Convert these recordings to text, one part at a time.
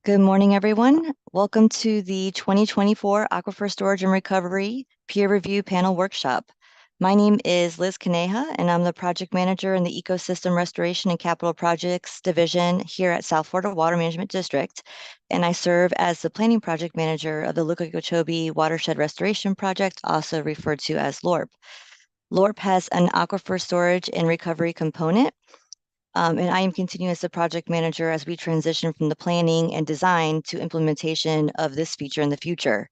Good morning, everyone. Welcome to the 2024 Aquifer Storage and Recovery Peer Review Panel Workshop. My name is Liz Caneja, and I'm the Project Manager in the Ecosystem Restoration and Capital Projects Division here at South Florida Water Management District. And I serve as the Planning Project Manager of the Luca Watershed Restoration Project, also referred to as LORP. LORP has an aquifer storage and recovery component, and I am continuing as the project manager as we transition from the planning and design to implementation of this feature in the future.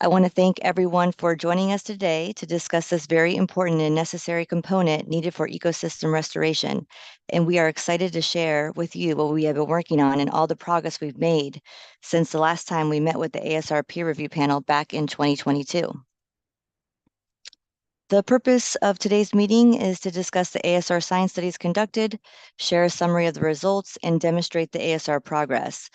I want to thank everyone for joining us today to discuss this very important and necessary component needed for ecosystem restoration. And we are excited to share with you what we have been working on and all the progress we've made since the last time we met with the ASR peer review panel back in 2022. The purpose of today's meeting is to discuss the ASR science studies conducted, share a summary of the results, and demonstrate the ASR progress.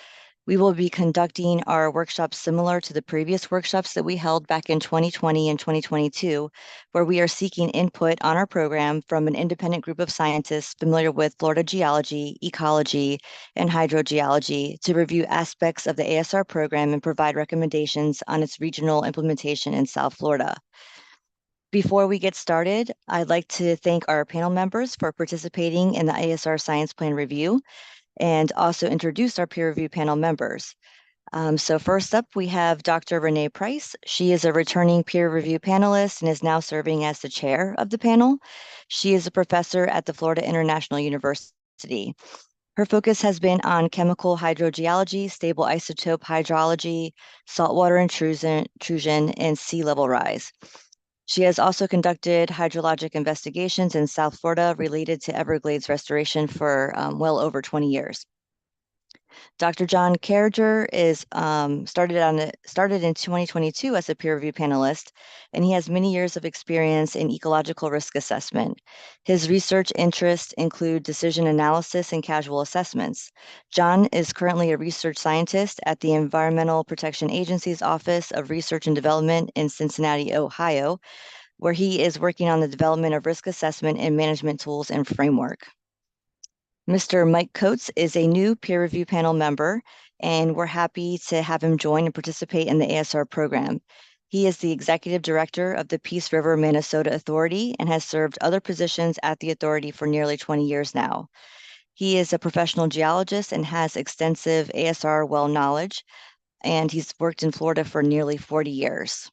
We will be conducting our workshops similar to the previous workshops that we held back in 2020 and 2022, where we are seeking input on our program from an independent group of scientists familiar with Florida geology, ecology, and hydrogeology to review aspects of the ASR program and provide recommendations on its regional implementation in South Florida. Before we get started, I'd like to thank our panel members for participating in the ASR Science Plan Review and also introduce our peer review panel members. So first up, we have Dr. Renee Price. She is a returning peer review panelist and is now serving as the chair of the panel. She is a professor at the Florida International University. Her focus has been on chemical hydrogeology, stable isotope hydrology, saltwater intrusion, and sea level rise. She has also conducted hydrologic investigations in South Florida related to Everglades restoration for well over 20 years. Dr. John Carriger is started in 2022 as a peer review panelist, and he has many years of experience in ecological risk assessment. His research interests include decision analysis and casual assessments. John is currently a research scientist at the Environmental Protection Agency's Office of Research and Development in Cincinnati, Ohio, where he is working on the development of risk assessment and management tools and framework. Mr. Mike Coates is a new peer review panel member, and we're happy to have him join and participate in the ASR program. He is the executive director of the Peace River, Minnesota Authority and has served other positions at the authority for nearly 20 years now. He is a professional geologist and has extensive ASR well knowledge, and he's worked in Florida for nearly 40 years.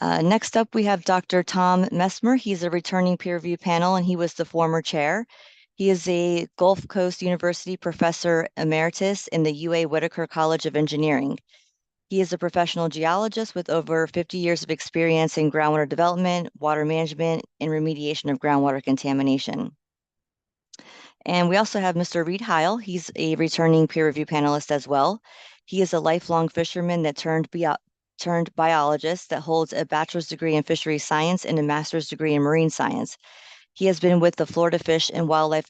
Next up, we have Dr. Tom Messmer. He's a returning peer review panel, and he was the former chair. He is a Gulf Coast University professor emeritus in the UA Whitaker College of Engineering. He is a professional geologist with over 50 years of experience in groundwater development, water management, and remediation of groundwater contamination. And we also have Mr. Reed Heil. He's a returning peer review panelist as well. He is a lifelong fisherman that turned biologist that holds a bachelor's degree in fisheries science and a master's degree in marine science. He has been with the Florida Fish and Wildlife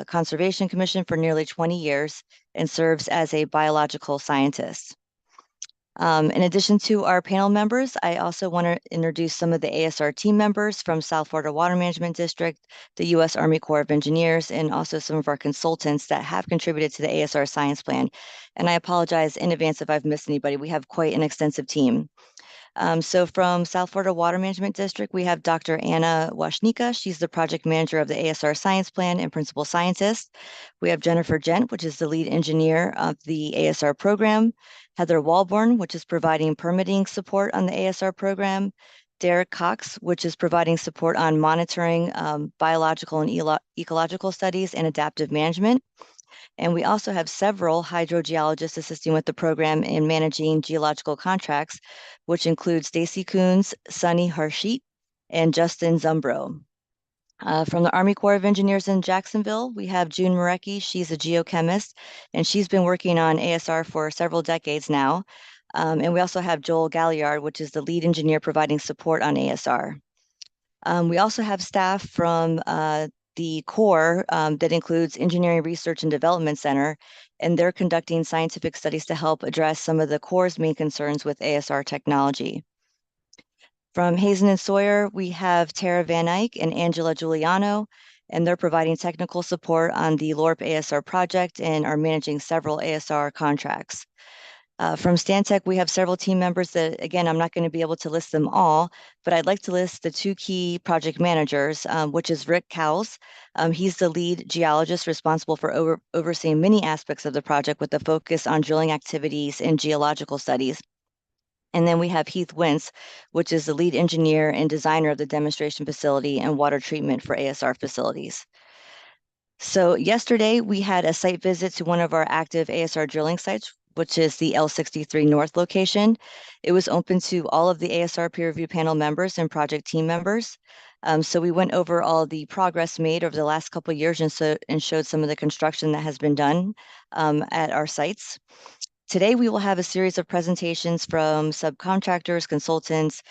Conservation Commission for nearly 20 years and serves as a biological scientist. In addition to our panel members, I also want to introduce some of the ASR team members from South Florida Water Management District, the U.S. Army Corps of Engineers, and also some of our consultants that have contributed to the ASR Science Plan. And I apologize in advance if I've missed anybody. We have quite an extensive team. So from South Florida Water Management District, we have Dr. Anna Washnika. She's the project manager of the ASR Science Plan and principal scientist. We have Jennifer Gent, which is the lead engineer of the ASR program. Heather Walborn, which is providing permitting support on the ASR program. Derek Cox, which is providing support on monitoring biological and ecological studies and adaptive management. And we also have several hydrogeologists assisting with the program in managing geological contracts, which include Stacy Coons, Sunny Harshit, and Justin Zumbro. From the Army Corps of Engineers in Jacksonville, we have June Marecki. She's a geochemist, and she's been working on ASR for several decades now. And we also have Joel Galliard, which is the lead engineer providing support on ASR. We also have staff from the Corps that includes Engineering Research and Development Center, and they're conducting scientific studies to help address some of the Corps' main concerns with ASR technology. From Hazen and Sawyer, we have Tara Van Eyck and Angela Giuliano, and they're providing technical support on the LORP ASR project and are managing several ASR contracts. From Stantec, we have several team members that, again, I'm not going to be able to list them all, but I'd like to list the two key project managers, which is Rick Cowles. He's the lead geologist responsible for overseeing many aspects of the project with a focus on drilling activities and geological studies. And then we have Heath Wentz, which is the lead engineer and designer of the demonstration facility and water treatment for ASR facilities. So yesterday we had a site visit to one of our active ASR drilling sites, which is the L63 North location. It was open to all of the ASR peer review panel members and project team members. So we went over all the progress made over the last couple of years and showed some of the construction that has been done at our sites. Today, we will have a series of presentations from subcontractors, consultants,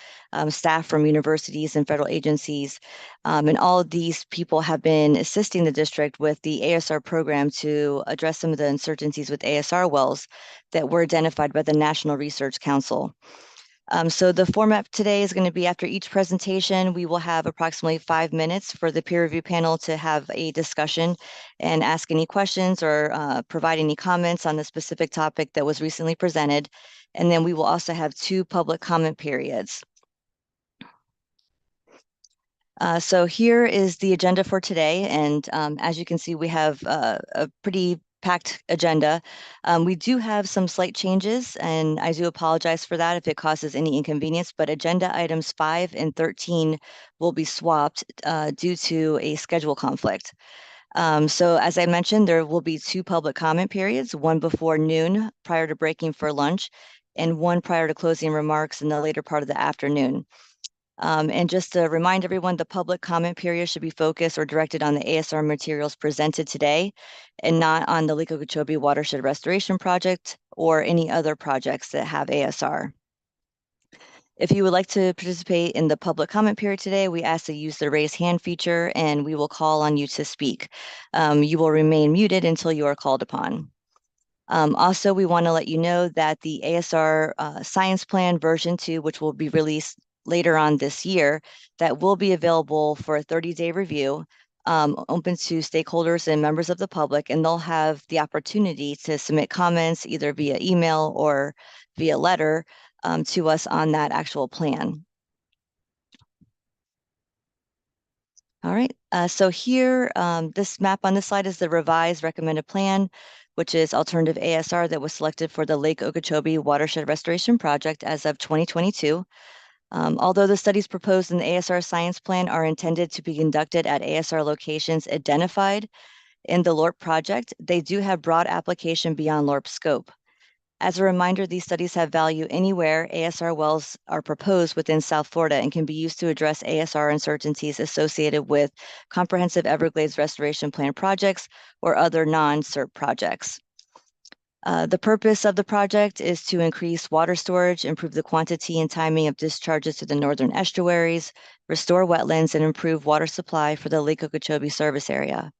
staff from universities and federal agencies. And all of these people have been assisting the district with the ASR program to address some of the uncertainties with ASR wells that were identified by the National Research Council. So the format today is going to be after each presentation, we will have approximately 5 minutes for the peer review panel to have a discussion and ask any questions or provide any comments on the specific topic that was recently presented. And then we will also have 2 public comment periods. So here is the agenda for today. And as you can see, we have a pretty packed agenda. We do have some slight changes, and I do apologize for that if it causes any inconvenience, but agenda items 5 and 13 will be swapped due to a schedule conflict. So as I mentioned, there will be 2 public comment periods, one before noon prior to breaking for lunch, and one prior to closing remarks in the later part of the afternoon. And just to remind everyone, the public comment period should be focused or directed on the ASR materials presented today and not on the Lake Okeechobee Watershed Restoration Project or any other projects that have ASR. If you would like to participate in the public comment period today, we ask that you use the raise hand feature and we will call on you to speak. You will remain muted until you are called upon. Also, we want to let you know that the ASR Science Plan version 2, which will be released later on this year, that will be available for a 30-day review, open to stakeholders and members of the public, and they'll have the opportunity to submit comments either via email or via letter to us on that actual plan. All right, so here, this map on this slide is the revised recommended plan, which is alternative ASR that was selected for the Lake Okeechobee Watershed Restoration Project as of 2022. Although the studies proposed in the ASR Science Plan are intended to be conducted at ASR locations identified in the LORP project, they do have broad application beyond LORP scope. As a reminder, these studies have value anywhere ASR wells are proposed within South Florida and can be used to address ASR uncertainties associated with comprehensive Everglades Restoration Plan projects or other non-SERP projects. The purpose of the project is to increase water storage, improve the quantity and timing of discharges to the northern estuaries, restore wetlands, and improve water supply for the Lake Okeechobee service area.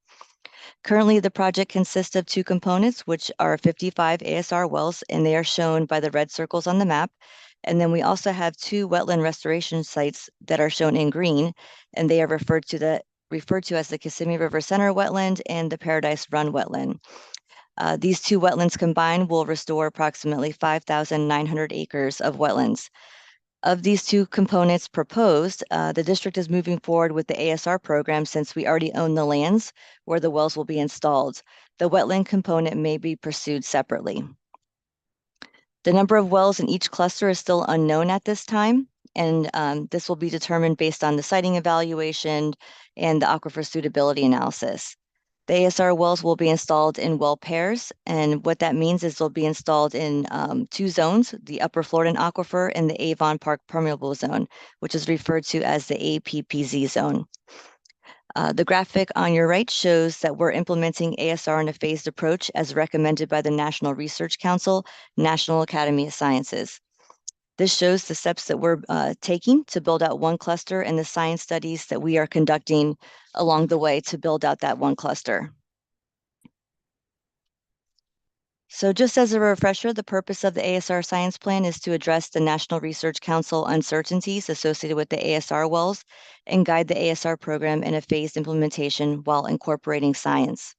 Currently, the project consists of 2 components, which are 55 ASR wells, and they are shown by the red circles on the map. And then we also have 2 wetland restoration sites that are shown in green, and they are referred to as the Kissimmee River Center wetland and the Paradise Run wetland. These 2 wetlands combined will restore approximately 5,900 acres of wetlands. Of these 2 components proposed, the district is moving forward with the ASR program since we already own the lands where the wells will be installed. The wetland component may be pursued separately. The number of wells in each cluster is still unknown at this time, and this will be determined based on the siting evaluation and the aquifer suitability analysis. The ASR wells will be installed in well pairs, and what that means is they'll be installed in 2 zones, the Upper Floridan Aquifer and the Avon Park Permeable Zone, which is referred to as the APPZ zone. The graphic on your right shows that we're implementing ASR in a phased approach as recommended by the National Research Council, National Academy of Sciences. This shows the steps that we're taking to build out one cluster and the science studies that we are conducting along the way to build out that one cluster. So just as a refresher, the purpose of the ASR Science Plan is to address the National Research Council uncertainties associated with the ASR wells and guide the ASR program in a phased implementation while incorporating science.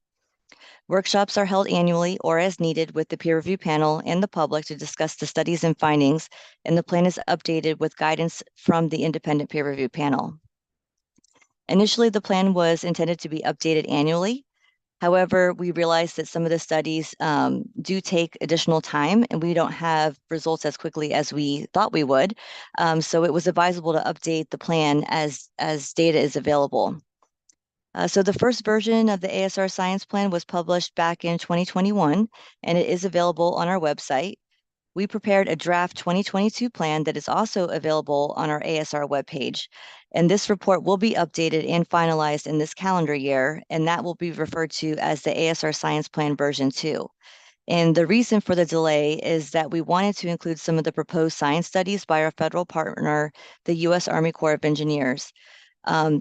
Workshops are held annually or as needed with the peer review panel and the public to discuss the studies and findings, and the plan is updated with guidance from the independent peer review panel. Initially, the plan was intended to be updated annually. However, we realized that some of the studies do take additional time and we don't have results as quickly as we thought we would. So it was advisable to update the plan as data is available. So the first version of the ASR Science Plan was published back in 2021, and it is available on our website. We prepared a draft 2022 plan that is also available on our ASR webpage. And this report will be updated and finalized in this calendar year, and that will be referred to as the ASR Science Plan version 2. And the reason for the delay is that we wanted to include some of the proposed science studies by our federal partner, the U.S. Army Corps of Engineers.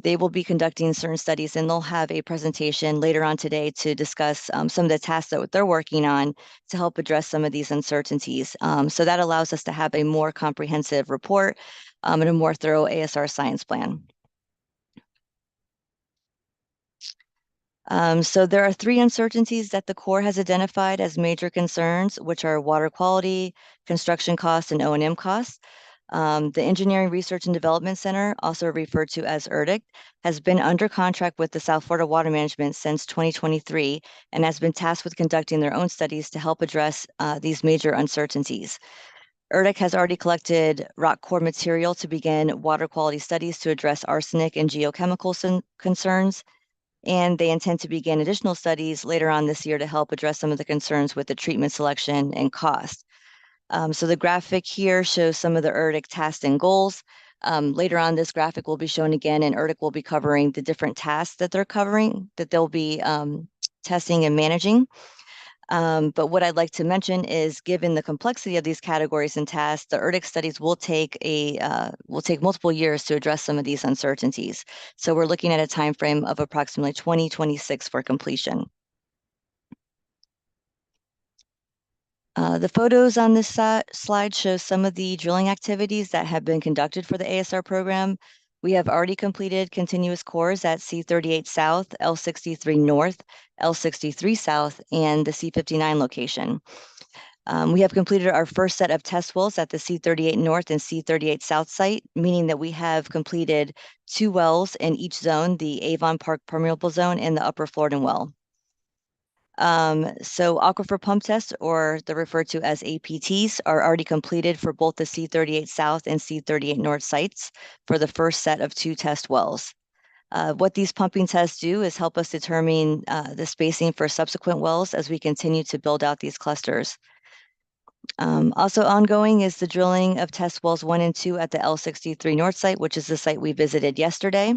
They will be conducting certain studies and they'll have a presentation later on today to discuss some of the tasks that they're working on to help address some of these uncertainties. So that allows us to have a more comprehensive report and a more thorough ASR science plan. So there are 3 uncertainties that the Corps has identified as major concerns, which are water quality, construction costs, and O&M costs. The Engineering Research and Development Center, also referred to as ERDIC, has been under contract with the South Florida Water Management since 2023 and has been tasked with conducting their own studies to help address these major uncertainties. ERDIC has already collected rock core material to begin water quality studies to address arsenic and geochemical concerns, and they intend to begin additional studies later on this year to help address some of the concerns with the treatment selection and cost. So the graphic here shows some of the ERDIC tasks and goals. Later on, this graphic will be shown again, and ERDIC will be covering the different tasks that they're covering, that they'll be testing and managing. But what I'd like to mention is, given the complexity of these categories and tasks, the ERDIC studies will take multiple years to address some of these uncertainties. So we're looking at a time frame of approximately 2026 for completion. The photos on this slide show some of the drilling activities that have been conducted for the ASR program. We have already completed continuous cores at C38 South, L63 North, L63 South, and the C59 location. We have completed our first set of test wells at the C38 North and C38 South site, meaning that we have completed 2 wells in each zone, the Avon Park Permeable Zone and the Upper Floridan well. So aquifer pump tests, or they're referred to as APTs, are already completed for both the C38 South and C38 North sites for the first set of 2 test wells. What these pumping tests do is help us determine the spacing for subsequent wells as we continue to build out these clusters. Also ongoing is the drilling of test wells 1 and 2 at the L63 North site, which is the site we visited yesterday.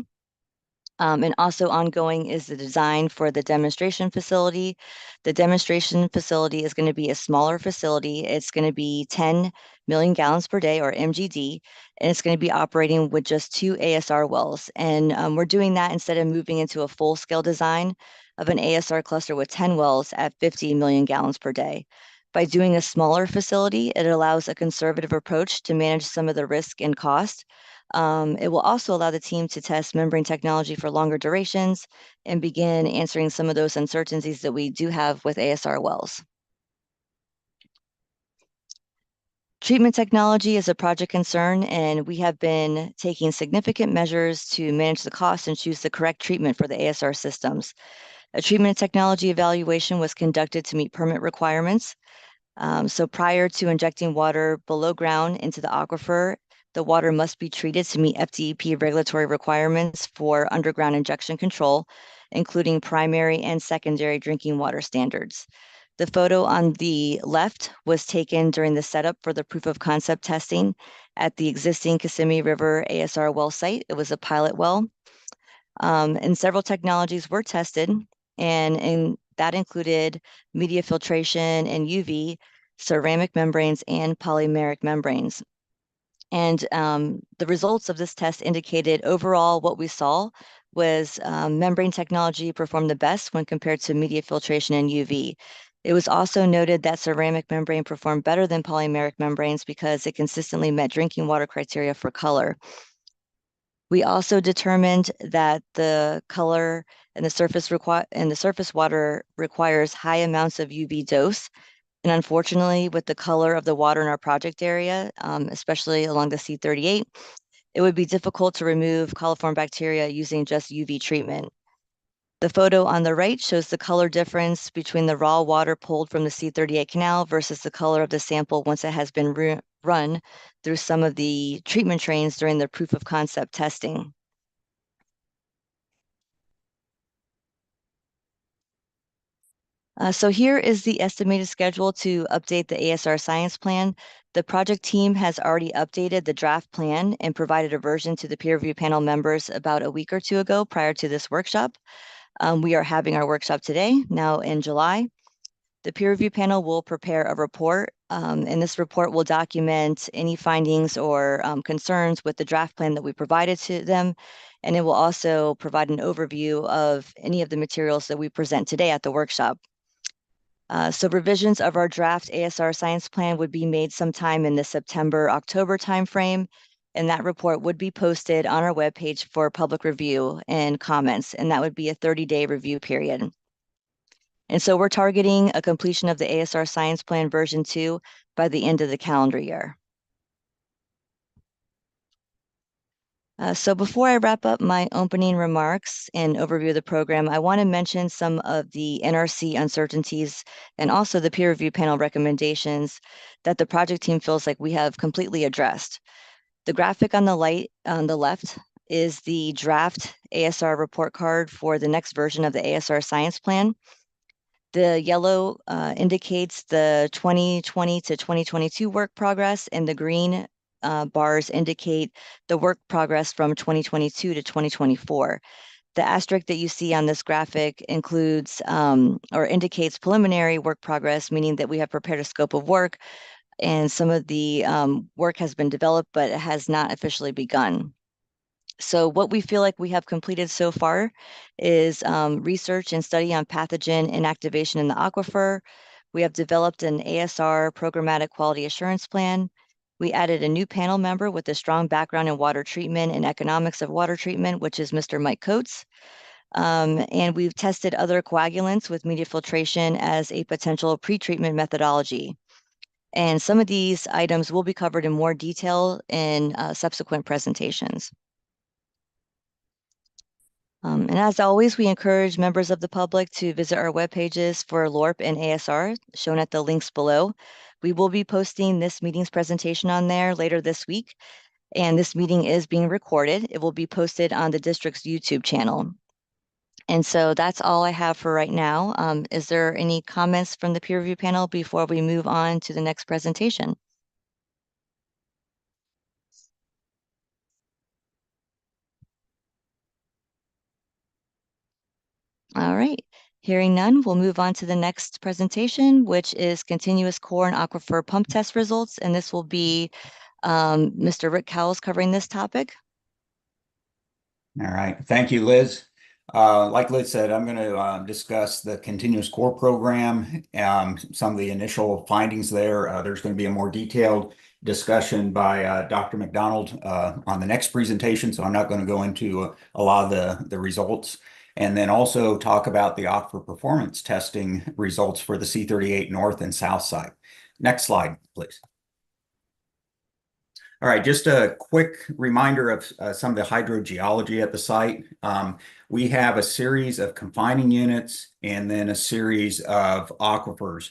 And also ongoing is the design for the demonstration facility. The demonstration facility is going to be a smaller facility. It's going to be 10 million gallons per day, or MGD, and it's going to be operating with just 2 ASR wells. And we're doing that instead of moving into a full-scale design of an ASR cluster with 10 wells at 50 million gallons per day. By doing a smaller facility, it allows a conservative approach to manage some of the risk and cost. It will also allow the team to test membrane technology for longer durations and begin answering some of those uncertainties that we do have with ASR wells. Treatment technology is a project concern, and we have been taking significant measures to manage the cost and choose the correct treatment for the ASR systems. A treatment technology evaluation was conducted to meet permit requirements. So prior to injecting water below ground into the aquifer, the water must be treated to meet FDEP regulatory requirements for underground injection control, including primary and secondary drinking water standards. The photo on the left was taken during the setup for the proof of concept testing at the existing Kissimmee River ASR well site. It was a pilot well. And several technologies were tested, and that included media filtration and UV, ceramic membranes, and polymeric membranes. And the results of this test indicated overall what we saw was membrane technology performed the best when compared to media filtration and UV. It was also noted that ceramic membrane performed better than polymeric membranes because it consistently met drinking water criteria for color. We also determined that the color and the surface water requires high amounts of UV dose. And unfortunately, with the color of the water in our project area, especially along the C38, it would be difficult to remove coliform bacteria using just UV treatment. The photo on the right shows the color difference between the raw water pulled from the C38 canal versus the color of the sample once it has been run through some of the treatment trains during the proof of concept testing. So here is the estimated schedule to update the ASR science plan. The project team has already updated the draft plan and provided a version to the peer review panel members about a week or two ago prior to this workshop. We are having our workshop today, now in July. The peer review panel will prepare a report, and this report will document any findings or concerns with the draft plan that we provided to them, and it will also provide an overview of any of the materials that we present today at the workshop. So revisions of our draft ASR science plan would be made sometime in the September-October timeframe, and that report would be posted on our webpage for public review and comments, and that would be a 30-day review period. And so we're targeting a completion of the ASR Science Plan version 2 by the end of the calendar year. So before I wrap up my opening remarks and overview of the program, I want to mention some of the NRC uncertainties and also the peer review panel recommendations that the project team feels like we have completely addressed. The graphic on the left is the draft ASR report card for the next version of the ASR Science Plan. The yellow indicates the 2020 to 2022 work progress, and the green bars indicate the work progress from 2022 to 2024. The asterisk that you see on this graphic includes or indicates preliminary work progress, meaning that we have prepared a scope of work and some of the work has been developed, but it has not officially begun. So what we feel like we have completed so far is research and study on pathogen inactivation in the aquifer. We have developed an ASR programmatic quality assurance plan. We added a new panel member with a strong background in water treatment and economics of water treatment, which is Mr. Mike Coates. And we've tested other coagulants with media filtration as a potential pretreatment methodology. And some of these items will be covered in more detail in subsequent presentations. And as always, we encourage members of the public to visit our web pages for LORP and ASR, shown at the links below. We will be posting this meeting's presentation on there later this week, and this meeting is being recorded. It will be posted on the district's YouTube channel. And so that's all I have for right now. Is there any comments from the peer review panel before we move on to the next presentation? All right. Hearing none, we'll move on to the next presentation, which is continuous core and aquifer pump test results. And this will be Mr. Rick Cowles covering this topic. All right. Thank you, Liz. Like Liz said, I'm going to discuss the continuous core program, some of the initial findings there. There's going to be a more detailed discussion by Dr. McDonald on the next presentation, so I'm not going to go into a lot of the results. And then also talk about the aquifer performance testing results for the C38 North and South side. Next slide, please. All right, just a quick reminder of some of the hydrogeology at the site. We have a series of confining units and then a series of aquifers.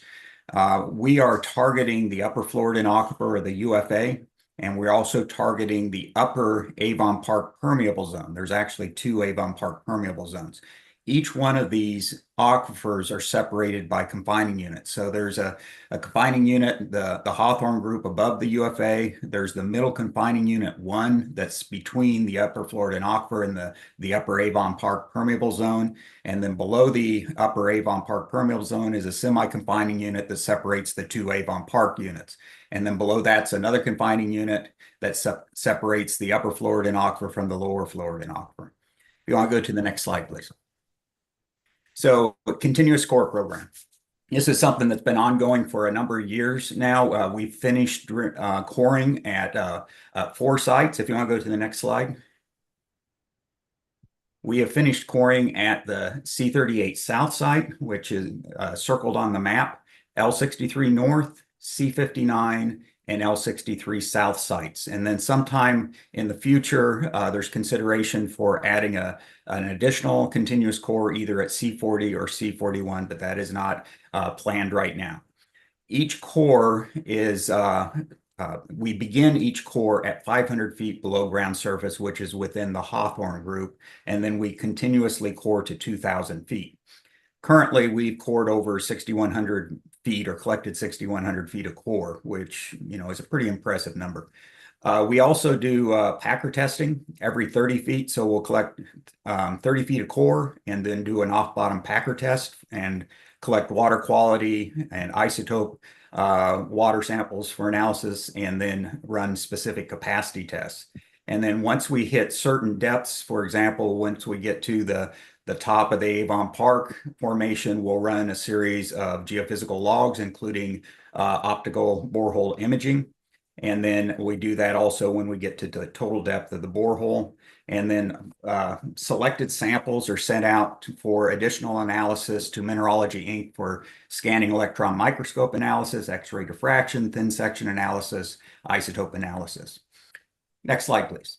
We are targeting the upper Floridan aquifer, or the UFA, and we're also targeting the upper Avon Park permeable zone. There's actually two Avon Park permeable zones. Each one of these aquifers are separated by confining units. So there's a confining unit, the Hawthorne group above the UFA. There's the middle confining unit 1 that's between the upper Floridan aquifer and the upper Avon Park permeable zone. And then below the upper Avon Park permeable zone is a semi-confining unit that separates the two Avon Park units. And then below that's another confining unit that separates the upper Floridan aquifer from the lower Floridan aquifer. If you want to go to the next slide, please. So, continuous core program. This is something that's been ongoing for a number of years now. We've finished coring at 4 sites. If you want to go to the next slide. We have finished coring at the C38 South site, which is circled on the map, L63 North, C59, and L63 South sites. And then sometime in the future, there's consideration for adding an additional continuous core either at C40 or C41, but that is not planned right now. Each core is we begin each core at 500 feet below ground surface, which is within the Hawthorne group, and then we continuously core to 2,000 feet. Currently, we've cored over 6,100 feet or collected 6,100 feet of core, which is a pretty impressive number. We also do packer testing every 30 feet. So we'll collect 30 feet of core and then do an off-bottom packer test and collect water quality and isotope water samples for analysis and then run specific capacity tests. And then once we hit certain depths, for example, once we get to the top of the Avon Park formation, we'll run a series of geophysical logs, including optical borehole imaging. And then we do that also when we get to the total depth of the borehole. And then selected samples are sent out for additional analysis to Mineralogy Inc. for scanning electron microscope analysis, X-ray diffraction, thin section analysis, isotope analysis. Next slide, please.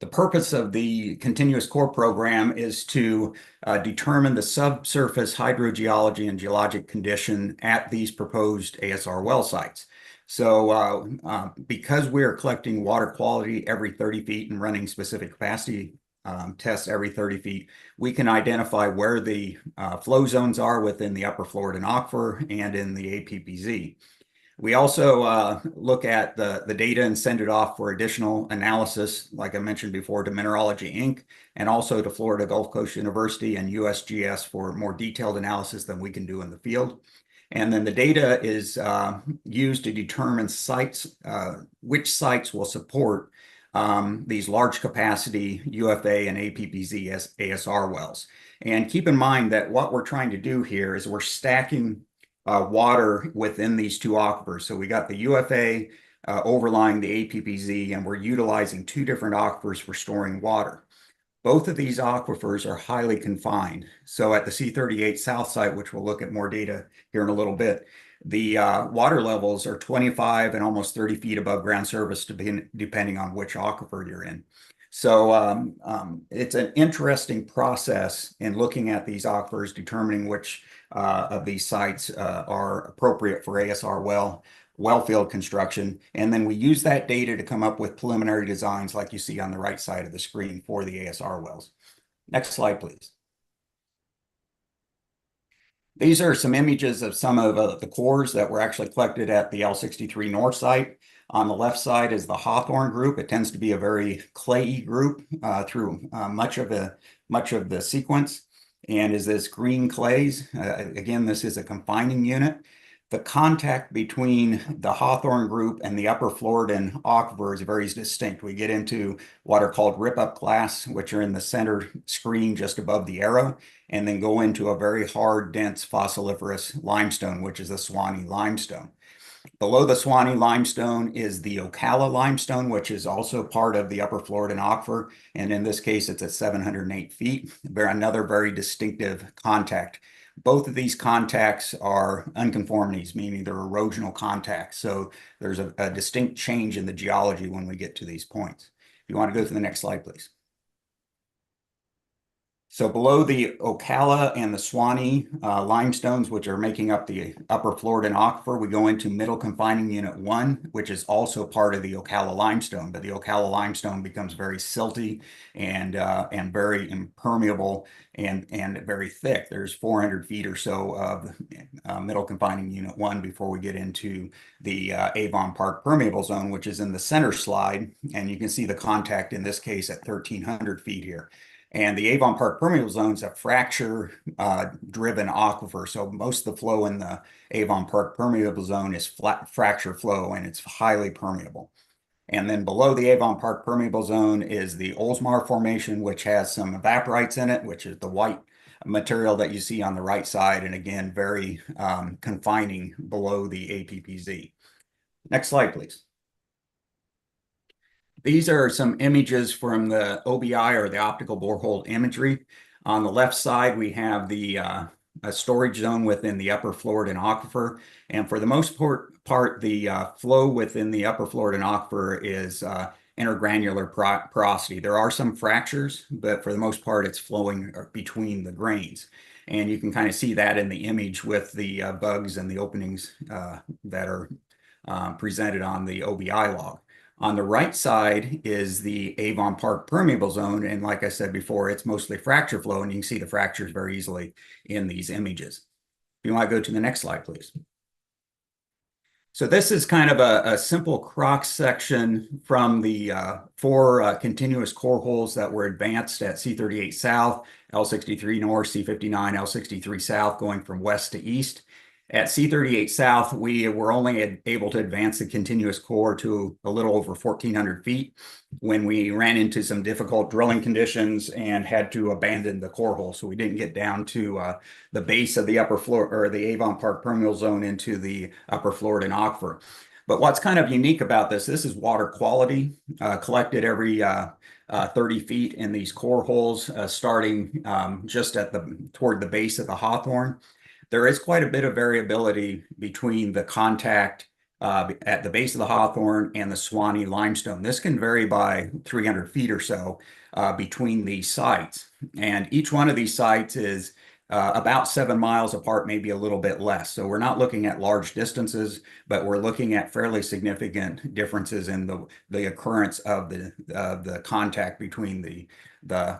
The purpose of the continuous core program is to determine the subsurface hydrogeology and geologic condition at these proposed ASR well sites. So because we're collecting water quality every 30 feet and running specific capacity tests every 30 feet, we can identify where the flow zones are within the upper Floridan aquifer and in the APPZ. We also look at the data and send it off for additional analysis, like I mentioned before, to Mineralogy Inc. and also to Florida Gulf Coast University and USGS for more detailed analysis than we can do in the field. And then the data is used to determine sites, which sites will support these large capacity UFA and APPZ ASR wells. And keep in mind that what we're trying to do here is we're stacking water within these two aquifers. So we got the UFA overlying the APPZ, and we're utilizing two different aquifers for storing water. Both of these aquifers are highly confined. So at the C38 South site, which we'll look at more data here in a little bit, the water levels are 25 and almost 30 feet above ground surface, depending on which aquifer you're in. So it's an interesting process in looking at these aquifers, determining which of these sites are appropriate for ASR well field construction. And then we use that data to come up with preliminary designs like you see on the right side of the screen for the ASR wells. Next slide, please. These are some images of some of the cores that were actually collected at the L63 North site. On the left side is the Hawthorne group. It tends to be a very clayey group through much of the sequence, and is this green clays. Again, this is a confining unit. The contact between the Hawthorne group and the upper Floridan aquifer is very distinct. We get into what are called rip-up clasts, which are in the center screen just above the arrow, and then go into a very hard, dense fossiliferous limestone, which is the Suwannee limestone. Below the Suwannee limestone is the Ocala limestone, which is also part of the upper Floridan aquifer. And in this case, it's at 708 feet. Another very distinctive contact. Both of these contacts are unconformities, meaning they're erosional contacts. So there's a distinct change in the geology when we get to these points. If you want to go to the next slide, please. So below the Ocala and the Suwannee limestones, which are making up the upper Floridan aquifer, we go into middle confining unit 1, which is also part of the Ocala limestone. But the Ocala limestone becomes very silty and very impermeable and very thick. There's 400 feet or so of middle confining unit 1 before we get into the Avon Park permeable zone, which is in the center slide. And you can see the contact in this case at 1,300 feet here. And the Avon Park permeable zone is a fracture-driven aquifer. So most of the flow in the Avon Park permeable zone is flat fracture flow, and it's highly permeable. And then below the Avon Park permeable zone is the Oldsmar Formation, which has some evaporites in it, which is the white material that you see on the right side, and again, very confining below the APPZ. Next slide, please. These are some images from the OBI, or the optical borehole imagery. On the left side, we have the a storage zone within the upper Floridan aquifer. And for the most part, the flow within the upper Floridan aquifer is intergranular porosity. There are some fractures, but for the most part, it's flowing between the grains. And you can kind of see that in the image with the bugs and the openings that are presented on the OBI log. On the right side is the Avon Park permeable zone. And like I said before, it's mostly fracture flow, and you can see the fractures very easily in these images. If you want to go to the next slide, please. So this is kind of a simple cross section from the four continuous core holes that were advanced at C38 South, L63 North, C59, L63 South, going from west to east. At C38 South, we were only able to advance the continuous core to a little over 1,400 feet when we ran into some difficult drilling conditions and had to abandon the core hole. So we didn't get down to the base of the upper floor, or the Avon Park permeable zone, into the upper Floridan aquifer. But what's kind of unique about this is water quality collected every 30 feet in these core holes, starting just at toward the base of the Hawthorne. There is quite a bit of variability between the contact at the base of the Hawthorne and the Swanee limestone. This can vary by 300 feet or so between these sites. And each one of these sites is about 7 miles apart, maybe a little bit less. So we're not looking at large distances, but we're looking at fairly significant differences in the occurrence of the contact between the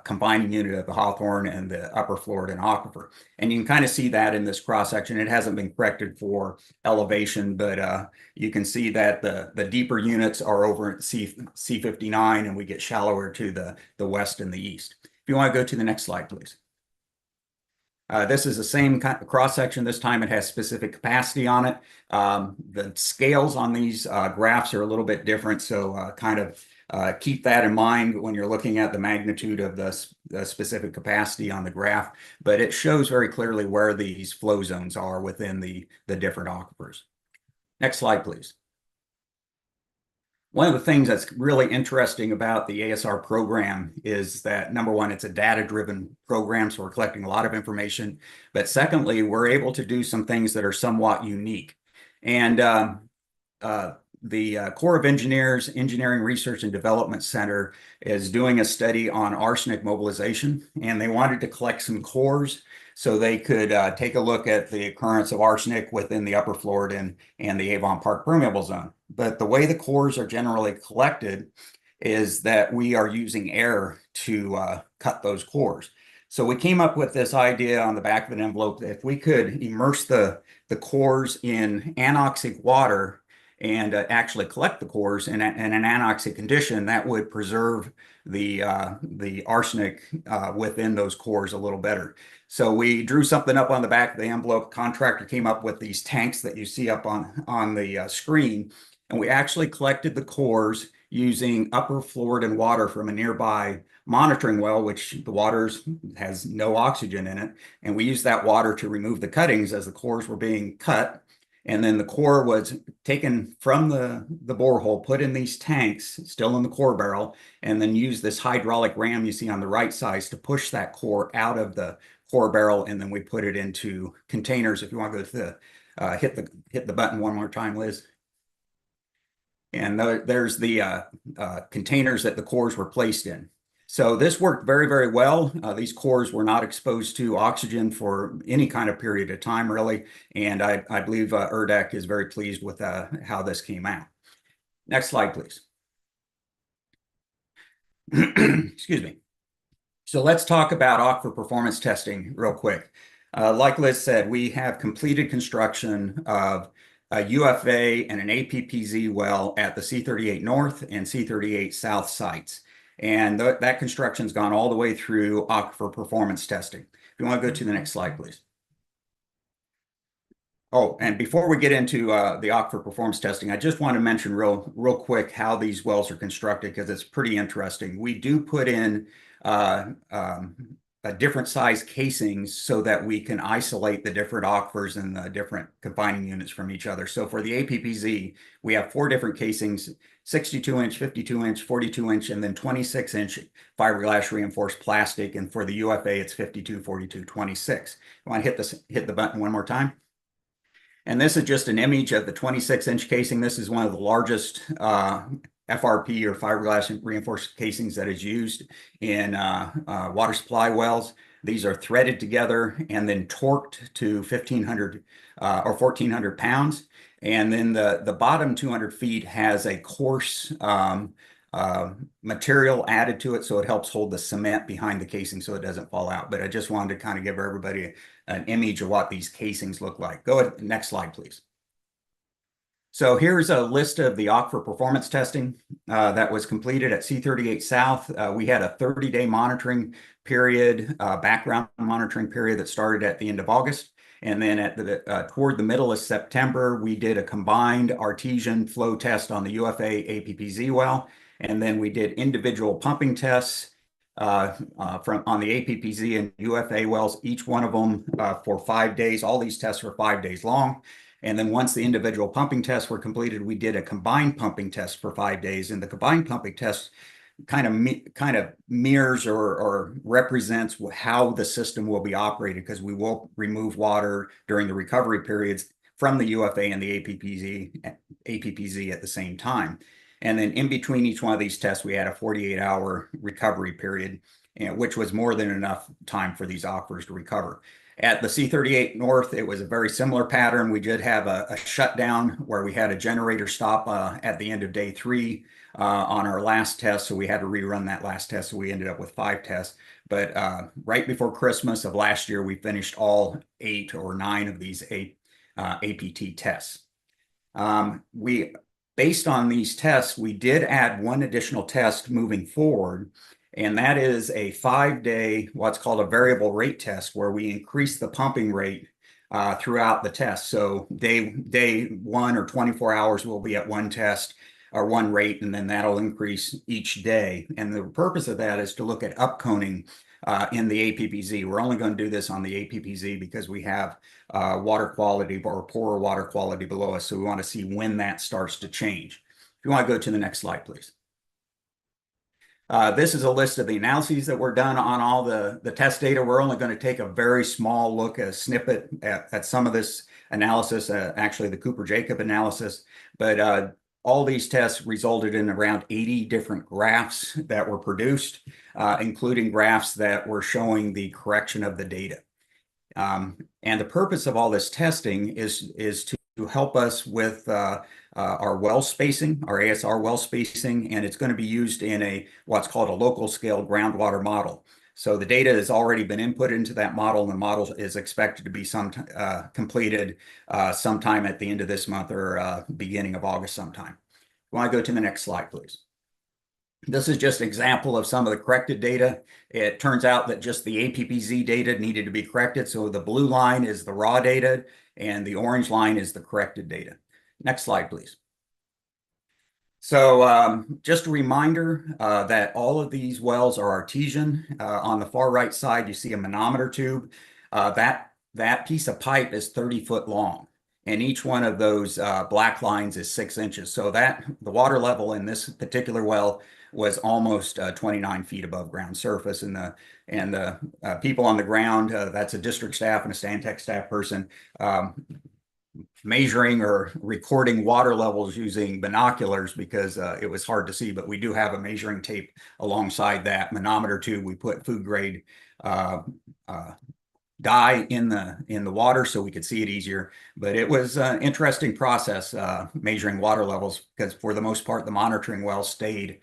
combining unit of the Hawthorne and the upper Floridan aquifer. And you can kind of see that in this cross section. It hasn't been corrected for elevation, but you can see that the deeper units are over at C59, and we get shallower to the west and the east. If you want to go to the next slide, please. This is the same kind of cross section. This time it has specific capacity on it. The scales on these graphs are a little bit different, so kind of keep that in mind when you're looking at the magnitude of the specific capacity on the graph. But it shows very clearly where these flow zones are within the different aquifers. Next slide, please. One of the things that's really interesting about the ASR program is that, number one, it's a data-driven program, so we're collecting a lot of information. But secondly, we're able to do some things that are somewhat unique. And the Corps of Engineers Engineering Research and Development Center is doing a study on arsenic mobilization, and they wanted to collect some cores so they could take a look at the occurrence of arsenic within the upper Floridan and the Avon Park permeable zone. But the way the cores are generally collected is that we are using air to cut those cores. So we came up with this idea on the back of an envelope that if we could immerse the cores in anoxic water and actually collect the cores in an anoxic condition, that would preserve the arsenic within those cores a little better. So we drew something up on the back of the envelope. Contractor came up with these tanks that you see up on the screen, and we actually collected the cores using upper Floridan water from a nearby monitoring well, which the water has no oxygen in it. And we used that water to remove the cuttings as the cores were being cut. And then the core was taken from the borehole, put in these tanks, still in the core barrel, and then use this hydraulic ram you see on the right side to push that core out of the core barrel. And then we put it into containers. If you want to go to the, hit the button one more time, Liz. And there's the containers that the cores were placed in. So this worked very, very well. These cores were not exposed to oxygen for any kind of period of time, really. And I believe ERDEC is very pleased with how this came out. Next slide, please. Excuse me. So let's talk about aquifer performance testing real quick. Like Liz said, we have completed construction of a UFA and an APPZ well at the C38 North and C38 South sites. And that construction's gone all the way through aquifer performance testing. If you want to go to the next slide, please. Oh, and before we get into the aquifer performance testing, I just want to mention real quick how these wells are constructed, because it's pretty interesting. We do put in different size casings so that we can isolate the different aquifers and the different confining units from each other. So for the APPZ, we have 4 different casings: 62-inch, 52-inch, 42-inch, and then 26-inch fiberglass reinforced plastic. And for the UFA, it's 52, 42, 26. You want to hit the button one more time? And this is just an image of the 26-inch casing. This is one of the largest FRP or fiberglass reinforced casings that is used in water supply wells. These are threaded together and then torqued to 1,500 or 1,400 pounds. And then the bottom 200 feet has a coarse material added to it, so it helps hold the cement behind the casing so it doesn't fall out. But I just wanted to kind of give everybody an image of what these casings look like. Go ahead, next slide, please. So here's a list of the aquifer performance testing that was completed at C38 South. We had a 30-day monitoring period, background monitoring period that started at the end of August. And then toward the middle of September, we did a combined artesian flow test on the UFA APPZ well. And then we did individual pumping tests on the APPZ and UFA wells, each one of them for 5 days. All these tests were 5 days long. And then once the individual pumping tests were completed, we did a combined pumping test for 5 days. And the combined pumping test kind of mirrors or represents how the system will be operated, because we will remove water during the recovery periods from the UFA and the APPZ at the same time. And then in between each one of these tests, we had a 48-hour recovery period, which was more than enough time for these aquifers to recover. At the C38 North, it was a very similar pattern. We did have a shutdown where we had a generator stop at the end of day 3 on our last test, so we had to rerun that last test, so we ended up with 5 tests. But right before Christmas of last year, we finished all 8 or 9 of these APT tests. Based on these tests, we did add one additional test moving forward, and that is a 5-day, what's called a variable rate test, where we increase the pumping rate throughout the test. So day 1 or 24 hours will be at one test or one rate, and then that'll increase each day. And the purpose of that is to look at upconing in the APPZ. We're only going to do this on the APPZ because we have water quality or poorer water quality below us. So we want to see when that starts to change. If you want to go to the next slide, please. This is a list of the analyses that were done on all the test data. We're only going to take a very small look, a snippet at some of this analysis, actually the Cooper-Jacob analysis. But all these tests resulted in around 80 different graphs that were produced, including graphs that were showing the correction of the data. And the purpose of all this testing is to help us with our well spacing, our ASR well spacing, and it's going to be used in what's called a local scale groundwater model. So the data has already been input into that model, and the model is expected to be completed sometime at the end of this month or beginning of August sometime. You want to go to the next slide, please. This is just an example of some of the corrected data. It turns out that just the APPZ data needed to be corrected. So the blue line is the raw data, and the orange line is the corrected data. Next slide, please. So just a reminder that all of these wells are artesian. On the far right side, you see a manometer tube. That piece of pipe is 30 foot long, and each one of those black lines is 6 inches. So the water level in this particular well was almost 29 feet above ground surface. And the people on the ground, that's a district staff and a Stantec staff person, measuring or recording water levels using binoculars because it was hard to see. But we do have a measuring tape alongside that manometer tube. We put food grade dye in the water so we could see it easier. But it was an interesting process measuring water levels, because for the most part, the monitoring well stayed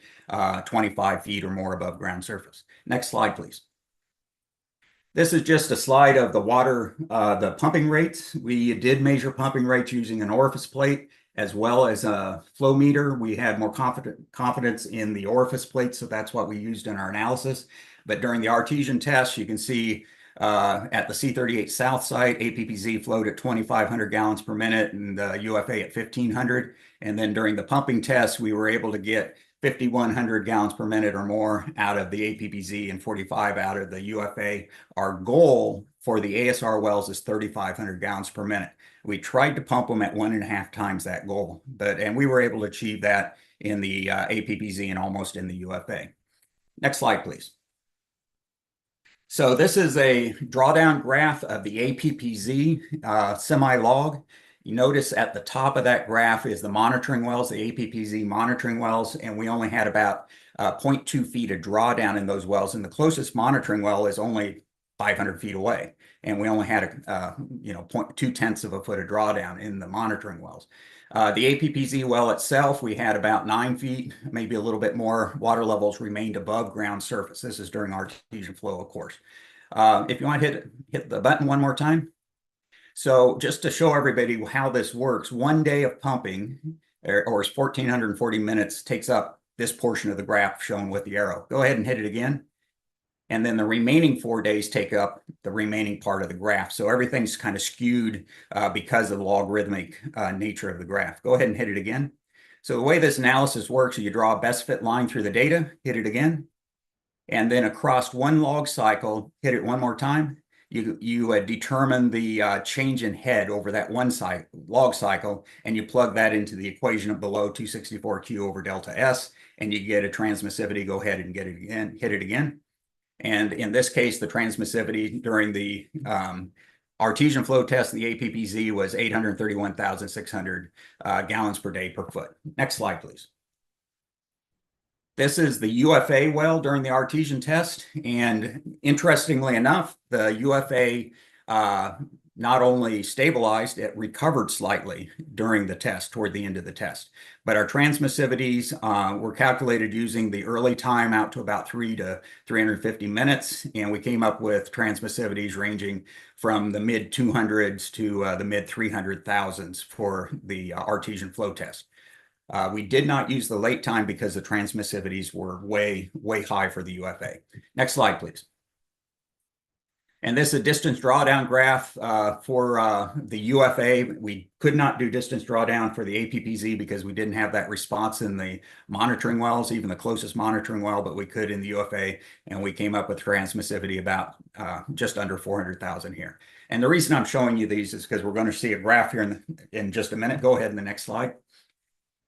25 feet or more above ground surface. Next slide, please. This is just a slide of the pumping rates. We did measure pumping rates using an orifice plate as well as a flow meter. We had more confidence in the orifice plate, so that's what we used in our analysis. But during the artesian test, you can see at the C38 South site, APPZ flowed at 2,500 gallons per minute and UFA at 1,500. And then during the pumping test, we were able to get 5,100 gallons per minute or more out of the APPZ and 45 out of the UFA. Our goal for the ASR wells is 3,500 gallons per minute. We tried to pump them at 1.5 times that goal, and we were able to achieve that in the APPZ and almost in the UFA. Next slide, please. So this is a drawdown graph of the APPZ semi-log. You notice at the top of that graph is the monitoring wells, the APPZ monitoring wells, and we only had about 0.2 feet of drawdown in those wells, and the closest monitoring well is only 500 feet away, and we only had a 0.2 of a foot of drawdown in the monitoring wells. The APPZ well itself, we had about 9 feet, maybe a little bit more. Water levels remained above ground surface. This is during artesian flow, of course. If you want to hit the button one more time. So just to show everybody how this works, 1 day of pumping, or 1,440 minutes, takes up this portion of the graph shown with the arrow. Go ahead and hit it again. And then the remaining 4 days take up the remaining part of the graph. So everything's kind of skewed because of the logarithmic nature of the graph. Go ahead and hit it again. So the way this analysis works, you draw a best fit line through the data, hit it again, and then across one log cycle, hit it one more time. You determine the change in head over that one log cycle, and you plug that into the equation of below 264Q over delta S, and you get a transmissivity. Go ahead and get it again, hit it again. And in this case, the transmissivity during the artesian flow test, the APPZ, was 831,600 gallons per day per foot. Next slide, please. This is the UFA well during the artesian test. And interestingly enough, the UFA not only stabilized, it recovered slightly during the test, toward the end of the test. But our transmissivities were calculated using the early time out to about 3 to 350 minutes. And we came up with transmissivities ranging from the mid 200s to the mid 300,000s for the artesian flow test. We did not use the late time because the transmissivities were way, way high for the UFA. Next slide, please. And this is a distance drawdown graph for the UFA. We could not do distance drawdown for the APPZ because we didn't have that response in the monitoring wells, even the closest monitoring well, but we could in the UFA, and we came up with transmissivity about just under 400,000 here. And the reason I'm showing you these is because we're going to see a graph here in just a minute. Go ahead in the next slide.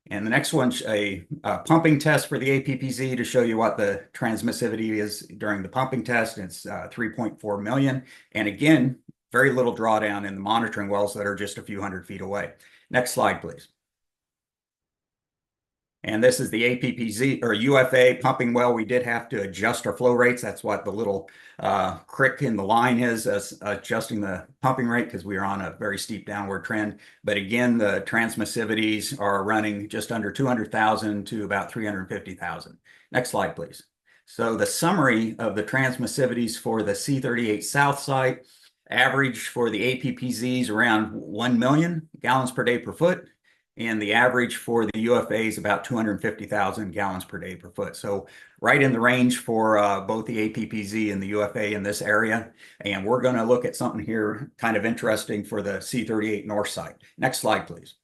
And the next one's a pumping test for the APPZ to show you what the transmissivity is during the pumping test. It's 3.4 million. And again, very little drawdown in the monitoring wells that are just a few hundred feet away. Next slide, please. And this is the APPZ or UFA pumping well. We did have to adjust our flow rates. That's what the little crick in the line is, adjusting the pumping rate because we are on a very steep downward trend. But again, the transmissivities are running just under 200,000 to about 350,000. Next slide, please. So the summary of the transmissivities for the C38 South site, average for the APPZs around 1 million gallons per day per foot. And the average for the UFA is about 250,000 gallons per day per foot. So right in the range for both the APPZ and the UFA in this area. And we're going to look at something here kind of interesting for the C38 North site. Next slide, please.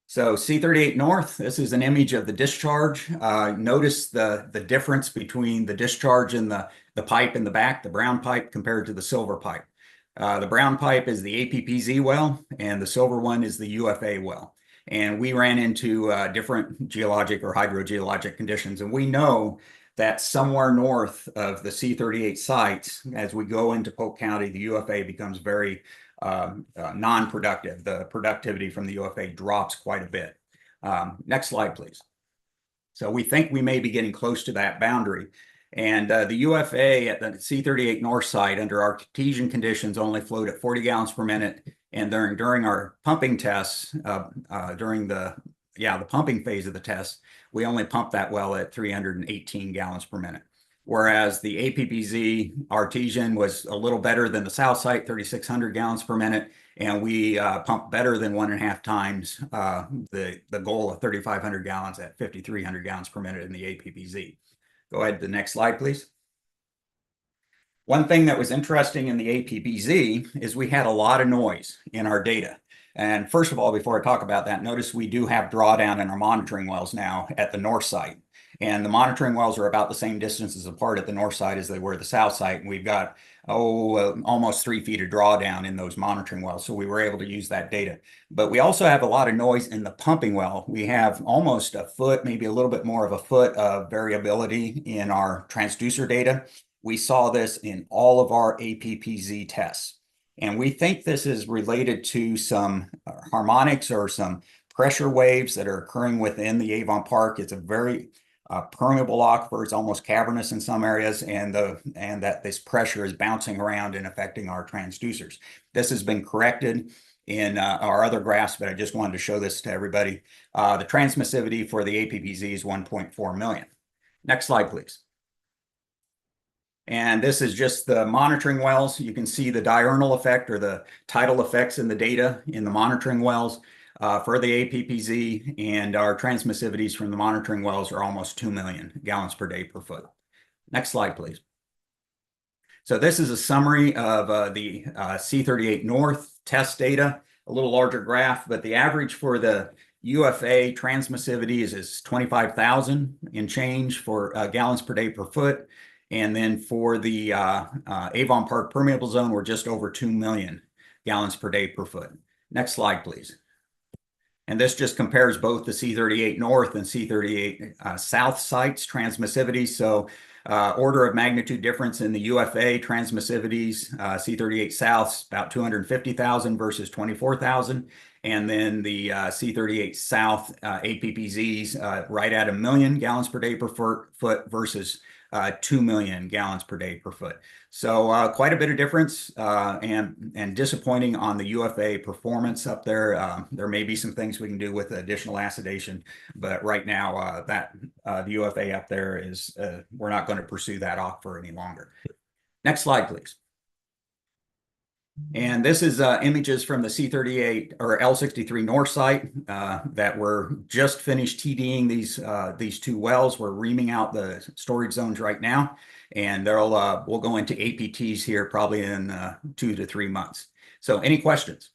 So C38 North, this is an image of the discharge. Notice the difference between the discharge in the pipe in the back, the brown pipe, compared to the silver pipe. The brown pipe is the APPZ well, and the silver one is the UFA well. And we ran into different geologic or hydrogeologic conditions. And we know that somewhere north of the C38 sites, as we go into Polk County, the UFA becomes very non-productive. The productivity from the UFA drops quite a bit. Next slide, please. So we think we may be getting close to that boundary. And the UFA at the C38 North site under artesian conditions only flowed at 40 gallons per minute. And during our pumping tests, during the pumping phase of the test, we only pumped that well at 318 gallons per minute. Whereas the APPZ artesian was a little better than the South site, 3,600 gallons per minute. And we pumped better than 1.5 times the goal of 3,500 gallons at 5,300 gallons per minute in the APPZ. Go ahead to the next slide, please. One thing that was interesting in the APPZ is we had a lot of noise in our data. And first of all, before I talk about that, notice we do have drawdown in our monitoring wells now at the north site. And the monitoring wells are about the same distances apart at the north side as they were at the south site. And we've got, almost 3 feet of drawdown in those monitoring wells. So we were able to use that data. But we also have a lot of noise in the pumping well. We have almost a foot, maybe a little bit more of a foot of variability in our transducer data. We saw this in all of our APPZ tests. And we think this is related to some harmonics or some pressure waves that are occurring within the Avon Park. It's a very permeable aquifer. It's almost cavernous in some areas, and that this pressure is bouncing around and affecting our transducers. This has been corrected in our other graphs, but I just wanted to show this to everybody. The transmissivity for the APPZ is 1.4 million. Next slide, please. And this is just the monitoring wells. You can see the diurnal effect or the tidal effects in the data in the monitoring wells for the APPZ, and our transmissivities from the monitoring wells are almost 2 million gallons per day per foot. Next slide, please. So this is a summary of the C38 North test data, a little larger graph, but the average for the UFA transmissivities is 25,000 in change for gallons per day per foot. And then for the Avon Park permeable zone, we're just over 2 million gallons per day per foot. Next slide, please. And this just compares both the C38 North and C38 South sites transmissivity. So order of magnitude difference in the UFA transmissivities, C38 South's about 250,000 versus 24,000. And then the C38 South APPZs right at 1 million gallons per day per foot versus 2 million gallons per day per foot. So quite a bit of difference and disappointing on the UFA performance up there. There may be some things we can do with additional acidation, but right now the UFA up there is, we're not going to pursue that aquifer any longer. Next slide, please. And this is images from the C38 or L63 North site that were just finished TDing these two wells. We're reaming out the storage zones right now, and we'll go into APTs here probably in 2 to 3 months. So any questions?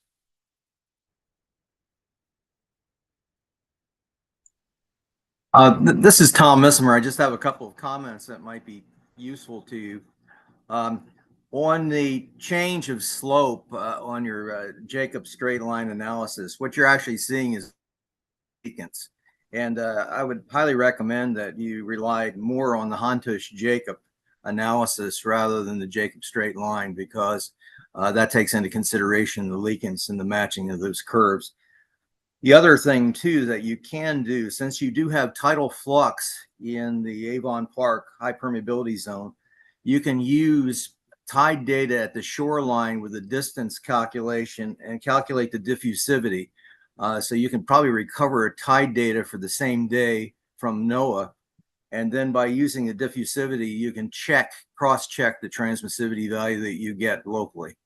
This is Tom Missimer. I just have a couple of comments that might be useful to you. On the change of slope on your Jacob straight line analysis, what you're actually seeing is leakance. And I would highly recommend that you rely more on the Hantush-Jacob analysis rather than the Jacob straight line, because that takes into consideration the leakance and the matching of those curves. The other thing, too, that you can do, since you do have tidal flux in the Avon Park high permeability zone, you can use tide data at the shoreline with a distance calculation and calculate the diffusivity. So you can probably recover a tide data for the same day from NOAA. And then by using the diffusivity, you can cross-check the transmissivity value that you get locally.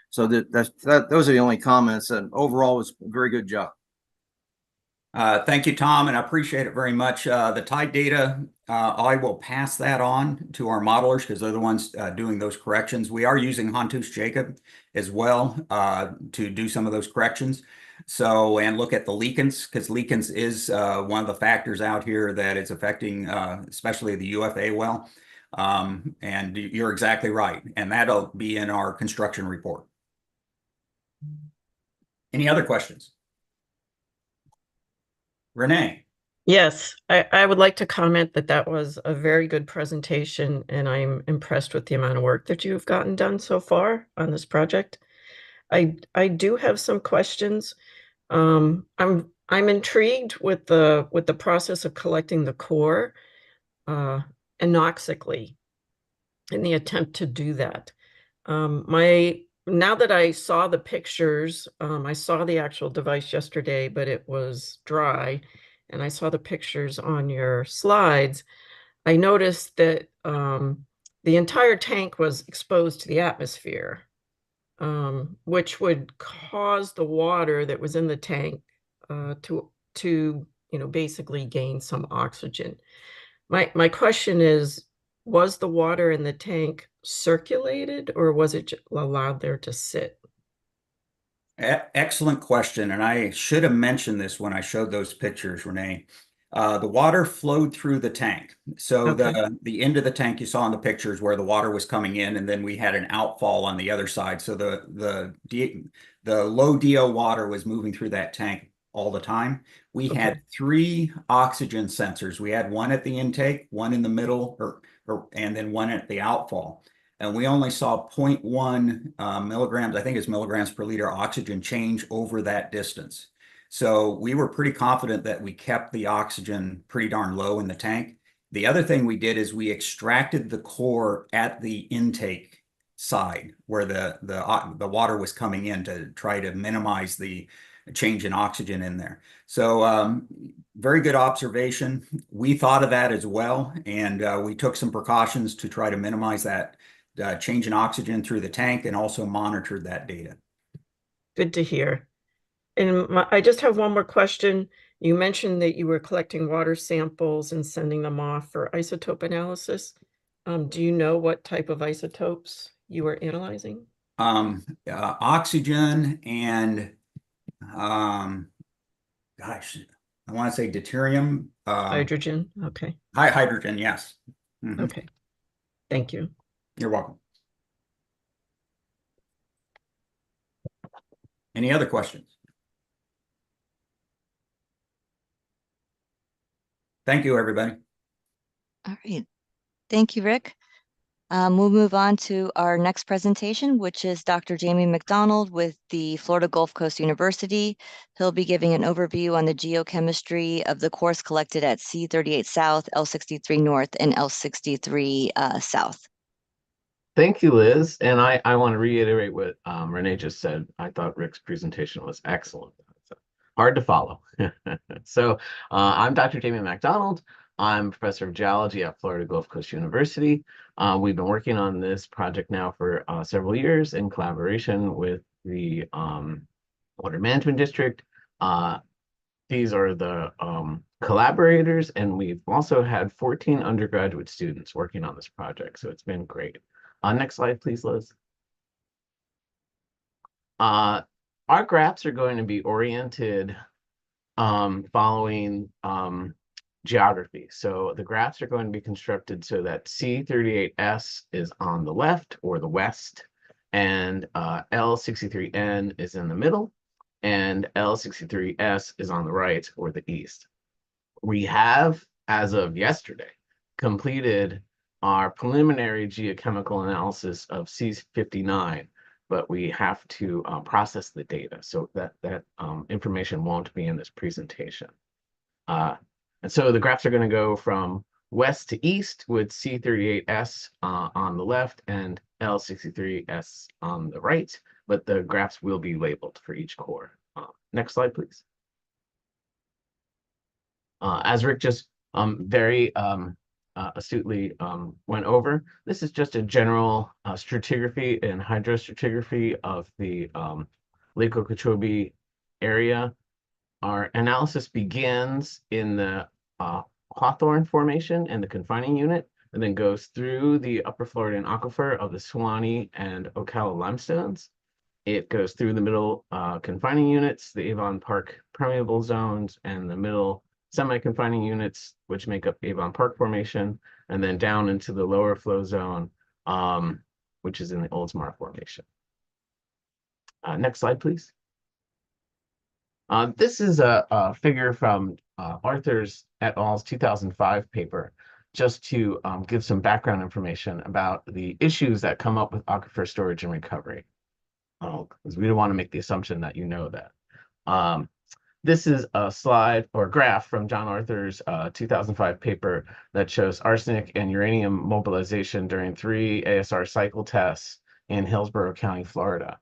So those are the only comments. And overall, it was a very good job. Thank you, Tom, and I appreciate it very much. The tide data, I will pass that on to our modelers because they're the ones doing those corrections. We are using Hantush-Jacob as well to do some of those corrections. So, and look at the leakance, because leakance is one of the factors out here that is affecting especially the UFA well. And you're exactly right. And that'll be in our construction report. Any other questions? Renee. Yes, I would like to comment that that was a very good presentation, and I'm impressed with the amount of work that you've gotten done so far on this project. I do have some questions. I'm intrigued with the process of collecting the core anoxically in the attempt to do that. Now that I saw the pictures, I saw the actual device yesterday, but it was dry, and I saw the pictures on your slides. I noticed that the entire tank was exposed to the atmosphere, which would cause the water that was in the tank to basically gain some oxygen. My question is, was the water in the tank circulated, or was it allowed there to sit? Excellent question. And I should have mentioned this when I showed those pictures, Renee. The water flowed through the tank. So Okay. the end of the tank you saw in the pictures where the water was coming in, and then we had an outfall on the other side. So the low DO water was moving through that tank all the time. We Okay. had 3 oxygen sensors. We had one at the intake, one in the middle, and then one at the outfall. And we only saw 0.1 milligrams, I think it's milligrams per liter oxygen change over that distance. So we were pretty confident that we kept the oxygen pretty darn low in the tank. The other thing we did is we extracted the core at the intake side where the water was coming in to try to minimize the change in oxygen in there. So very good observation. We thought of that as well, and we took some precautions to try to minimize that change in oxygen through the tank and also monitored that data. Good to hear. And I just have one more question. You mentioned that you were collecting water samples and sending them off for isotope analysis. Do you know what type of isotopes you were analyzing? Oxygen and gosh, I want to say deuterium. Hydrogen. Okay. High hydrogen, yes. Mhm. Okay. Thank you. You're welcome. Any other questions? Thank you, everybody. All right. Thank you, Rick. We'll move on to our next presentation, which is Dr. Jamie McDonald with the Florida Gulf Coast University. He'll be giving an overview on the geochemistry of the cores collected at C38 South, L63 North, and L63 South. Thank you, Liz. And I want to reiterate what Renee just said. I thought Rick's presentation was excellent. It's hard to follow. So I'm Dr. Jamie McDonald. I'm professor of geology at Florida Gulf Coast University. We've been working on this project now for several years in collaboration with the Water Management District. These are the collaborators, and we've also had 14 undergraduate students working on this project. So it's been great. Next slide, please, Liz. Our graphs are going to be oriented following geography. So the graphs are going to be constructed so that C38S is on the left or the west, and L63N is in the middle, and L63S is on the right or the east. We have, as of yesterday, completed our preliminary geochemical analysis of C59, but we have to process the data, so that information won't be in this presentation. And so the graphs are going to go from west to east with C38S on the left and L63S on the right, but the graphs will be labeled for each core. Next slide, please. As Rick just very astutely went over, this is just a general stratigraphy and hydrostratigraphy of the Lake Okeechobee area. Our analysis begins in the Hawthorne Formation and the confining unit, and then goes through the upper Floridian aquifer of the Suwannee and Ocala limestones. It goes through the middle confining units, the Avon Park permeable zones, and the middle semi-confining units, which make up Avon Park Formation, and then down into the lower flow zone, which is in the Oldsmar Formation. Next slide, please. This is a figure from Arthur's et al.'s 2005 paper, just to give some background information about the issues that come up with aquifer storage and recovery. Because we don't want to make the assumption that you know that. This is a slide or graph from John Arthur's 2005 paper that shows arsenic and uranium mobilization during 3 ASR cycle tests in Hillsborough County, Florida.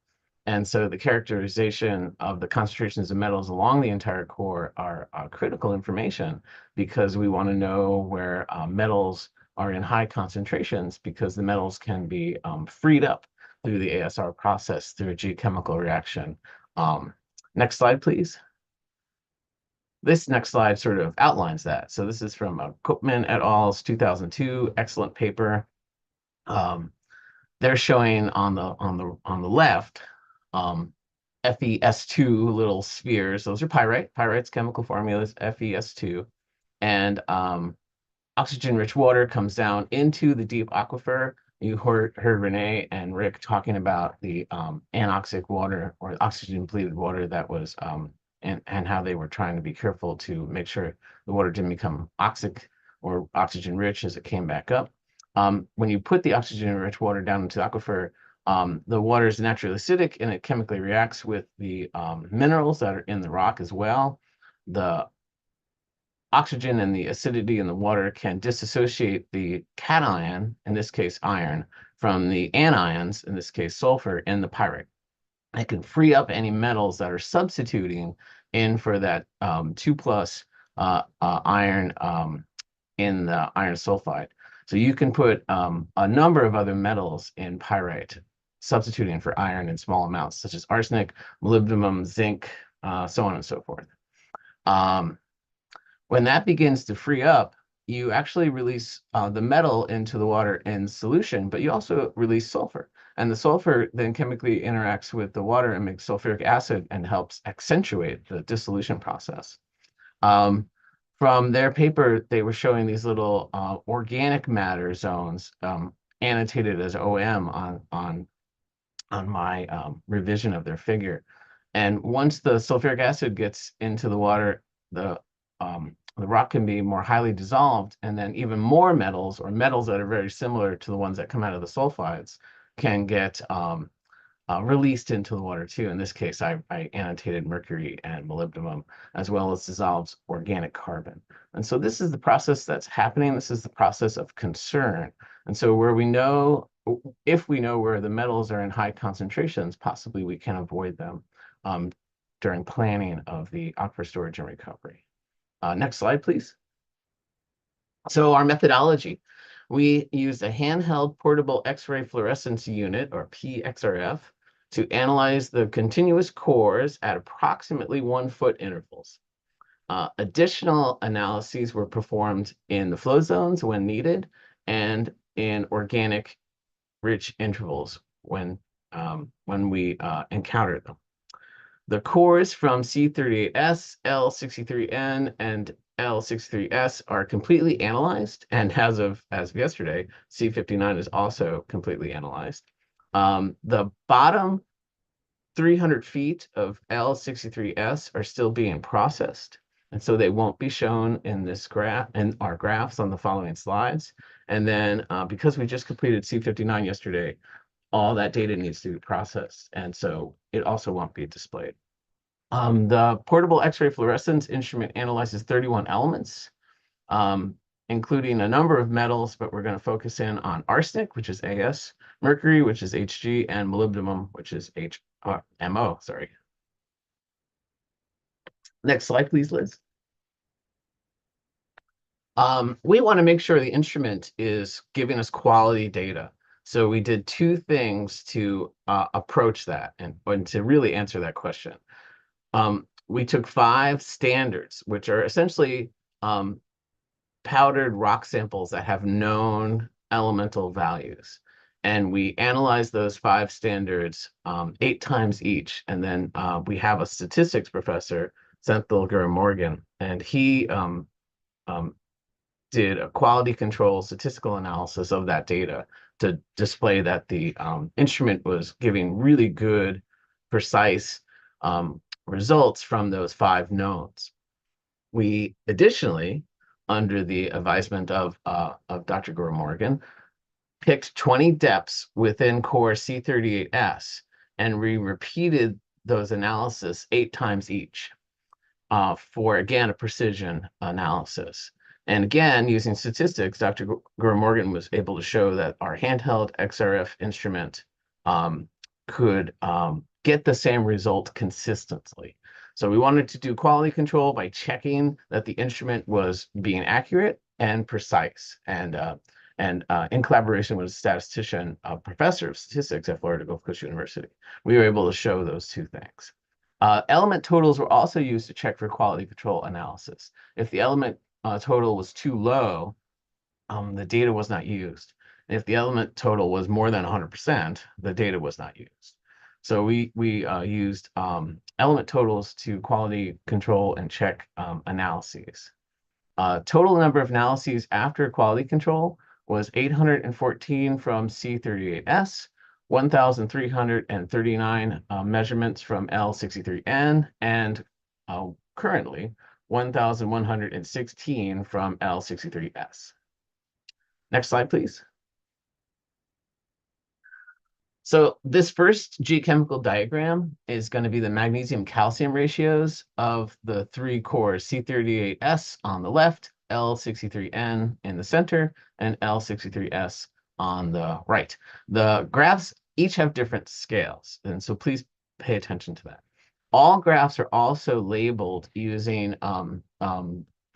And so the characterization of the concentrations of metals along the entire core are critical information, because we want to know where metals are in high concentrations, because the metals can be freed up through the ASR process through a geochemical reaction. Next slide, please. This next slide sort of outlines that. So this is from Koopman et al.'s 2002 excellent paper. They're showing on the left FeS2 little spheres. Those are pyrite. Pyrite's chemical formula is FeS2. And oxygen-rich water comes down into the deep aquifer. You heard Renee and Rick talking about the anoxic water or oxygen-depleted water that was, and how they were trying to be careful to make sure the water didn't become oxic or oxygen-rich as it came back up. When you put the oxygen-rich water down into the aquifer, the water is naturally acidic and it chemically reacts with the minerals that are in the rock as well. The oxygen and the acidity in the water can disassociate the cation, in this case iron, from the anions, in this case sulfur, in the pyrite. It can free up any metals that are substituting in for that 2+ iron in the iron sulfide. So you can put a number of other metals in pyrite, substituting for iron in small amounts, such as arsenic, molybdenum, zinc, so on and so forth. When that begins to free up, you actually release the metal into the water in solution, but you also release sulfur. And the sulfur then chemically interacts with the water and makes sulfuric acid and helps accentuate the dissolution process. From their paper, they were showing these little organic matter zones annotated as OM on my revision of their figure. And once the sulfuric acid gets into the water, the rock can be more highly dissolved, and then even more metals or metals that are very similar to the ones that come out of the sulfides can get released into the water too. In this case, I annotated mercury and molybdenum, as well as dissolves organic carbon. And so this is the process that's happening. This is the process of concern. And so if we know where the metals are in high concentrations, possibly we can avoid them during planning of the aquifer storage and recovery. Next slide, please. So our methodology, we used a handheld portable X-ray fluorescence unit, or PXRF, to analyze the continuous cores at approximately 1-foot intervals. Additional analyses were performed in the flow zones when needed and in organic rich intervals when we encountered them. The cores from C38S, L63N, and L63S are completely analyzed, and as of yesterday, C59 is also completely analyzed. The bottom 300 feet of L63S are still being processed, and so they won't be shown in this graph and our graphs on the following slides. And then because we just completed C59 yesterday, all that data needs to be processed, and so it also won't be displayed. The portable X-ray fluorescence instrument analyzes 31 elements, including a number of metals, but we're going to focus in on arsenic, which is AS, mercury, which is Hg, and molybdenum, which is MO, sorry. Next slide, please, Liz. We want to make sure the instrument is giving us quality data. So we did 2 things to approach that and to really answer that question. We took 5 standards, which are essentially powdered rock samples that have known elemental values. And we analyzed those 5 standards 8 times each. And then we have a statistics professor, Senthil Gurumorgan, and he did a quality control statistical analysis of that data to display that the instrument was giving really good, precise results from those 5 knowns. We additionally, under the advisement of Dr. Gurumorgan, picked 20 depths within core C38S, and we repeated those analysis 8 times each for, again, a precision analysis. And again, using statistics, Dr. Gurumorgan was able to show that our handheld XRF instrument could get the same result consistently. So we wanted to do quality control by checking that the instrument was being accurate and precise. And in collaboration with a statistician, a professor of statistics at Florida Gulf Coast University, we were able to show those 2 things. Element totals were also used to check for quality control analysis. If the element total was too low, the data was not used. And if the element total was more than 100%, the data was not used. So we used element totals to quality control and check analyses. Total number of analyses after quality control was 814 from C38S, 1,339 measurements from L63N, and currently 1,116 from L63S. Next slide, please. So this first geochemical diagram is going to be the magnesium-calcium ratios of the three cores, C38S on the left, L63N in the center, and L63S on the right. The graphs each have different scales, and so please pay attention to that. All graphs are also labeled using the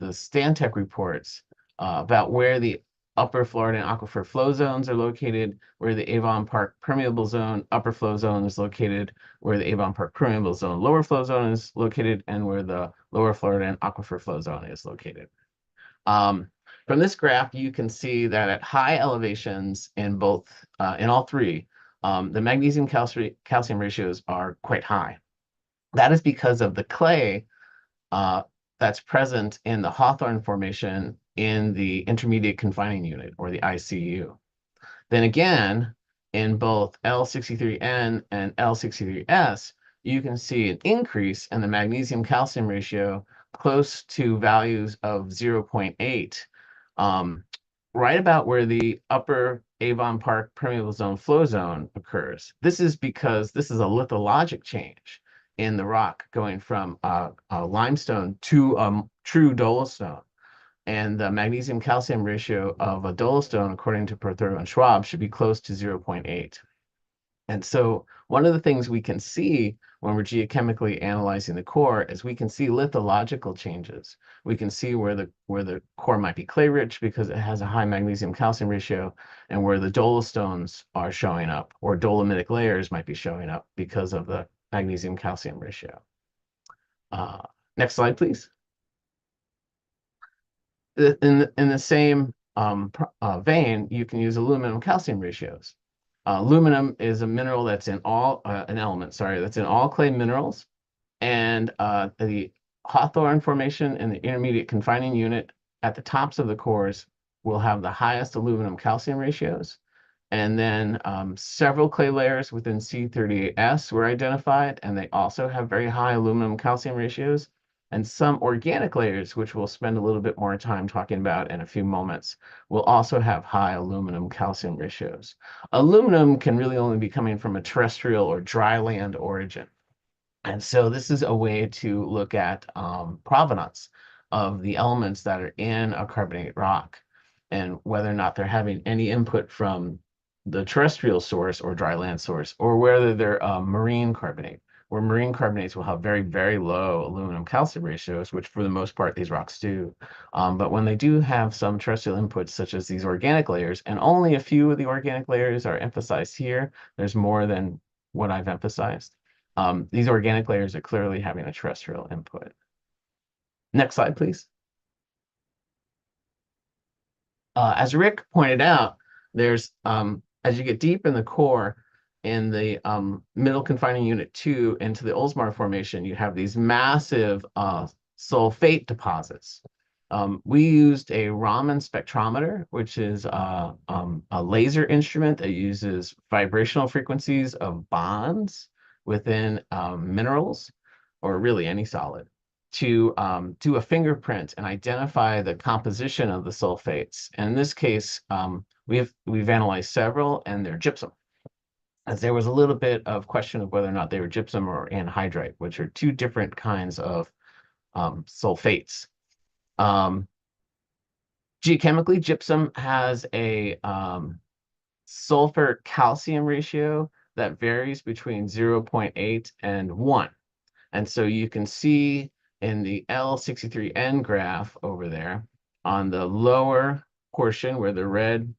Stantec reports about where the upper Florida and aquifer flow zones are located, where the Avon Park permeable zone upper flow zone is located, where the Avon Park permeable zone lower flow zone is located, and where the lower Florida and aquifer flow zone is located. From this graph, you can see that at high elevations in all three, the magnesium calcium ratios are quite high. That is because of the clay that's present in the Hawthorne Formation in the intermediate confining unit, or the ICU. Then again, in both L63N and L63S, you can see an increase in the magnesium calcium ratio close to values of 0.8, right about where the upper Avon Park permeable zone flow zone occurs. This is because this is a lithologic change in the rock going from a limestone to true dolostone. And the magnesium calcium ratio of a dolostone, according to Prothero and Schwab, should be close to 0.8. And so one of the things we can see when we're geochemically analyzing the core is we can see lithological changes. We can see where the core might be clay rich because it has a high magnesium calcium ratio, and where the dolostones are showing up, or dolomitic layers might be showing up because of the magnesium calcium ratio. Next slide, please. In the same vein, you can use aluminum calcium ratios. Aluminum is a mineral that's in all, an element, sorry, that's in all clay minerals. And the Hawthorne Formation in the intermediate confining unit at the tops of the cores will have the highest aluminum calcium ratios. And then several clay layers within C38S were identified, and they also have very high aluminum calcium ratios. And some organic layers, which we'll spend a little bit more time talking about in a few moments, will also have high aluminum calcium ratios. Aluminum can really only be coming from a terrestrial or dry land origin. And so this is a way to look at provenance of the elements that are in a carbonate rock, and whether or not they're having any input from the terrestrial source or dry land source, or whether they're marine carbonate, where marine carbonates will have very, very low aluminum calcium ratios, which for the most part these rocks do. But when they do have some terrestrial inputs, such as these organic layers, and only a few of the organic layers are emphasized here, there's more than what I've emphasized. These organic layers are clearly having a terrestrial input. Next slide, please. As Rick pointed out, there's, as you get deep in the core, in the middle confining unit 2 into the Oldsmar Formation, you have these massive sulfate deposits. We used a Raman spectrometer, which is a laser instrument that uses vibrational frequencies of bonds within minerals, or really any solid, to do a fingerprint and identify the composition of the sulfates. And in this case, we've analyzed several, and they're gypsum. As there was a little bit of question of whether or not they were gypsum or anhydrite, which are two different kinds of sulfates. Geochemically, gypsum has a sulfur calcium ratio that varies between 0.8 and 1. And so you can see in the L63N graph over there, on the lower portion where the red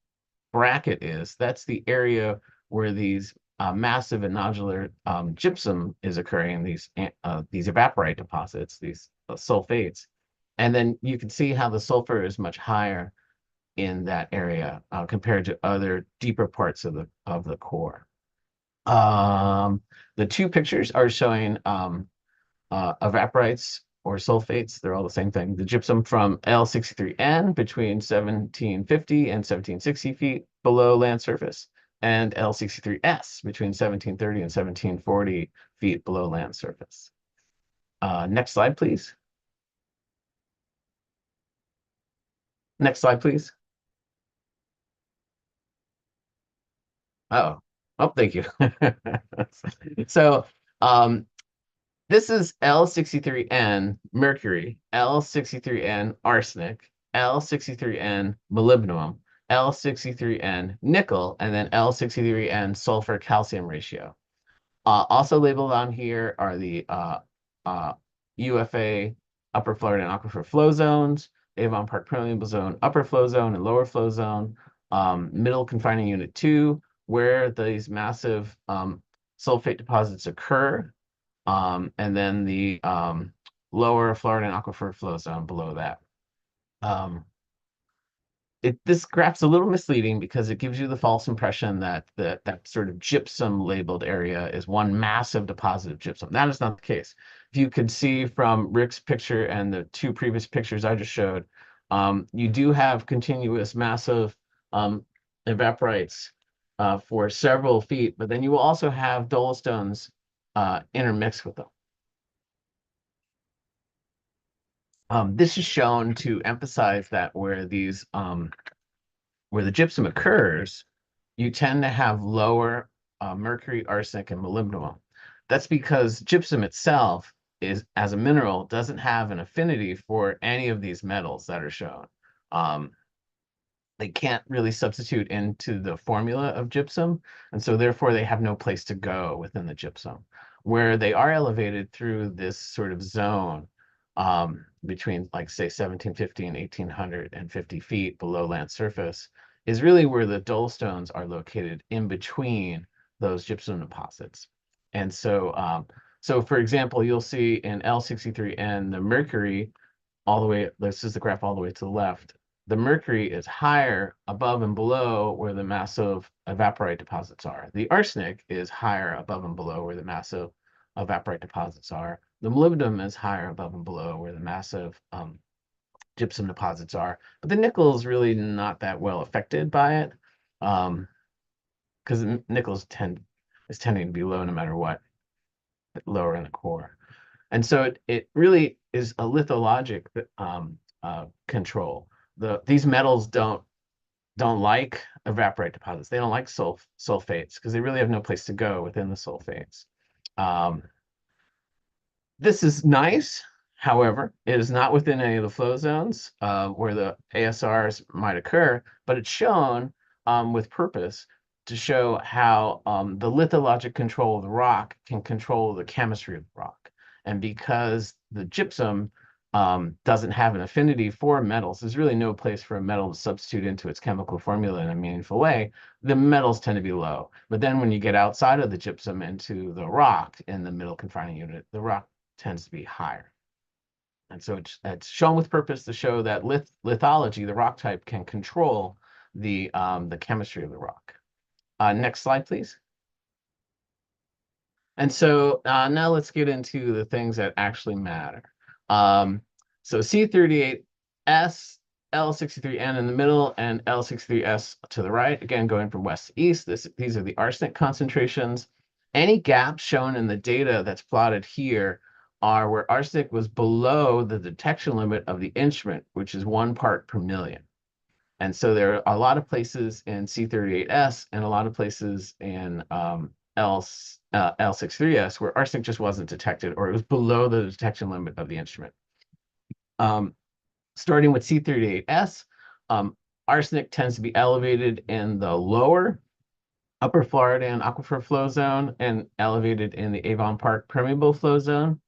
bracket is, that's the area where these massive and nodular gypsum is occurring, these evaporite deposits, these sulfates. And then you can see how the sulfur is much higher in that area compared to other deeper parts of the core. The two pictures are showing evaporites or sulfates. They're all the same thing. The gypsum from L63N between 1750 and 1760 feet below land surface, and L63S between 1730 and 1740 feet below land surface. Next slide, please. Next slide, please. Oh, thank you. So, this is L63N mercury, L63N arsenic, L63N molybdenum, L63N nickel, and then L63N sulfur calcium ratio. Also labeled on here are the UFA upper Florida and aquifer flow zones, Avon Park permeable zone upper flow zone and lower flow zone, middle confining unit 2, where these massive sulfate deposits occur, and then the lower Florida and aquifer flow zone below that. This graph's a little misleading because it gives you the false impression that that sort of gypsum labeled area is one massive deposit of gypsum. That is not the case. If you could see from Rick's picture and the two previous pictures I just showed, you do have continuous massive evaporites for several feet, but then you will also have dolostones intermixed with them. This is shown to emphasize that where these where the gypsum occurs, you tend to have lower mercury, arsenic, and molybdenum. That's because gypsum itself is, as a mineral, doesn't have an affinity for any of these metals that are shown. They can't really substitute into the formula of gypsum, and so therefore they have no place to go within the gypsum. Where they are elevated through this sort of zone between, like, say, 1750 and 1850 feet below land surface is really where the dolostones are located, in between those gypsum deposits. And so, so for example, you'll see in L63N, the mercury all the way, this is the graph all the way to the left, the mercury is higher above and below where the massive evaporite deposits are. The arsenic is higher above and below where the massive evaporite deposits are. The molybdenum is higher above and below where the massive gypsum deposits are. But the nickel is really not that well affected by it, because nickel is tending to be low no matter what, lower in the core. And so it really is a lithologic control. These metals don't like evaporite deposits. They don't like sulfates because they really have no place to go within the sulfates. This is nice. However, it is not within any of the flow zones where the ASRs might occur, but it's shown with purpose to show how the lithologic control of the rock can control the chemistry of the rock. And because the gypsum doesn't have an affinity for metals, there's really no place for a metal to substitute into its chemical formula in a meaningful way. The metals tend to be low. But then when you get outside of the gypsum into the rock in the middle confining unit, the rock tends to be higher. And so it's shown with purpose to show that lithology, the rock type, can control the chemistry of the rock. Next slide, please. And so now let's get into the things that actually matter. So C38S, L63N in the middle, and L63S to the right, again, going from west to east. These are the arsenic concentrations. Any gaps shown in the data that's plotted here are where arsenic was below the detection limit of the instrument, which is 1 part per million. And so there are a lot of places in C38S and a lot of places in L63S where arsenic just wasn't detected, or it was below the detection limit of the instrument. Starting with C38S, arsenic tends to be elevated in the lower upper Florida and aquifer flow zone and elevated in the Avon Park permeable flow zone.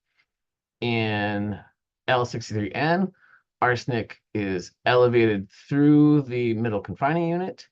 In L63N, arsenic is elevated through the middle confining unit,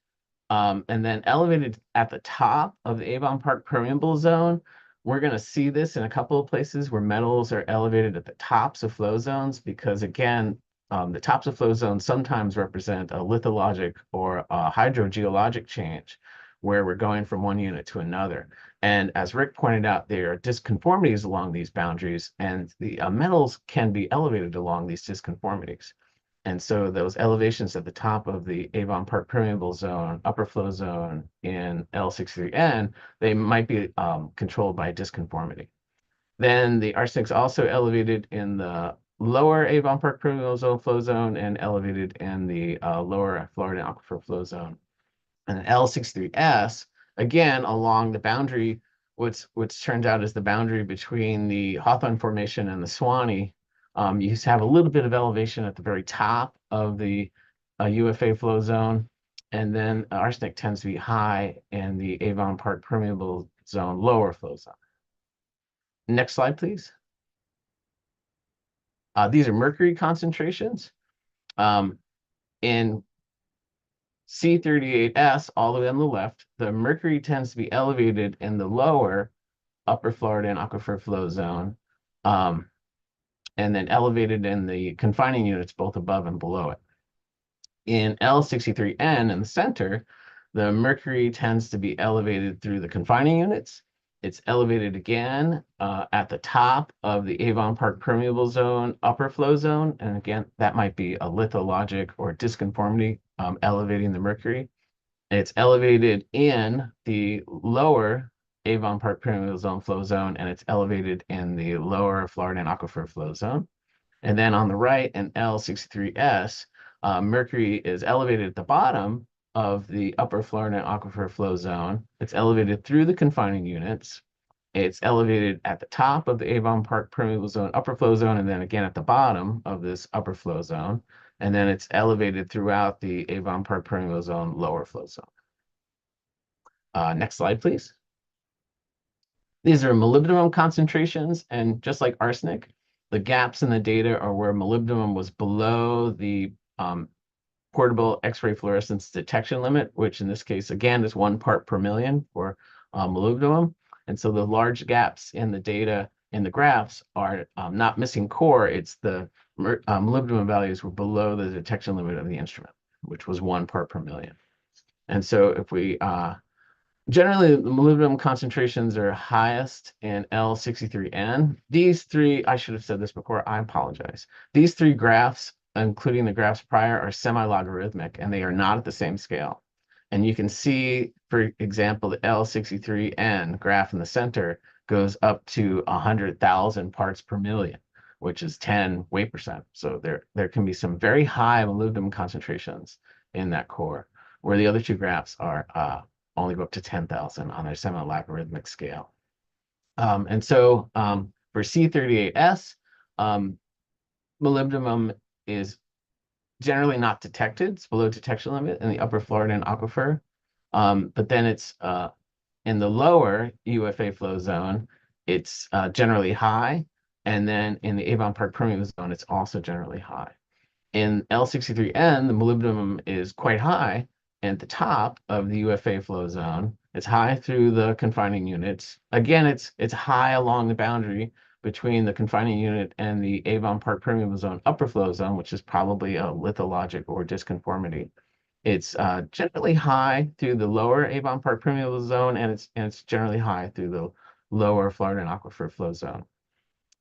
and then elevated at the top of the Avon Park permeable zone. We're going to see this in a couple of places where metals are elevated at the tops of flow zones because, again, the tops of flow zones sometimes represent a lithologic or a hydrogeologic change where we're going from one unit to another. And as Rick pointed out, there are disconformities along these boundaries, and the metals can be elevated along these disconformities. And so those elevations at the top of the Avon Park permeable zone, upper flow zone in L63N, they might be controlled by disconformity. Then the arsenic's also elevated in the lower Avon Park permeable zone flow zone and elevated in the lower Florida aquifer flow zone. And L63S, again, along the boundary, which turns out is the boundary between the Hawthorne Formation and the Swanee. You have a little bit of elevation at the very top of the UFA flow zone, and then arsenic tends to be high in the Avon Park permeable zone lower flow zone. Next slide, please. These are mercury concentrations. In C38S, all the way on the left, the mercury tends to be elevated in the lower upper Florida and aquifer flow zone, and then elevated in the confining units, both above and below it. In L63N in the center, the mercury tends to be elevated through the confining units. It's elevated again at the top of the Avon Park permeable zone, upper flow zone. And again, that might be a lithologic or disconformity elevating the mercury. It's elevated in the lower Avon Park permeable zone flow zone, and it's elevated in the lower Florida and aquifer flow zone. And then on the right in L63S, mercury is elevated at the bottom of the upper Florida aquifer flow zone. It's elevated through the confining units. It's elevated at the top of the Avon Park permeable zone upper flow zone, and then again at the bottom of this upper flow zone. And then it's elevated throughout the Avon Park permeable zone lower flow zone. Next slide, please. These are molybdenum concentrations, and just like arsenic, the gaps in the data are where molybdenum was below the portable X-ray fluorescence detection limit, which in this case, again, is 1 part per million for molybdenum. And so the large gaps in the data in the graphs are not missing core, it's the molybdenum values were below the detection limit of the instrument, which was 1 part per million. And so if we generally, the molybdenum concentrations are highest in L63N. These three, I should have said this before, I apologize. These three graphs, including the graphs prior, are semi-logarithmic, and they are not at the same scale. And you can see, for example, the L63N graph in the center goes up to 100,000 parts per million, which is 10 weight percent. So there can be some very high molybdenum concentrations in that core, where the other two graphs are only go up to 10,000 on their semi-logarithmic scale. And so for C38S, molybdenum is generally not detected. It's below detection limit in the upper Floridan aquifer. But then it's in the lower UFA flow zone, it's generally high. And then in the Avon Park permeable zone, it's also generally high. In L63N, the molybdenum is quite high at the top of the UFA flow zone. It's high through the confining units. Again, it's high along the boundary between the confining unit and the Avon Park permeable zone upper flow zone, which is probably a lithologic or disconformity. It's generally high through the lower Avon Park permeable zone, and it's generally high through the lower Florida aquifer flow zone.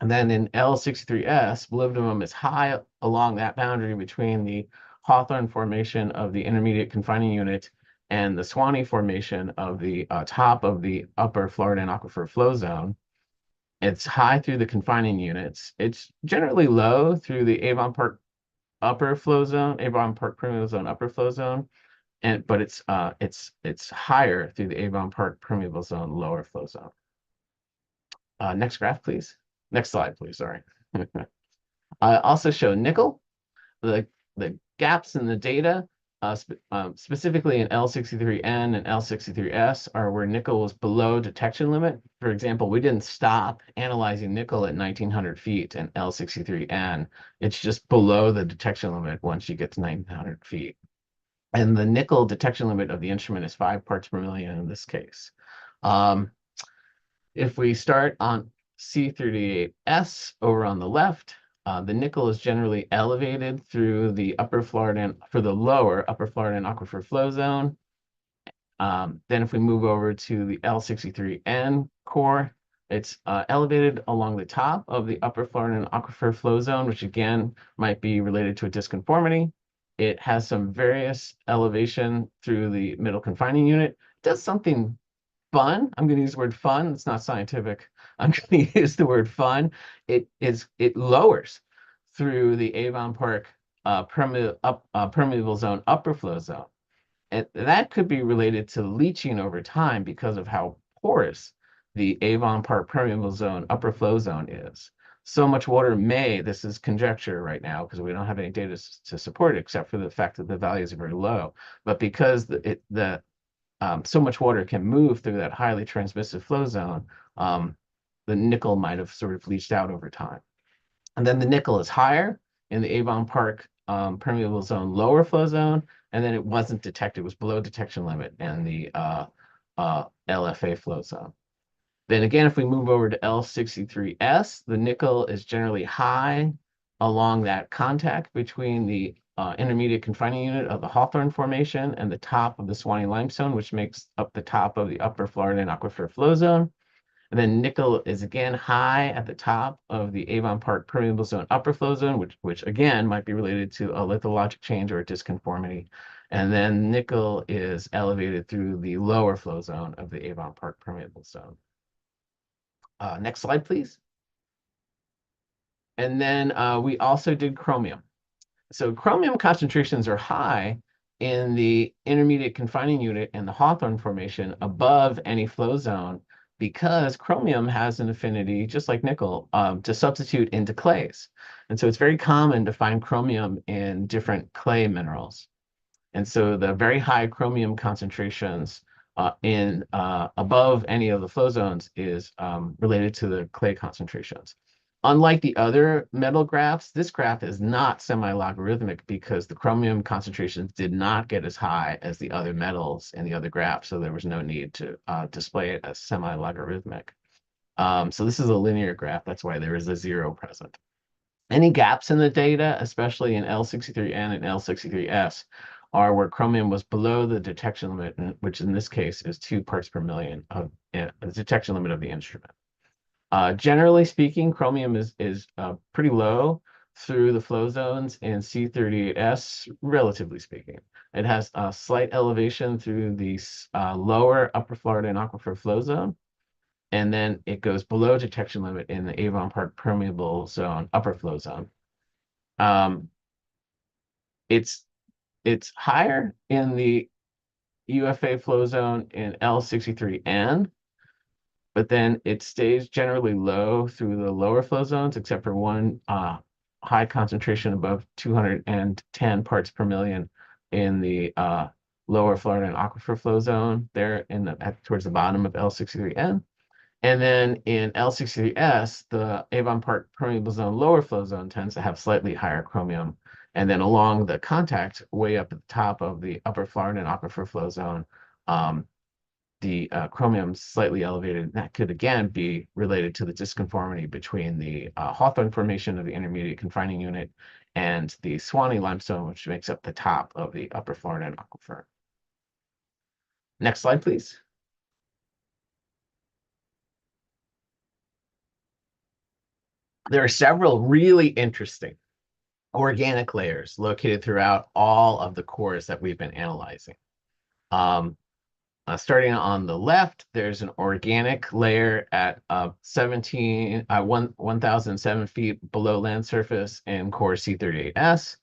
And then in L63S, molybdenum is high along that boundary between the Hawthorne formation of the intermediate confining unit and the Swanee formation of the top of the upper Florida aquifer flow zone. It's high through the confining units. It's generally low through the Avon Park upper flow zone, Avon Park permeable zone upper flow zone, but it's higher through the Avon Park permeable zone lower flow zone. Next graph, please. Next slide, please. Sorry. I also show nickel. The gaps in the data, specifically in L63N and L63S, are where nickel was below detection limit. For example, we didn't stop analyzing nickel at 1900 feet in L63N. It's just below the detection limit once you get to 1900 feet. And the nickel detection limit of the instrument is 5 parts per million in this case. If we start on C38S over on the left, the nickel is generally elevated through the upper Florida for the lower upper Florida aquifer flow zone. Then if we move over to the L63N core, it's elevated along the top of the upper Floridan aquifer flow zone, which again might be related to a disconformity. It has some various elevation through the middle confining unit. It does something fun. I'm going to use the word fun. It's not scientific. I'm going to use the word fun. It lowers through the Avon Park permeable zone upper flow zone. And that could be related to leaching over time because of how porous the Avon Park permeable zone upper flow zone is. So much water may, this is conjecture right now because we don't have any data to support it except for the fact that the values are very low. But because so much water can move through that highly transmissive flow zone, the nickel might have sort of leached out over time. And then the nickel is higher in the Avon Park permeable zone lower flow zone, and then it wasn't detected. It was below detection limit in the LFA flow zone. Then again, if we move over to L63S, the nickel is generally high along that contact between the intermediate confining unit of the Hawthorne Formation and the top of the Swanee Limestone, which makes up the top of the upper Floridan aquifer flow zone. And then nickel is again high at the top of the Avon Park permeable zone upper flow zone, which again might be related to a lithologic change or a disconformity. And then nickel is elevated through the lower flow zone of the Avon Park permeable zone. Next slide, please. And then we also did chromium. So chromium concentrations are high in the intermediate confining unit and the Hawthorne Formation above any flow zone because chromium has an affinity, just like nickel, to substitute into clays. And so it's very common to find chromium in different clay minerals. And so the very high chromium concentrations above any of the flow zones is related to the clay concentrations. Unlike the other metal graphs, this graph is not semi-logarithmic because the chromium concentrations did not get as high as the other metals in the other graph, so there was no need to display it as semi-logarithmic. So this is a linear graph, that's why there is a 0 present. Any gaps in the data, especially in L63N and L63S, are where chromium was below the detection limit, which in this case is 2 parts per million of the detection limit of the instrument. Generally speaking, chromium is pretty low through the flow zones in C38S, relatively speaking. It has a slight elevation through the lower upper Floridan aquifer flow zone, and then it goes below detection limit in the Avon Park permeable zone, upper flow zone. It's higher in the UFA flow zone in L63N, but then it stays generally low through the lower flow zones, except for one high concentration above 210 parts per million in the lower Floridan aquifer flow zone there towards the bottom of L63N. And then in L63S, the Avon Park permeable zone lower flow zone tends to have slightly higher chromium. And then along the contact, way up at the top of the upper Floridan aquifer flow zone, the chromium slightly elevated. That could again be related to the disconformity between the Hawthorne Formation of the intermediate confining unit and the Swanee Limestone, which makes up the top of the upper Floridan aquifer. Next slide, please. There are several really interesting organic layers located throughout all of the cores that we've been analyzing. Starting on the left, there's an organic layer at 1,007 feet below land surface in core C38S.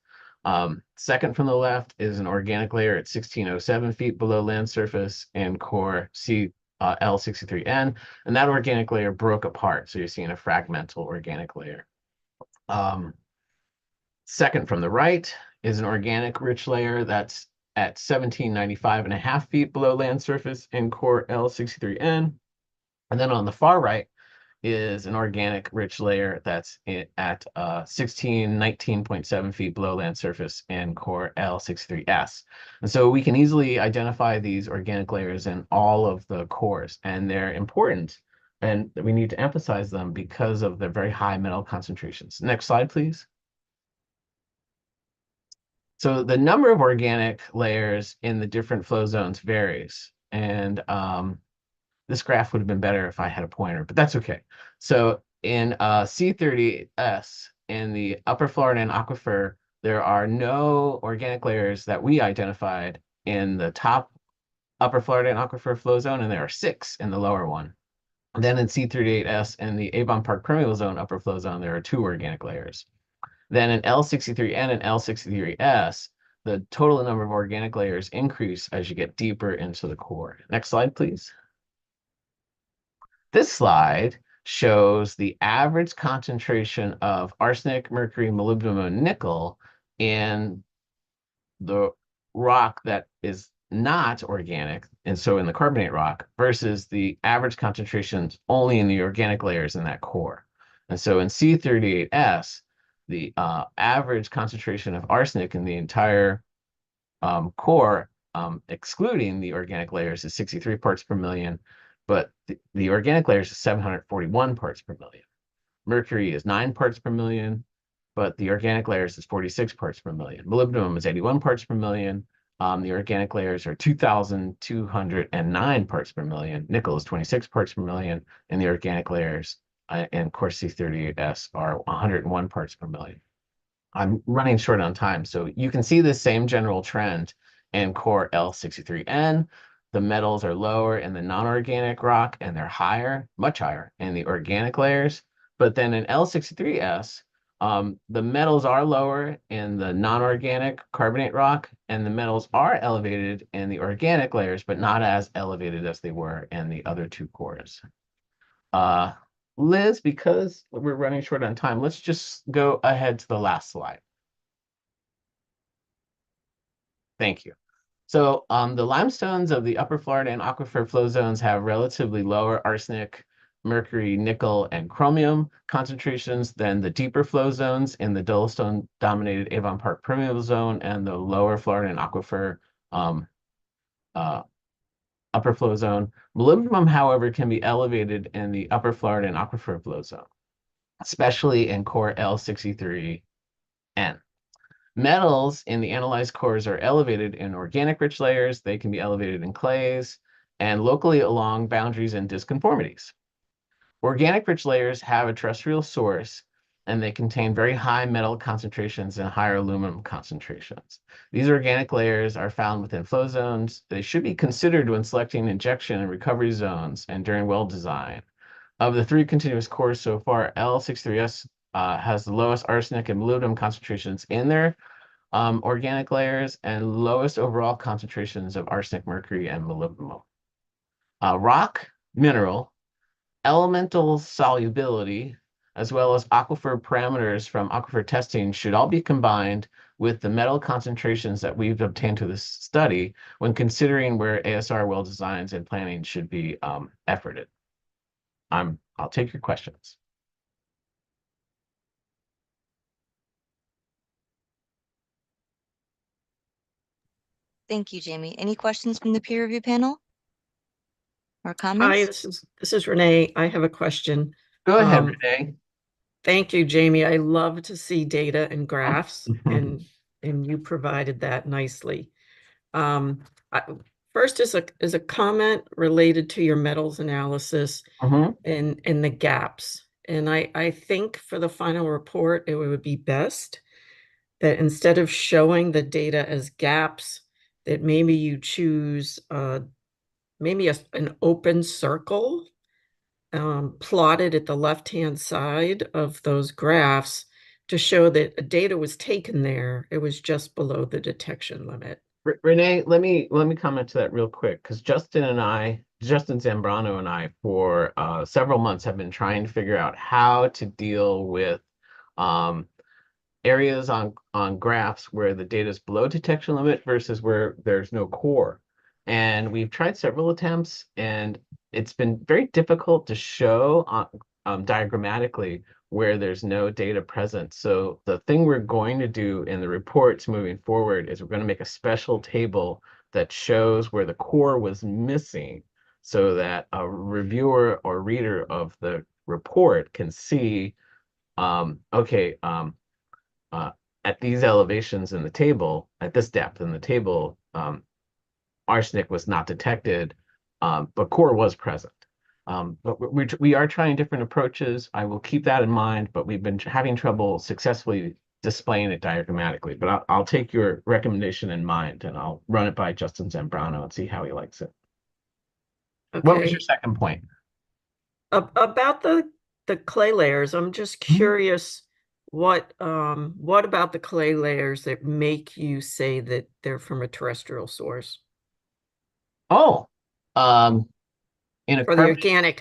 Second from the left is an organic layer at 1,607 feet below land surface in core L63N, and that organic layer broke apart, so you're seeing a fragmental organic layer. Second from the right is an organic rich layer that's at 1,795.5 feet below land surface in core L63N. And then on the far right is an organic rich layer that's at 1,619.7 feet below land surface in core L63S. And so we can easily identify these organic layers in all of the cores, and they're important, and we need to emphasize them because of their very high metal concentrations. Next slide, please. So the number of organic layers in the different flow zones varies. And this graph would have been better if I had a pointer, but that's okay. So in C38S, in the upper Floridan aquifer, there are no organic layers that we identified in the top upper Floridan aquifer flow zone, and there are 6 in the lower one. And then in C38S and the Avon Park permeable zone upper flow zone, there are 2 organic layers. Then in L63N and L63S, the total number of organic layers increase as you get deeper into the core. Next slide, please. This slide shows the average concentration of arsenic, mercury, molybdenum, and nickel in the rock that is not organic, and so in the carbonate rock, versus the average concentrations only in the organic layers in that core. And so in C38S, the average concentration of arsenic in the entire core, excluding the organic layers, is 63 parts per million, but the organic layers is 741 parts per million. Mercury is 9 parts per million, but the organic layers is 46 parts per million. Molybdenum is 81 parts per million. The organic layers are 2,209 parts per million. Nickel is 26 parts per million, and the organic layers in core C38S are 101 parts per million. I'm running short on time, so you can see the same general trend in core L63N. The metals are lower in the non-organic rock, and they're higher, much higher, in the organic layers. But then in L63S, the metals are lower in the non-organic carbonate rock, and the metals are elevated in the organic layers, but not as elevated as they were in the other 2 cores. Liz, because we're running short on time, let's just go ahead to the last slide. Thank you. So the limestones of the upper Floridan aquifer flow zones have relatively lower arsenic, mercury, nickel, and chromium concentrations than the deeper flow zones in the dolostone-dominated Avon Park permeable zone and the lower Floridan aquifer upper flow zone. Molybdenum, however, can be elevated in the upper Floridan aquifer flow zone, especially in core L63N. Metals in the analyzed cores are elevated in organic rich layers. They can be elevated in clays and locally along boundaries and disconformities. Organic rich layers have a terrestrial source, and they contain very high metal concentrations and higher aluminum concentrations. These organic layers are found within flow zones. They should be considered when selecting injection and recovery zones and during well design. Of the 3 continuous cores so far, L63S has the lowest arsenic and molybdenum concentrations in their organic layers and lowest overall concentrations of arsenic, mercury, and molybdenum. Rock, mineral, elemental solubility, as well as aquifer parameters from aquifer testing should all be combined with the metal concentrations that we've obtained through this study when considering where ASR well designs and planning should be efforted. I'll take your questions. Thank you, Jamie. Any questions from the peer review panel or Hi, comments? this is Renee. I have a question. Go ahead, Renee. Thank you, Jamie. I love to see data and graphs, and you provided that nicely. First is a comment related to your metals analysis and the gaps. And I think for the final report, it would be best that instead of showing the data as gaps, that maybe you choose maybe an open circle plotted at the left-hand side of those graphs to show that data was taken there. It was just below the detection limit. Renee, let me comment to that real quick, because Justin Zambrano and I, for several months have been trying to figure out how to deal with areas on graphs where the data is below detection limit versus where there's no core. And we've tried several attempts, and it's been very difficult to show diagrammatically where there's no data present. So the thing we're going to do in the reports moving forward is we're going to make a special table that shows where the core was missing so that a reviewer or reader of the report can see, okay, at these elevations in the table, at this depth in the table, arsenic was not detected, but core was present. But we are trying different approaches. I will keep that in mind, but we've been having trouble successfully displaying it diagrammatically. But I'll take your recommendation in mind, and I'll run it by Justin Zambrano and see how he likes it. What was your Okay. second point? About the clay layers, I'm just curious what about the clay layers that make you say that they're from a terrestrial source? Oh, in a Or carbon.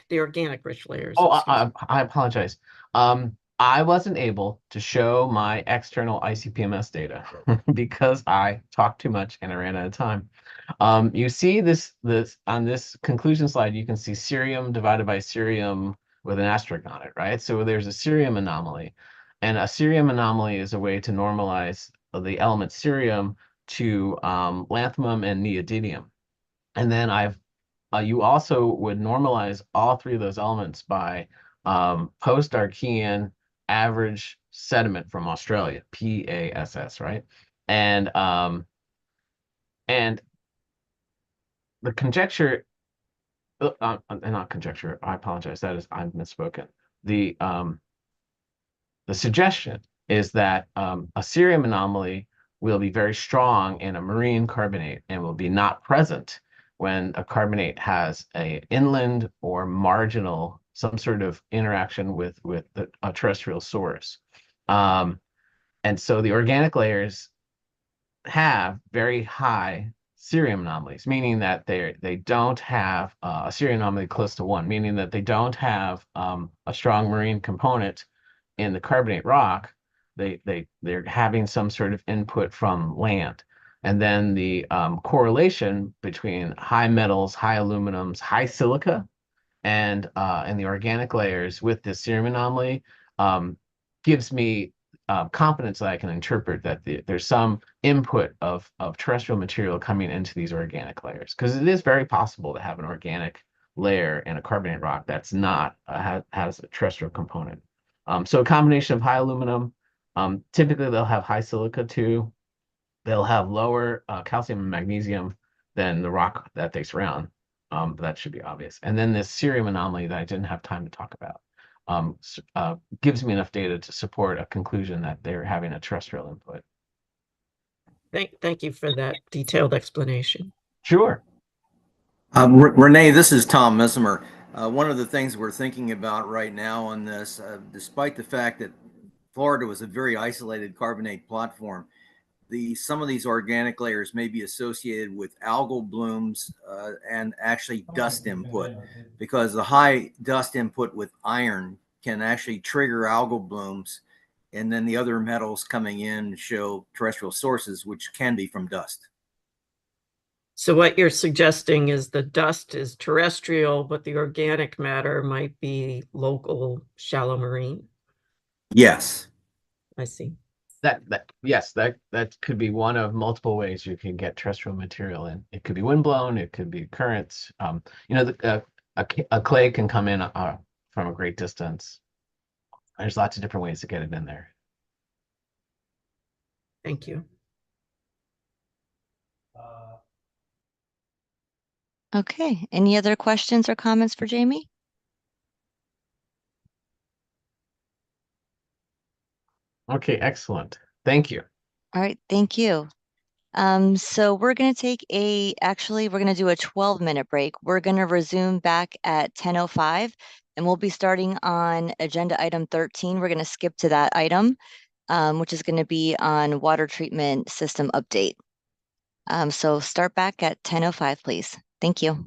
the organic rich layers, Oh, excuse me. I apologize. I wasn't able to show my external ICP-MS data because I talked too much and I ran out of time. You see this on this conclusion slide, you can see cerium divided by cerium with an asterisk on it, right? So there's a cerium anomaly. And a cerium anomaly is a way to normalize the element cerium to lanthanum and neodymium. And then you also would normalize all three of those elements by post-Archean average sediment from Australia, PASS, right? And and the conjecture, not conjecture, I apologize, I've misspoken. The suggestion is that a cerium anomaly will be very strong in a marine carbonate and will be not present when a carbonate has a inland or marginal, some sort of interaction with a terrestrial source. And so the organic layers have very high cerium anomalies, meaning that they don't have a cerium anomaly close to 1, meaning that they don't have a strong marine component in the carbonate rock. They're having some sort of input from land. And then the correlation between high metals, high aluminums, high silica, and the organic layers with this cerium anomaly gives me confidence that I can interpret that there's some input of terrestrial material coming into these organic layers, because it is very possible to have an organic layer in a carbonate rock that's not has a terrestrial component. So a combination of high aluminum, typically they'll have high silica too. They'll have lower calcium and magnesium than the rock that they surround. That should be obvious. And then this cerium anomaly that I didn't have time to talk about gives me enough data to support a conclusion that they're having a terrestrial input. Thank you for that detailed explanation. Sure. Renee, this is Tom Messimer. One of the things we're thinking about right now on this, despite the fact that Florida was a very isolated carbonate platform, some of these organic layers may be associated with algal blooms and actually dust input, because the high dust input with iron can actually trigger algal blooms, and then the other metals coming in show terrestrial sources, which can be from dust. So what you're suggesting is the dust is terrestrial, but the organic matter might be local, shallow marine? Yes. I see. Yes, that could be one of multiple ways you can get terrestrial material in. It could be windblown, it could be currents. A clay can come in from a great distance. There's lots of different ways to get it in there. Thank you. Okay, any other questions or comments for Jamie? Okay, excellent. Thank you. All right, thank you. So we're going to we're going to do a 12-minute break. We're going to resume back at 10:05, and we'll be starting on agenda item 13. We're going to skip to that item, which is going to be on water treatment system update. So start back at 10:05, please. Thank you.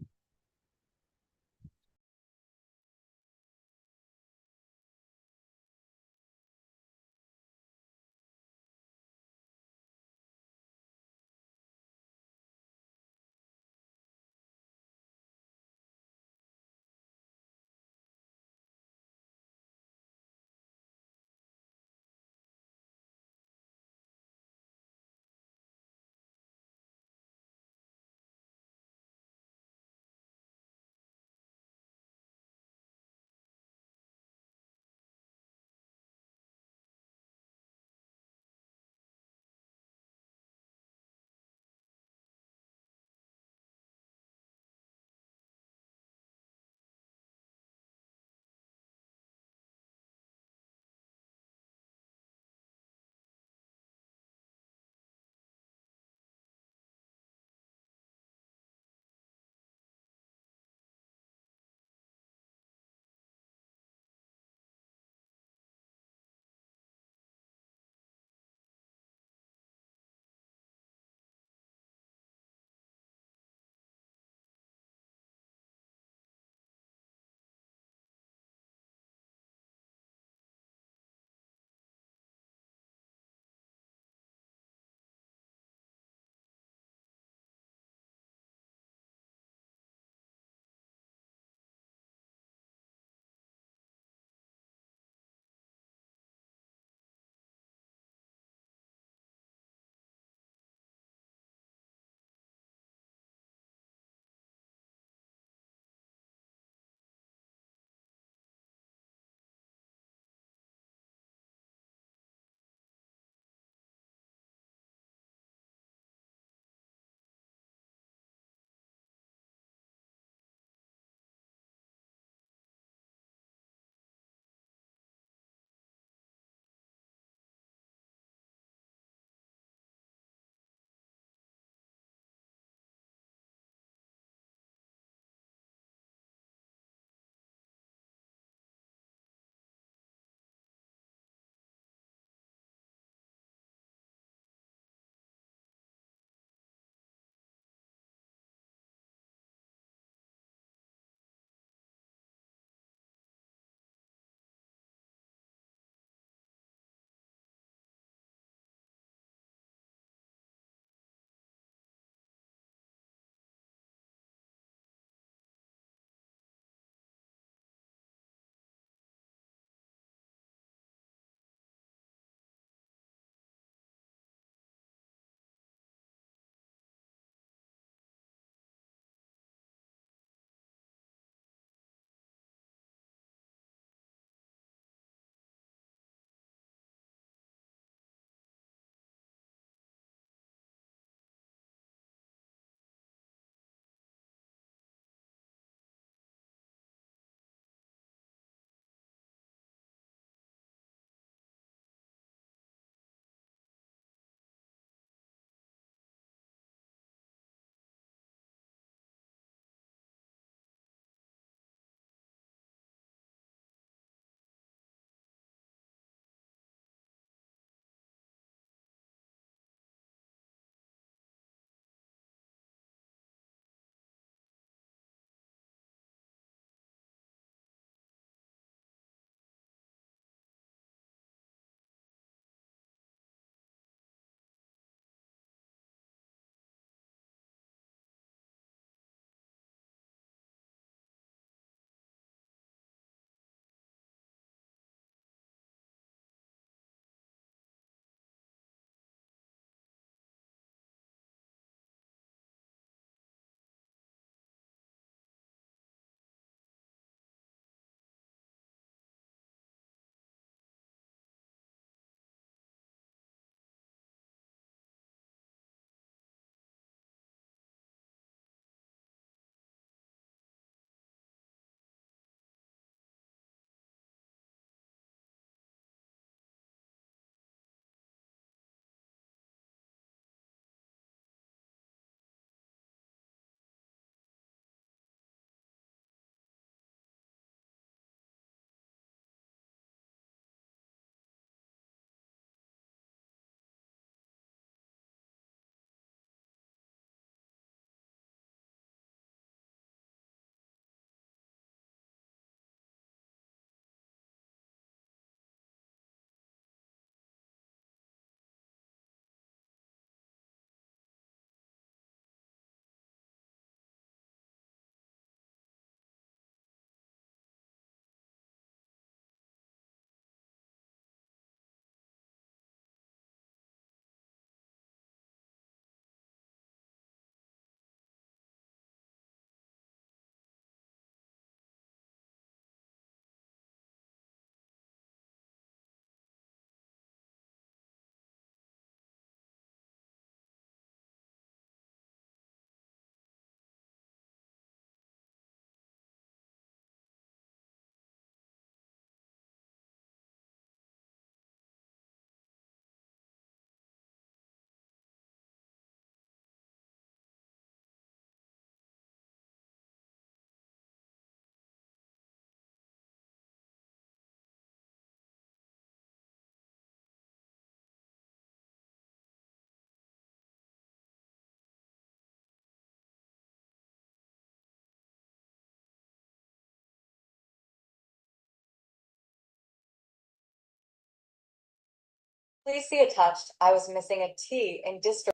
Please see attached. I was missing a T in district.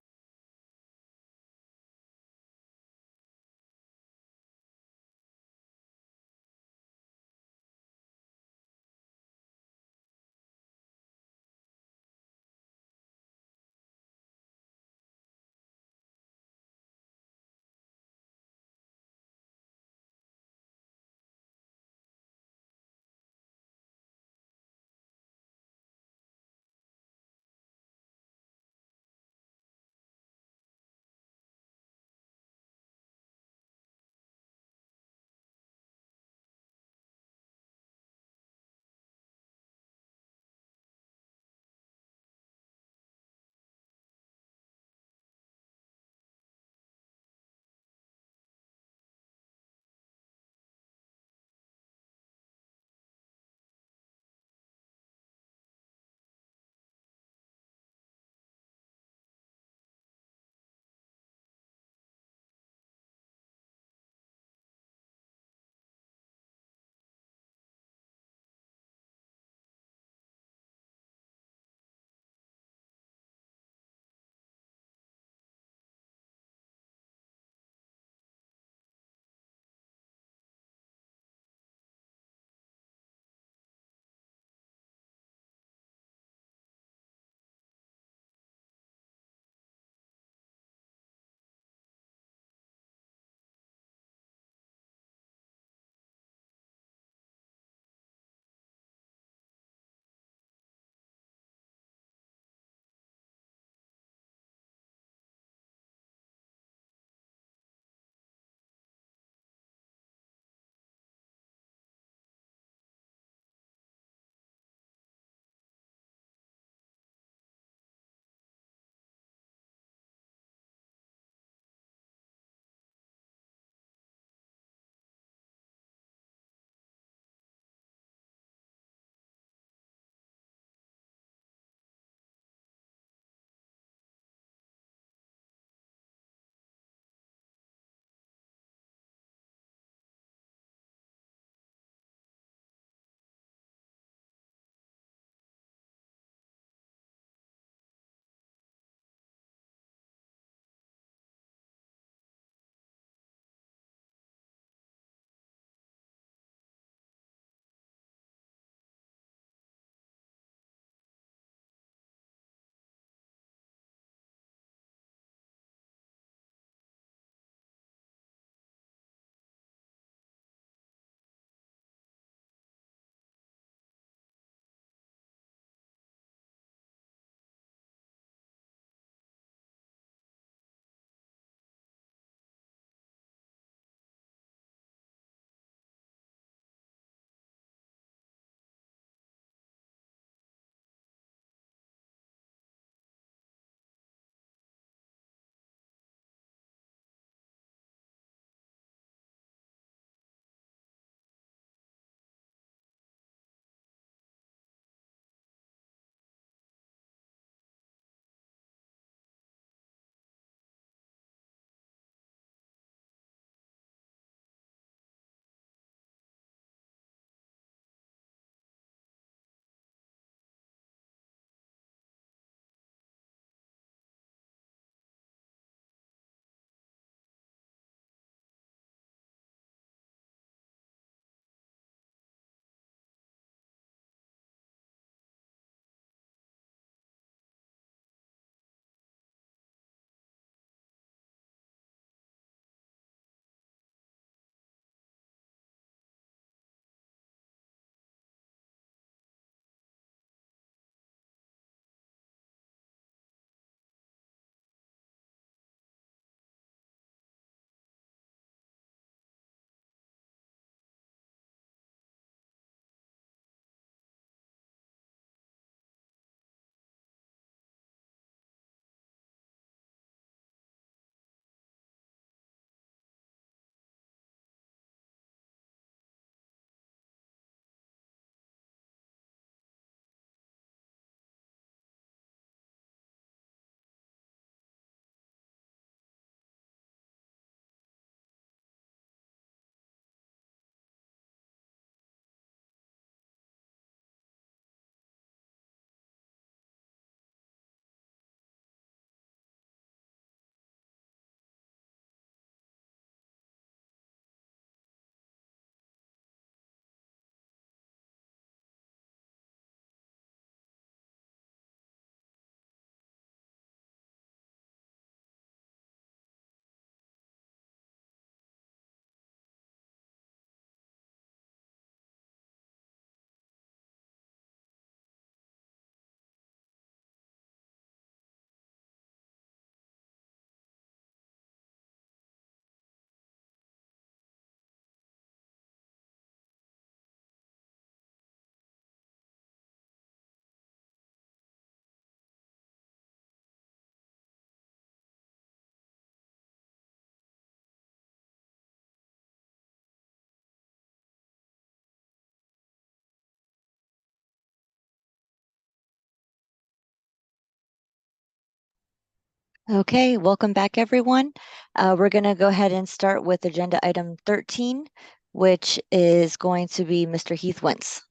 Okay, welcome back, everyone. We're going to go ahead and start with agenda item 13, which is going to be Mr. Heath Wentz.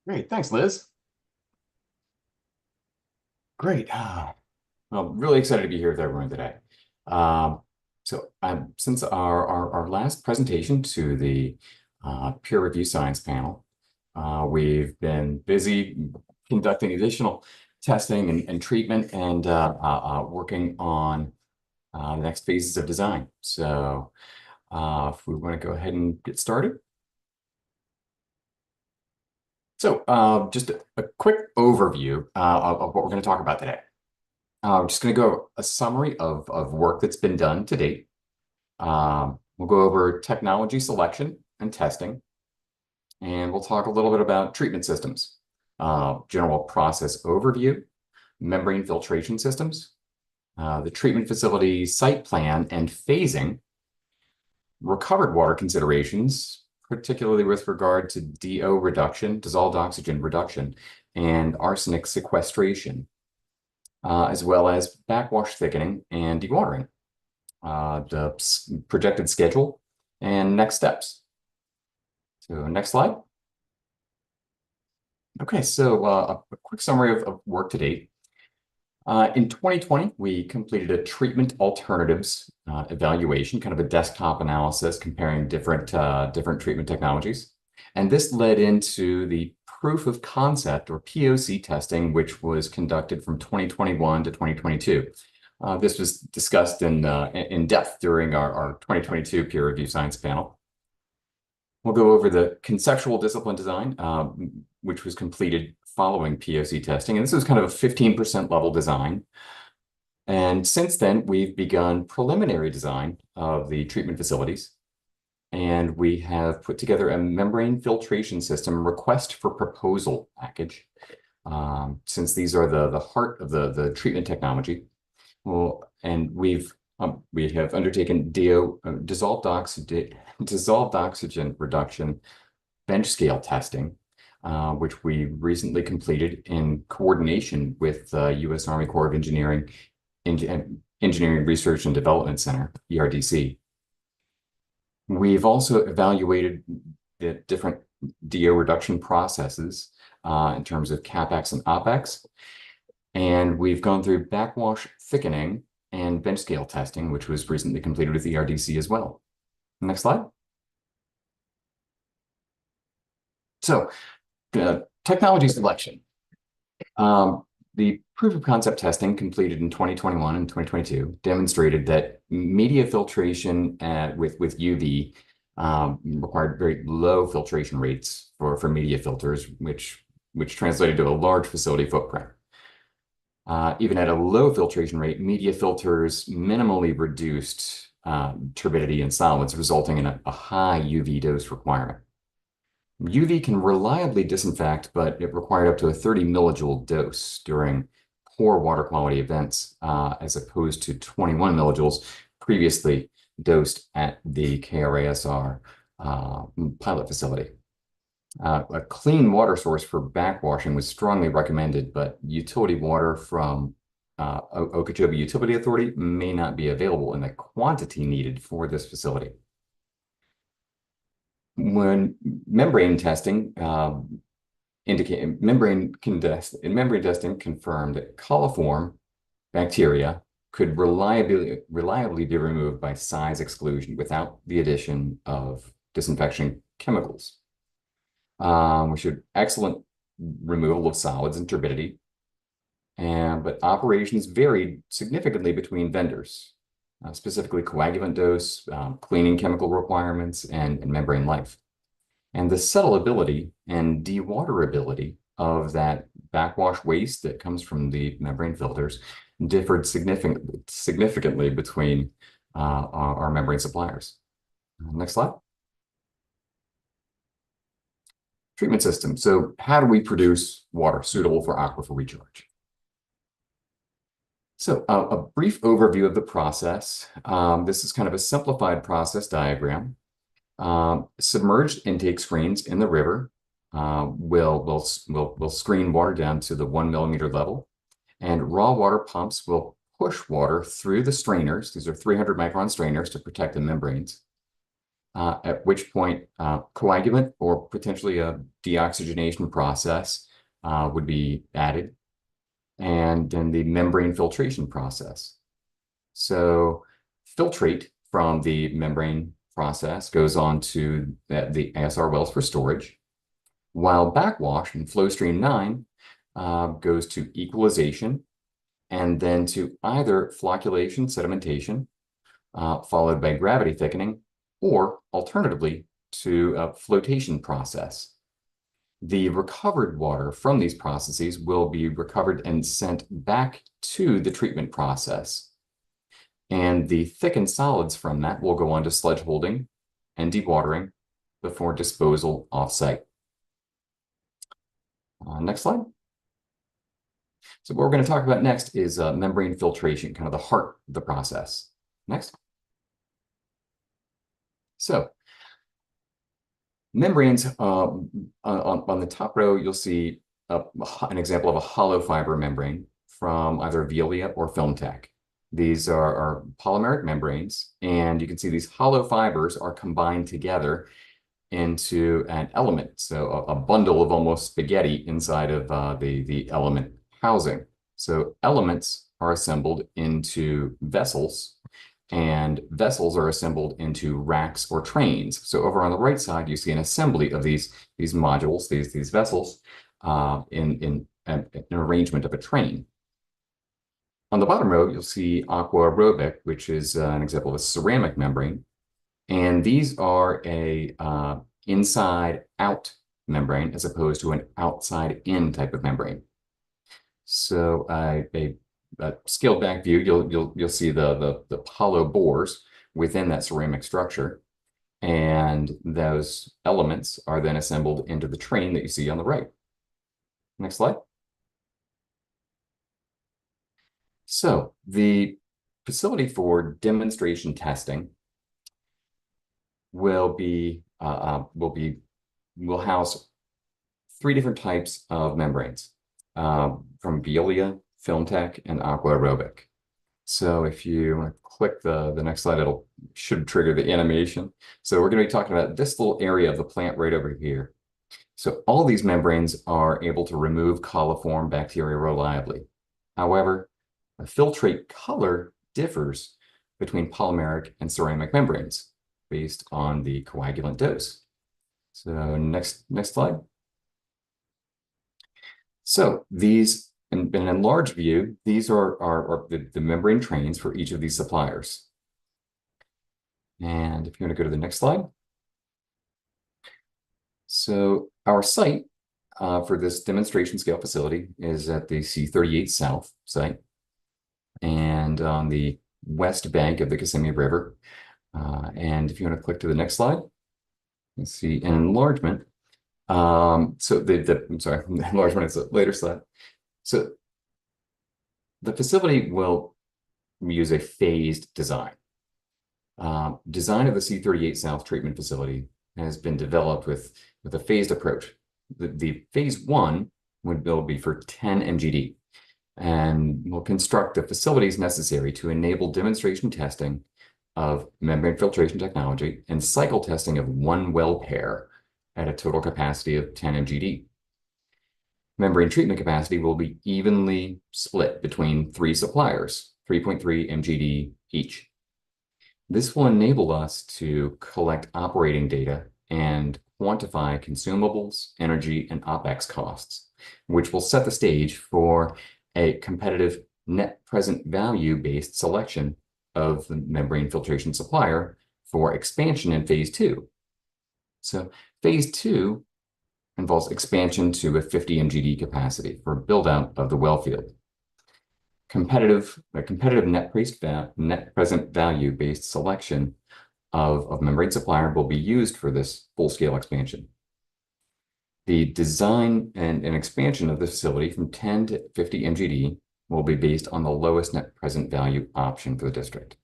Great, thanks, Liz. Great. Well, really excited to be here with everyone today. Since our last presentation to the peer review science panel, we've been busy conducting additional testing and treatment and working on the next phases of design. So if we want to go ahead and get started. So just a quick overview of what we're going to talk about today. I'm just going to go over a summary of work that's been done to date. We'll go over technology selection and testing, and we'll talk a little bit about treatment systems, general process overview, membrane filtration systems, the treatment facility site plan and phasing, recovered water considerations, particularly with regard to DO reduction, dissolved oxygen reduction, and arsenic sequestration, as well as backwash thickening and dewatering, the projected schedule, and next steps. So next slide. Okay, so a quick summary of work to date. In 2020, we completed a treatment alternatives evaluation, kind of a desktop analysis comparing different treatment technologies. And this led into the proof of concept, or POC testing, which was conducted from 2021 to 2022. This was discussed in depth during our 2022 peer review science panel. We'll go over the conceptual discipline design, which was completed following POC testing. And this was kind of a 15% level design. And since then, we've begun preliminary design of the treatment facilities. And we have put together a membrane filtration system request for proposal package. Since these are the heart of the treatment technology. Well, and we have undertaken dissolved oxygen reduction bench scale testing, which we recently completed in coordination with U.S. Army Corps of Engineering Research and Development Center, ERDC. We've also evaluated the different DO reduction processes in terms of CapEx and OpEx. And we've gone through backwash thickening and bench scale testing, which was recently completed with ERDC as well. Next slide. So technology selection. The proof of concept testing completed in 2021 and 2022 demonstrated that media filtration with UV required very low filtration rates for media filters, which translated to a large facility footprint. Even at a low filtration rate, media filters minimally reduced turbidity in solids, resulting in a high UV dose requirement. UV can reliably disinfect, but it required up to a 30 millijoule dose during poor water quality events, as opposed to 21 millijoules previously dosed at the ASR pilot facility. A clean water source for backwashing was strongly recommended, but utility water from Okeechobee Utility Authority may not be available in the quantity needed for this facility. When membrane testing membrane testing confirmed that coliform bacteria could reliably be removed by size exclusion without the addition of disinfection chemicals. We showed excellent removal of solids and turbidity, but operations varied significantly between vendors, specifically coagulant dose, cleaning chemical requirements, and membrane life. And the settleability and dewaterability of that backwash waste that comes from the membrane filters differed significantly between our membrane suppliers. Next slide. Treatment system. So how do we produce water suitable for aquifer recharge? So a brief overview of the process. This is kind of a simplified process diagram. Submerged intake screens in the river will screen water down to the 1 millimeter level, and raw water pumps will push water through the strainers. These are 300 micron strainers to protect the membranes. At which point coagulant or potentially a deoxygenation process would be added, and then the membrane filtration process. So filtrate from the membrane process goes on to the ASR wells for storage, while backwash in flow stream 9 goes to equalization and then to either flocculation sedimentation, followed by gravity thickening, or alternatively to a flotation process. The recovered water from these processes will be recovered and sent back to the treatment process. And the thickened solids from that will go on to sludge holding and dewatering before disposal offsite. Next slide. So what we're going to talk about next is membrane filtration, kind of the heart of the process. Next. So membranes, on the top row, you'll see an example of a hollow fiber membrane from either Veolia or FilmTech. These are polymeric membranes, and you can see these hollow fibers are combined together into an element, so a bundle of almost spaghetti inside of the element housing. So elements are assembled into vessels, and vessels are assembled into racks or trains. So over on the right side, you see an assembly of these modules, these vessels, in an arrangement of a train. On the bottom row, you'll see aqua aerobic, which is an example of a ceramic membrane. And these are a inside-out membrane as opposed to an outside-in type of membrane. So a scaled back view, you'll see the hollow bores within that ceramic structure, and those elements are then assembled into the train that you see on the right. Next slide. So the facility for demonstration testing will house 3 different types of membranes from Veolia, FilmTech, and aqua aerobic. So if you click the next slide, should trigger the animation. So we're going to be talking about this little area of the plant right over here. So all these membranes are able to remove coliform bacteria reliably. However, a filtrate color differs between polymeric and ceramic membranes based on the coagulant dose. So next slide. So these, in an enlarged view, these are the membrane trains for each of these suppliers. And if you want to go to the next slide. So our site for this demonstration scale facility is at the C38 South site and on the west bank of the Kissimmee River. And if you want to click to the next slide, you see an enlargement. I'm sorry, the enlargement is a later slide. So the facility will use a phased design. Design of the C38 South treatment facility has been developed with a phased approach. The phase 1 will be for 10 MGD, and will construct the facilities necessary to enable demonstration testing of membrane filtration technology and cycle testing of 1 well pair at a total capacity of 10 MGD. Membrane treatment capacity will be evenly split between 3 suppliers, 3.3 MGD each. This will enable us to collect operating data and quantify consumables, energy, and OpEx costs, which will set the stage for a competitive net present value based selection of the membrane filtration supplier for expansion in phase 2. So phase 2 involves expansion to a 50 MGD capacity for build out of the well field. A competitive net present value based selection of membrane supplier will be used for this full scale expansion. The design and expansion of the facility from 10 to 50 MGD will be based on the lowest net present value option for the district.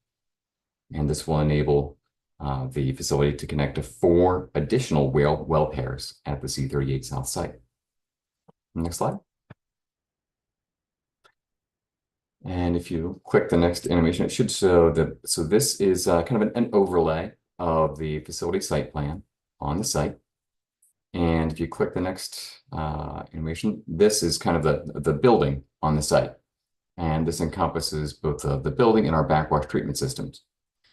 And this will enable the facility to connect to 4 additional well pairs at the C38 South site. Next slide. And if you click the next animation, it should show that. So this is kind of an overlay of the facility site plan on the site. And if you click the next animation, this is kind of the building on the site. And this encompasses both the building and our backwash treatment systems.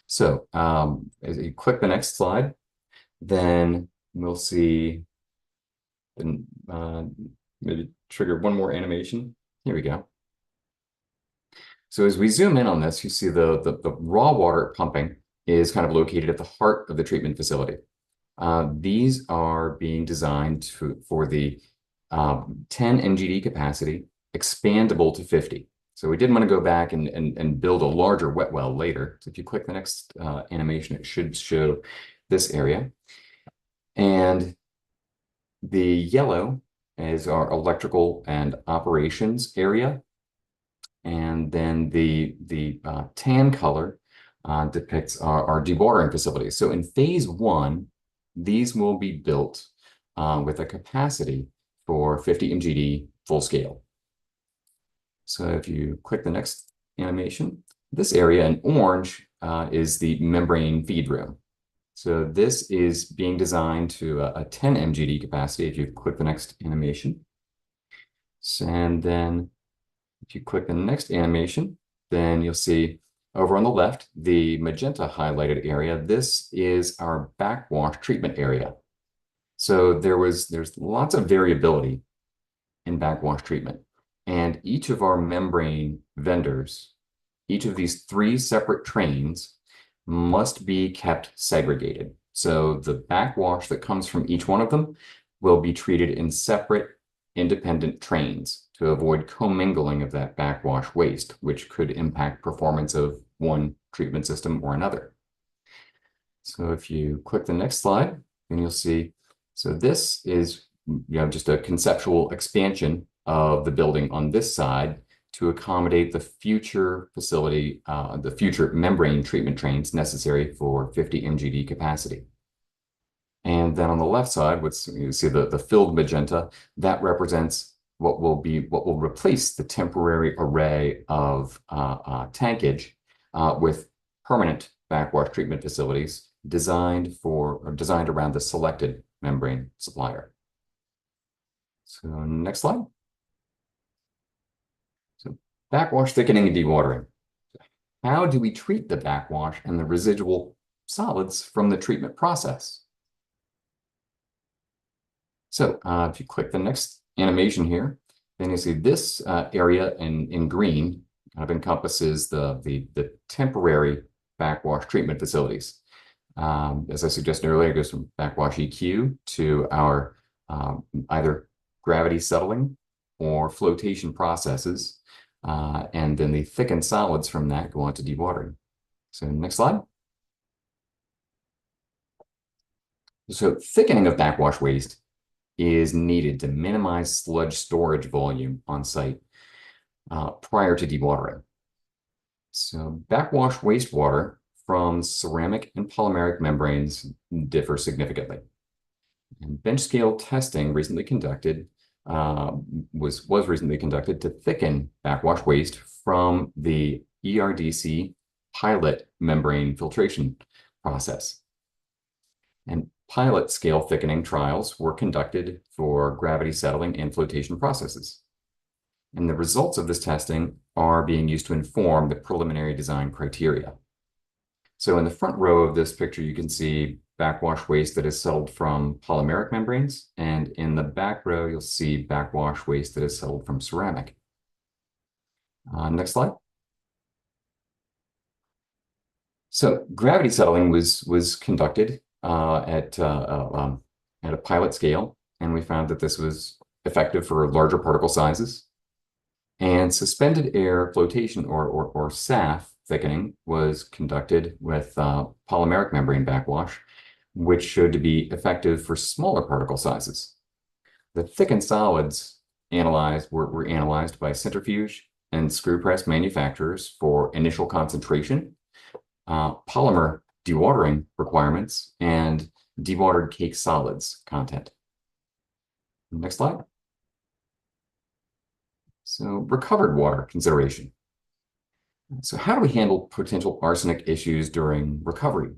So as you click the next slide, then we'll see, maybe trigger one more animation. Here we go. So as we zoom in on this, you see the raw water pumping is kind of located at the heart of the treatment facility. These are being designed for the 10 MGD capacity, expandable to 50. So we didn't want to go back and build a larger wet well later. So if you click the next animation, it should show this area. And the yellow is our electrical and operations area. And then the tan color depicts our dewatering facilities. So in phase 1, these will be built with a capacity for 50 MGD full scale. So if you click the next animation, this area in orange is the membrane feed room. So this is being designed to a 10 MGD capacity. If you click the next animation, and then if you click the next animation, then you'll see over on the left, the magenta highlighted area. This is our backwash treatment area. So there's lots of variability in backwash treatment. And each of our membrane vendors, each of these 3 separate trains must be kept segregated. So the backwash that comes from each one of them will be treated in separate independent trains to avoid commingling of that backwash waste, which could impact performance of one treatment system or another. So if you click the next slide, then you'll see, so this is just a conceptual expansion of the building on this side to accommodate the future facility, the future membrane treatment trains necessary for 50 MGD capacity. And then on the left side, you see the filled magenta, that represents what will replace the temporary array of tankage with permanent backwash treatment facilities designed around the selected membrane supplier. So next slide. So backwash thickening and dewatering. How do we treat the backwash and the residual solids from the treatment process? So if you click the next animation here, then you see this area in green kind of encompasses the temporary backwash treatment facilities. As I suggested earlier, it goes from backwash EQ to our either gravity settling or flotation processes. And then the thickened solids from that go on to dewatering. So next slide. So thickening of backwash waste is needed to minimize sludge storage volume on site prior to dewatering. So backwash wastewater from ceramic and polymeric membranes differ significantly. And bench scale testing recently conducted was recently conducted to thicken backwash waste from the ERDC pilot membrane filtration process. And pilot scale thickening trials were conducted for gravity settling and flotation processes. And the results of this testing are being used to inform the preliminary design criteria. So in the front row of this picture, you can see backwash waste that is settled from polymeric membranes. And in the back row, you'll see backwash waste that is settled from ceramic. Next slide. So gravity settling was conducted at a pilot scale, and we found that this was effective for larger particle sizes. And suspended air flotation or SAF thickening was conducted with polymeric membrane backwash, which showed to be effective for smaller particle sizes. The thickened solids were analyzed by centrifuge and screw press manufacturers for initial concentration, polymer dewatering requirements, and dewatered cake solids content. Next slide. So recovered water consideration. So how do we handle potential arsenic issues during recovery?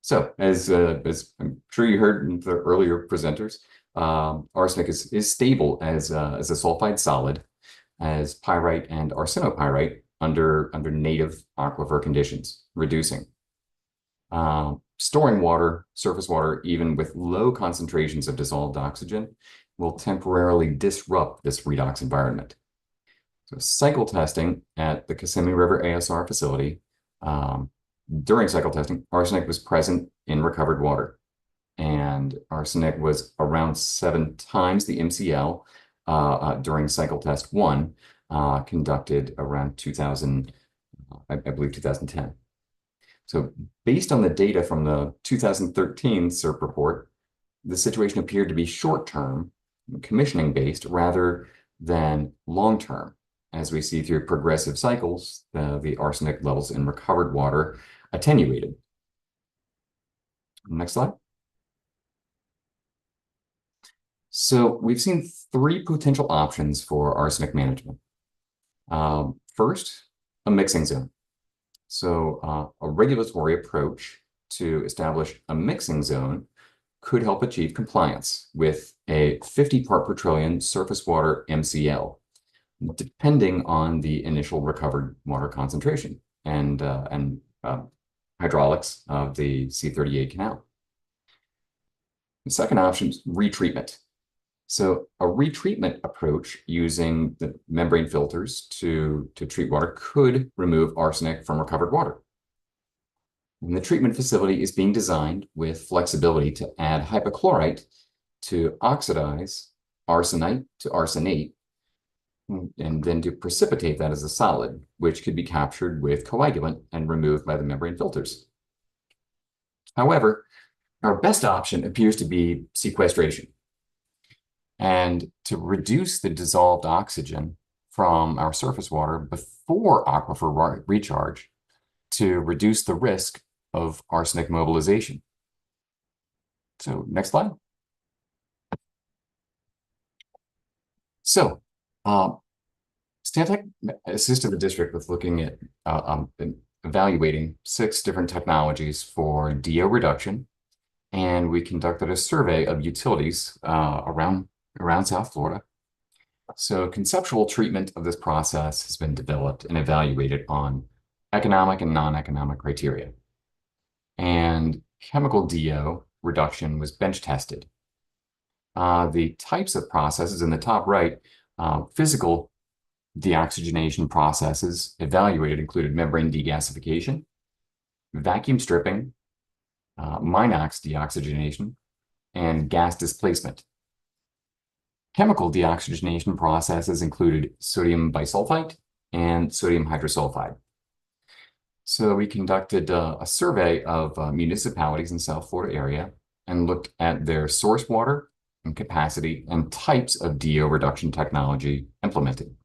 So as I'm sure you heard in the earlier presenters, arsenic is stable as a sulfide solid, as pyrite and arsenopyrite under native aquifer conditions, reducing. Storing water, surface water, even with low concentrations of dissolved oxygen, will temporarily disrupt this redox environment. So cycle testing at the Kissimmee River ASR facility, during cycle testing, arsenic was present in recovered water, and arsenic was around 7 times the MCL during cycle test 1, conducted around 2000, I believe 2010. So based on the data from the 2013 SERP report, the situation appeared to be short-term, commissioning-based, rather than long-term. As we see through progressive cycles, the arsenic levels in recovered water attenuated. Next slide. So we've seen 3 potential options for arsenic management. First, a mixing zone. So a regulatory approach to establish a mixing zone could help achieve compliance with a 50 part per trillion surface water MCL, depending on the initial recovered water concentration and hydraulics of the C38 canal. The second option is retreatment. So a retreatment approach using the membrane filters to treat water could remove arsenic from recovered water. And the treatment facility is being designed with flexibility to add hypochlorite to oxidize arsenite to arsenate, and then to precipitate that as a solid, which could be captured with coagulant and removed by the membrane filters. However, our best option appears to be sequestration. And to reduce the dissolved oxygen from our surface water before aquifer recharge to reduce the risk of arsenic mobilization. So next slide. So Stantec assisted the district with looking at evaluating 6 different technologies for DO reduction, and we conducted a survey of utilities around South Florida. So conceptual treatment of this process has been developed and evaluated on economic and non-economic criteria. And chemical DO reduction was bench tested. The types of processes in the top right, physical deoxygenation processes evaluated included membrane degasification, vacuum stripping, Minox deoxygenation, and gas displacement. Chemical deoxygenation processes included sodium bisulfite and sodium hydrosulfide. So we conducted a survey of municipalities in South Florida area and looked at their source water and capacity and types of DO reduction technology implemented.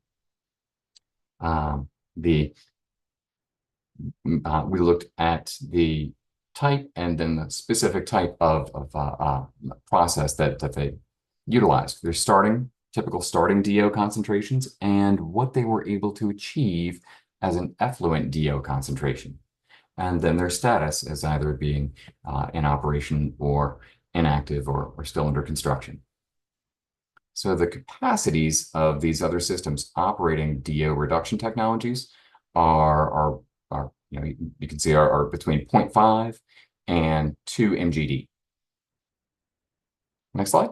We looked at the type and then the specific type of process that they utilized. Their typical starting DO concentrations and what they were able to achieve as an effluent DO concentration. And then their status as either being in operation or inactive or still under construction. So the capacities of these other systems operating DO reduction technologies are you can see are between 0.5 and 2 MGD. Next slide.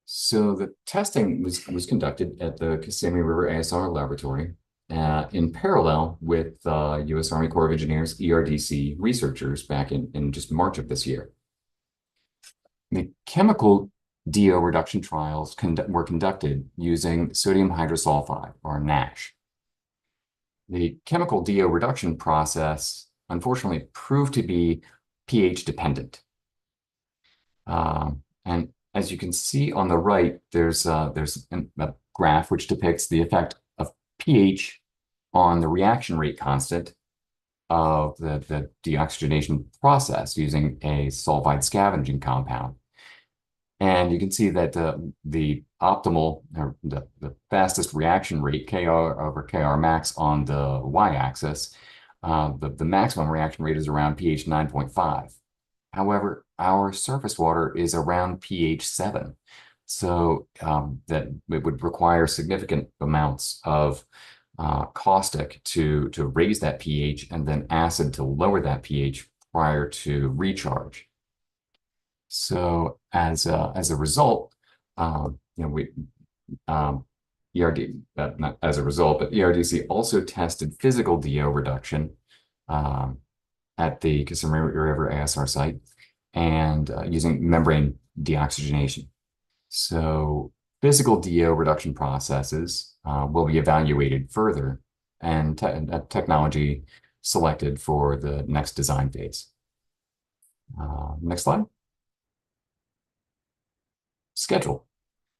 So the testing was conducted at the Kissimmee River ASR laboratory in parallel with U.S. Army Corps of Engineers ERDC researchers back in just March of this year. The chemical DO reduction trials were conducted using sodium hydrosulfide, or NaSH. The chemical DO reduction process, unfortunately, proved to be pH dependent. And as you can see on the right, there's a graph which depicts the effect of pH on the reaction rate constant of the deoxygenation process using a sulfide scavenging compound. And you can see that the optimal, or the fastest reaction rate, Kr over Kr max on the y-axis, the maximum reaction rate is around pH 9.5. However, our surface water is around pH 7. So that it would require significant amounts of caustic to raise that pH and then acid to lower that pH prior to recharge. So as a result, we ERD, not as a result, but ERDC also tested physical DO reduction at the Kissimmee River ASR site and using membrane deoxygenation. So physical DO reduction processes will be evaluated further and technology selected for the next design phase. Next slide. Schedule.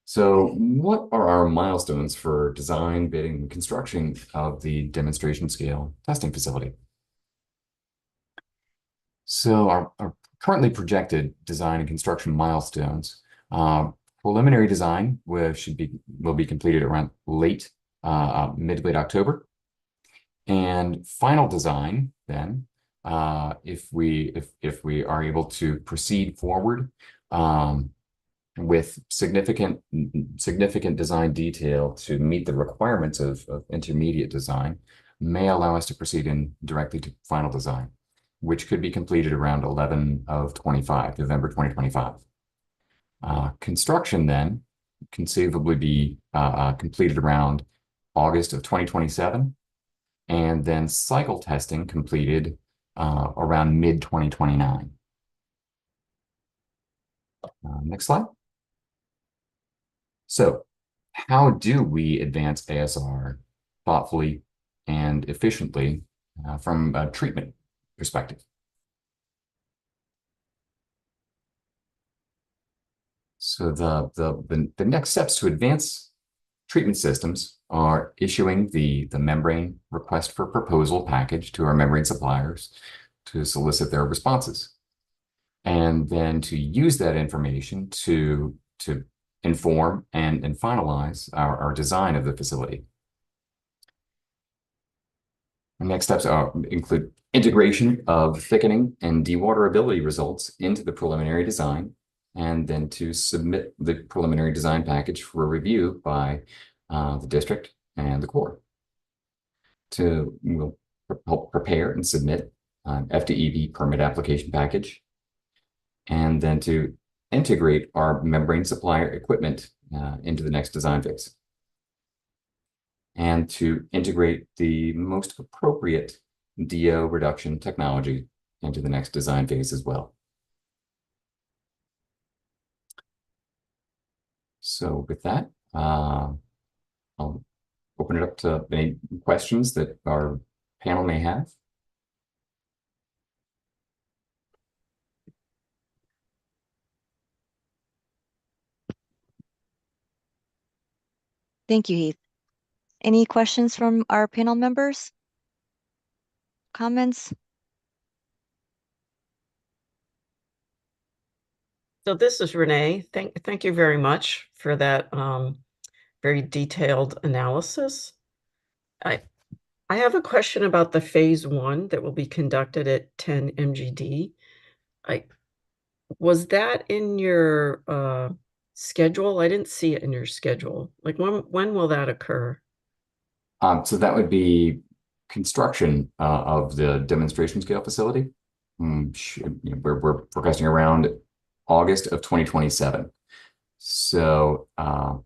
So what are our milestones for design, bidding, and construction of the demonstration scale testing facility? So our currently projected design and construction milestones, preliminary design will be completed around mid to late October, and final design then, if we are able to proceed forward with significant design detail to meet the requirements of intermediate design, may allow us to proceed directly to final design, which could be completed around November 2025. Construction then conceivably be completed around August of 2027, and then cycle testing completed around mid-2029. Next slide. So how do we advance ASR thoughtfully and efficiently from a treatment perspective? So the next steps to advance treatment systems are issuing the membrane request for proposal package to our membrane suppliers to solicit their responses, and then to use that information to inform and finalize our design of the facility. The next steps include integration of thickening and dewaterability results into the preliminary design, and then to submit the preliminary design package for review by the district and the Corps. We'll help prepare and submit an FDEP permit application package, and then to integrate our membrane supplier equipment into the next design phase, and to integrate the most appropriate DO reduction technology into the next design phase as well. So with that, I'll open it up to any questions that our panel may have. Thank you, Heath. Any questions from our panel members? Comments? So this is Renee. Thank you very much for that very detailed analysis. I have a question about the phase 1 that will be conducted at 10 MGD. Was that in your schedule? I didn't see it in your schedule. Like when will that occur? So that would be construction of the demonstration scale facility. We're forecasting around August of 2027. So how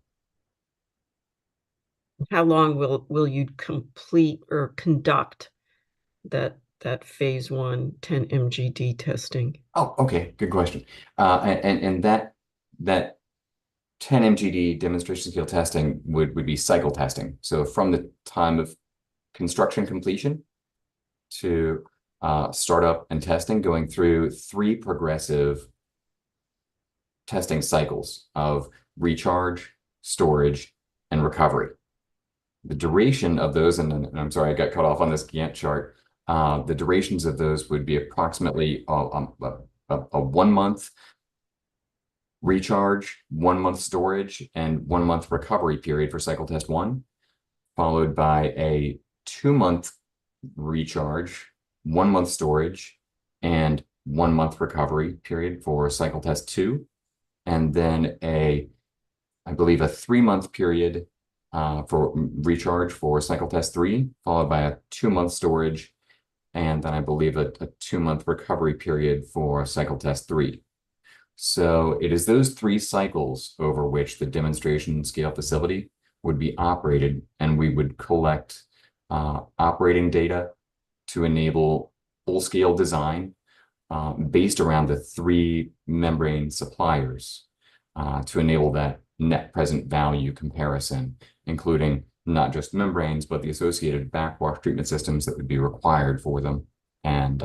long will you complete or conduct that phase 1 10 MGD testing? Oh, okay, good question. And that 10 MGD demonstration scale testing would be cycle testing. So from the time of construction completion to startup and testing, going through 3 progressive testing cycles of recharge, storage, and recovery. The duration of those, and I'm sorry, I got cut off on this Gantt chart. The durations of those would be approximately a 1 month recharge, 1 month storage, and 1 month recovery period for cycle test 1, followed by a 2 month recharge, 1 month storage, and 1 month recovery period for cycle test 2, and then I believe a 3 month period for recharge for cycle test 3, followed by a 2 month storage, and then I believe a 2 month recovery period for cycle test 3. So it is those 3 cycles over which the demonstration scale facility would be operated, and we would collect operating data to enable full-scale design based around the 3 membrane suppliers to enable that net present value comparison, including not just membranes, but the associated backwash treatment systems that would be required for them and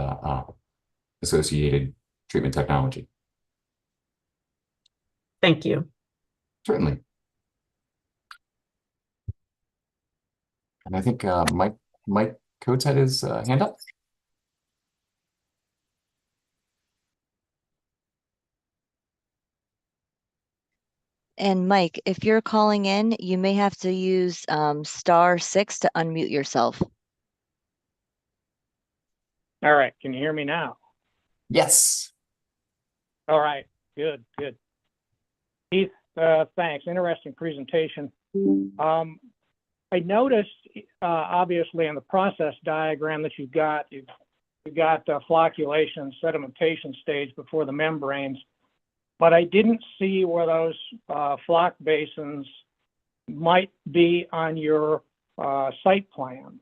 associated treatment technology. Thank you. Certainly. And I think Mike Coates had his hand up. And Mike, if you're calling in, you may have to use *6 to unmute yourself. All right. Can you hear me now? Yes. All right. Good. Keith, thanks. Interesting presentation. I noticed, obviously, in the process diagram that you've got flocculation, sedimentation stage before the membranes, but I didn't see where those floc basins might be on your site plan.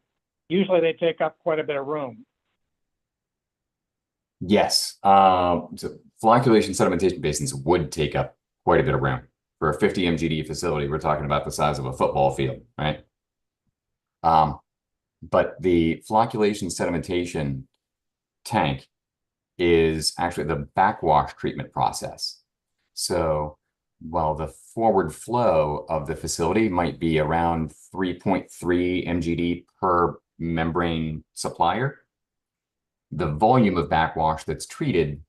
Usually they take up quite a bit of room. Yes. So flocculation sedimentation basins would take up quite a bit of room. For a 50 MGD facility, we're talking about the size of a football field, right? But the flocculation sedimentation tank is actually the backwash treatment process. So while the forward flow of the facility might be around 3.3 MGD per membrane supplier, the volume of backwash that's treated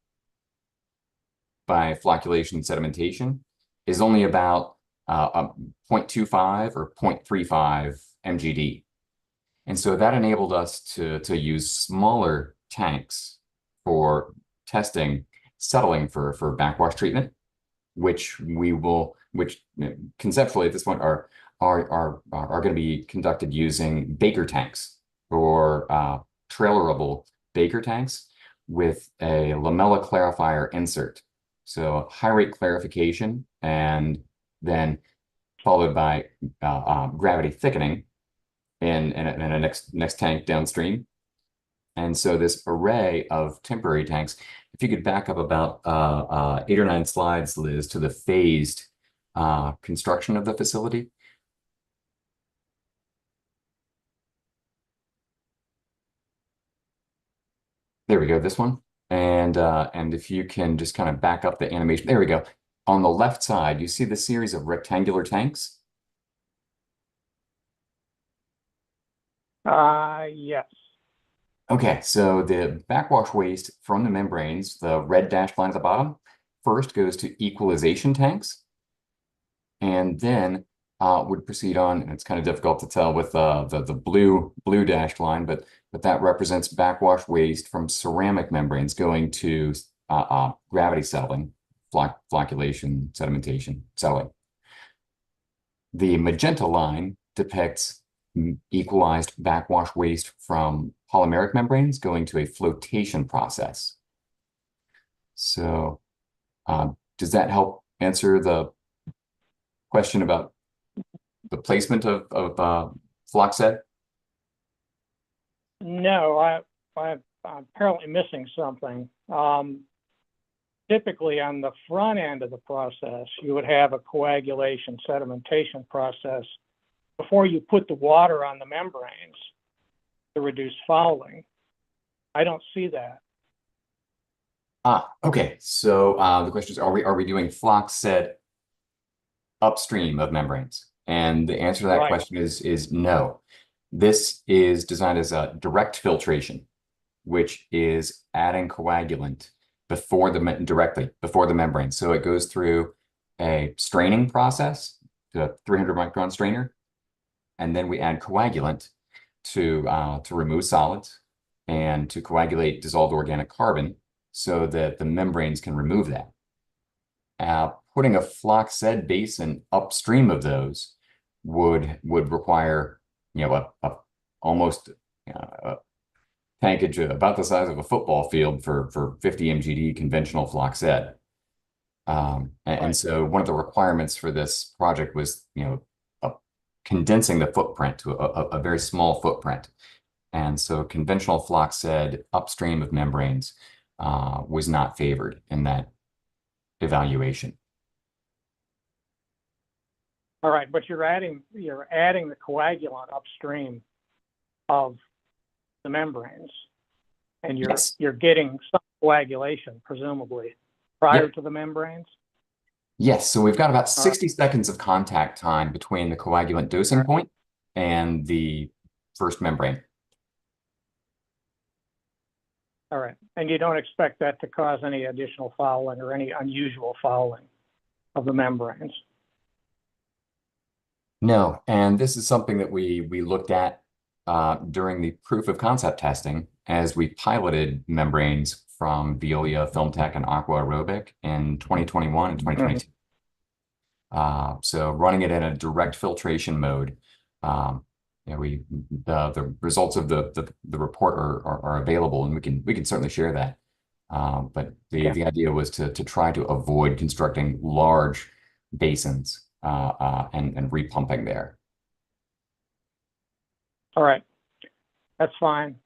by flocculation sedimentation is only about 0.25 or 0.35 MGD. And so that enabled us to use smaller tanks for testing, settling for backwash treatment, which conceptually at this point are going to be conducted using Baker tanks, or trailerable Baker tanks with a lamella clarifier insert. So high rate clarification, and then followed by gravity thickening in a next tank downstream. And so this array of temporary tanks, if you could back up about 8 or 9 slides, Liz, to the phased construction of the facility. There we go, this one. And if you can just kind of back up the animation, there we go. On the left side, you see the series of rectangular tanks? Yes. Okay, so the backwash waste from the membranes, the red dashed line at the bottom, first goes to equalization tanks, and then would proceed on, and it's kind of difficult to tell with the blue dashed line, but that represents backwash waste from ceramic membranes going to gravity settling, flocculation, sedimentation, settling. The magenta line depicts equalized backwash waste from polymeric membranes going to a flotation process. So does that help answer the question about the placement of floc-sed? No, I'm apparently missing something. Typically on the front end of the process, you would have a coagulation sedimentation process before you put the water on the membranes to reduce fouling. I don't see that. Okay. So the question is, are we doing floc-sed upstream of membranes? And the answer to that question is no. This is designed as a direct filtration, which is adding coagulant directly before the membrane. So it goes through a straining process, the 300 micron strainer, and then we add coagulant to remove solids and to coagulate dissolved organic carbon so that the membranes can remove that. Putting a floc-sed basin upstream of those would require, almost a tankage about the size of a football field for 50 mgd conventional floc-sed. And so one of the requirements for this project was, condensing the footprint to a very small footprint. And so conventional floc-sed upstream of membranes was not favored in that evaluation. All right, but you're adding the coagulant upstream of the membranes, and you're getting some coagulation, presumably, prior to the membranes? Yes, so we've got about 60 seconds of contact time between the coagulant dosing point and the first membrane. All right, and you don't expect that to cause any additional fouling or any unusual fouling of the membranes? No, and this is something that we looked at during the proof of concept testing as we piloted membranes from Veolia, FilmTech, and Aqua Aerobic in 2021 and 2022. So running it in a direct filtration mode, the results of the report are available, and we can certainly share that. But the idea was to try to avoid constructing large basins and repumping there. All right, that's fine.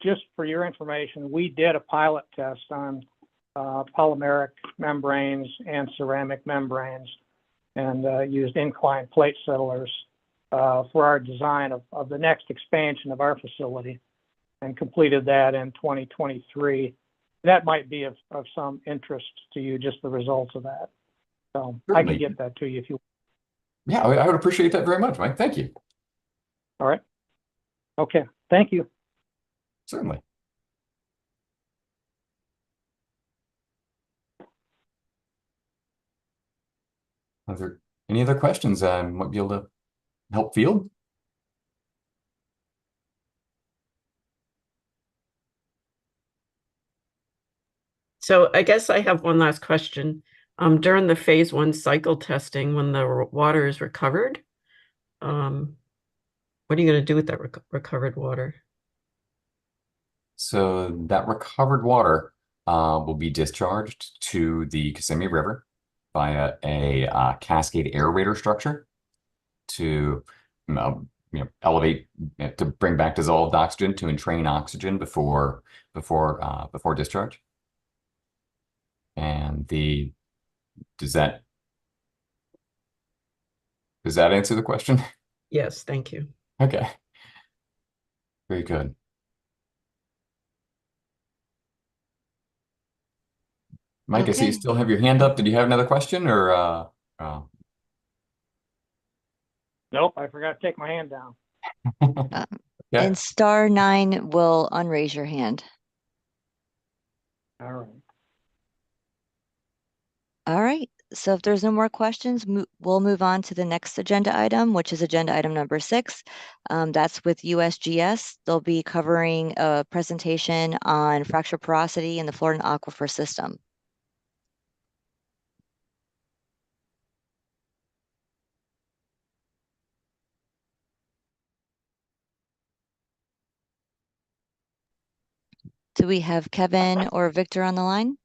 Just for your information, we did a pilot test on polymeric membranes and ceramic membranes, and used inclined plate settlers for our design of the next expansion of our facility, and completed that in 2023. That might be of some interest to you, just the results of that. So certainly. I can get that to you if you want. Yeah, I would appreciate that very much, Mike. Thank you. All right. Okay, thank you. Certainly. Are there any other questions I might be able to help field? So I guess I have one last question. During the phase 1 cycle testing, when the water is recovered, what are you going to do with that recovered water? So that recovered water will be discharged to the Kissimmee River via a cascade aerator structure to elevate, to bring back dissolved oxygen, to entrain oxygen before discharge. And does that answer the question? Yes, thank you. Okay. Very good. Mike, I see you still have your hand up. Did you have another question, or Nope, I forgot to take my hand down. And *9 will unraise your hand. All right. All right. So if there's no more questions, we'll move on to the next agenda item, which is agenda item number 6. That's with USGS. They'll be covering a presentation on fracture porosity in the Florida aquifer system. Do we have Kevin or Victor on the line?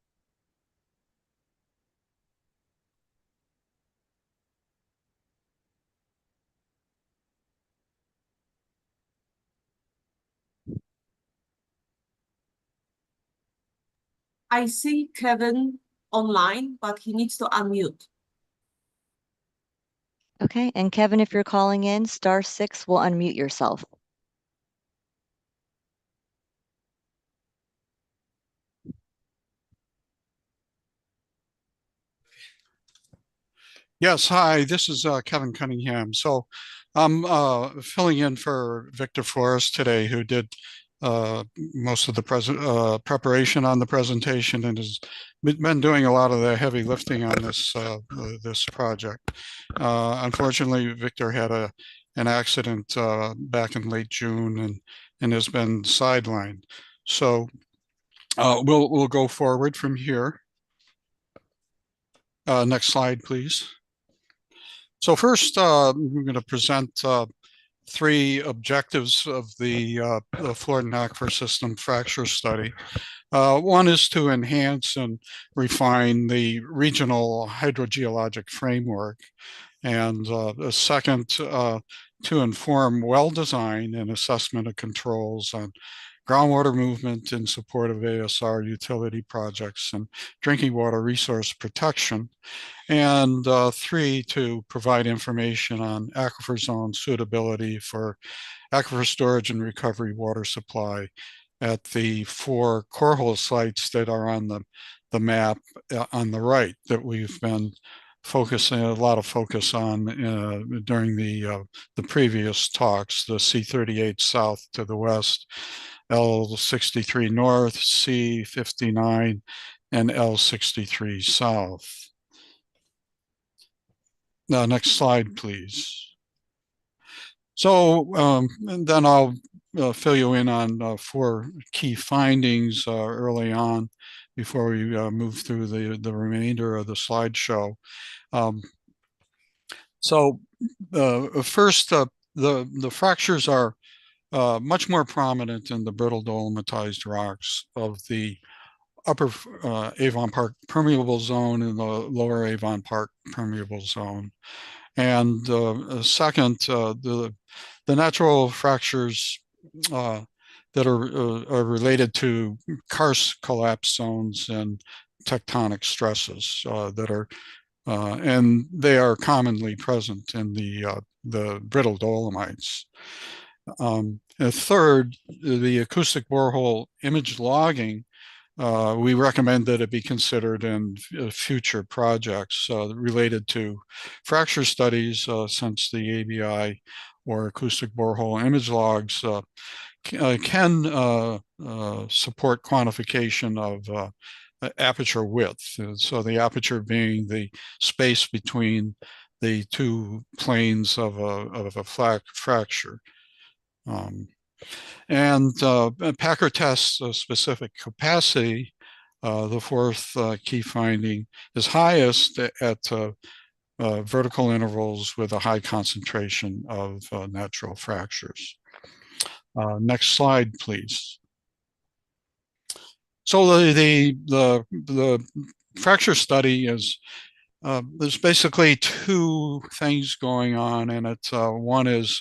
I see Kevin online, but he needs to unmute. Okay, and Kevin, if you're calling in, *6 will unmute yourself. Yes, hi, this is Kevin Cunningham. So I'm filling in for Victor Flores today, who did most of the preparation on the presentation and has been doing a lot of the heavy lifting on this project. Unfortunately, Victor had an accident back in late June and has been sidelined. So we'll go forward from here. Next slide, please. So first, we're going to present three objectives of the Florida Aquifer System fracture study. One is to enhance and refine the regional hydrogeologic framework. And the second, to inform well design and assessment of controls on groundwater movement in support of ASR utility projects and drinking water resource protection. And three, to provide information on aquifer zone suitability for aquifer storage and recovery water supply at the 4 core sites that are on the map on the right that we've been focusing a lot of focus on during the previous talks, the C38 south to the west, L63 north, C59, and L63 south. Next slide, please. So and then I'll fill you in on 4 key findings early on before we move through the remainder of the slideshow. So first, the fractures are much more prominent in the brittle dolomitized rocks of the upper Avon Park permeable zone and the lower Avon Park permeable zone. And second, the natural fractures that are related to karst collapse zones and tectonic stresses that are and they are commonly present in the brittle dolomites. And third, the acoustic borehole image logging, we recommend that it be considered in future projects related to fracture studies, since the ABI or acoustic borehole image logs can support quantification of aperture width. So the aperture being the space between the 2 planes of a fracture. And Packer tests specific capacity. The 4th key finding is highest at vertical intervals with a high concentration of natural fractures. Next slide, please. So the fracture study is there's basically 2 things going on in it. One is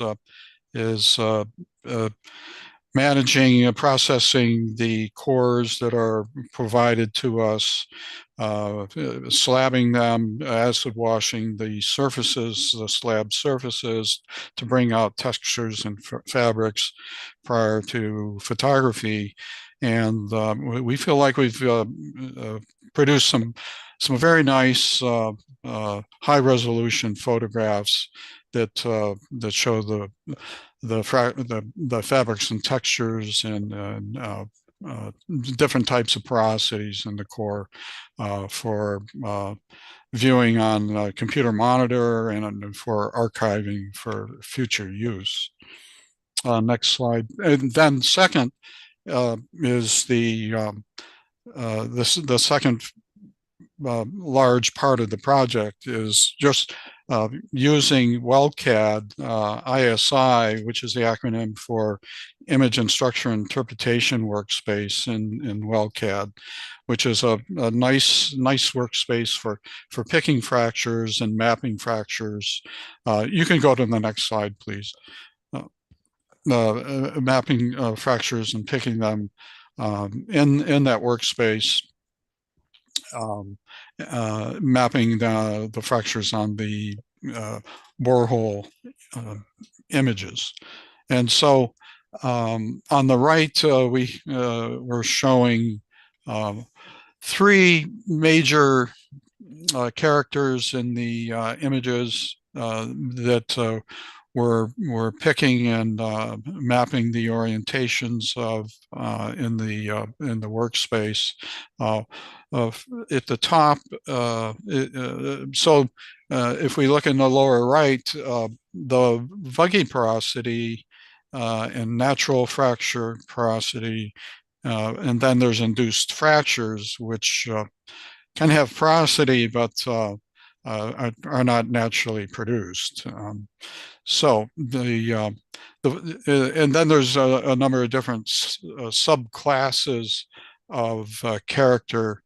managing and processing the cores that are provided to us, slabbing them, acid washing the surfaces, the slab surfaces, to bring out textures and fabrics prior to photography. And we feel like we've produced some very nice high resolution photographs that show the fabrics and textures and different types of porosities in the core for viewing on a computer monitor and for archiving for future use. Next slide. And then second is the second large part of the project is just using WellCAD, ISI, which is the acronym for Image and Structure Interpretation Workspace in WellCAD, which is a nice workspace for picking fractures and mapping fractures. You can go to the next slide, please. Mapping fractures and picking them in that workspace. Mapping the fractures on the borehole images. And so on the right, we're showing 3 major characters in the images that we're picking and mapping the orientations of in the workspace. At the top, if we look in the lower right, the Vuggy porosity and natural fracture porosity, and then there's induced fractures, which can have porosity but are not naturally produced. And then there's a number of different subclasses of character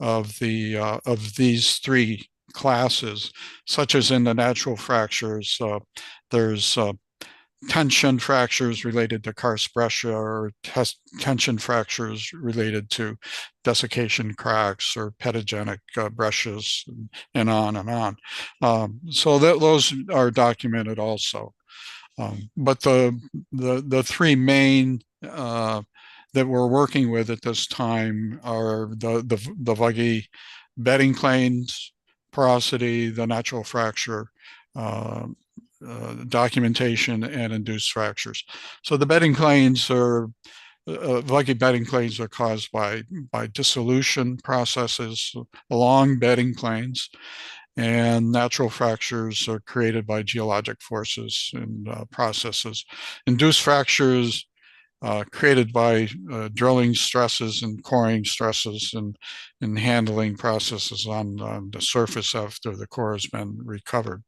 of these three classes, such as in the natural fractures. There's tension fractures related to karst breccia, or tension fractures related to desiccation cracks or pedogenic breccias, and on and on. So those are documented also. But the three main that we're working with at this time are the Vuggy bedding planes porosity, the natural fracture documentation, and induced fractures. So the bedding planes are Vuggy bedding planes are caused by dissolution processes along bedding planes, and natural fractures are created by geologic forces and processes. Induced fractures created by drilling stresses and coring stresses and handling processes on the surface after the core has been recovered.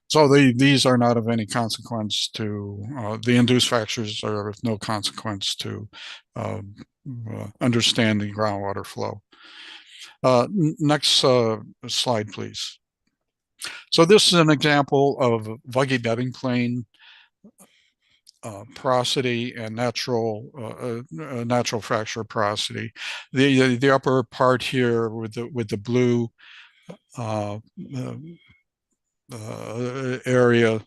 So these are not of any consequence to, the induced fractures are of no consequence to understanding groundwater flow. Next slide, please. So this is an example of Vuggy bedding plane porosity and natural fracture porosity. The upper part here with the blue area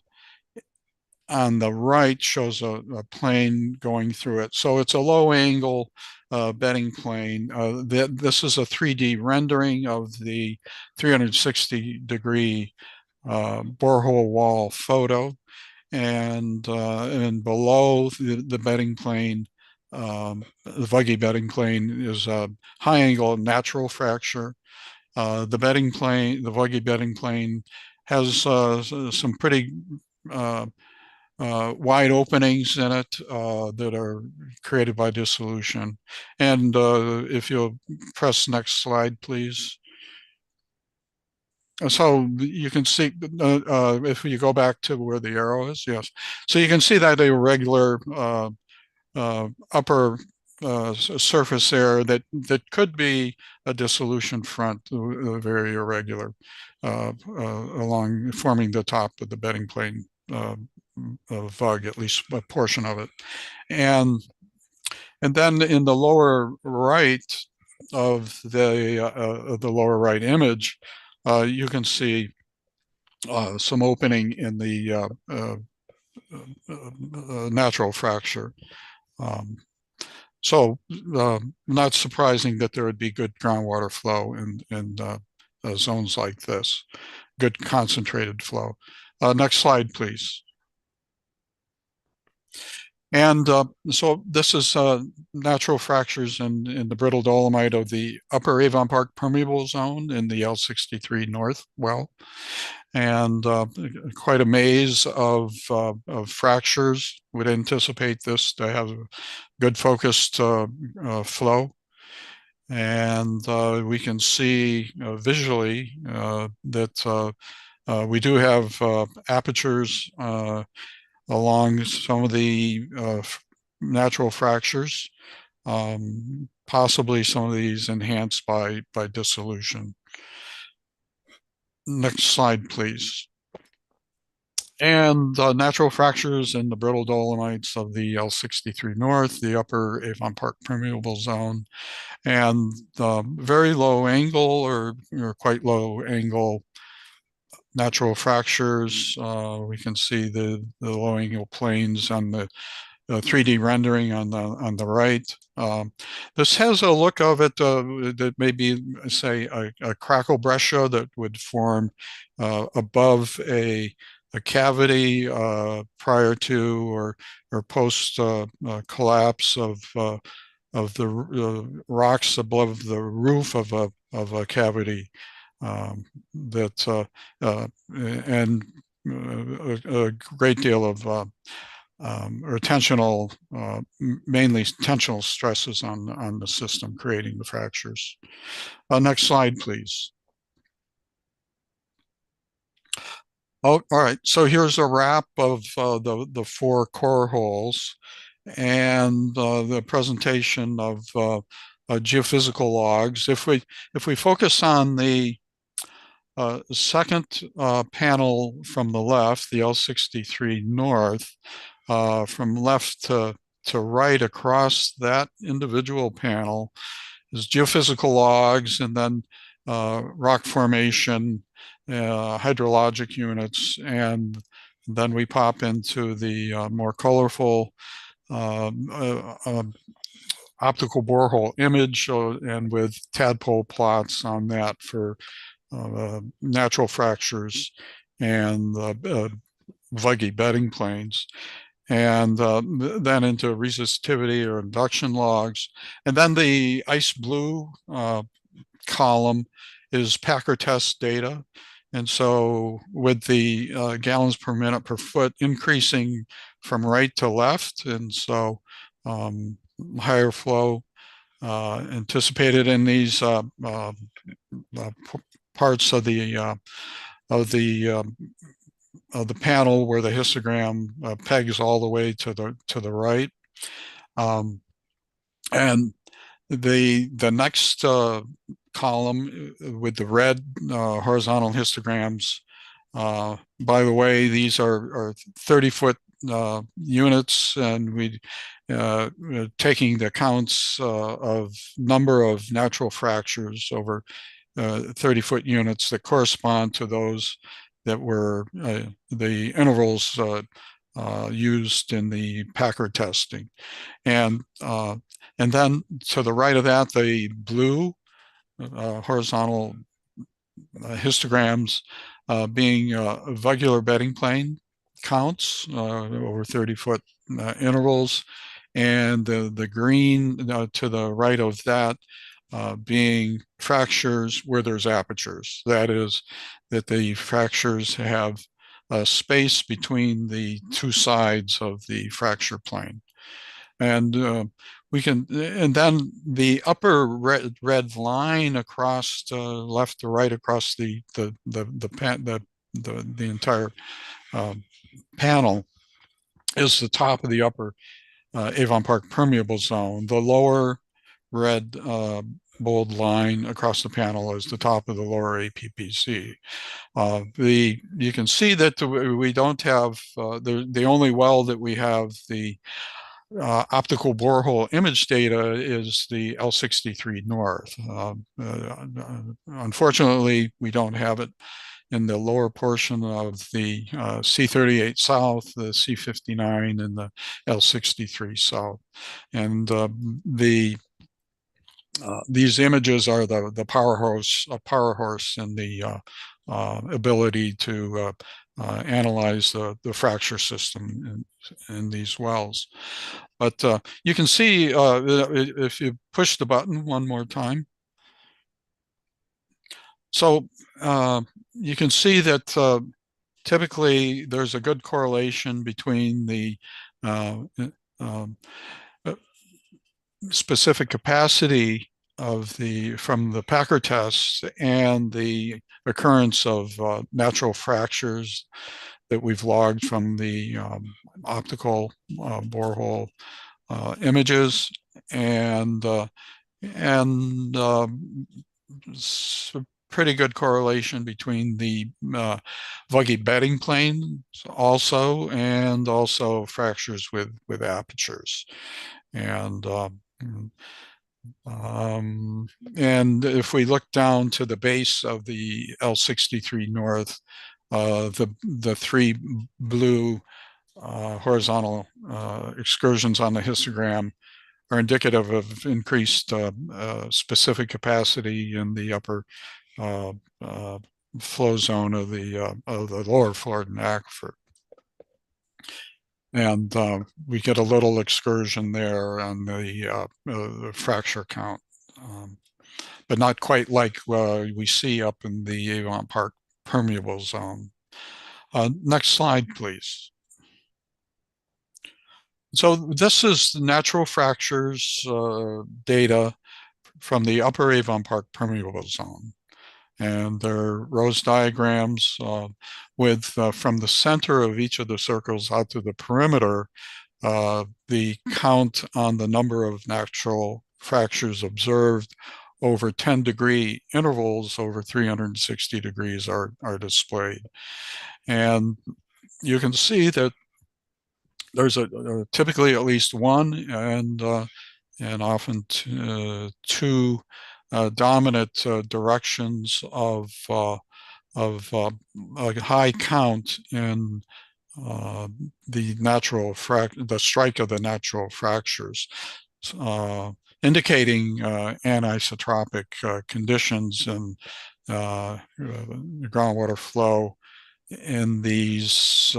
on the right shows a plane going through it. So it's a low angle bedding plane. This is a 3D rendering of the 360-degree borehole wall photo. And below the bedding plane, the Vuggy bedding plane, is a high angle natural fracture. The Vuggy bedding plane has some pretty wide openings in it that are created by dissolution. And if you'll press next slide, please. So you can see, if you go back to where the arrow is, yes. So you can see that irregular upper surface area that could be a dissolution front, very irregular, along forming the top of the bedding plane Vug, at least a portion of it. And then in the lower right of the lower right image, you can see some opening in the natural fracture. So not surprising that there would be good groundwater flow in zones like this, good concentrated flow. Next slide, please. And so this is natural fractures in the brittle dolomite of the upper Avon Park permeable zone in the L63 North well. And quite a maze of fractures. Would anticipate this to have good focused flow. And we can see visually that we do have apertures along some of the natural fractures, possibly some of these enhanced by dissolution. Next slide, please. And natural fractures in the brittle dolomites of the L63 North, the upper Avon Park permeable zone, and very low angle or quite low angle natural fractures. We can see the low angle planes on the 3D rendering on the right. This has a look of it that may be, say, a crackle breccia that would form above a a cavity prior to or post collapse of the rocks above the roof of a cavity, that and a great deal of or tensional, mainly tensional stresses on the system, creating the fractures. Next slide, please. Oh, all right. So here's a wrap of the four core holes and the presentation of geophysical logs. If we focus on the second panel from the left, the L63 North, from left to right across that individual panel is geophysical logs, and then rock formation, hydrologic units, and then we pop into the more colorful optical borehole image, and with tadpole plots on that for natural fractures and vuggy bedding planes, and then into resistivity or induction logs. And then the ice blue column is Packer test data. And so with the gallons per minute per foot increasing from right to left, and so higher flow anticipated in these parts of the panel where the histogram pegs all the way to the right, and the next column with the red horizontal histograms. By the way, these are 30-foot units, and we taking the counts of number of natural fractures over 30-foot units that correspond to those that were the intervals used in the Packer testing. And then to the right of that, the blue horizontal histograms being vulgular bedding plane counts over 30-foot intervals, and the green to the right of that being fractures where there's apertures. That is, that the fractures have a space between the two sides of the fracture plane. And we can, and then the upper red line across left to right across the entire panel is the top of the upper Avon Park permeable zone. The lower red bold line across the panel is the top of the lower APPC. You can see that we don't have the only well that we have the optical borehole image data is the L63 North. Unfortunately, we don't have it in the lower portion of the C38 South, the C59, and the L63 South. And these images are the power horse and the ability to analyze the fracture system in these wells. But you can see if you push the button one more time. So you can see that typically there's a good correlation between the specific capacity of from the Packer tests and the occurrence of natural fractures that we've logged from the optical borehole images, and pretty good correlation between the vuggy bedding planes and also fractures with apertures. And if we look down to the base of the L63 North, the three blue horizontal excursions on the histogram are indicative of increased specific capacity in the upper flow zone of the lower Floridan aquifer. And we get a little excursion there on the fracture count, but not quite like we see up in the Avon Park permeable zone. Next slide, please. So this is the natural fractures data from the upper Avon Park permeable zone. And there are rows diagrams with from the center of each of the circles out to the perimeter, the count on the number of natural fractures observed over 10-degree intervals over 360 degrees are displayed. And you can see that there's typically at least one and often two dominant directions of a high count in the strike of the natural fractures, indicating anisotropic conditions and groundwater flow in these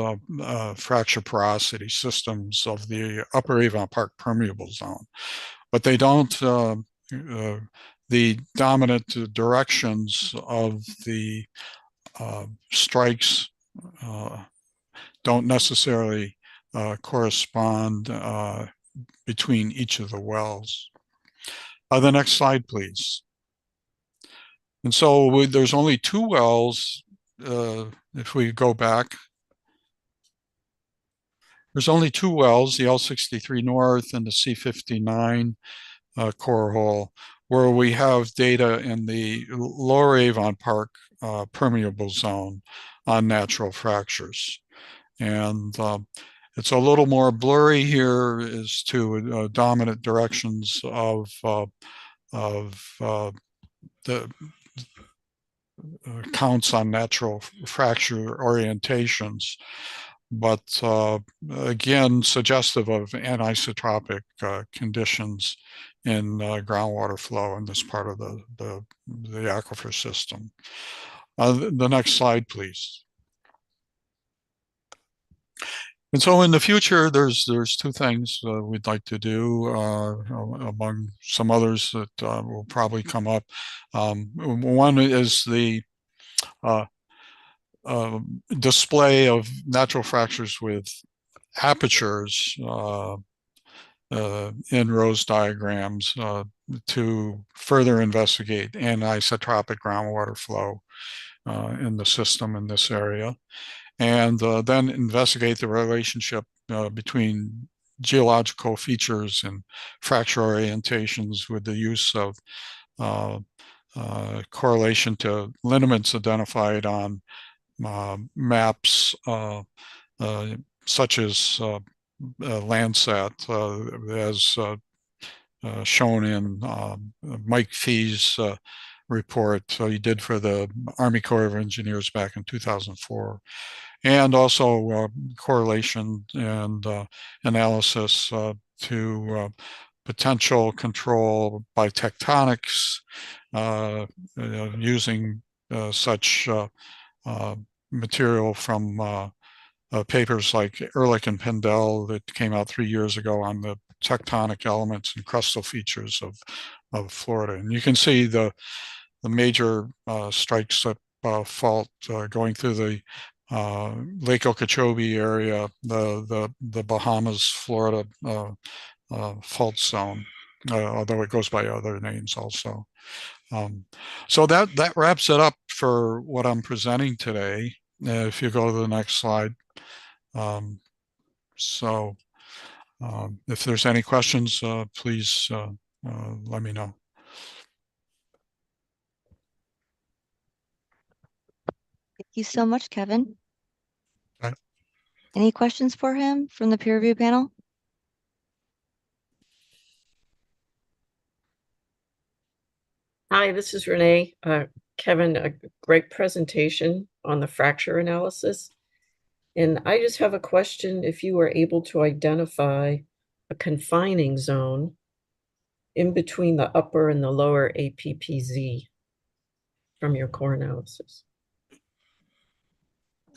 fracture porosity systems of the upper Avon Park permeable zone. But they don't, the dominant directions of the strikes don't necessarily correspond between each of the wells. The next slide, please. And so there's only two wells. If we go back, there's only two wells, the L63 North and the C59 core hole, where we have data in the lower Avon Park permeable zone on natural fractures. And it's a little more blurry here as to dominant directions of the counts on natural fracture orientations, but again, suggestive of anisotropic conditions in groundwater flow in this part of the aquifer system. The next slide, please. And so in the future, there's two things we'd like to do, among some others that will probably come up. One is the display of natural fractures with apertures in Rose diagrams to further investigate anisotropic groundwater flow in the system in this area. And then investigate the relationship between geological features and fracture orientations with the use of correlation to lineaments identified on maps such as Landsat, as shown in Mike Fee's report he did for the Army Corps of Engineers back in 2004. And also correlation and analysis to potential control by tectonics using such material from papers like Ehrlich and Pendel that came out 3 years ago on the tectonic elements and crustal features of Florida. And you can see the major strike slip fault going through the Lake Okeechobee area, the Bahamas, Florida fault zone, although it goes by other names also. So that wraps it up for what I'm presenting today. If you go to the next slide. If there's any questions, please let me know. Thank you so much, Kevin. Okay. Any questions for him from the peer review panel? Hi, this is Renee. Kevin, a great presentation on the fracture analysis. And I just have a question. If you were able to identify a confining zone in between the upper and the lower APPZ from your core analysis.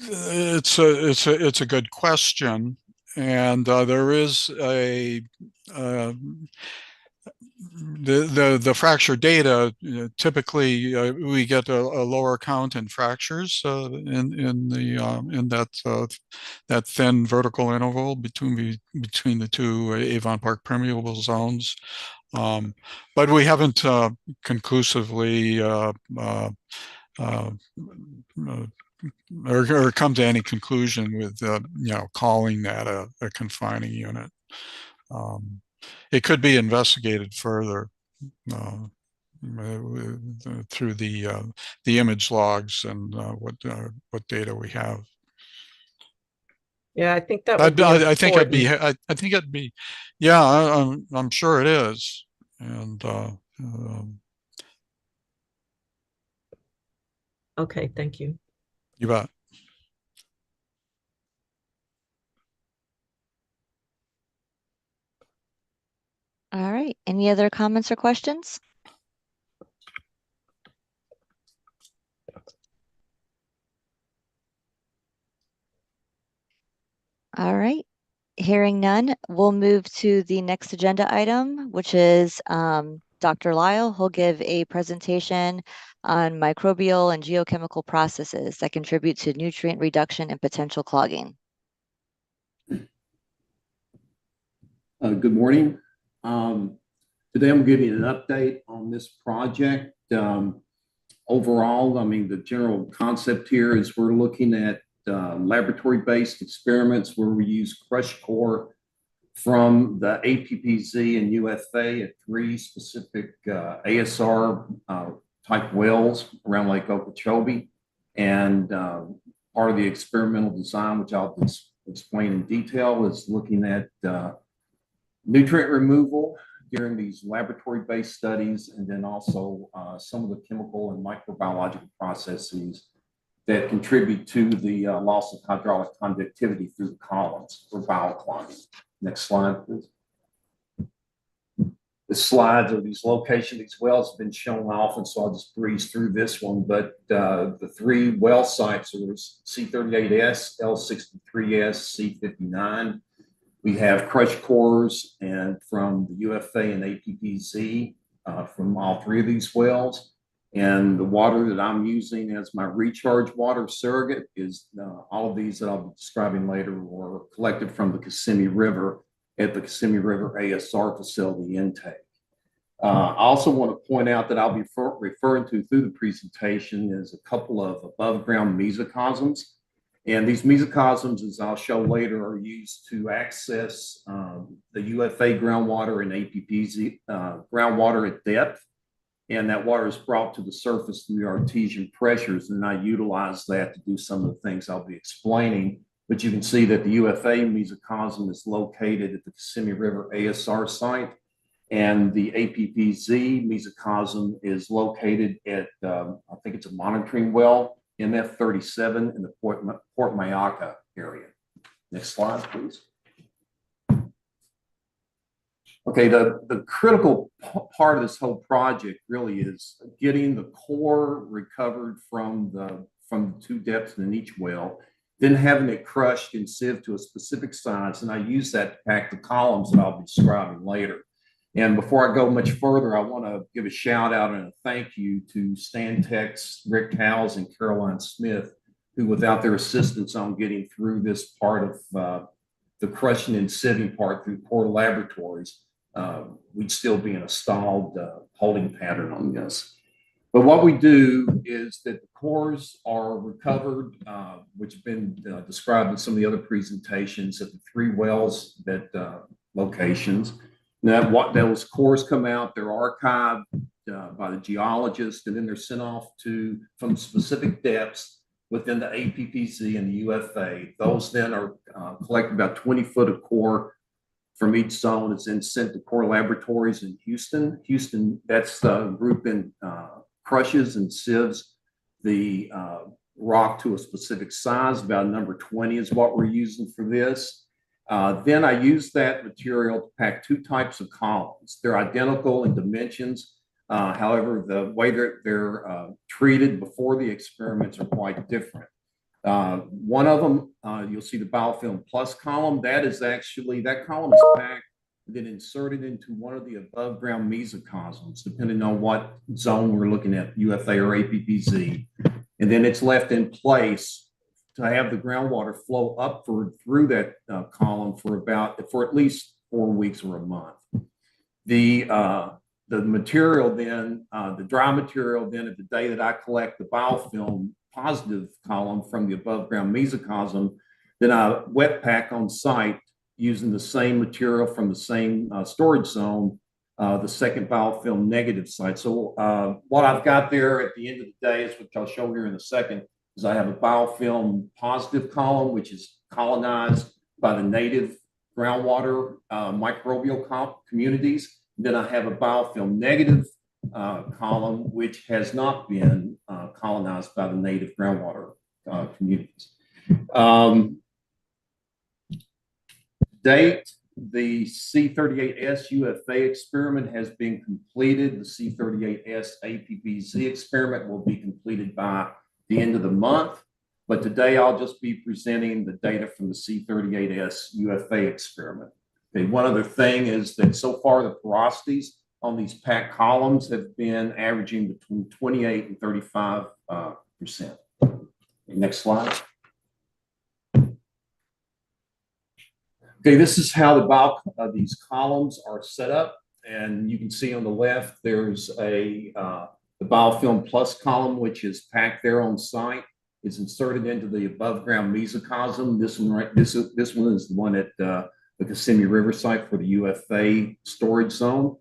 It's a good question, and there is a the fracture data. Typically, we get a lower count in fractures in that thin vertical interval between the two Avon Park permeable zones. But we haven't conclusively or come to any conclusion with calling that a confining unit. It could be investigated further through the image logs and what data we have. Yeah, I think that would be I think it'd be. important. I think it'd be. Yeah, I'm sure it is. And Okay, thank you. you bet. All right. Any other comments or questions? All right. Hearing none, we'll move to the next agenda item, which is Dr. Lyle. He'll give a presentation on microbial and geochemical processes that contribute to nutrient reduction and potential clogging. Good morning. Today I'm giving an update on this project. Overall, I mean, the general concept here is we're looking at laboratory-based experiments where we use crushed core from the APPZ and UFA at 3 specific ASR type wells around Lake Okeechobee. And part of the experimental design, which I'll explain in detail, is looking at nutrient removal during these laboratory-based studies, and then also some of the chemical and microbiological processes that contribute to the loss of hydraulic conductivity through the columns for bioclimate. Next slide, please. The slides are these locations. These wells have been shown often, so I'll just breeze through this one. But the 3 well sites are C38S, L63S, C59. We have crushed cores and from the UFA and APPZ from all 3 of these wells. And the water that I'm using as my recharge water surrogate is all of these that I'll be describing later were collected from the Kissimmee River at the Kissimmee River ASR facility intake. I also want to point out that I'll be referring to through the presentation is a couple of above ground mesocosms. And these mesocosms, as I'll show later, are used to access the UFA groundwater and APPZ groundwater at depth. And that water is brought to the surface through the artesian pressures. And I utilize that to do some of the things I'll be explaining. But you can see that the UFA mesocosm is located at the Kissimmee River ASR site. And the APPZ mesocosm is located at, I think it's a monitoring well, MF37 in the Port Mayaca area. Next slide, please. Okay, the critical part of this whole project really is getting the core recovered from the 2 depths in each well, then having it crushed and sieved to a specific size. And I use that to pack the columns that I'll be describing later. And before I go much further, I want to give a shout out and a thank you to Stan Tex, Rick Howes, and Caroline Smith, who without their assistance on getting through this part of the crushing and sieving part through core laboratories, we'd still be in a stalled holding pattern on this. But what we do is that the cores are recovered, which have been described in some of the other presentations at the 3 wells that locations. Now, those cores come out, they're archived by the geologist, and then they're sent off from specific depths within the APPZ and the UFA. Those then are collected about 20 foot of core from each zone. It's then sent to core laboratories in Houston. Houston, that's the group in crushes and sieves the rock to a specific size. About number 20 is what we're using for this. Then I use that material to pack 2 types of columns. They're identical in dimensions. However, the way they're treated before the experiments are quite different. One of them, you'll see the biofilm plus column. That column is packed and then inserted into one of the above ground mesocosms, depending on what zone we're looking at, UFA or APPZ. And then it's left in place to have the groundwater flow upward through that column for at least 4 weeks or a month. The material then, the dry material then, at the day that I collect the biofilm positive column from the above ground mesocosm, then I wet pack on site using the same material from the same storage zone, the second biofilm negative site. So what I've got there at the end of the day is, which I'll show here in a second, is I have a biofilm positive column, which is colonized by the native groundwater microbial communities. Then I have a biofilm negative column, which has not been colonized by the native groundwater communities. Date, the C38S UFA experiment has been completed. The C38S APPZ experiment will be completed by the end of the month. But today I'll just be presenting the data from the C38S UFA experiment. Okay, one other thing is that so far the porosities on these packed columns have been averaging between 28 and 35%. Next slide. Okay, this is how these columns are set up. And you can see on the left, there's the biofilm plus column, which is packed there on site. It's inserted into the above ground mesocosm. This one is the one at the Kissimmee River site for the UFA storage zone.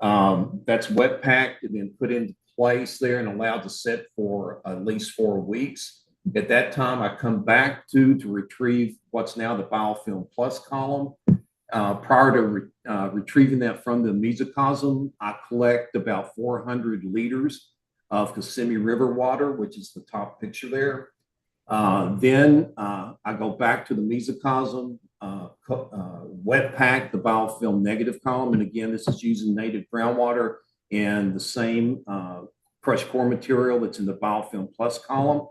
That's wet packed and then put into place there and allowed to set for at least 4 weeks. At that time, I come back to retrieve what's now the biofilm plus column. Prior to retrieving that from the mesocosm, I collect about 400 liters of Kissimmee River water, which is the top picture there. Then I go back to the mesocosm, wet pack the biofilm negative column. And again, this is using native groundwater and the same crushed core material that's in the biofilm plus column.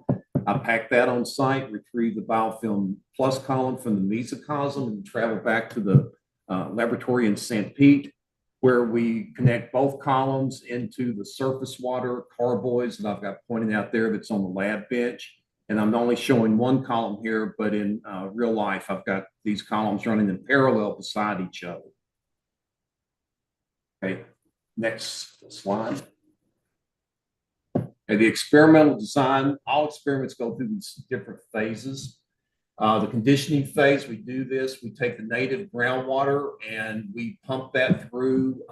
I pack that on site, retrieve the biofilm plus column from the mesocosm, and travel back to the laboratory in St. Pete, where we connect both columns into the surface water carboys that I've got pointed out there that's on the lab bench. And I'm only showing one column here, but in real life, I've got these columns running in parallel beside each other. Okay, next slide. The experimental design, all experiments go through these different phases. The conditioning phase, we do this, we take the native groundwater and we pump that through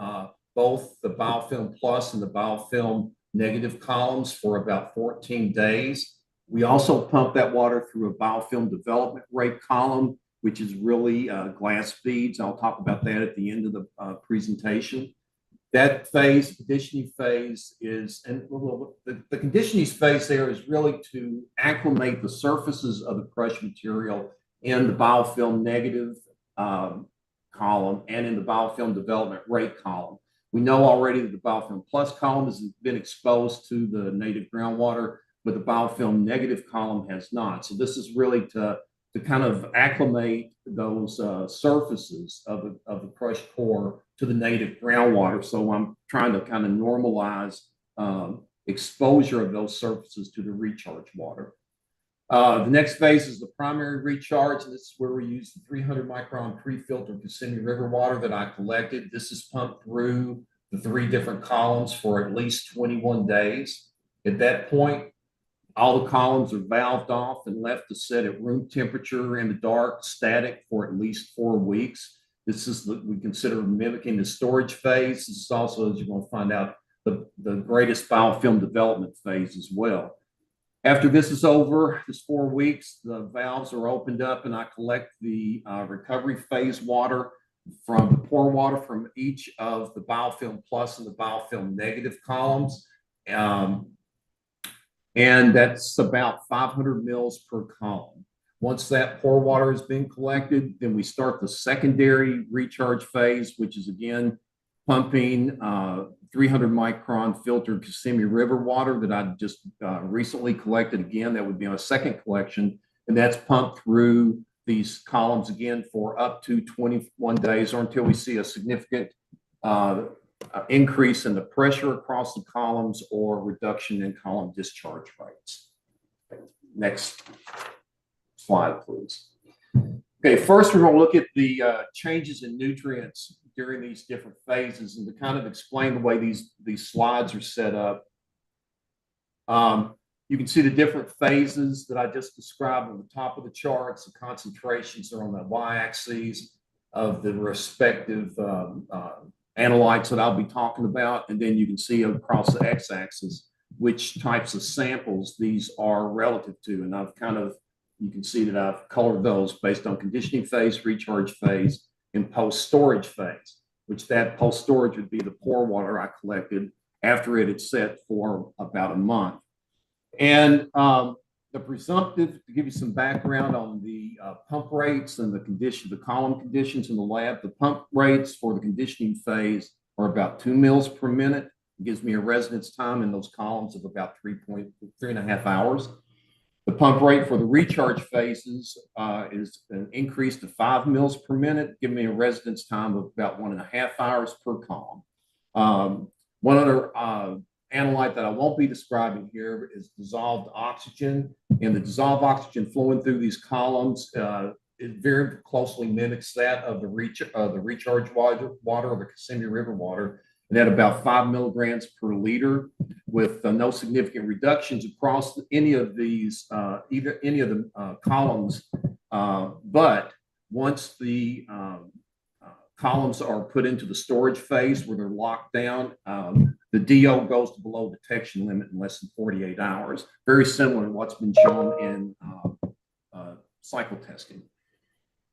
both the biofilm plus and the biofilm negative columns for about 14 days. We also pump that water through a biofilm development rate column, which is really glass beads. I'll talk about that at the end of the presentation. That phase, conditioning phase, is, and the conditioning phase there is really to acclimate the surfaces of the crushed material in the biofilm negative column and in the biofilm development rate column. We know already that the biofilm plus column has been exposed to the native groundwater, but the biofilm negative column has not. So this is really to kind of acclimate those surfaces of the crushed core to the native groundwater. So I'm trying to kind of normalize exposure of those surfaces to the recharge water. The next phase is the primary recharge, and this is where we use the 300 micron pre-filtered Kissimmee River water that I collected. This is pumped through the 3 different columns for at least 21 days. At that point, all the columns are valved off and left to set at room temperature in the dark, static for at least 4 weeks. This is what we consider mimicking the storage phase. This is also, as you're going to find out, the greatest biofilm development phase as well. After this is over, this 4 weeks, the valves are opened up and I collect the recovery phase water from the pore water from each of the biofilm plus and the biofilm negative columns. And that's about 500 mils per column. Once that pore water has been collected, then we start the secondary recharge phase, which is again pumping 300 micron filtered Kissimmee River water that I just recently collected again. That would be on a second collection, and that's pumped through these columns again for up to 21 days or until we see a significant increase in the pressure across the columns or reduction in column discharge rates. Next slide, please. Okay, first we're going to look at the changes in nutrients during these different phases, and to kind of explain the way these slides are set up. You can see the different phases that I just described on the top of the charts. The concentrations are on the y-axis of the respective analytes that I'll be talking about, and then you can see across the x-axis which types of samples these are relative to, and I've kind of, you can see that I've colored those based on conditioning phase, recharge phase, and post-storage phase, which that post-storage would be the pore water I collected after it had set for about a month. And the presumptive, to give you some background on the pump rates and the column conditions in the lab, the pump rates for the conditioning phase are about 2 mils per minute. It gives me a residence time in those columns of about 3.5 hours. The pump rate for the recharge phases is an increase to 5 mils per minute, giving me a residence time of about 1.5 hours per column. One other analyte that I won't be describing here is dissolved oxygen, and the dissolved oxygen flowing through these columns it very closely mimics that of the recharge water or the Kissimmee River water, and at about 5 milligrams per liter, with no significant reductions across any of these any of the columns. But once the columns are put into the storage phase where they're locked down, the DO goes to below detection limit in less than 48 hours, very similar to what's been shown in cycle testing.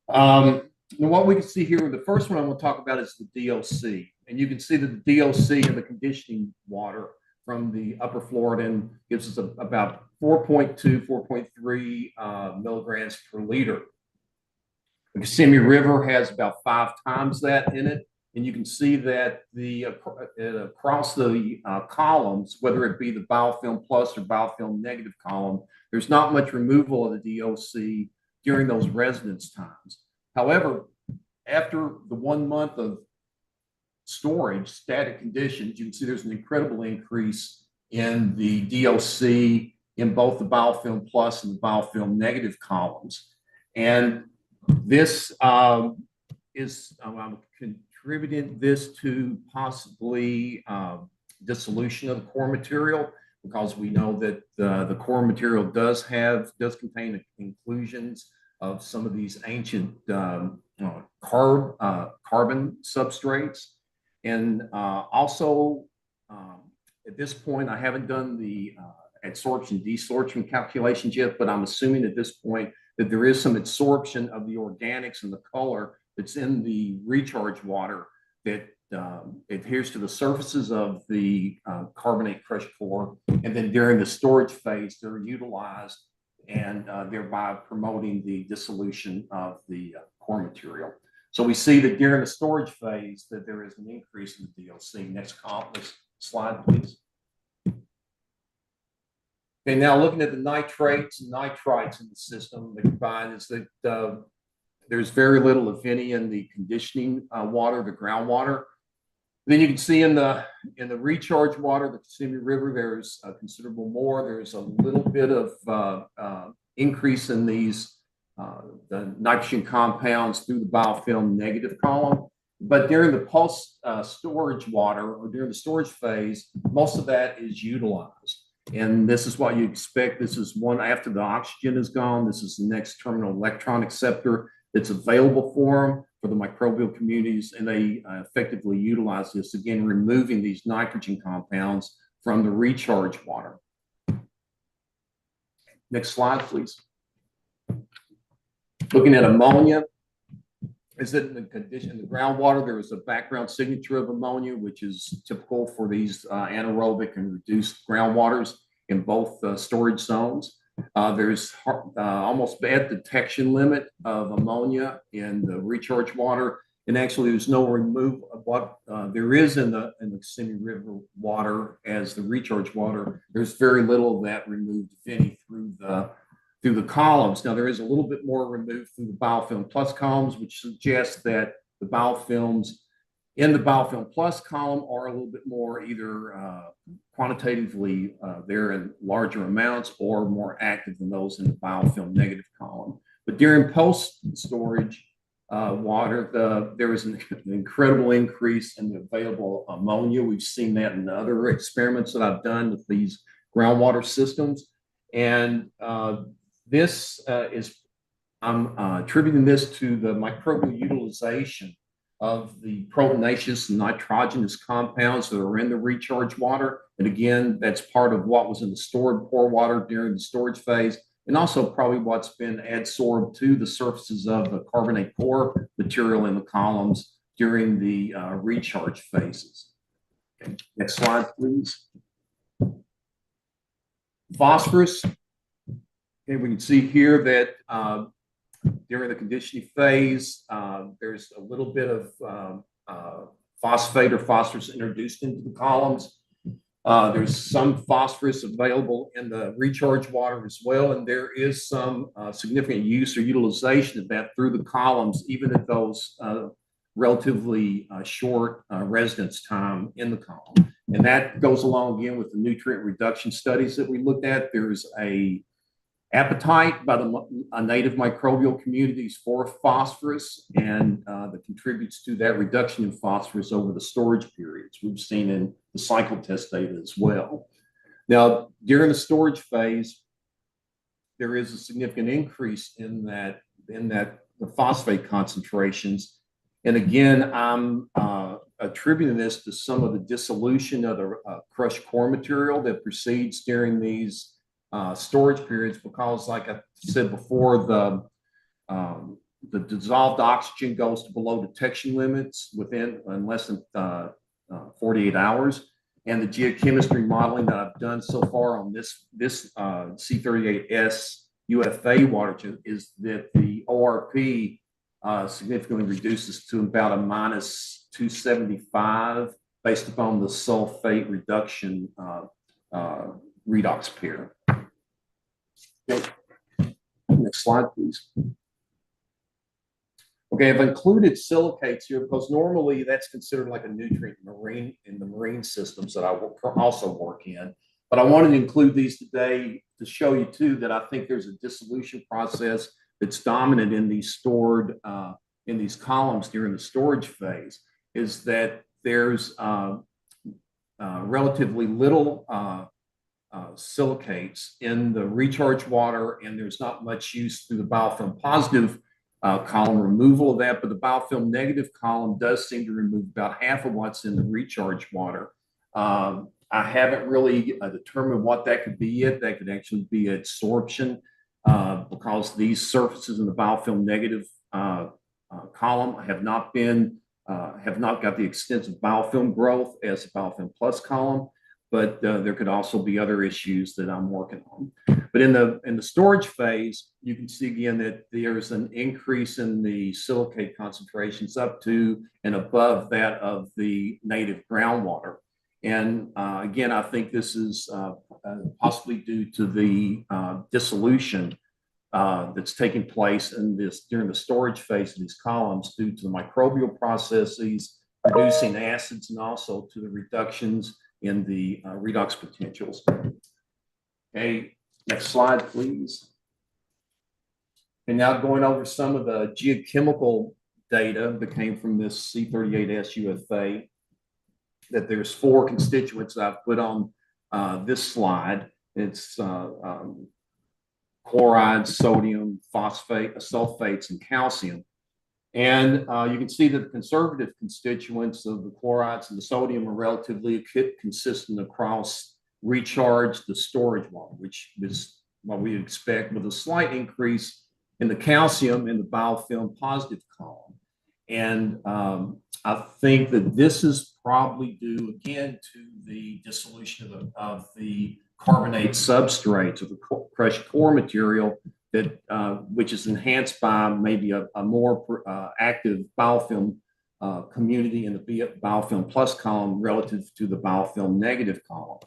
And what we can see here, the first one I'm going to talk about is the DOC. And you can see that the DOC in the conditioning water from the upper Floridan gives us about 4.2, 4.3 milligrams per liter. The Kissimmee River has about 5 times that in it. And you can see that across the columns, whether it be the biofilm plus or biofilm negative column, there's not much removal of the DOC during those residence times. However, after the 1 month of storage, static conditions, you can see there's an incredible increase in the DOC in both the biofilm plus and the biofilm negative columns. And this is contributing this to possibly dissolution of the core material, because we know that the core material does contain inclusions of some of these ancient carbon substrates. And also, at this point, I haven't done the adsorption desorption calculations yet, but I'm assuming at this point that there is some adsorption of the organics and the color that's in the recharge water that adheres to the surfaces of the carbonate crushed core. And then during the storage phase, they're utilized, and thereby promoting the dissolution of the core material. So we see that during the storage phase that there is an increase in the DOC. Next slide, please. Okay, now looking at the nitrates and nitrites in the system, the combined is that there's very little, if any, in the conditioning water, the groundwater. Then you can see in the recharge water, the Kissimmee River, there's considerable more. There's a little bit of increase in these the nitrogen compounds through the biofilm negative column. But during the post storage water, or during the storage phase, most of that is utilized. And this is what you expect. This is one after the oxygen is gone. This is the next terminal electron acceptor that's available for them, for the microbial communities, and they effectively utilize this, again, removing these nitrogen compounds from the recharge water. Next slide, please. Looking at ammonia, is that in the condition in the groundwater, there is a background signature of ammonia, which is typical for these anaerobic and reduced groundwaters in both storage zones. There's almost at detection limit of ammonia in the recharge water, And actually, there's no removal of what there is in the Kissimmee River water as the recharge water. There's very little of that removed, if any, through the columns. Now, there is a little bit more removed through the biofilm plus columns, which suggests that the biofilms in the biofilm plus column are a little bit more either quantitatively there in larger amounts or more active than those in the biofilm negative column. But during post storage water, there was an incredible increase in the available ammonia. We've seen that in other experiments that I've done with these groundwater systems. And this I'm attributing this to the microbial utilization of the proteinaceous and nitrogenous compounds that are in the recharge water. And again, that's part of what was in the stored pore water during the storage phase, and also probably what's been adsorbed to the surfaces of the carbonate pore material in the columns during the recharge phases. Okay, next slide, please. Phosphorus. Okay, we can see here that during the conditioning phase, there's a little bit of phosphate or phosphorus introduced into the columns. There's some phosphorus available in the recharge water as well, and there is some significant use or utilization of that through the columns, even at those relatively short residence time in the column. And that goes along again with the nutrient reduction studies that we looked at. There's a appetite by the native microbial communities for phosphorus, and that contributes to that reduction in phosphorus over the storage periods. We've seen in the cycle test data as well. Now, during the storage phase, there is a significant increase in the phosphate concentrations. And again, I'm attributing this to some of the dissolution of the crushed core material that proceeds during these storage periods, because like I said before, the dissolved oxygen goes to below detection limits within less than 48 hours. And the geochemistry modeling that I've done so far on this C38S UFA water is that the ORP significantly reduces to about a minus 275 based upon the sulfate reduction redox pair. Okay. Next slide, please. Okay, I've included silicates here because normally that's considered like a nutrient in the marine systems that I also work in. But I wanted to include these today to show you too that I think there's a dissolution process that's dominant in these stored in these columns during the storage phase. Is that there's relatively little silicates in the recharge water, and there's not much use through the biofilm positive column removal of that, but the biofilm negative column does seem to remove about half of what's in the recharge water. I haven't really determined what that could be yet. That could actually be adsorption because these surfaces in the biofilm negative column have not got the extensive biofilm growth as the biofilm plus column. But there could also be other issues that I'm working on. But in the storage phase, you can see again that there's an increase in the silicate concentrations up to and above that of the native groundwater. And again, I think this is possibly due to the dissolution that's taking place during the storage phase of these columns due to the microbial processes, producing acids, and also to the reductions in the redox potentials. Okay, next slide, please. And now going over some of the geochemical data that came from this C38S UFA, that there's 4 constituents that I've put on this slide. It's chlorides, sodium, phosphate, sulfates, and calcium. And you can see that the conservative constituents of the chlorides and the sodium are relatively consistent across recharge to storage water, which is what we expect, with a slight increase in the calcium in the biofilm positive column. And I think that this is probably due again to the dissolution of the carbonate substrates of the crushed core material that which is enhanced by maybe a more active biofilm community in the biofilm plus column relative to the biofilm negative column.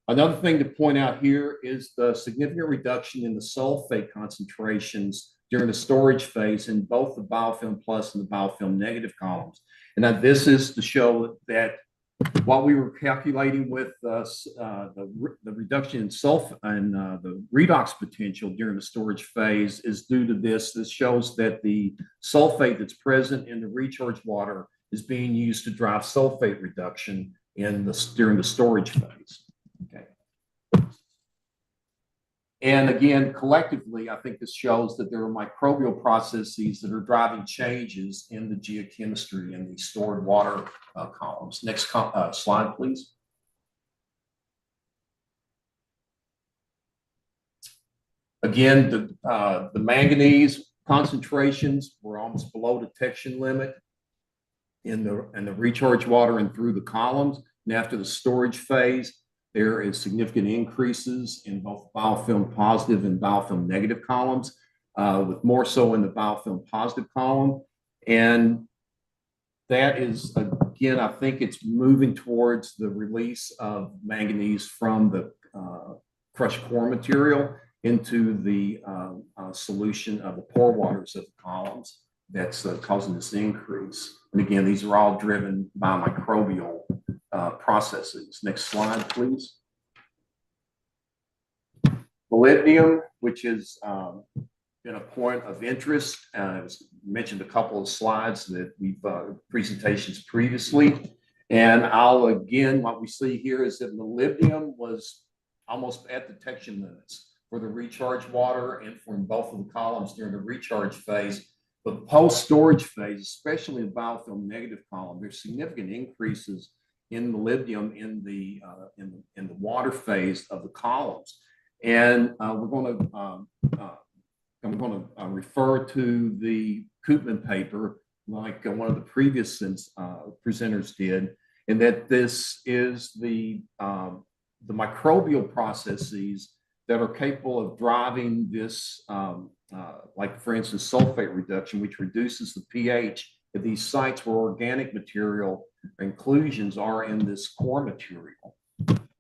Another thing to point out here is the significant reduction in the sulfate concentrations during the storage phase in both the biofilm plus and the biofilm negative columns. And now this is to show that while we were calculating with the reduction in sulfate and the redox potential during the storage phase is due to this. This shows that the sulfate that's present in the recharge water is being used to drive sulfate reduction during the storage phase. Okay. And again, collectively, I think this shows that there are microbial processes that are driving changes in the geochemistry in the stored water columns. Next slide, please. Again, the manganese concentrations were almost below detection limit in the recharge water and through the columns. And after the storage phase, there is significant increases in both biofilm positive and biofilm negative columns, with more so in the biofilm positive column. And that is, again, I think it's moving towards the release of manganese from the crushed core material into the solution of the pore waters of the columns that's causing this increase. And again, these are all driven by microbial processes. Next slide, please. Molybdenum, which has been a point of interest. It was mentioned a couple of slides that we've presentations previously. And what we see here is that molybdenum was almost at detection limits for the recharge water and for both of the columns during the recharge phase. But post-storage phase, especially the biofilm negative column, there's significant increases in molybdenum in the water phase of the columns. And I'm going to refer to the Koopman paper, like one of the previous presenters did, and that this is the microbial processes that are capable of driving this, like for instance, sulfate reduction, which reduces the pH at these sites where organic material inclusions are in this core material.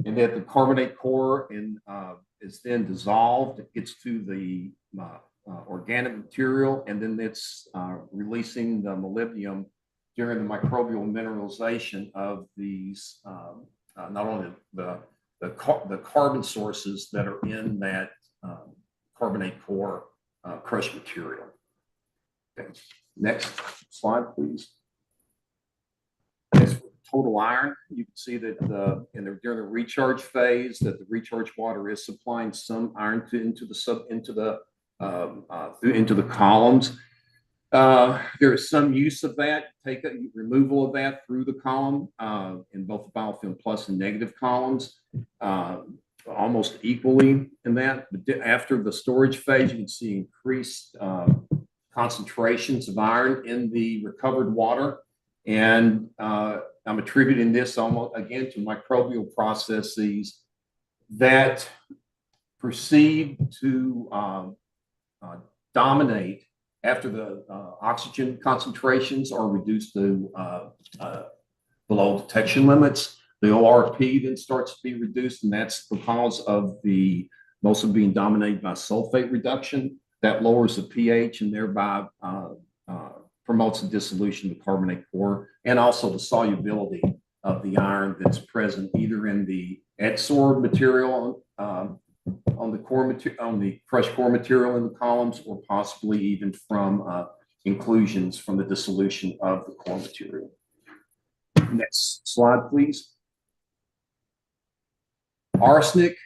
And that the carbonate core is then dissolved, it gets to the organic material, and then it's releasing the molybdenum during the microbial mineralization of these, not only the carbon sources that are in that carbonate core crushed material. Okay. Next slide, please. As for total iron, you can see that during the recharge phase, that the recharge water is supplying some iron into the columns. There is some use of that, removal of that through the column in both the biofilm plus and negative columns, almost equally in that. But after the storage phase, you can see increased concentrations of iron in the recovered water. And I'm attributing this almost again to microbial processes that proceed to dominate after the oxygen concentrations are reduced to below detection limits. The ORP then starts to be reduced, and that's because of the mostly being dominated by sulfate reduction. That lowers the pH and thereby promotes the dissolution of the carbonate core and also the solubility of the iron that's present either in the adsorbed material on the core material, on the crushed core material in the columns, or possibly even from inclusions from the dissolution of the core material. Next slide, please. Arsenic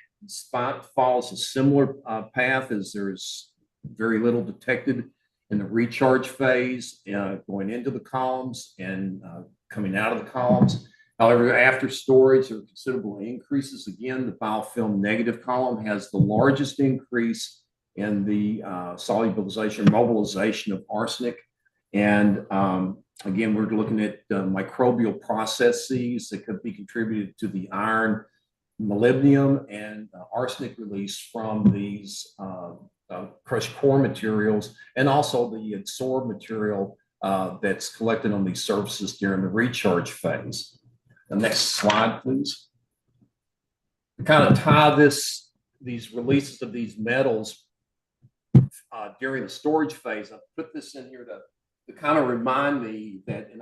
follows a similar path, as there's very little detected in the recharge phase, going into the columns and coming out of the columns. However, after storage, there are considerable increases. Again, the biofilm negative column has the largest increase in the solubilization or mobilization of arsenic. And again, we're looking at microbial processes that could be contributed to the iron, molybdenum, and arsenic release from these crushed core materials, and also the adsorbed material that's collected on these surfaces during the recharge phase. The next slide, please. To kind of tie these releases of these metals during the storage phase, I've put this in here to kind of remind me that, and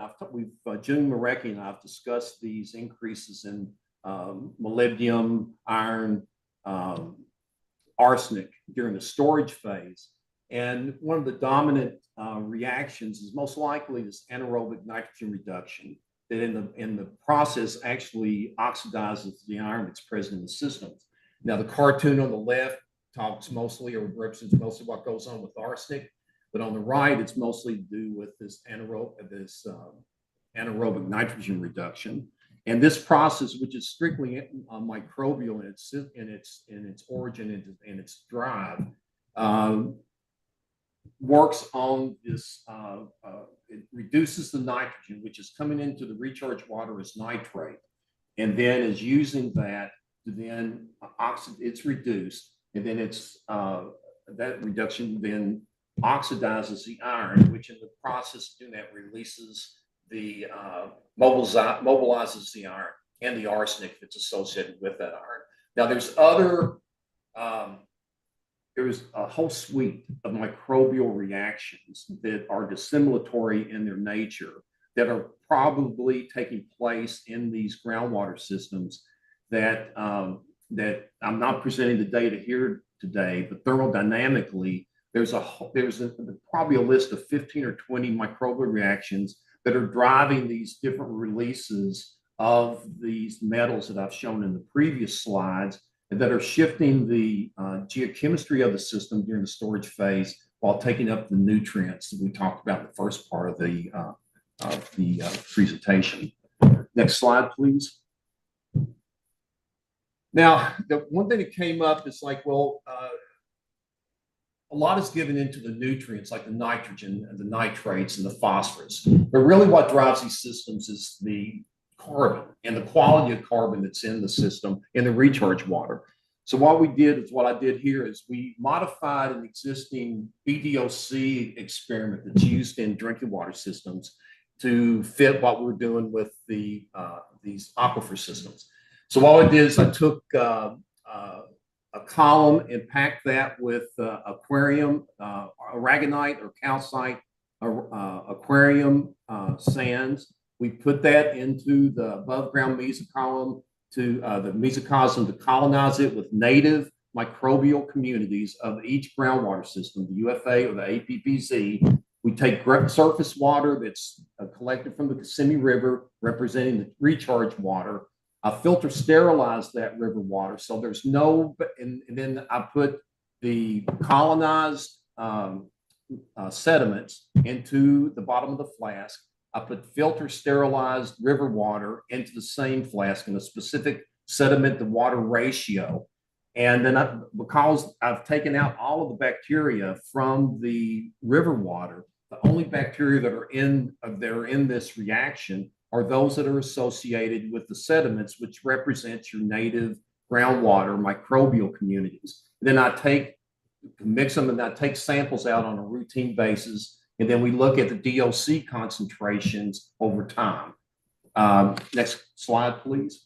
June Marecki and I have discussed these increases in molybdenum, iron, arsenic during the storage phase. And one of the dominant reactions is most likely this anaerobic nitrogen reduction that in the process actually oxidizes the iron that's present in the systems. Now, the cartoon on the left talks mostly or represents mostly what goes on with arsenic, but on the right, it's mostly to do with this anaerobic nitrogen reduction. And this process, which is strictly microbial in its origin and its drive, works on this. It reduces the nitrogen, which is coming into the recharge water as nitrate, and then is using that to then it's reduced, and then that reduction then oxidizes the iron, which in the process of doing that releases the mobilizes the iron and the arsenic that's associated with that iron. Now, there's a whole suite of microbial reactions that are dissimilatory in their nature that are probably taking place in these groundwater systems that I'm not presenting the data here today, but thermodynamically, there's probably a list of 15 or 20 microbial reactions that are driving these different releases of these metals that I've shown in the previous slides, that are shifting the geochemistry of the system during the storage phase while taking up the nutrients that we talked about in the first part of the presentation. Next slide, please. Now, the one thing that came up is like, well, a lot is given into the nutrients like the nitrogen and the nitrates and the phosphorus. But really what drives these systems is the carbon and the quality of carbon that's in the system in the recharge water. So what I did here is we modified an existing BDOC experiment that's used in drinking water systems to fit what we're doing with these aquifer systems. So what I did is I took a column and packed that with aquarium, aragonite or calcite aquarium sands. We put that into the above ground mesocosm to colonize it with native microbial communities of each groundwater system, the UFA or the APPZ. We take surface water that's collected from the Kissimmee River, representing the recharge water. I filter sterilize that river water, so there's no, and then I put the colonized sediments into the bottom of the flask. I put filter sterilized river water into the same flask in a specific sediment to water ratio. And then because I've taken out all of the bacteria from the river water, the only bacteria that are in this reaction are those that are associated with the sediments, which represents your native groundwater microbial communities. Then I mix them and I take samples out on a routine basis, and then we look at the DOC concentrations over time. Next slide, please.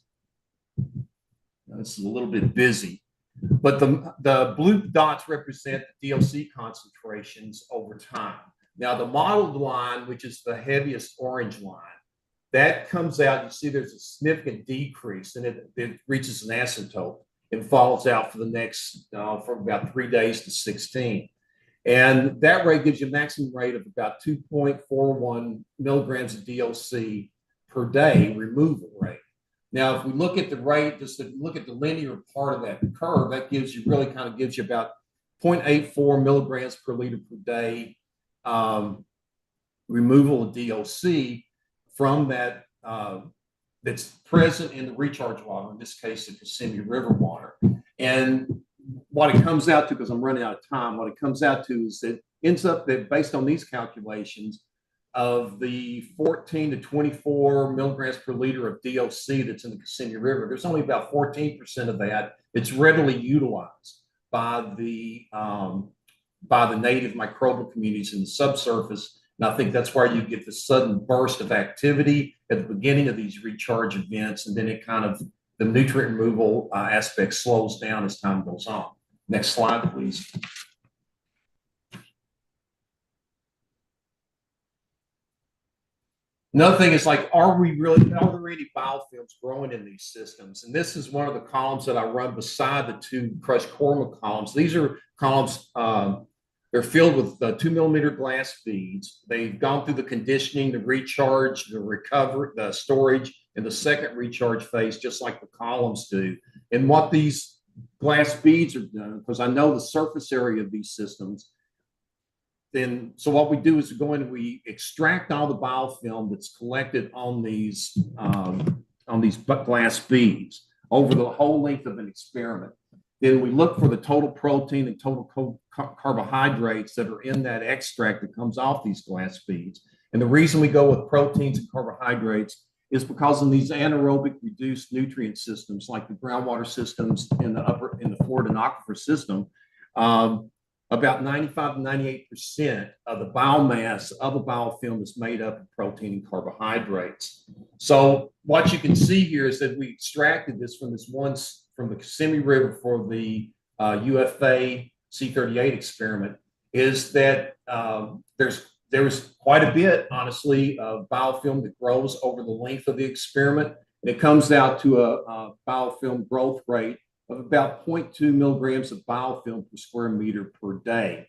Now, this is a little bit busy, but the blue dots represent the DOC concentrations over time. Now, the modeled line, which is the heaviest orange line, that comes out, you see there's a significant decrease, and it reaches an asymptote and falls out for the next, from about 3 days to 16. And that rate gives you a maximum rate of about 2.41 milligrams of DOC per day removal rate. Now, if we look at the rate, just to look at the linear part of that curve, that gives you about 0.84 milligrams per liter per day removal of DOC from that that's present in the recharge water, in this case, the Kissimmee River water. And what it comes out to, because I'm running out of time, what it comes out to is that ends up that based on these calculations of the 14 to 24 milligrams per liter of DOC that's in the Kissimmee River, there's only about 14% of that that's readily utilized by the native microbial communities in the subsurface And I think that's where you get the sudden burst of activity at the beginning of these recharge events. And then it kind of, the nutrient removal aspect slows down as time goes on. Next slide, please. Another thing is like, are there any biofilms growing in these systems? And this is one of the columns that I run beside the two crushed korma columns. These are columns, they're filled with 2 millimeter glass beads. They've gone through the conditioning, the recharge, the recovery, the storage, and the second recharge phase, just like the columns do. And what these glass beads are doing, because I know the surface area of these systems, so what we do is go in and we extract all the biofilm that's collected on these glass beads over the whole length of an experiment. Then we look for the total protein and total carbohydrates that are in that extract that comes off these glass beads. And the reason we go with proteins and carbohydrates is because in these anaerobic reduced nutrient systems, like the groundwater systems in the Florida aquifer system, about 95 to 98% of the biomass of a biofilm is made up of protein and carbohydrates. So what you can see here is that we extracted this from the Kissimmee River for the UFA C38 experiment, is that there's quite a bit, honestly, of biofilm that grows over the length of the experiment. And it comes out to a biofilm growth rate of about 0.2 milligrams of biofilm per square meter per day.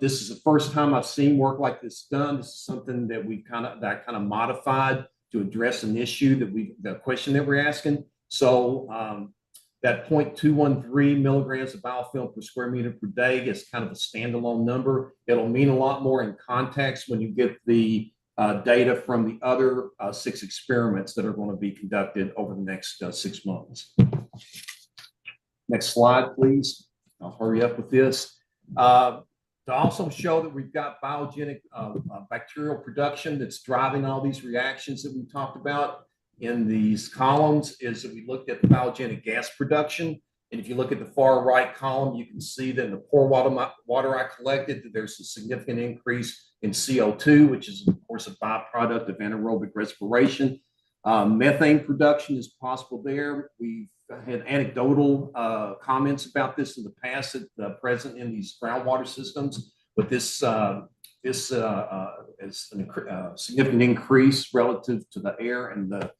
This is the first time I've seen work like this done. This is something that I kind of modified to address an issue the question that we're asking. So that 0.213 milligrams of biofilm per square meter per day is kind of a standalone number. It'll mean a lot more in context when you get the data from the other 6 experiments that are going to be conducted over the next 6 months. Next slide, please. I'll hurry up with this. To also show that we've got biogenic bacterial production that's driving all these reactions that we talked about in these columns is that we looked at the biogenic gas production. And if you look at the far right column, you can see that in the pore water I collected, that there's a significant increase in CO2, which is, of course, a byproduct of anaerobic respiration. Methane production is possible there. We've had anecdotal comments about this in the past that present in these groundwater systems, but this is a significant increase relative to the air and the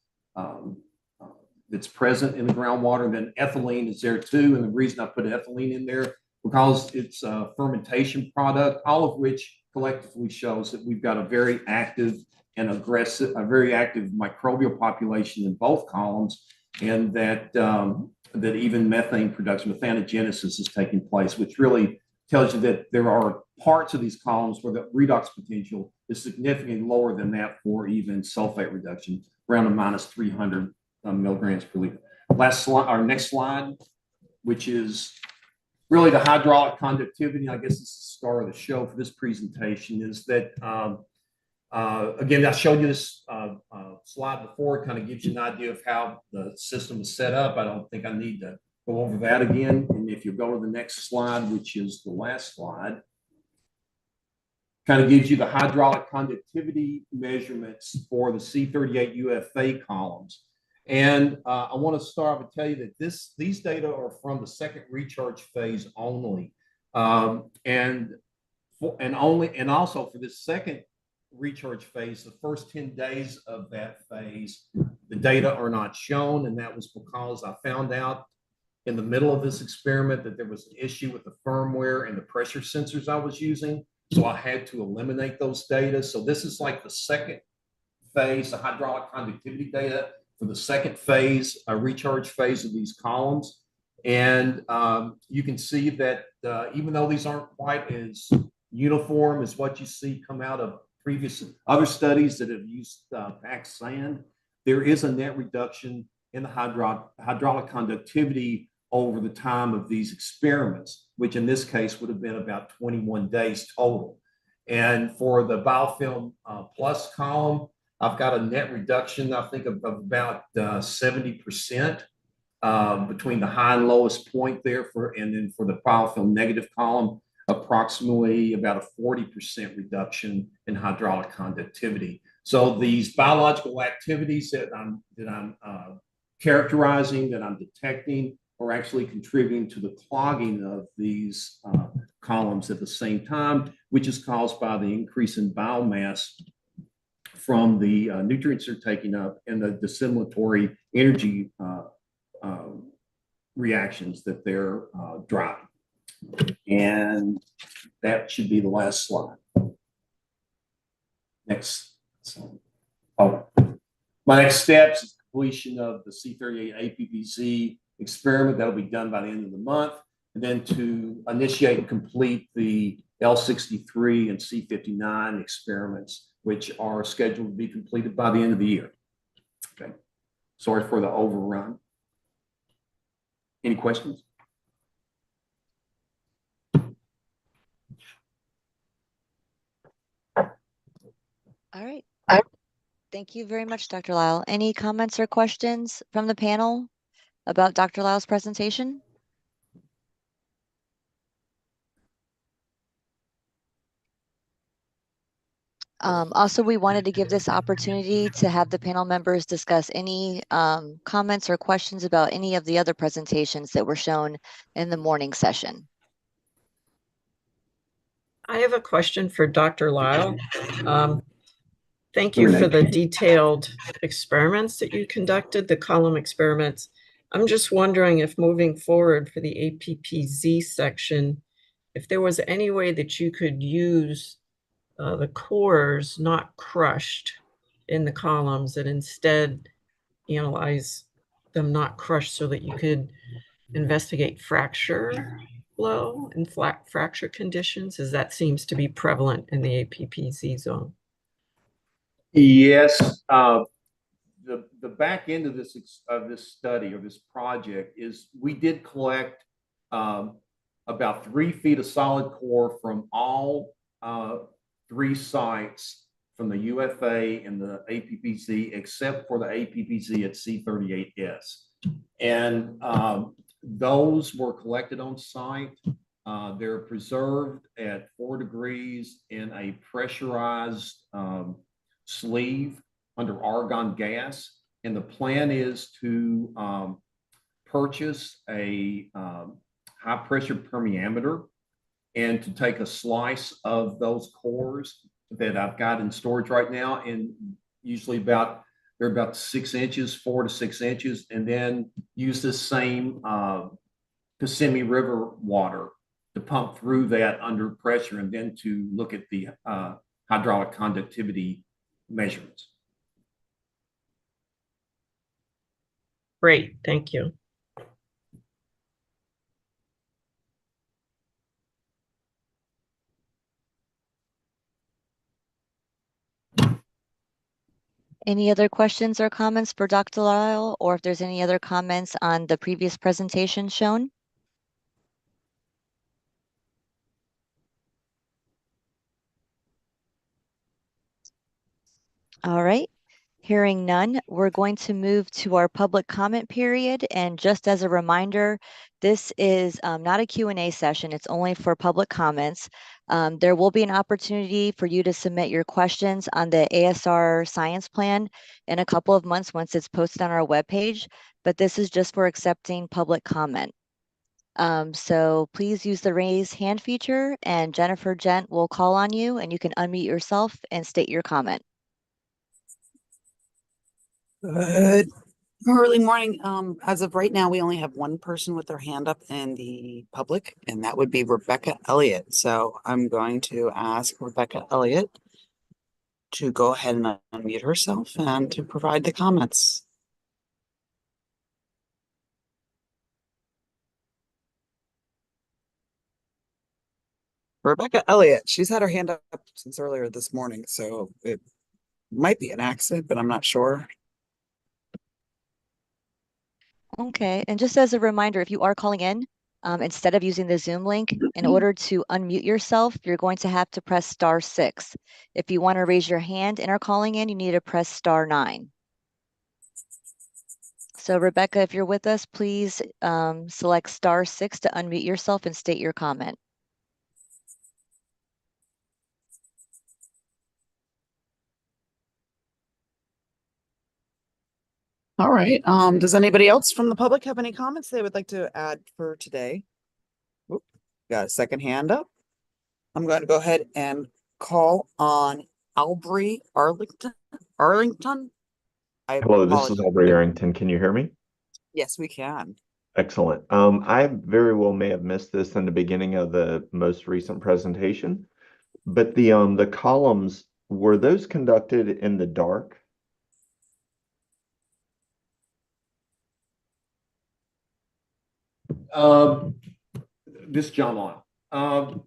that's present in the groundwater. And then ethylene is there too. And the reason I put ethylene in there, because it's a fermentation product, all of which collectively shows that we've got a very active and aggressive, a very active microbial population in both columns, and that that even methane production, methanogenesis, is taking place, which really tells you that there are parts of these columns where the redox potential is significantly lower than that for even sulfate reduction, around a minus 300 milligrams per liter. Last slide, our next slide, which is really the hydraulic conductivity. I guess it's the star of the show for this presentation, is that again, I showed you this slide before. It kind of gives you an idea of how the system is set up. I don't think I need to go over that again. And if you go to the next slide, which is the last slide, kind of gives you the hydraulic conductivity measurements for the C38 UFA columns. And I want to start and tell you that these data are from the second recharge phase only, and also for this second recharge phase, the first 10 days of that phase, the data are not shown. And that was because I found out in the middle of this experiment that there was an issue with the firmware and the pressure sensors I was using. So I had to eliminate those data. So this is like the second phase, the hydraulic conductivity data for the second phase, a recharge phase of these columns. And you can see that even though these aren't quite as uniform as what you see come out of previous other studies that have used packed sand, there is a net reduction in the hydraulic conductivity over the time of these experiments, which in this case would have been about 21 days total. And for the biofilm plus column, I've got a net reduction, I think, of about 70% between the high and lowest point there, and then for the biofilm negative column, approximately about a 40% reduction in hydraulic conductivity. So these biological activities that I'm characterizing, that I'm detecting, are actually contributing to the clogging of these columns at the same time, which is caused by the increase in biomass from the nutrients they're taking up and the dissimilatory energy reactions that they're driving. And that should be the last slide. Next. Oh, my next steps is completion of the C38 APPZ experiment. That'll be done by the end of the month. And then to initiate and complete the L63 and C59 experiments, which are scheduled to be completed by the end of the year. Okay. Sorry for the overrun. Any questions? All right. Thank you very much, Dr. Lyle. Any comments or questions from the panel about Dr. Lyle's presentation? Also, we wanted to give this opportunity to have the panel members discuss any comments or questions about any of the other presentations that were shown in the morning session. I have a question for Dr. Lyle. Thank you for the detailed experiments that you conducted, the column experiments. I'm just wondering if moving forward for the APPZ section, if there was any way that you could use the cores not crushed in the columns and instead analyze them not crushed so that you could investigate fracture flow and fracture conditions, as that seems to be prevalent in the APPZ zone. Yes, the back end of this study or this project is we did collect about 3 feet of solid core from all 3 sites from the UFA and the APPZ, except for the APPZ at C38S. And those were collected on site. They're preserved at 4 degrees in a pressurized sleeve under argon gas. And the plan is to purchase a high pressure permeameter and to take a slice of those cores that I've got in storage right now, and usually they're about 6 inches, 4 to 6 inches, and then use this same Kissimmee River water to pump through that under pressure, and then to look at the hydraulic conductivity measurements. Great, thank you. Any other questions or comments for Dr. Lyle, or if there's any other comments on the previous presentation shown? All right, hearing none, we're going to move to our public comment period. And just as a reminder, this is not a Q&A session. It's only for public comments. There will be an opportunity for you to submit your questions on the ASR science plan in a couple of months once it's posted on our webpage, but this is just for accepting public comment. So please use the raise hand feature, and Jennifer Gent will call on you and you can unmute yourself and state your comment. Good early morning. As of right now, we only have one person with their hand up in the public, and that would be Rebecca Elliott. So I'm going to ask Rebecca Elliott to go ahead and unmute herself and to provide the comments. Rebecca Elliott, she's had her hand up since earlier this morning, so it might be an accident, but I'm not sure. Okay, and just as a reminder, if you are calling in, instead of using the Zoom link, in order to unmute yourself, you're going to have to press *6. If you want to raise your hand and are calling in, you need to press *9. So Rebecca, if you're with us, please select *6 to unmute yourself and state your comment. All right. Does anybody else from the public have any comments they would like to add for today? Oop, got a second hand up. I'm going to go ahead and call on Albury Arlington. Arlington. Hello, this is apologize. Aubrey Arrington. Can you hear me? Yes, we can. Excellent. I very well may have missed this in the beginning of the most recent presentation, but the columns, were those conducted in the dark? This John Lyle.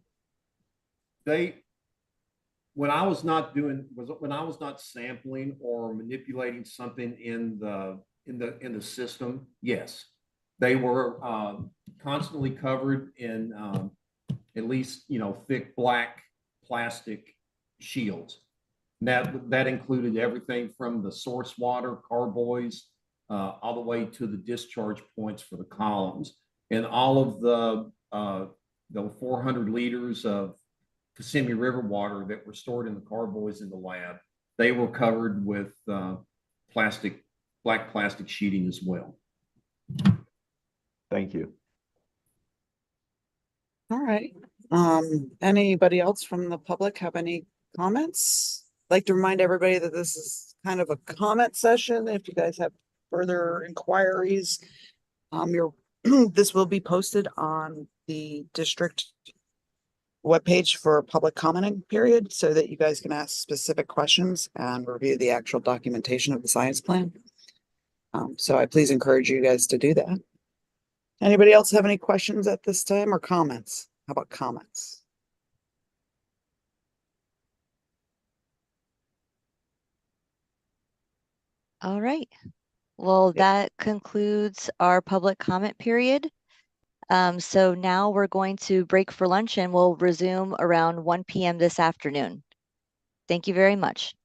They when I was not sampling or manipulating something in the system, yes, they were constantly covered in at least thick black plastic shields. That included everything from the source water, carboys, all the way to the discharge points for the columns, and all of the 400 liters of Kissimmee River water that were stored in the carboys in the lab. They were covered with black plastic sheeting as well. Thank you. All right. Anybody else from the public have any comments? I'd like to remind everybody that this is kind of a comment session. If you guys have further inquiries, this will be posted on the district webpage for a public commenting period so that you guys can ask specific questions and review the actual documentation of the science plan. So I please encourage you guys to do that. Anybody else have any questions at this time or comments? How about comments? All right. Well, that concludes our public comment period. So now we're going to break for lunch and we'll resume around 1 p.m. this afternoon. Thank you very much.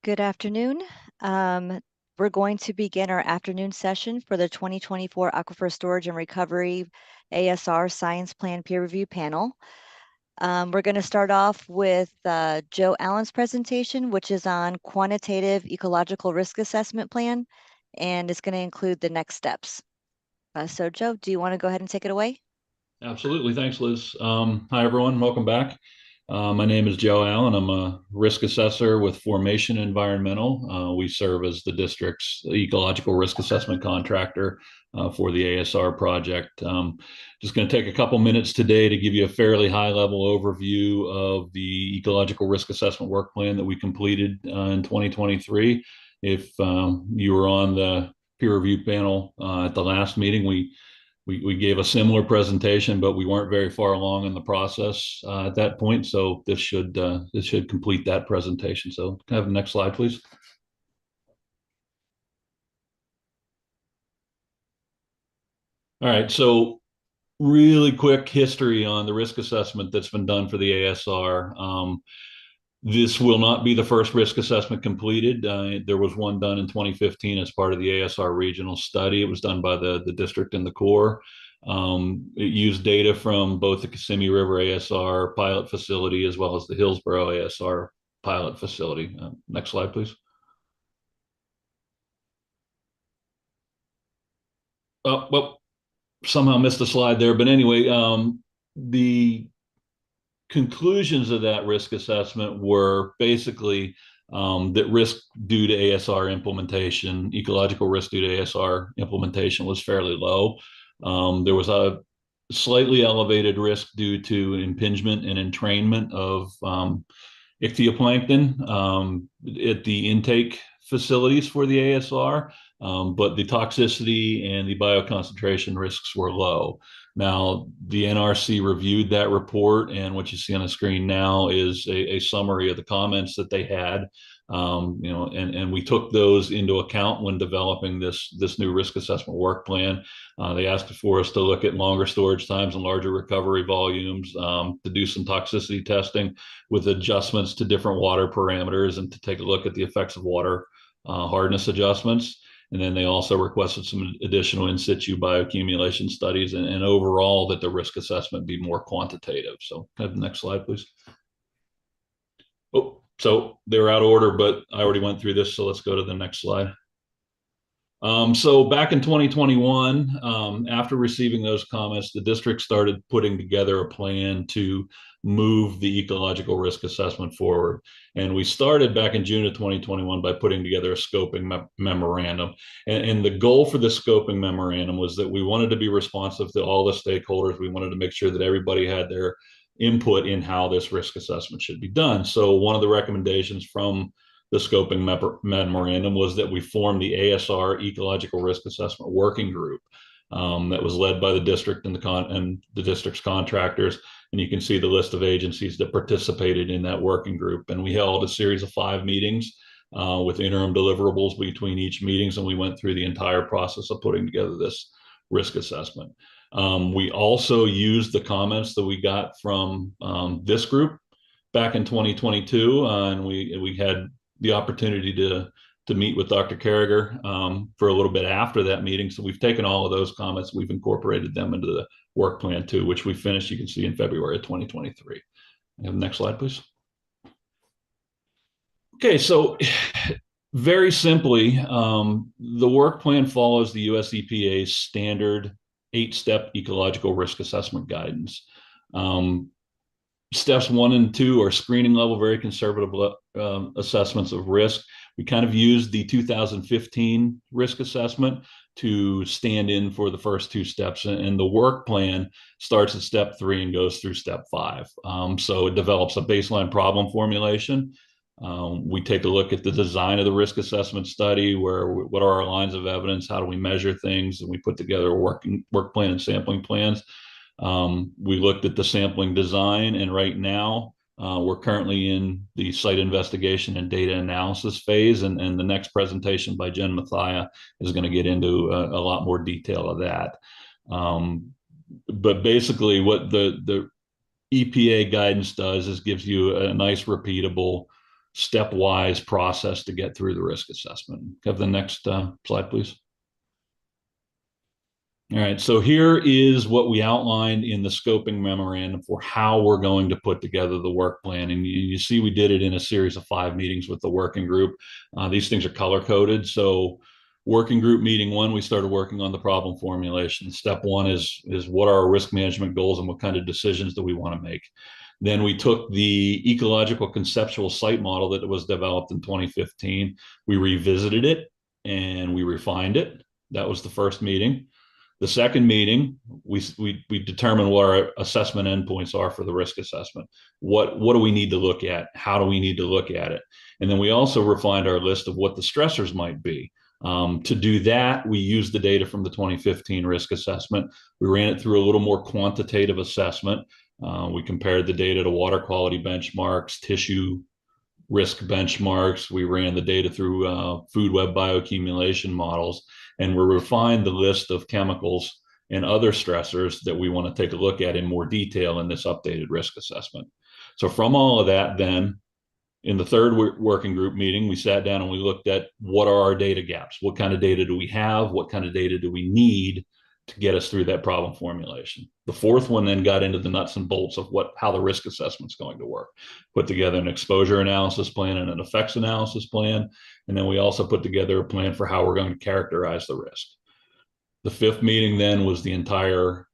Good afternoon. We're going to begin our afternoon session for the 2024 Aquifer Storage and Recovery ASR Science Plan Peer Review Panel. We're going to start off with Joe Allen's presentation, which is on quantitative ecological risk assessment plan, and it's going to include the next steps. So Joe, do you want to go ahead and take it away? Absolutely. Thanks, Liz. Hi, everyone. Welcome back. My name is Joe Allen. I'm a risk assessor with Formation Environmental. We serve as the district's ecological risk assessment contractor for the ASR project. Just going to take a couple minutes today to give you a fairly high-level overview of the ecological risk assessment work plan that we completed in 2023. If you were on the peer review panel at the last meeting, we gave a similar presentation, but we weren't very far along in the process at that point. So this should complete that presentation. So can I have the next slide, please? All right. So really quick history on the risk assessment that's been done for the ASR. This will not be the first risk assessment completed. There was one done in 2015 as part of the ASR regional study. It was done by the district and the Corps. It used data from both the Kissimmee River ASR pilot facility as well as the Hillsborough ASR pilot facility. Next slide, please. Oh, well, somehow missed a slide there. But anyway, the conclusions of that risk assessment were basically that risk due to ASR implementation, ecological risk due to ASR implementation was fairly low. There was a slightly elevated risk due to impingement and entrainment of ichthyoplankton at the intake facilities for the ASR, but the toxicity and the bioconcentration risks were low. Now, the NRC reviewed that report, and what you see on the screen now is a summary of the comments that they had. And we took those into account when developing this new risk assessment work plan. They asked for us to look at longer storage times and larger recovery volumes, to do some toxicity testing with adjustments to different water parameters, and to take a look at the effects of water hardness adjustments. And then they also requested some additional in situ bioaccumulation studies, and overall that the risk assessment be more quantitative. So can I have the next slide, please? Oh, so they're out of order, but I already went through this, so let's go to the next slide. So back in 2021, after receiving those comments, the district started putting together a plan to move the ecological risk assessment forward. And we started back in June of 2021 by putting together a scoping memorandum. And the goal for the scoping memorandum was that we wanted to be responsive to all the stakeholders. We wanted to make sure that everybody had their input in how this risk assessment should be done. So one of the recommendations from the scoping memorandum was that we form the ASR Ecological Risk Assessment Working Group that was led by the district and the district's contractors. And you can see the list of agencies that participated in that working group. And we held a series of 5 meetings with interim deliverables between each meetings, and we went through the entire process of putting together this risk assessment. We also used the comments that we got from this group back in 2022, and we had the opportunity to meet with Dr. Carragher for a little bit after that meeting. So we've taken all of those comments, we've incorporated them into the work plan too, which we finished, you can see, in February of 2023. Next slide, please. Okay, so very simply, the work plan follows the US EPA's standard 8-step ecological risk assessment guidance. Steps 1 and 2 are screening level, very conservative assessments of risk. We kind of used the 2015 risk assessment to stand in for the first 2 steps. And the work plan starts at step 3 and goes through step 5. So it develops a baseline problem formulation. We take a look at the design of the risk assessment study, what are our lines of evidence, how do we measure things, and we put together a work plan and sampling plans. We looked at the sampling design, and right now we're currently in the site investigation and data analysis phase, and the next presentation by Jen Mathia is going to get into a lot more detail of that. But basically what the EPA guidance does is gives you a nice repeatable stepwise process to get through the risk assessment. Have the next slide, please. All right, so here is what we outlined in the scoping memorandum for how we're going to put together the work plan. And you see we did it in a series of 5 meetings with the working group. These things are color coded. So working group meeting 1, we started working on the problem formulation. Step 1 is what are our risk management goals and what kind of decisions do we want to make? Then we took the ecological conceptual site model that was developed in 2015. We revisited it and we refined it. That was the first meeting. The second meeting, we determined what our assessment endpoints are for the risk assessment. What do we need to look at? How do we need to look at it? And then we also refined our list of what the stressors might be. To do that, we used the data from the 2015 risk assessment. We ran it through a little more quantitative assessment. We compared the data to water quality benchmarks, tissue risk benchmarks. We ran the data through food web bioaccumulation models, and we refined the list of chemicals and other stressors that we want to take a look at in more detail in this updated risk assessment. So from all of that, then in the third working group meeting, we sat down and we looked at what are our data gaps? What kind of data do we have? What kind of data do we need to get us through that problem formulation? The fourth one then got into the nuts and bolts of how the risk assessment's going to work. Put together an exposure analysis plan and an effects analysis plan. And then we also put together a plan for how we're going to characterize the risk. The fifth meeting then was the entire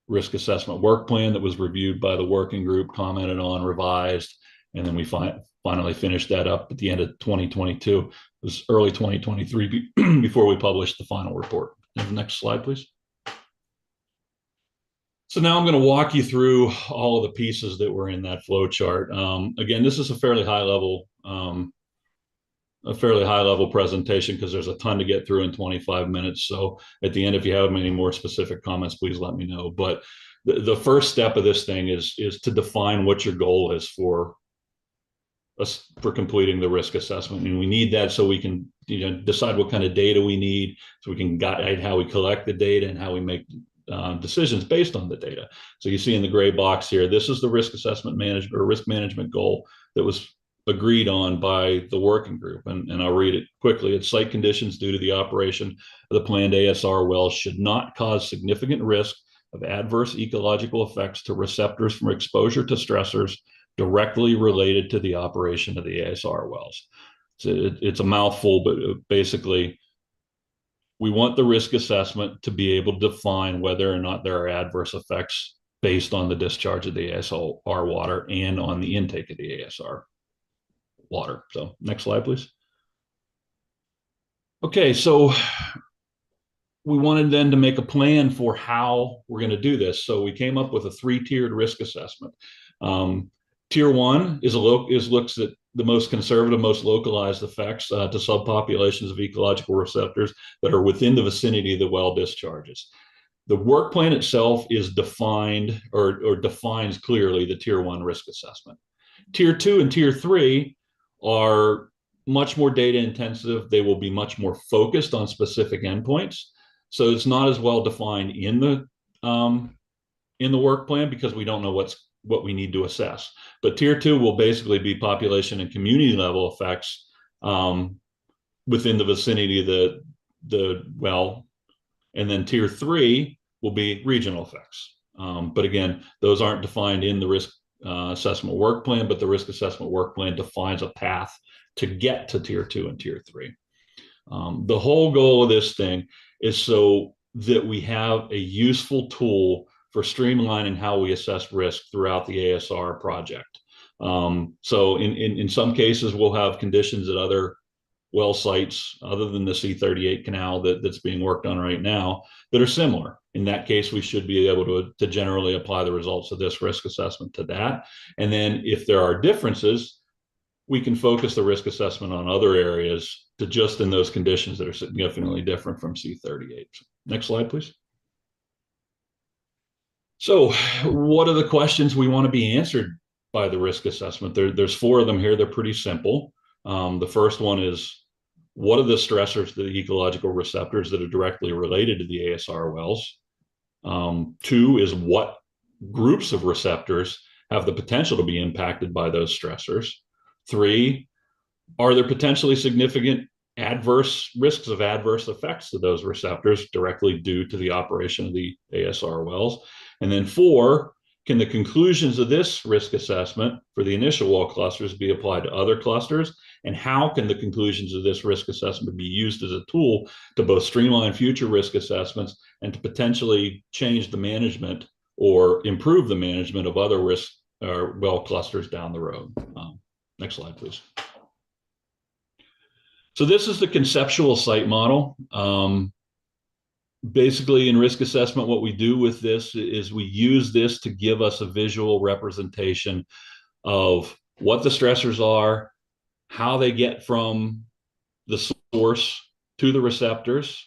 risk assessment work plan that was reviewed by the working group, commented on, revised, and then we finally finished that up at the end of 2022. It was early 2023 before we published the final report. Next slide, please. So now I'm going to walk you through all of the pieces that were in that flow chart. Again, this is a fairly high level presentation because there's a ton to get through in 25 minutes. So at the end, if you have any more specific comments, please let me know. But the first step of this thing is to define what your goal is for completing the risk assessment. And we need that so we can decide what kind of data we need, so we can guide how we collect the data and how we make decisions based on the data. So you see in the gray box here, this is the risk assessment management or risk management goal that was agreed on by the working group. And I'll read it quickly. It's site conditions due to the operation of the planned ASR wells should not cause significant risk of adverse ecological effects to receptors from exposure to stressors directly related to the operation of the ASR wells. So it's a mouthful, but basically, we want the risk assessment to be able to define whether or not there are adverse effects based on the discharge of the ASR water and on the intake of the ASR water. So next slide, please. Okay, so we wanted then to make a plan for how we're going to do this. So we came up with a 3-tiered risk assessment. Tier 1 looks at the most conservative, most localized effects to subpopulations of ecological receptors that are within the vicinity of the well discharges. The work plan itself is defined or defines clearly the Tier 1 risk assessment. Tier 2 and Tier 3 are much more data intensive. They will be much more focused on specific endpoints. So it's not as well defined in the work plan because we don't know what we need to assess. But Tier 2 will basically be population and community level effects within the vicinity of the well. And then Tier 3 will be regional effects. But again, those aren't defined in the risk assessment work plan, but the risk assessment work plan defines a path to get to Tier 2 and Tier 3. The whole goal of this thing is so that we have a useful tool for streamlining how we assess risk throughout the ASR project. So in some cases, we'll have conditions at other well sites other than the C38 canal that's being worked on right now that are similar. In that case, we should be able to generally apply the results of this risk assessment to that. And then if there are differences, we can focus the risk assessment on other areas to just in those conditions that are significantly different from C38. Next slide, please. So what are the questions we want to be answered by the risk assessment? There's 4 of them here. They're pretty simple. The first one is, what are the stressors to the ecological receptors that are directly related to the ASR wells? 2 is, what groups of receptors have the potential to be impacted by those stressors? 3, are there potentially significant adverse risks of adverse effects to those receptors directly due to the operation of the ASR wells? And then 4, can the conclusions of this risk assessment for the initial well clusters be applied to other clusters? And how can the conclusions of this risk assessment be used as a tool to both streamline future risk assessments and to potentially change the management or improve the management of other risk or well clusters down the road? Next slide, please. So this is the conceptual site model. Basically, in risk assessment, what we do with this is we use this to give us a visual representation of what the stressors are, how they get from the source to the receptors,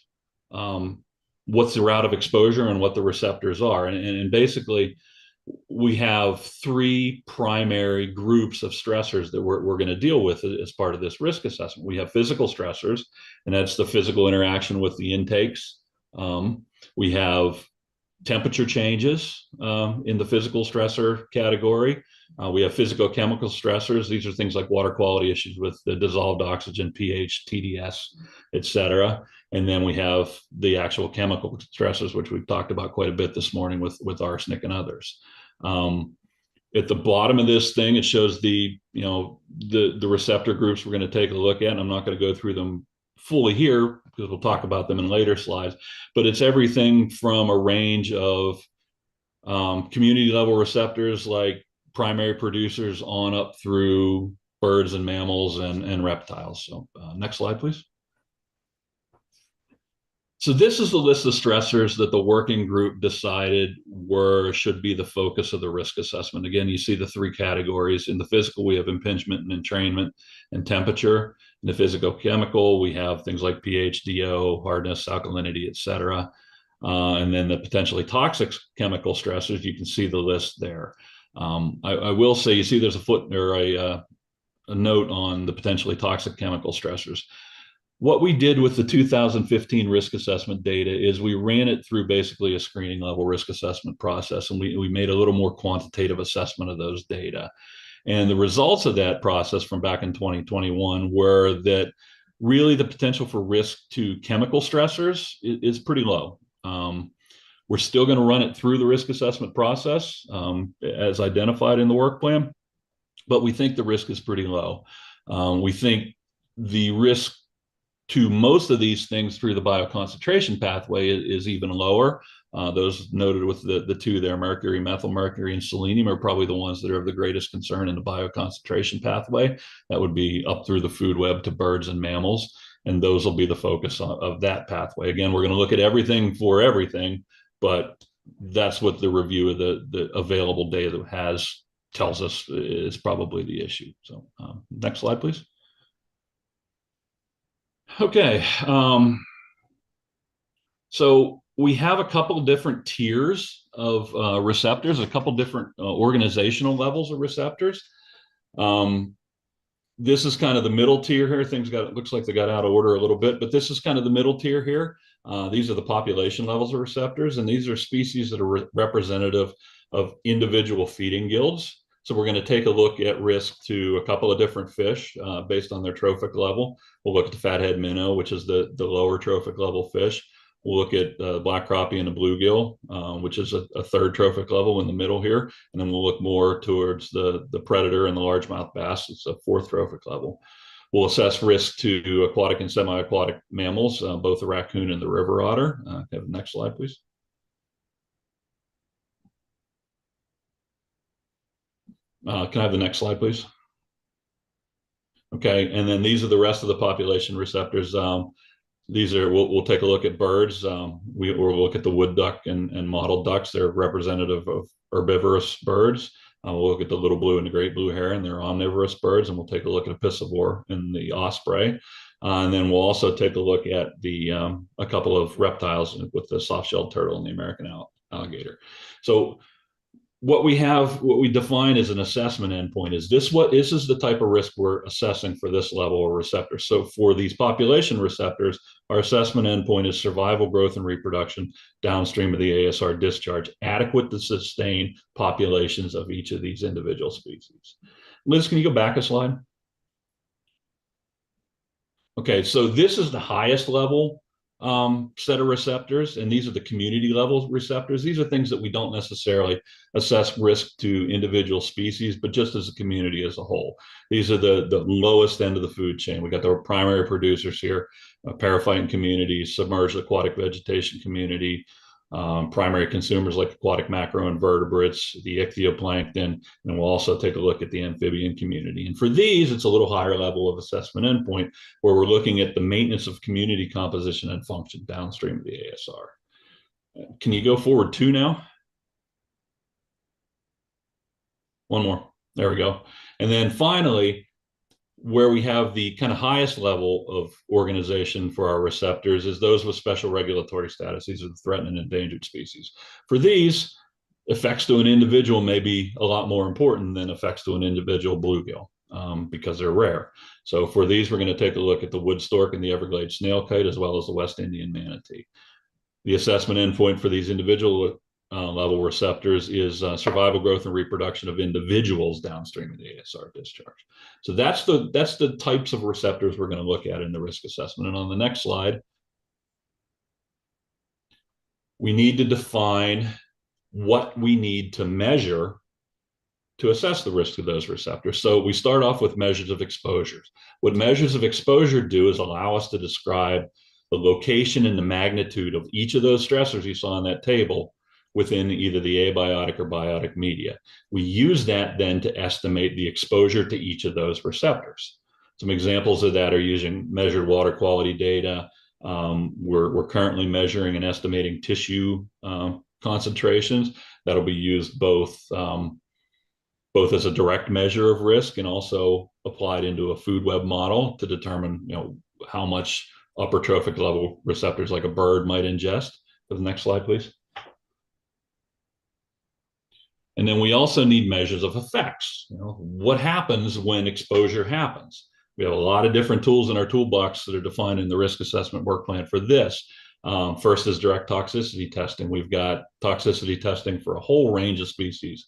what's the route of exposure, and what the receptors are. And basically, we have 3 primary groups of stressors that we're going to deal with as part of this risk assessment. We have physical stressors, and that's the physical interaction with the intakes. We have temperature changes in the physical stressor category. We have physicochemical stressors. These are things like water quality issues with the dissolved oxygen, pH, TDS, et cetera. And then we have the actual chemical stressors, which we've talked about quite a bit this morning with arsenic and others. At the bottom of this thing, it shows the receptor groups we're going to take a look at. And I'm not going to go through them fully here because we'll talk about them in later slides, but it's everything from a range of community level receptors like primary producers on up through birds and mammals and reptiles. So next slide, please. So this is the list of stressors that the working group decided should be the focus of the risk assessment. Again, you see the 3 categories. In the physical, we have impingement and entrainment and temperature. In the physicochemical, we have things like pH, DO, hardness, alkalinity, et cetera. And then the potentially toxic chemical stressors, you can see the list there. I will say, you see there's a foot or a note on the potentially toxic chemical stressors. What we did with the 2015 risk assessment data is we ran it through basically a screening level risk assessment process, and we made a little more quantitative assessment of those data. And the results of that process from back in 2021 were that really the potential for risk to chemical stressors is pretty low. We're still going to run it through the risk assessment process as identified in the work plan, but we think the risk is pretty low. We think the risk to most of these things through the bioconcentration pathway is even lower. Those noted with the 2 there, mercury, methylmercury, and selenium, are probably the ones that are of the greatest concern in the bioconcentration pathway. That would be up through the food web to birds and mammals, and those will be the focus of that pathway. Again, we're going to look at everything for everything, but that's what the review of the available data tells us is probably the issue. So next slide, please. Okay, so we have a couple different tiers of receptors, a couple different organizational levels of receptors. This is kind of the middle tier here. Looks like they got out of order a little bit, but this is kind of the middle tier here. These are the population levels of receptors, and these are species that are representative of individual feeding guilds. So we're going to take a look at risk to a couple of different fish based on their trophic level. We'll look at the fathead minnow, which is the lower trophic level fish. We'll look at black crappie and the bluegill, which is a 3rd trophic level in the middle here. And then we'll look more towards the predator and the largemouth bass. It's a 4th trophic level. We'll assess risk to aquatic and semi-aquatic mammals, both the raccoon and the river otter. Have the next slide, please. Can I have the next slide, please? Okay, and then these are the rest of the population receptors. We'll take a look at birds. We'll look at the wood duck and mottled ducks. They're representative of herbivorous birds. We'll look at the little blue and the great blue heron. They're omnivorous birds, and we'll take a look at a piscivore and the osprey. And then we'll also take a look at a couple of reptiles with the soft-shelled turtle and the American alligator. So what we define as an assessment endpoint is this is the type of risk we're assessing for this level of receptor. So for these population receptors, our assessment endpoint is survival, growth, and reproduction downstream of the ASR discharge, adequate to sustain populations of each of these individual species. Liz, can you go back a slide? Okay, so this is the highest level set of receptors, and these are the community level receptors. These are things that we don't necessarily assess risk to individual species, but just as a community as a whole. These are the lowest end of the food chain. We got the primary producers here, paraphyton communities, submerged aquatic vegetation community, primary consumers like aquatic macroinvertebrates, the ichthyoplankton, and we'll also take a look at the amphibian community. And for these, it's a little higher level of assessment endpoint where we're looking at the maintenance of community composition and function downstream of the ASR. Can you go forward 2 now? One more. There we go. And then finally, where we have the kind of highest level of organization for our receptors is those with special regulatory status. These are the threatened and endangered species. For these, effects to an individual may be a lot more important than effects to an individual bluegill because they're rare. So for these, we're going to take a look at the wood stork and the Everglades snailkite, as well as the West Indian manatee. The assessment endpoint for these individual level receptors is survival, growth, and reproduction of individuals downstream of the ASR discharge. So that's the types of receptors we're going to look at in the risk assessment. And on the next slide, we need to define what we need to measure to assess the risk of those receptors. So we start off with measures of exposures. What measures of exposure do is allow us to describe the location and the magnitude of each of those stressors you saw on that table within either the abiotic or biotic media. We use that then to estimate the exposure to each of those receptors. Some examples of that are using measured water quality data. We're currently measuring and estimating tissue concentrations. That'll be used both as a direct measure of risk and also applied into a food web model to determine how much upper trophic level receptors like a bird might ingest. For the next slide, please. And then we also need measures of effects. What happens when exposure happens? We have a lot of different tools in our toolbox that are defined in the risk assessment work plan for this. First is direct toxicity testing. We've got toxicity testing for a whole range of species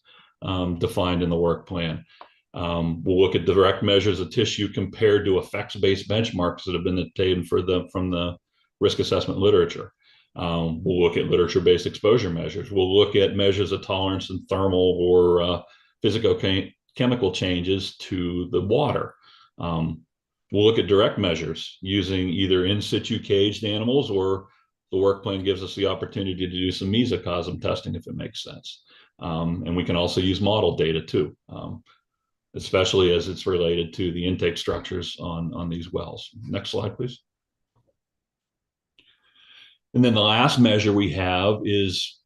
defined in the work plan. We'll look at direct measures of tissue compared to effects-based benchmarks that have been obtained from the risk assessment literature. We'll look at literature-based exposure measures. We'll look at measures of tolerance and thermal or physicochemical changes to the water. We'll look at direct measures using either in situ caged animals, or the work plan gives us the opportunity to do some mesocosm testing if it makes sense. And we can also use model data too, especially as it's related to the intake structures on these wells. Next slide, please. And then the last measure we have is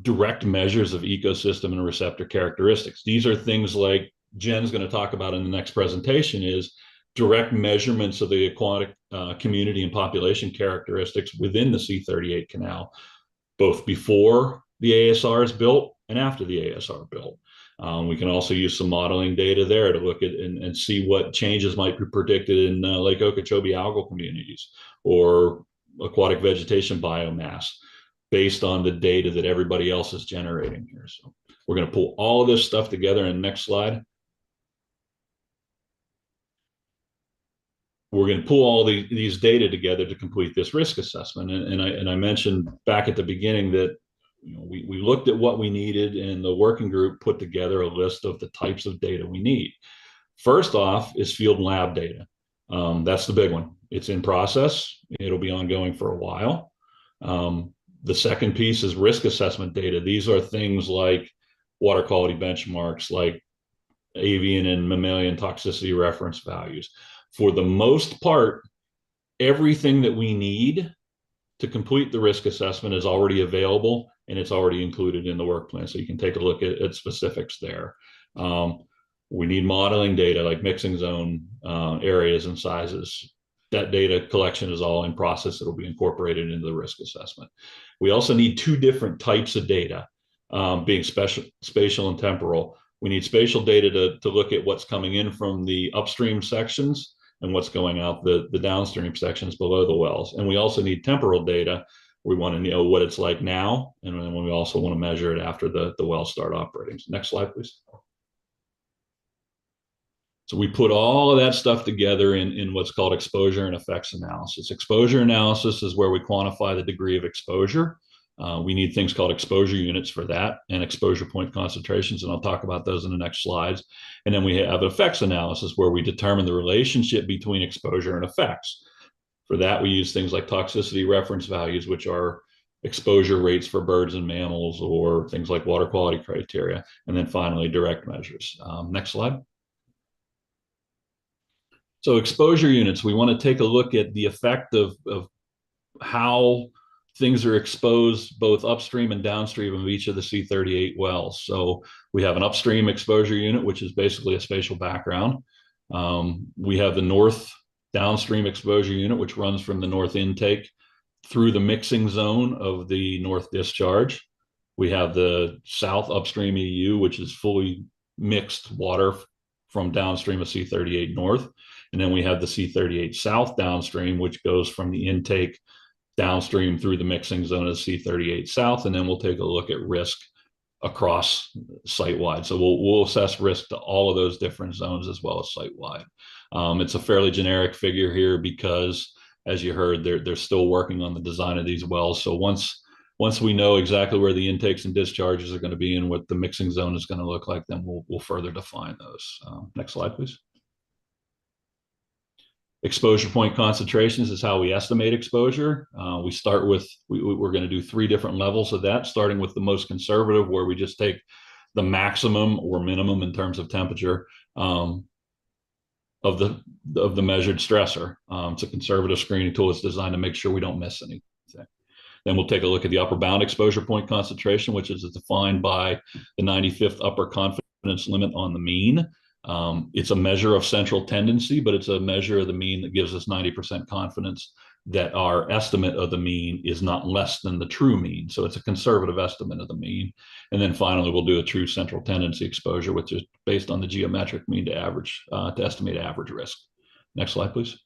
direct measures of ecosystem and receptor characteristics. These are things like Jen's going to talk about in the next presentation, is direct measurements of the aquatic community and population characteristics within the C38 canal, both before the ASR is built and after the ASR built. We can also use some modeling data there to look at and see what changes might be predicted in Lake Okeechobee algal communities or aquatic vegetation biomass based on the data that everybody else is generating here. So we're going to pull all of this stuff together in the next slide. We're going to pull all these data together to complete this risk assessment. And I mentioned back at the beginning that we looked at what we needed, and the working group put together a list of the types of data we need. First off is field and lab data. That's the big one. It's in process. It'll be ongoing for a while. The second piece is risk assessment data. These are things like water quality benchmarks, like avian and mammalian toxicity reference values. For the most part, everything that we need to complete the risk assessment is already available, and it's already included in the work plan. So you can take a look at specifics there. We need modeling data like mixing zone areas and sizes. That data collection is all in process. It'll be incorporated into the risk assessment. We also need 2 different types of data, being spatial and temporal. We need spatial data to look at what's coming in from the upstream sections and what's going out the downstream sections below the wells. And we also need temporal data. We want to know what it's like now, and then we also want to measure it after the wells start operating. So next slide, please. So we put all of that stuff together in what's called exposure and effects analysis. Exposure analysis is where we quantify the degree of exposure. We need things called exposure units for that, and exposure point concentrations, and I'll talk about those in the next slides. And then we have effects analysis where we determine the relationship between exposure and effects. For that, we use things like toxicity reference values, which are exposure rates for birds and mammals, or things like water quality criteria. And then finally, direct measures. Next slide. So exposure units, we want to take a look at the effect of how things are exposed both upstream and downstream of each of the C38 wells. So we have an upstream exposure unit, which is basically a spatial background. We have the north downstream exposure unit, which runs from the north intake through the mixing zone of the north discharge. We have the south upstream EU, which is fully mixed water from downstream of C38 north. And then we have the C38 south downstream, which goes from the intake downstream through the mixing zone of C38 south. And then we'll take a look at risk across site-wide. So we'll assess risk to all of those different zones as well as site-wide. It's a fairly generic figure here because, as you heard, they're still working on the design of these wells. So once we know exactly where the intakes and discharges are going to be and what the mixing zone is going to look like, then we'll further define those. Next slide, please. Exposure point concentrations is how we estimate exposure. We start with, we're going to do 3 different levels of that, starting with the most conservative, where we just take the maximum or minimum in terms of temperature of the measured stressor. It's a conservative screening tool. It's designed to make sure we don't miss anything. Then we'll take a look at the upper bound exposure point concentration, which is defined by the 95th upper confidence limit on the mean. It's a measure of central tendency, but it's a measure of the mean that gives us 90% confidence that our estimate of the mean is not less than the true mean. So it's a conservative estimate of the mean. And then finally, we'll do a true central tendency exposure, which is based on the geometric mean to average, to estimate average risk. Next slide, please.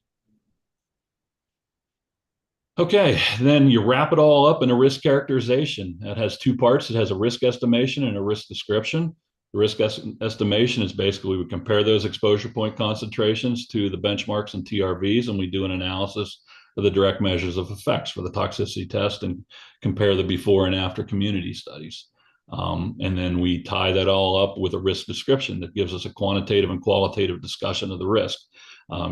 Okay, then you wrap it all up in a risk characterization. That has 2 parts. It has a risk estimation and a risk description. The risk estimation is basically we compare those exposure point concentrations to the benchmarks and TRVs, and we do an analysis of the direct measures of effects for the toxicity test and compare the before and after community studies. And then we tie that all up with a risk description that gives us a quantitative and qualitative discussion of the risk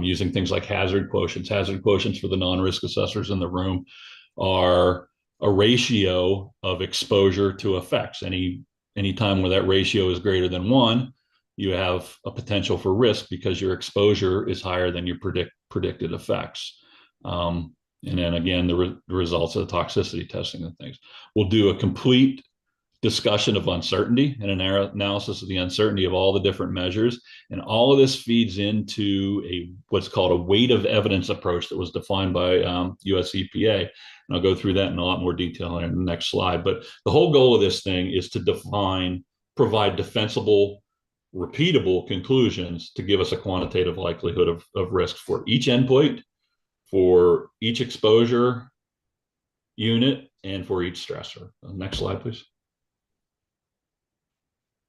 using things like hazard quotients. Hazard quotients for the non-risk assessors in the room are a ratio of exposure to effects. Any time where that ratio is greater than 1, you have a potential for risk because your exposure is higher than your predicted effects. And then again, the results of the toxicity testing and things. We'll do a complete discussion of uncertainty and an analysis of the uncertainty of all the different measures. And all of this feeds into what's called a weight of evidence approach that was defined by US EPA. And I'll go through that in a lot more detail in the next slide. But the whole goal of this thing is to provide defensible, repeatable conclusions to give us a quantitative likelihood of risk for each endpoint, for each exposure unit, and for each stressor. Next slide, please.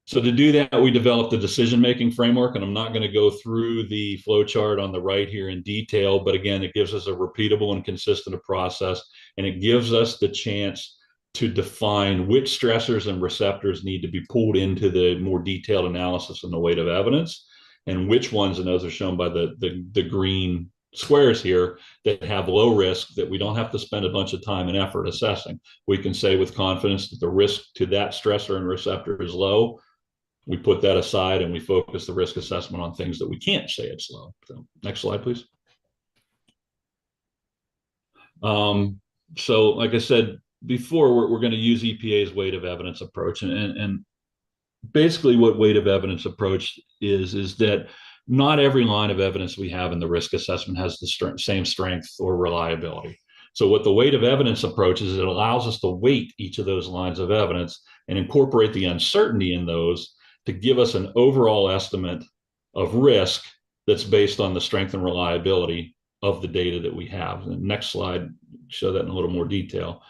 So to do that, we developed a decision-making framework, and I'm not going to go through the flow chart on the right here in detail, but again, it gives us a repeatable and consistent process, and it gives us the chance to define which stressors and receptors need to be pulled into the more detailed analysis and the weight of evidence, and which ones, and those are shown by the green squares here, that have low risk that we don't have to spend a bunch of time and effort assessing. We can say with confidence that the risk to that stressor and receptor is low. We put that aside and we focus the risk assessment on things that we can't say it's low. So next slide, please. So like I said before, we're going to use EPA's weight of evidence approach. And basically what weight of evidence approach is that not every line of evidence we have in the risk assessment has the same strength or reliability. So what the weight of evidence approach is, it allows us to weight each of those lines of evidence and incorporate the uncertainty in those to give us an overall estimate of risk that's based on the strength and reliability of the data that we have. The next slide, show that in a little more detail.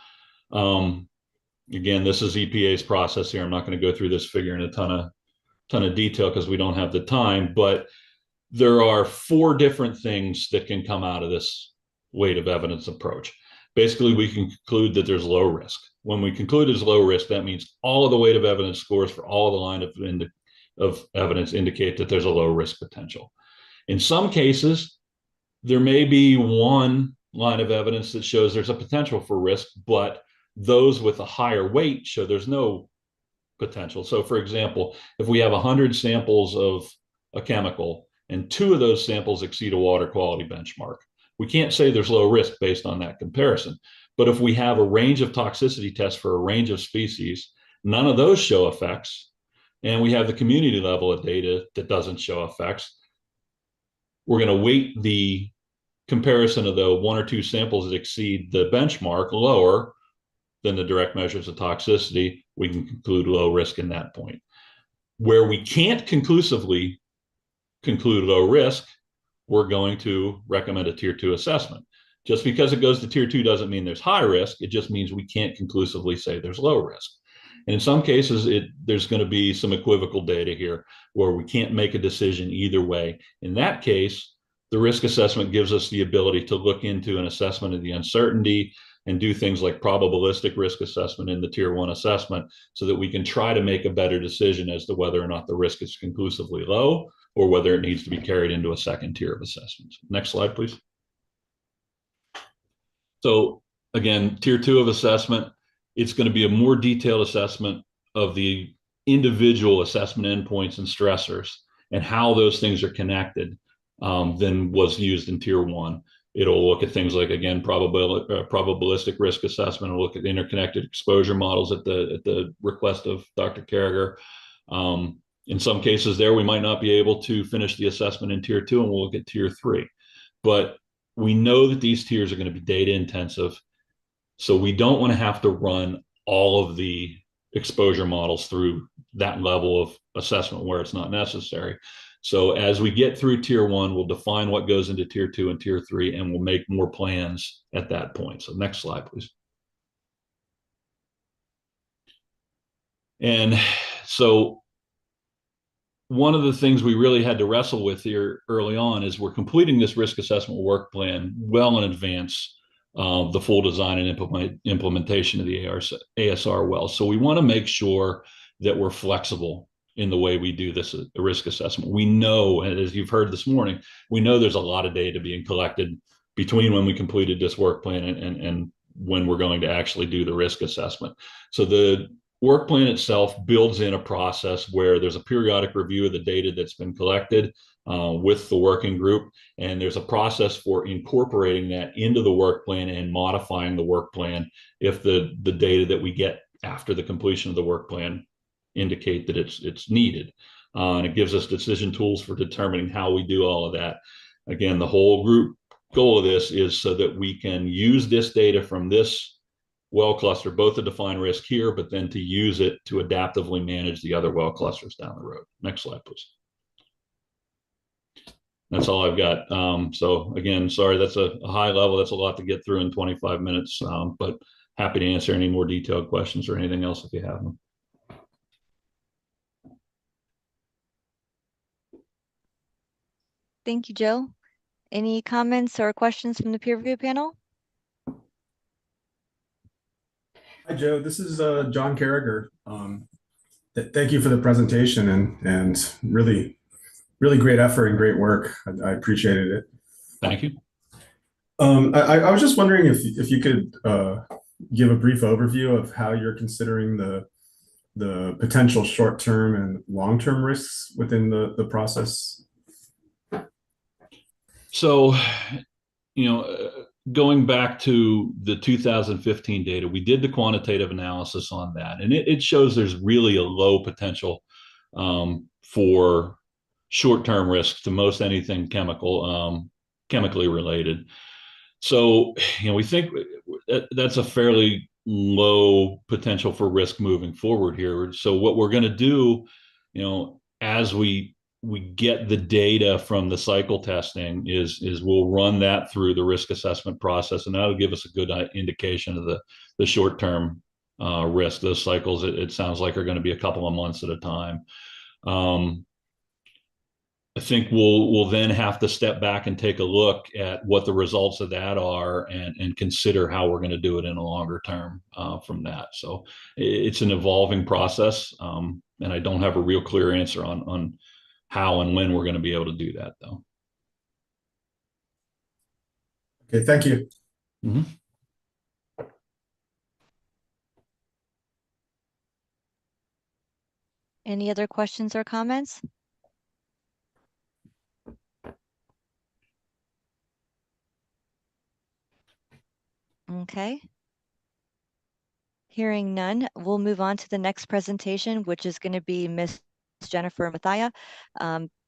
Again, this is EPA's process here. I'm not going to go through this figure in a ton of detail because we don't have the time, but there are 4 different things that can come out of this weight of evidence approach. Basically, we can conclude that there's low risk. When we conclude there's low risk, that means all of the weight of evidence scores for all of the line of evidence indicate that there's a low risk potential. In some cases, there may be one line of evidence that shows there's a potential for risk, but those with a higher weight show there's no potential. So for example, if we have 100 samples of a chemical and 2 of those samples exceed a water quality benchmark, we can't say there's low risk based on that comparison. But if we have a range of toxicity tests for a range of species, none of those show effects, and we have the community level of data that doesn't show effects, we're going to weight the comparison of the 1 or 2 samples that exceed the benchmark lower than the direct measures of toxicity. We can conclude low risk in that point. Where we can't conclusively conclude low risk, we're going to recommend a tier 2 assessment. Just because it goes to tier 2 doesn't mean there's high risk. It just means we can't conclusively say there's low risk. And in some cases, there's going to be some equivocal data here where we can't make a decision either way. In that case, the risk assessment gives us the ability to look into an assessment of the uncertainty and do things like probabilistic risk assessment in the tier 1 assessment so that we can try to make a better decision as to whether or not the risk is conclusively low or whether it needs to be carried into a second tier of assessments. Next slide, please. So again, tier 2 of assessment, it's going to be a more detailed assessment of the individual assessment endpoints and stressors and how those things are connected than was used in tier 1. It'll look at things like, again, probabilistic risk assessment. It'll look at interconnected exposure models at the request of Dr. Carragher. In some cases there, we might not be able to finish the assessment in tier 2 and we'll look at tier 3. But we know that these tiers are going to be data intensive. So we don't want to have to run all of the exposure models through that level of assessment where it's not necessary. So as we get through tier 1, we'll define what goes into tier 2 and tier 3, and we'll make more plans at that point. So next slide, please. And so one of the things we really had to wrestle with here early on is we're completing this risk assessment work plan well in advance of the full design and implementation of the ASR well. So we want to make sure that we're flexible in the way we do this risk assessment. We know, as you've heard this morning, we know there's a lot of data being collected between when we completed this work plan and when we're going to actually do the risk assessment. So the work plan itself builds in a process where there's a periodic review of the data that's been collected with the working group, and there's a process for incorporating that into the work plan and modifying the work plan if the data that we get after the completion of the work plan indicate that it's needed. And it gives us decision tools for determining how we do all of that. Again, the whole group goal of this is so that we can use this data from this well cluster, both to define risk here, but then to use it to adaptively manage the other well clusters down the road. Next slide, please. That's all I've got. So again, sorry, that's a high level. That's a lot to get through in 25 minutes, but happy to answer any more detailed questions or anything else if you have them. Thank you, Joe. Any comments or questions from the peer review panel? Hi, Joe. This is John Carragher. Thank you for the presentation and really great effort and great work. I appreciated it. Thank you. I was just wondering if you could give a brief overview of how you're considering the potential short-term and long-term risks within the process. So, going back to the 2015 data, we did the quantitative analysis on that, and it shows there's really a low potential for short-term risks to most anything chemically related. So, we think that's a fairly low potential for risk moving forward here. So what we're going to do, as we get the data from the cycle testing is we'll run that through the risk assessment process, and that'll give us a good indication of the short-term risk. Those cycles, it sounds like, are going to be a couple of months at a time. I think we'll then have to step back and take a look at what the results of that are and consider how we're going to do it in a longer term from that. So it's an evolving process, and I don't have a real clear answer on how and when we're going to be able to do that, though. Okay, thank you. Mm-hmm. Any other questions or comments? Okay. Hearing none, we'll move on to the next presentation, which is going to be Ms. Jennifer Mathia,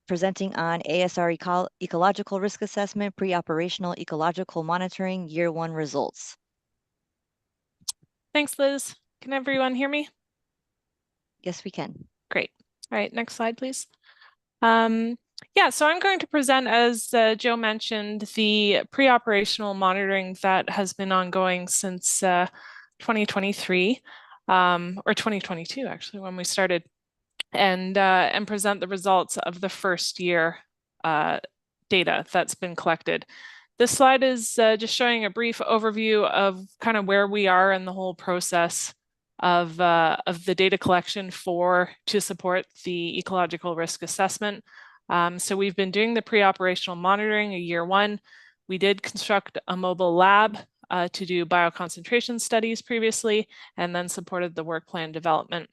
presenting on ASR Ecological Risk Assessment, Pre-Operational Ecological Monitoring, Year 1 results. Thanks, Liz. Can everyone hear me? Yes, we can. Great. All right, next slide, please. Yeah, so I'm going to present, as Joe mentioned, the pre-operational monitoring that has been ongoing since 2023, or 2022, actually, when we started, and present the results of the first year data that's been collected. This slide is just showing a brief overview of kind of where we are in the whole process of the data collection to support the ecological risk assessment. So we've been doing the pre-operational monitoring in year 1. We did construct a mobile lab to do bioconcentration studies previously, and then supported the work plan development.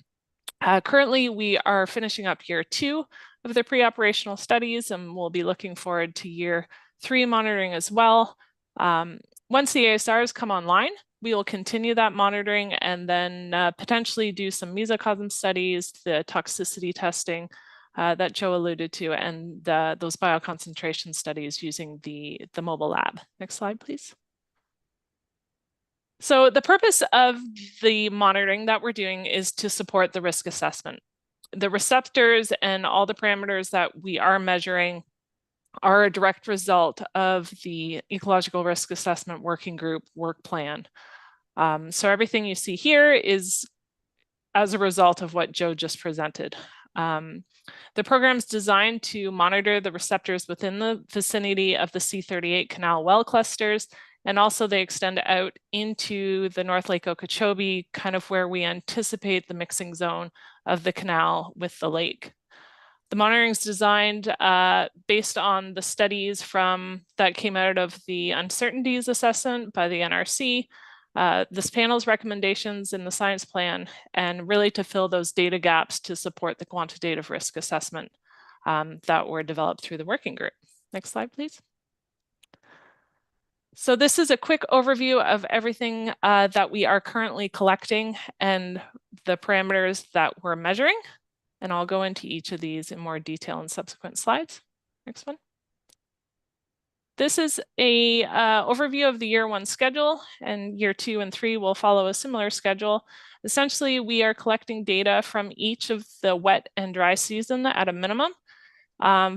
Currently, we are finishing up year 2 of the pre-operational studies, and we'll be looking forward to year 3 monitoring as well. Once the ASRs come online, we will continue that monitoring and then potentially do some mesocosm studies, the toxicity testing that Joe alluded to, and those bioconcentration studies using the mobile lab. Next slide, please. So the purpose of the monitoring that we're doing is to support the risk assessment. The receptors and all the parameters that we are measuring are a direct result of the Ecological Risk Assessment Working Group work plan. So everything you see here is as a result of what Joe just presented. The program is designed to monitor the receptors within the vicinity of the C38 canal well clusters, and also they extend out into the North Lake Okeechobee, kind of where we anticipate the mixing zone of the canal with the lake. The monitoring is designed based on the studies that came out of the uncertainties assessment by the NRC, this panel's recommendations in the science plan, and really to fill those data gaps to support the quantitative risk assessment that were developed through the working group. Next slide, please. So this is a quick overview of everything that we are currently collecting and the parameters that we're measuring. And I'll go into each of these in more detail in subsequent slides. Next one. This is a overview of the year 1 schedule, and year 2 and 3 will follow a similar schedule. Essentially, we are collecting data from each of the wet and dry season at a minimum.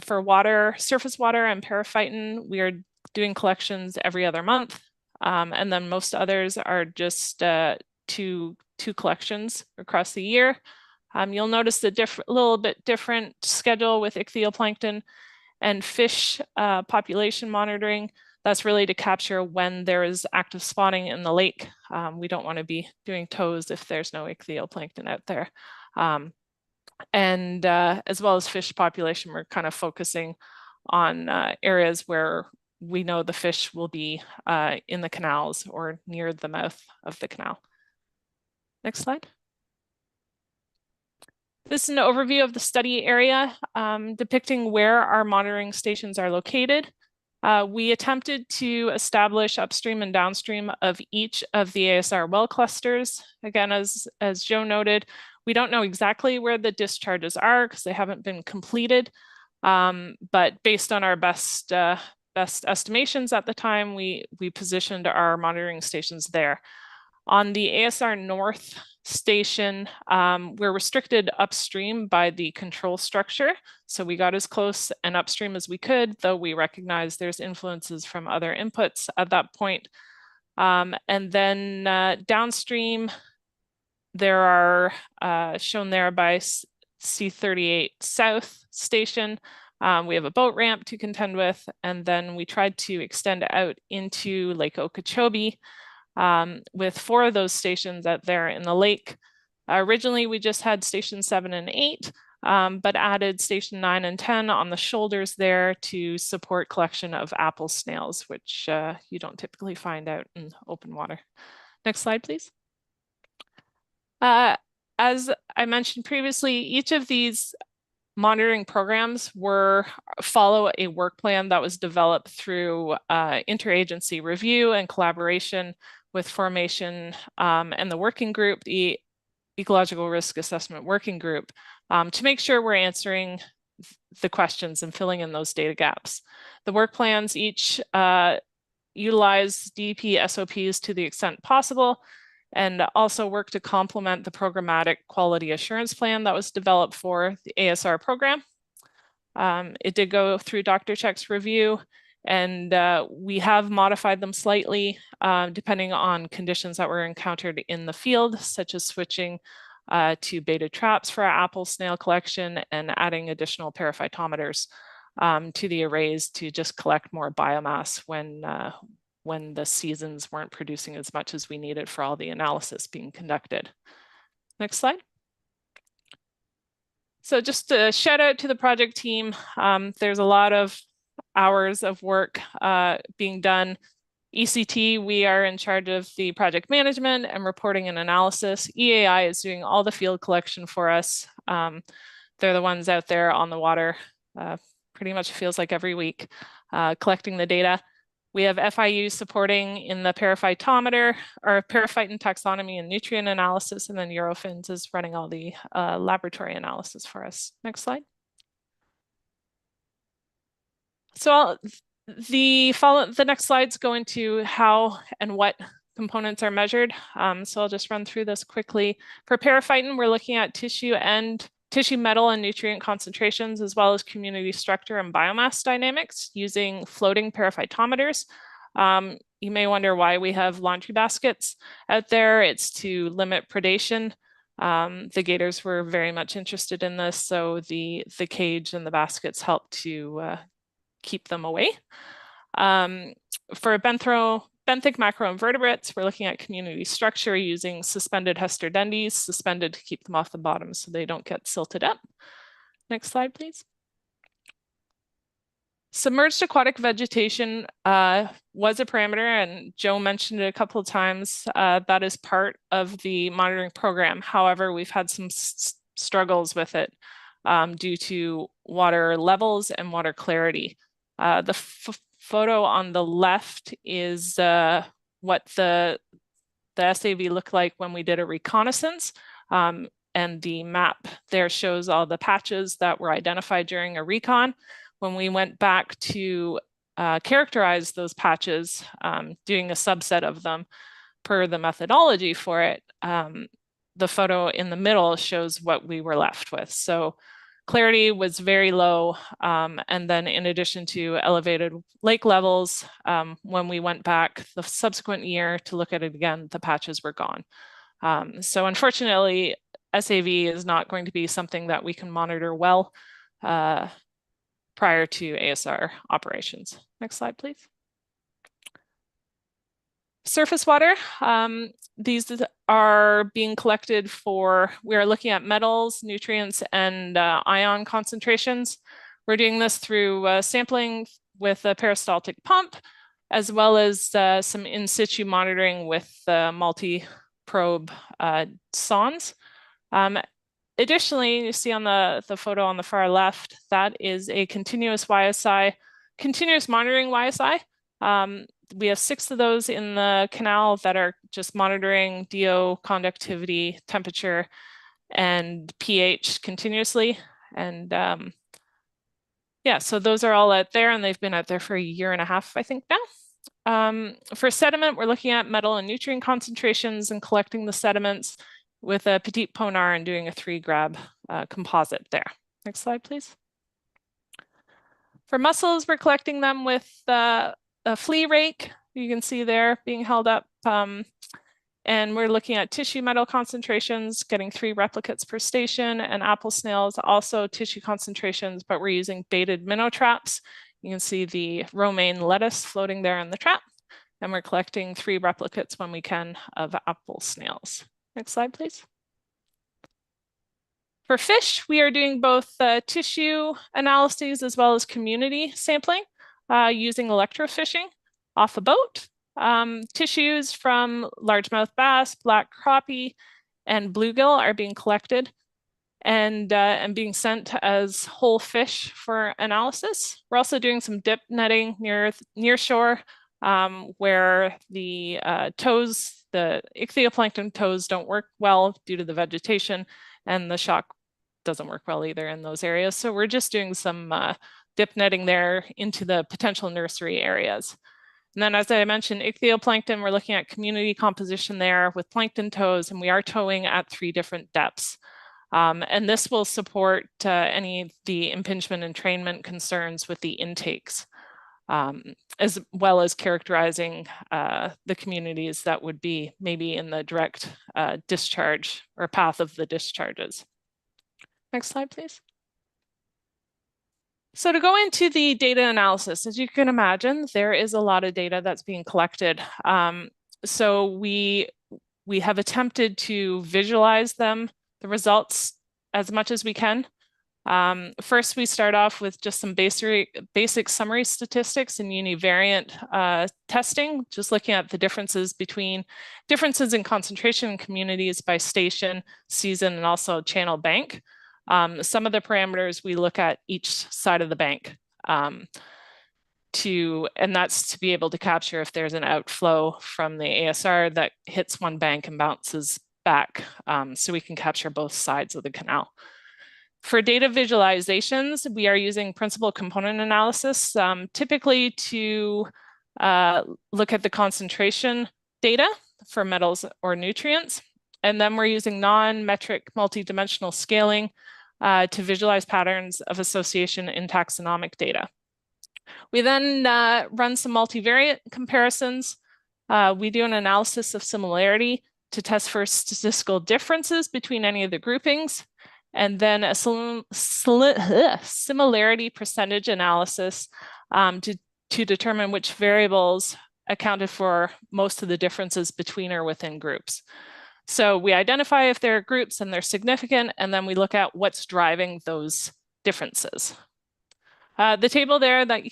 For water, surface water and periphyton, we are doing collections every other month. And then most others are just two collections across the year. You'll notice the little bit different schedule with ichthyoplankton and fish population monitoring. That's really to capture when there is active spawning in the lake. We don't want to be doing tows if there's no ichthyoplankton out there. And as well as fish population, we're kind of focusing on areas where we know the fish will be in the canals or near the mouth of the canal. Next slide. This is an overview of the study area, depicting where our monitoring stations are located. We attempted to establish upstream and downstream of each of the ASR well clusters. Again, as Joe noted, we don't know exactly where the discharges are because they haven't been completed. But based on our best estimations at the time, we positioned our monitoring stations there. On the ASR North station, we're restricted upstream by the control structure. So we got as close and upstream as we could, though we recognize there's influences from other inputs at that point. And then downstream, there are shown there by C38 South station. We have a boat ramp to contend with, and then we tried to extend out into Lake Okeechobee with 4 of those stations out there in the lake. Originally, we just had station 7 and 8, but added station 9 and 10 on the shoulders there to support collection of apple snails, which you don't typically find out in open water. Next slide, please. As I mentioned previously, each of these monitoring programs follow a work plan that was developed through interagency review and collaboration with Formation and the working group, the Ecological Risk Assessment Working Group, to make sure we're answering the questions and filling in those data gaps. The work plans each utilize DEP SOPs to the extent possible, and also work to complement the programmatic quality assurance plan that was developed for the ASR program. It did go through Dr. Check's review, and we have modified them slightly depending on conditions that were encountered in the field, such as switching to baited traps for our apple snail collection and adding additional paraphytometers to the arrays to just collect more biomass when the seasons weren't producing as much as we needed for all the analysis being conducted. Next slide. So just a shout out to the project team. There's a lot of hours of work being done. ECT, we are in charge of the project management and reporting and analysis. EAI is doing all the field collection for us. They're the ones out there on the water, pretty much feels like every week, collecting the data. We have FIU supporting in the paraphytometer, or paraphyton taxonomy and nutrient analysis, and then Eurofins is running all the laboratory analysis for us. Next slide. So the next slides go into how and what components are measured. So I'll just run through this quickly. For paraphyton, we're looking at tissue metal and nutrient concentrations, as well as community structure and biomass dynamics using floating paraphytometers. You may wonder why we have laundry baskets out there. It's to limit predation. The gators were very much interested in this, so the cage and the baskets help to keep them away. For benthic macroinvertebrates, we're looking at community structure using suspended hesperdendes, suspended to keep them off the bottom so they don't get silted up. Next slide, please. Submerged aquatic vegetation was a parameter, and Joe mentioned it a couple of times. That is part of the monitoring program. However, we've had some struggles with it due to water levels and water clarity. The photo on the left is what the SAV looked like when we did a reconnaissance. And the map there shows all the patches that were identified during a recon. When we went back to characterize those patches, doing a subset of them per the methodology for it, the photo in the middle shows what we were left with. So clarity was very low. And then in addition to elevated lake levels, when we went back the subsequent year to look at it again, the patches were gone. So unfortunately, SAV is not going to be something that we can monitor well prior to ASR operations. Next slide, please. Surface water. These are being collected we are looking at metals, nutrients, and ion concentrations. We're doing this through sampling with a peristaltic pump, as well as some in situ monitoring with multi-probe sondes. Additionally, you see on the photo on the far left, that is a continuous YSI, continuous monitoring YSI. We have 6 of those in the canal that are just monitoring DO, conductivity, temperature, and pH continuously. And yeah, so those are all out there, and they've been out there for 1.5 years, I think now. For sediment, we're looking at metal and nutrient concentrations and collecting the sediments with a petit ponar and doing a 3-grab composite there. Next slide, please. For mussels, we're collecting them with a flea rake. You can see there being held up. And we're looking at tissue metal concentrations, getting 3 replicates per station, and apple snails also tissue concentrations, but we're using baited minnow traps. You can see the romaine lettuce floating there in the trap, and we're collecting 3 replicates when we can of apple snails. Next slide, please. For fish, we are doing both tissue analyses as well as community sampling using electrofishing off a boat. Tissues from largemouth bass, black crappie, and bluegill are being collected and being sent as whole fish for analysis. We're also doing some dip netting near shore where the toes, the ichthyoplankton toes don't work well due to the vegetation, and the shock doesn't work well either in those areas. So we're just doing some dip netting there into the potential nursery areas. And then, as I mentioned, ichthyoplankton, we're looking at community composition there with plankton toes, and we are towing at 3 different depths. And this will support any of the impingement and entrainment concerns with the intakes, as well as characterizing the communities that would be maybe in the direct discharge or path of the discharges. Next slide, please. So to go into the data analysis, as you can imagine, there is a lot of data that's being collected. So we have attempted to visualize them, the results, as much as we can. First, we start off with just some basic summary statistics and univariate testing, just looking at the differences in concentration in communities by station, season, and also channel bank. Some of the parameters we look at each side of the bank and that's to be able to capture if there's an outflow from the ASR that hits one bank and bounces back, so we can capture both sides of the canal. For data visualizations, we are using principal component analysis, typically to look at the concentration data for metals or nutrients. And then we're using non-metric multidimensional scaling to visualize patterns of association in taxonomic data. We then run some multivariate comparisons. We do an analysis of similarity to test for statistical differences between any of the groupings, and then a similarity percentage analysis to determine which variables accounted for most of the differences between or within groups. So we identify if there are groups and they're significant, and then we look at what's driving those differences. The table there that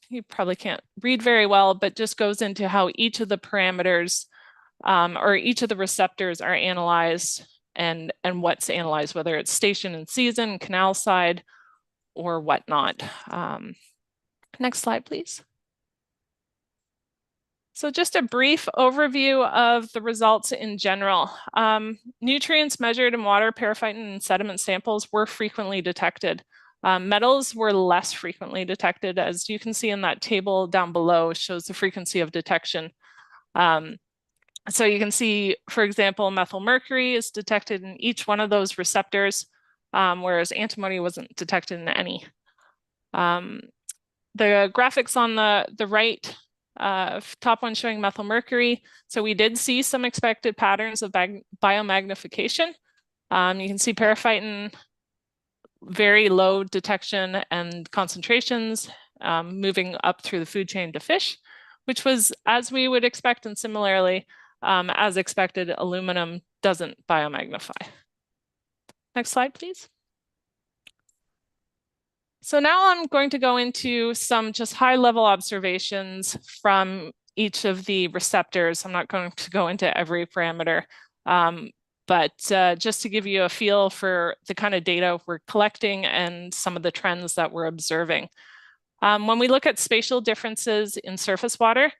you probably can't read very well, but just goes into how each of the parameters or each of the receptors are analyzed and what's analyzed, whether it's station and season, canal side, or whatnot. Next slide, please. So just a brief overview of the results in general. Nutrients measured in water, periphyton, and sediment samples were frequently detected. Metals were less frequently detected, as you can see in that table down below, shows the frequency of detection. So you can see, for example, methyl mercury is detected in each one of those receptors, whereas antimony wasn't detected in any. The graphics on the right, top one showing methyl mercury. So we did see some expected patterns of biomagnification. You can see periphyton, very low detection and concentrations moving up through the food chain to fish, which was as we would expect, and similarly, as expected, aluminum doesn't biomagnify. Next slide, please. So now I'm going to go into some just high-level observations from each of the receptors. I'm not going to go into every parameter, but just to give you a feel for the kind of data we're collecting and some of the trends that we're observing. When we look at spatial differences in surface water,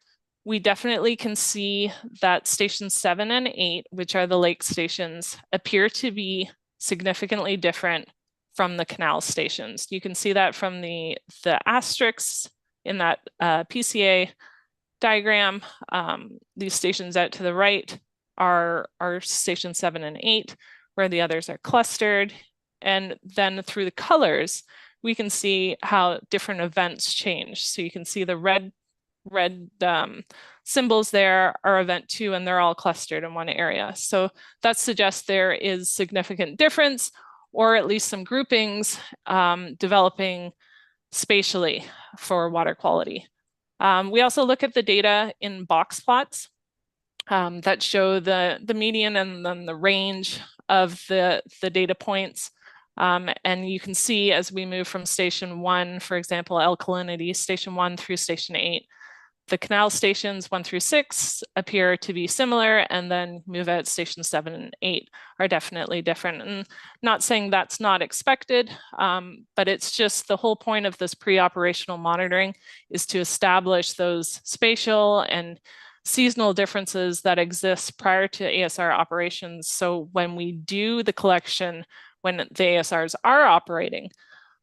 we definitely can see that stations 7 and 8, which are the lake stations, appear to be significantly different from the canal stations. You can see that from the asterisks in that PCA diagram. These stations out to the right are stations 7 and 8, where the others are clustered. And then through the colors, we can see how different events change. So you can see the red red symbols there are event 2, and they're all clustered in one area. So that suggests there is significant difference, or at least some groupings developing spatially for water quality. We also look at the data in box plots that show the median and then the range of the data points. And you can see as we move from station 1, for example, alkalinity, station 1 through station 8, the canal stations 1 through 6 appear to be similar, and then move out stations 7 and 8 are definitely different. And not saying that's not expected, but it's just the whole point of this pre-operational monitoring is to establish those spatial and seasonal differences that exist prior to ASR operations. So when we do the collection, when the ASRs are operating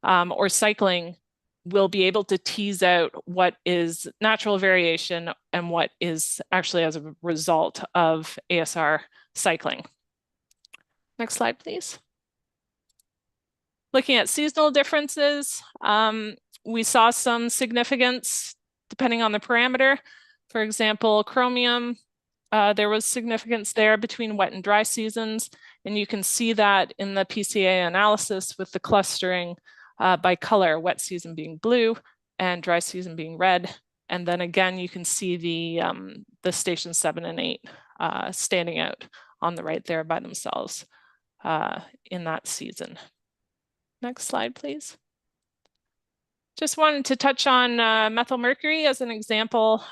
or cycling, we'll be able to tease out what is natural variation and what is actually as a result of ASR cycling. Next slide, please. Looking at seasonal differences, we saw some significance depending on the parameter. For example, chromium, there was significance there between wet and dry seasons, and you can see that in the PCA analysis with the clustering by color, wet season being blue and dry season being red. And then again, you can see the station 7 and 8 standing out on the right there by themselves in that season. Next slide, please. Just wanted to touch on methyl mercury as an example,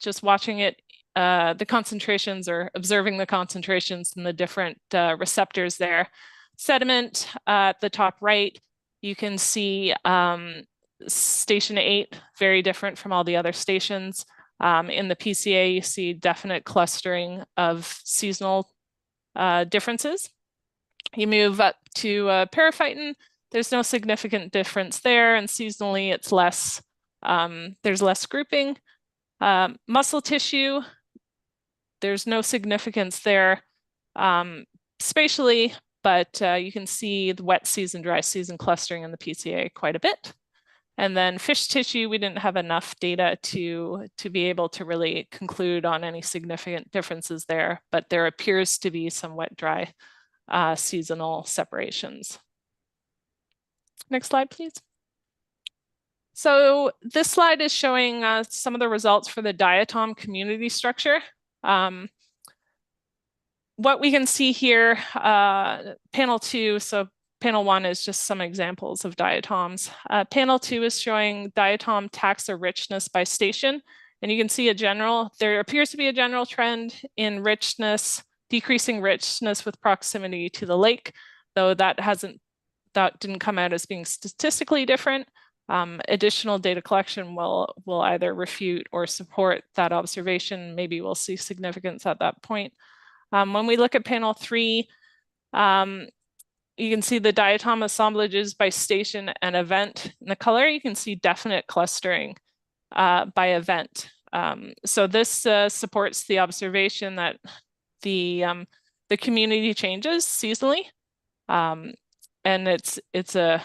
just watching it, the concentrations or observing the concentrations in the different receptors there. Sediment at the top right, you can see station 8, very different from all the other stations. In the PCA, you see definite clustering of seasonal differences. You move up to periphyton, there's no significant difference there, and seasonally it's less, there's less grouping. Muscle tissue, there's no significance there spatially, but you can see the wet season, dry season clustering in the PCA quite a bit. And then fish tissue, we didn't have enough data to be able to really conclude on any significant differences there, but there appears to be some wet-dry seasonal separations. Next slide, please. So this slide is showing some of the results for the diatom community structure. What we can see here, panel 2, so panel 1 is just some examples of diatoms. Panel 2 is showing diatom taxa richness by station. And you can see there appears to be a general trend in richness, decreasing richness with proximity to the lake, though that didn't come out as being statistically different. Additional data collection will either refute or support that observation. Maybe we'll see significance at that point. When we look at panel 3, you can see the diatom assemblages by station and event. In the color, you can see definite clustering by event. So this supports the observation that the community changes seasonally, and it's a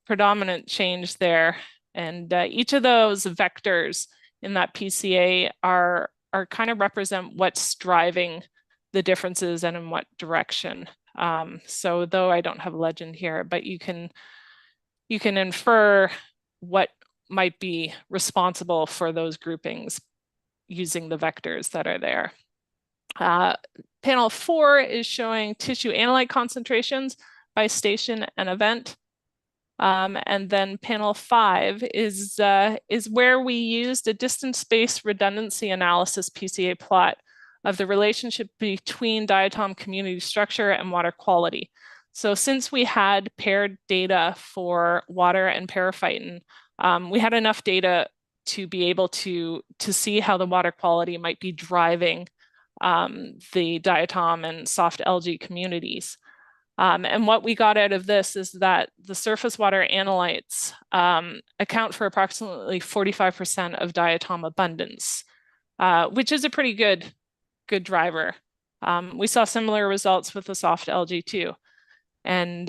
predominant change there. And each of those vectors in that PCA are kind of represent what's driving the differences and in what direction. So though I don't have a legend here, but you can infer what might be responsible for those groupings using the vectors that are there. Panel 4 is showing tissue analyte concentrations by station and event. And then panel 5 is where we used a distance space redundancy analysis PCA plot of the relationship between diatom community structure and water quality. So since we had paired data for water and periphyton, we had enough data to be able to see how the water quality might be driving the diatom and soft algae communities. And what we got out of this is that the surface water analytes account for approximately 45% of diatom abundance, which is a pretty good driver. We saw similar results with the soft algae too. And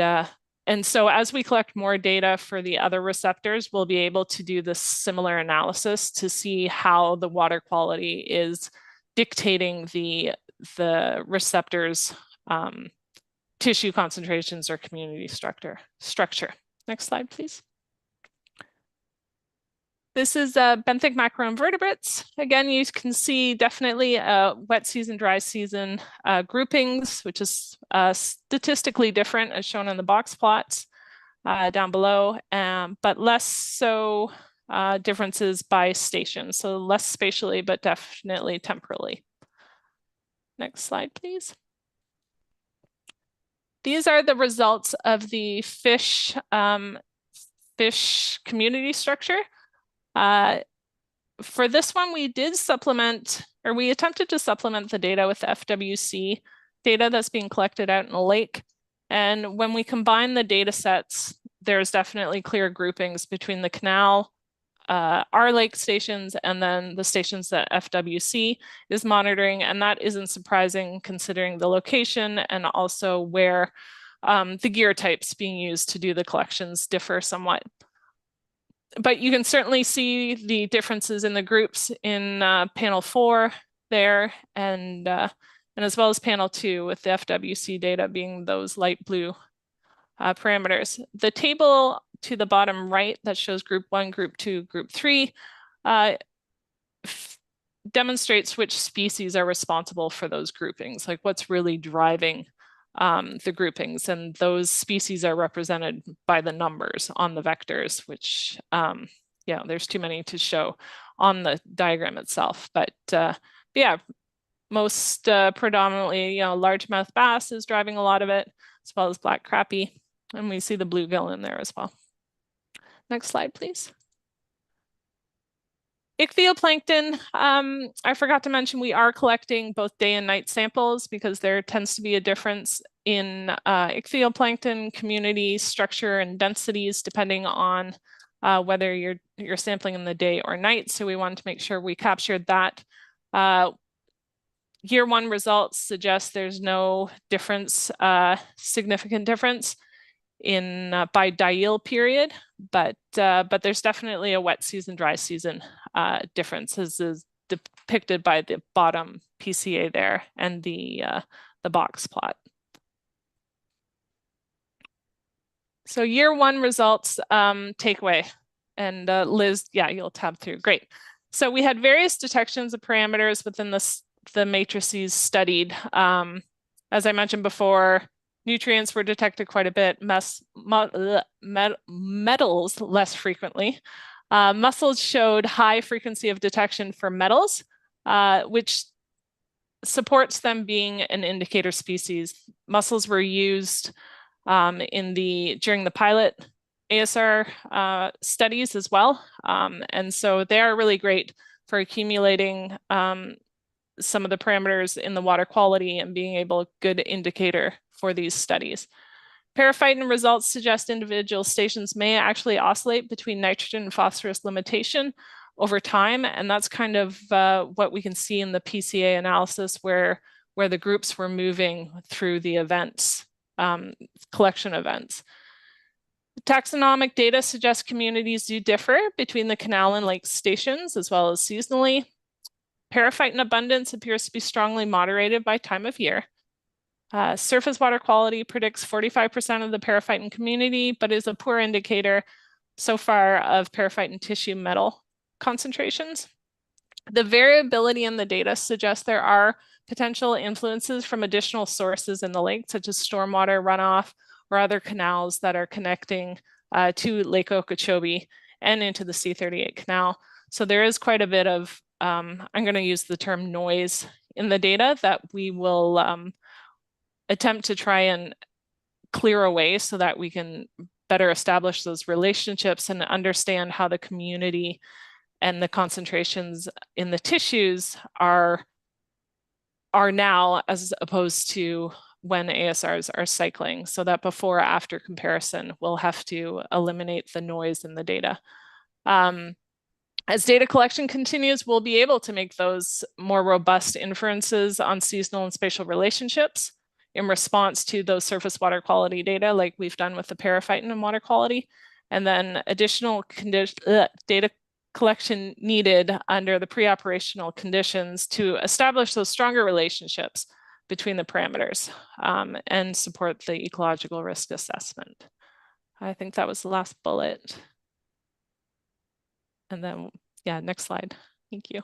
And so as we collect more data for the other receptors, we'll be able to do this similar analysis to see how the water quality is dictating the receptors' tissue concentrations or community structure. Next slide, please. This is benthic macroinvertebrates. Again, you can see definitely wet season, dry season groupings, which is statistically different as shown in the box plots down below, but less so differences by station. So less spatially, but definitely temporally. Next slide, please. These are the results of the fish community structure. For this one, we did supplement, or we attempted to supplement the data with the FWC data that's being collected out in the lake. And when we combine the data sets, there's definitely clear groupings between the canal, our lake stations, and then the stations that FWC is monitoring. And that isn't surprising considering the location and also where the gear types being used to do the collections differ somewhat. But you can certainly see the differences in the groups in panel 4 there, and as well as panel 2 with the FWC data being those light blue parameters. The table to the bottom right that shows group 1, group 2, group 3 demonstrates which species are responsible for those groupings, like what's really driving the groupings, and those species are represented by the numbers on the vectors, which yeah, there's too many to show on the diagram itself, but yeah, most predominantly, largemouth bass is driving a lot of it, as well as black crappie, and we see the bluegill in there as well. Next slide, please. Ichthyoplankton, I forgot to mention we are collecting both day and night samples because there tends to be a difference in ichthyoplankton community structure and densities depending on whether you're sampling in the day or night. So we wanted to make sure we captured that. Year 1 results suggest there's no difference, significant difference in by diel period, but there's definitely a wet season, dry season difference, as is depicted by the bottom PCA there and the box plot. So year 1 results takeaway, and Liz, yeah, you'll tab through. Great. So we had various detections of parameters within the matrices studied. As I mentioned before, nutrients were detected quite a bit, metals less frequently. Mussels showed high frequency of detection for metals, which supports them being an indicator species. Mussels were used during the pilot ASR studies as well. And so they are really great for accumulating some of the parameters in the water quality and being able good indicator for these studies. Periphyton results suggest individual stations may actually oscillate between nitrogen and phosphorus limitation over time, and that's kind of what we can see in the PCA analysis where the groups were moving through the events, collection events. Taxonomic data suggests communities do differ between the canal and lake stations as well as seasonally. Periphyton abundance appears to be strongly moderated by time of year. Surface water quality predicts 45% of the periphyton community, but is a poor indicator so far of periphyton tissue metal concentrations. The variability in the data suggests there are potential influences from additional sources in the lake, such as stormwater runoff or other canals that are connecting to Lake Okeechobee and into the C38 canal. So there is quite a bit of I'm going to use the term noise in the data that we will attempt to try and clear away so that we can better establish those relationships and understand how the community and the concentrations in the tissues are now as opposed to when ASRs are cycling, so that before or after comparison, we'll have to eliminate the noise in the data. As data collection continues, we'll be able to make those more robust inferences on seasonal and spatial relationships in response to those surface water quality data, like we've done with the periphyton and water quality. And then additional data collection needed under the pre-operational conditions to establish those stronger relationships between the parameters and support the ecological risk assessment. I think that was the last bullet. And then, yeah, next slide. Thank you.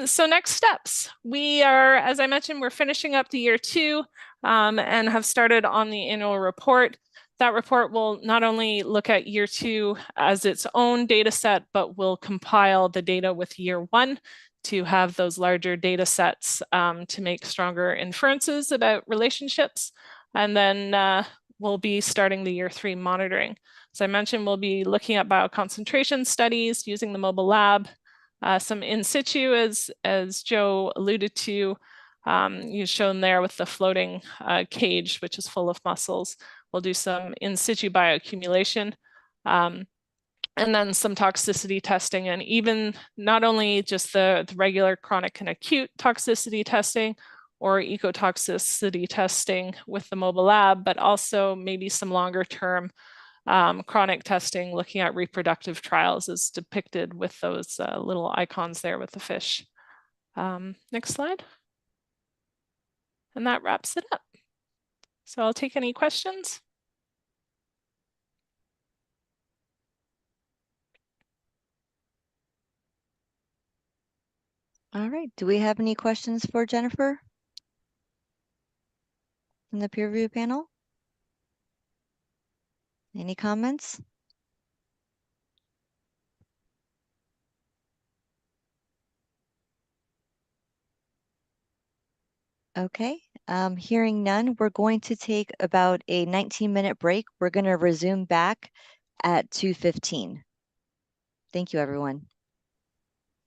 So next steps, we are, as I mentioned, we're finishing up the year 2 and have started on the annual report. That report will not only look at year 2 as its own data set, but will compile the data with year 1 to have those larger data sets to make stronger inferences about relationships. And then we'll be starting the year 3 monitoring. As I mentioned, we'll be looking at bioconcentration studies using the mobile lab, some in situ, as Joe alluded to, you've shown there with the floating cage, which is full of mussels. We'll do some in situ bioaccumulation, and then some toxicity testing, and even not only just the regular chronic and acute toxicity testing or ecotoxicity testing with the mobile lab, but also maybe some longer term chronic testing, looking at reproductive trials as depicted with those little icons there with the fish. Next slide. And that wraps it up. So I'll take any questions. All right. Do we have any questions for Jennifer in the peer review panel? Any comments? Okay, hearing none, we're going to take about a 19-minute break. We're going to resume back at 2:15. Thank you, everyone.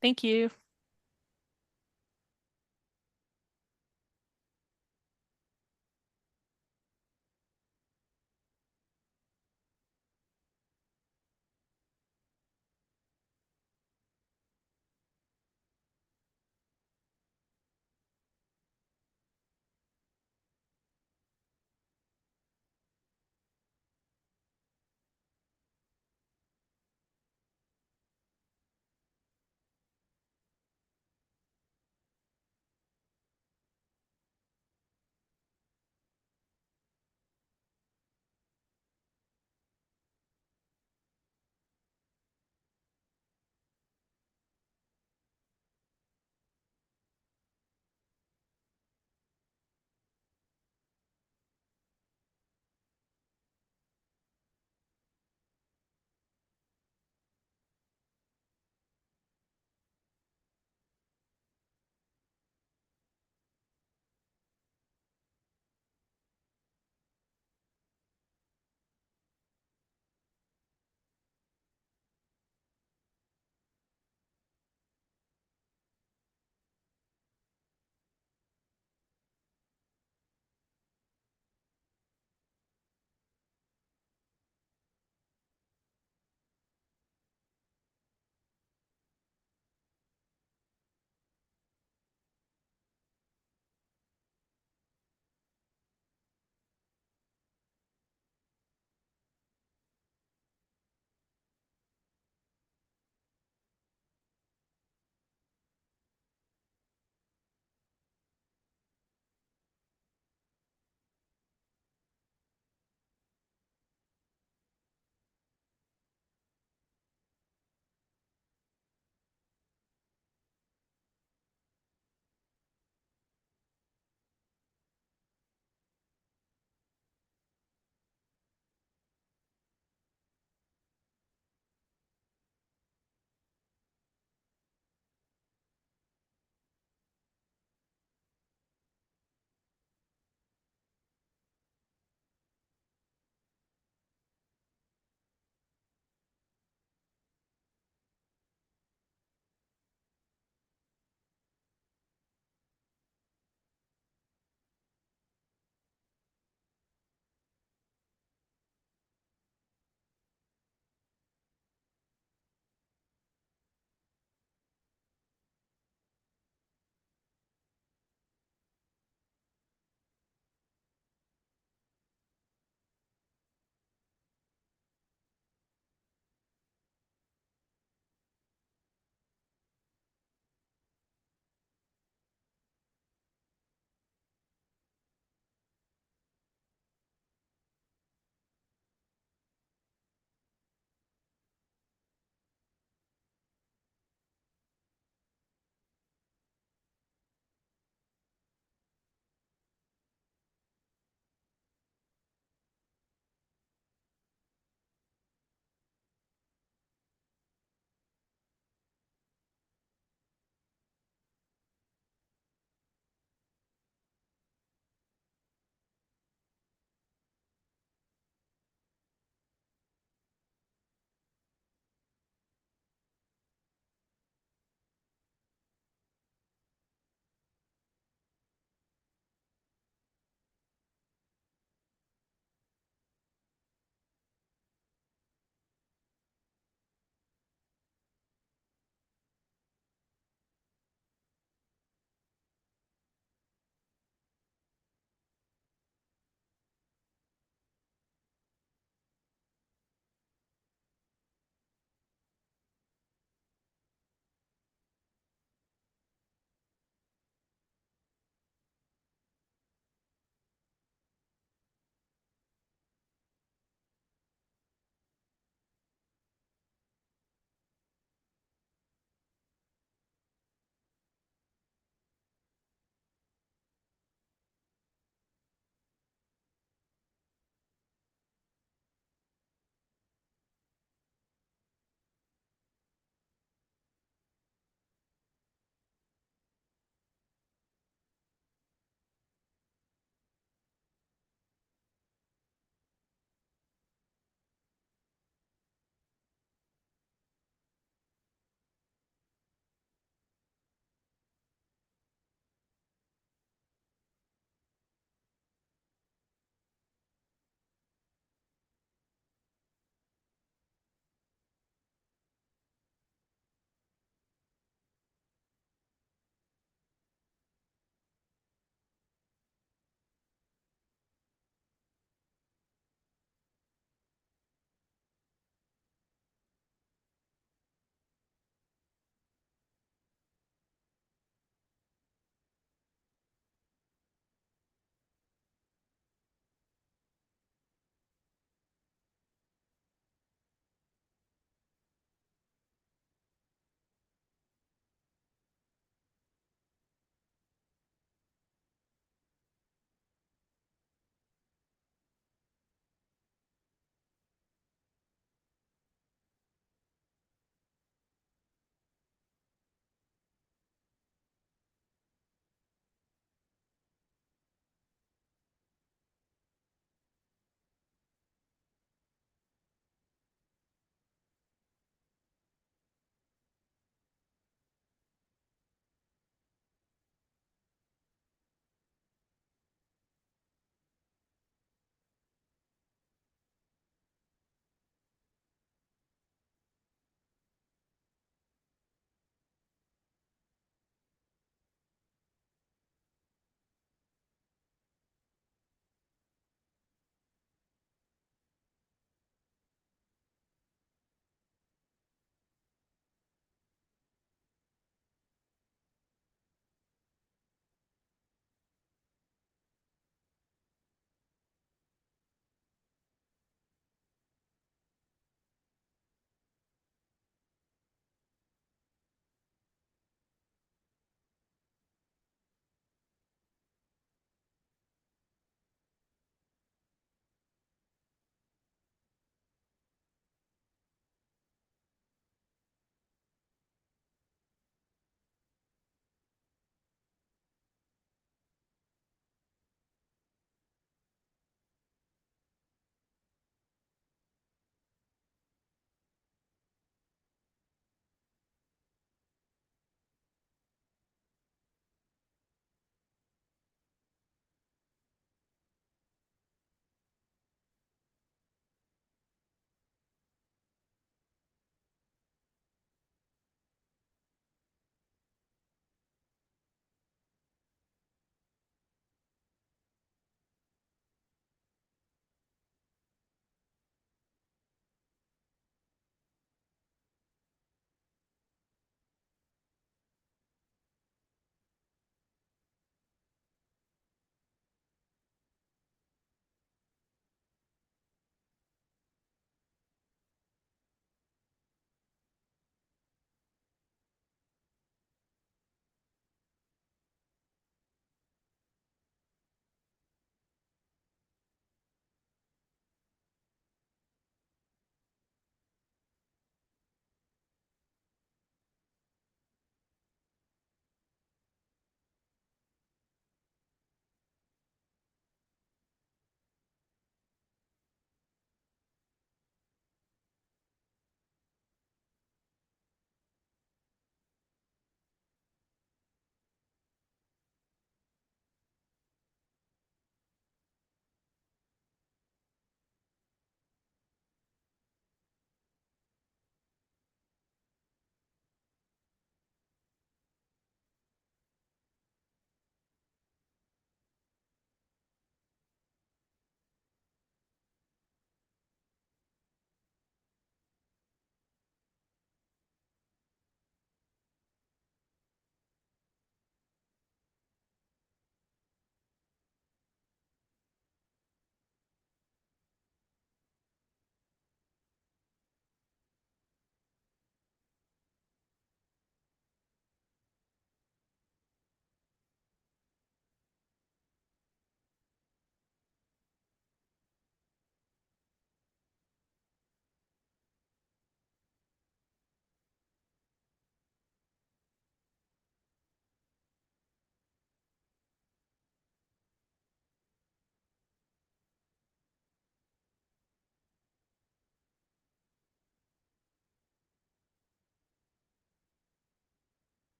Thank you.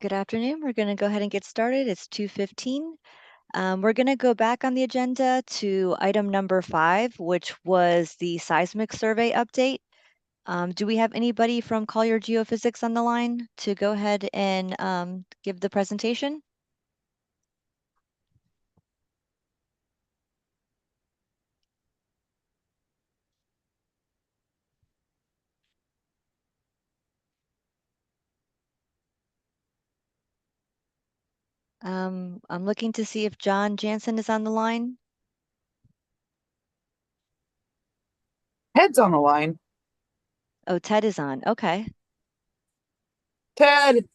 Good afternoon. We're going to go ahead and get started. It's 2:15. We're going to go back on the agenda to item number 5, which was the seismic survey update. Do we have anybody from Collier Geophysics on the line to go ahead and give the presentation? I'm looking to see if John Jansen is on the line. Ted's on the line. Oh, Ted is on. Okay. Ted.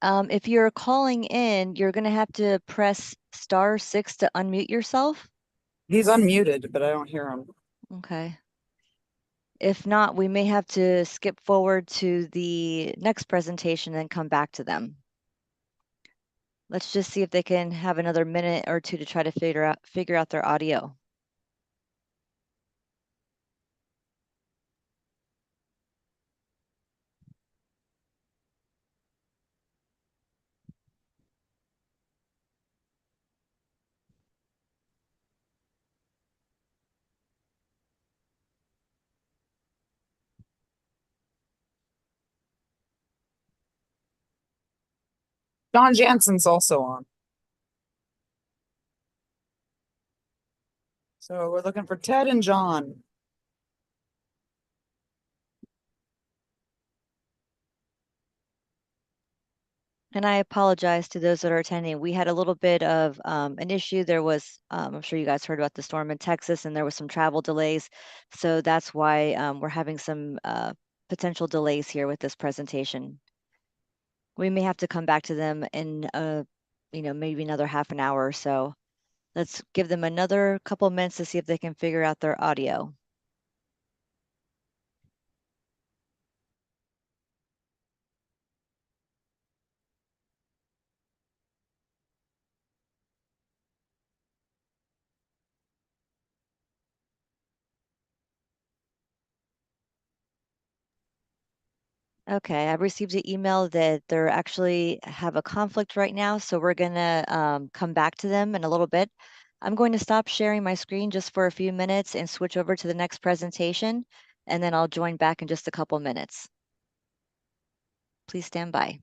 If you're calling in, you're going to have to press *6 to unmute yourself. He's unmuted, but I don't hear him. Okay. If not, we may have to skip forward to the next presentation and come back to them. Let's just see if they can have another minute or two to try to figure out their audio. John Jansen's also on. So we're looking for Ted and John. And I apologize to those that are attending. We had a little bit of an issue. There was, I'm sure you guys heard about the storm in Texas, and there was some travel delays. So that's why we're having some potential delays here with this presentation. We may have to come back to them in, maybe another half an hour or so. Let's give them another couple minutes to see if they can figure out their audio. Okay, I've received an email that they're actually have a conflict right now, so we're gonna come back to them in a little bit. I'm going to stop sharing my screen just for a few minutes and switch over to the next presentation, and then I'll join back in just a couple minutes. Please stand by.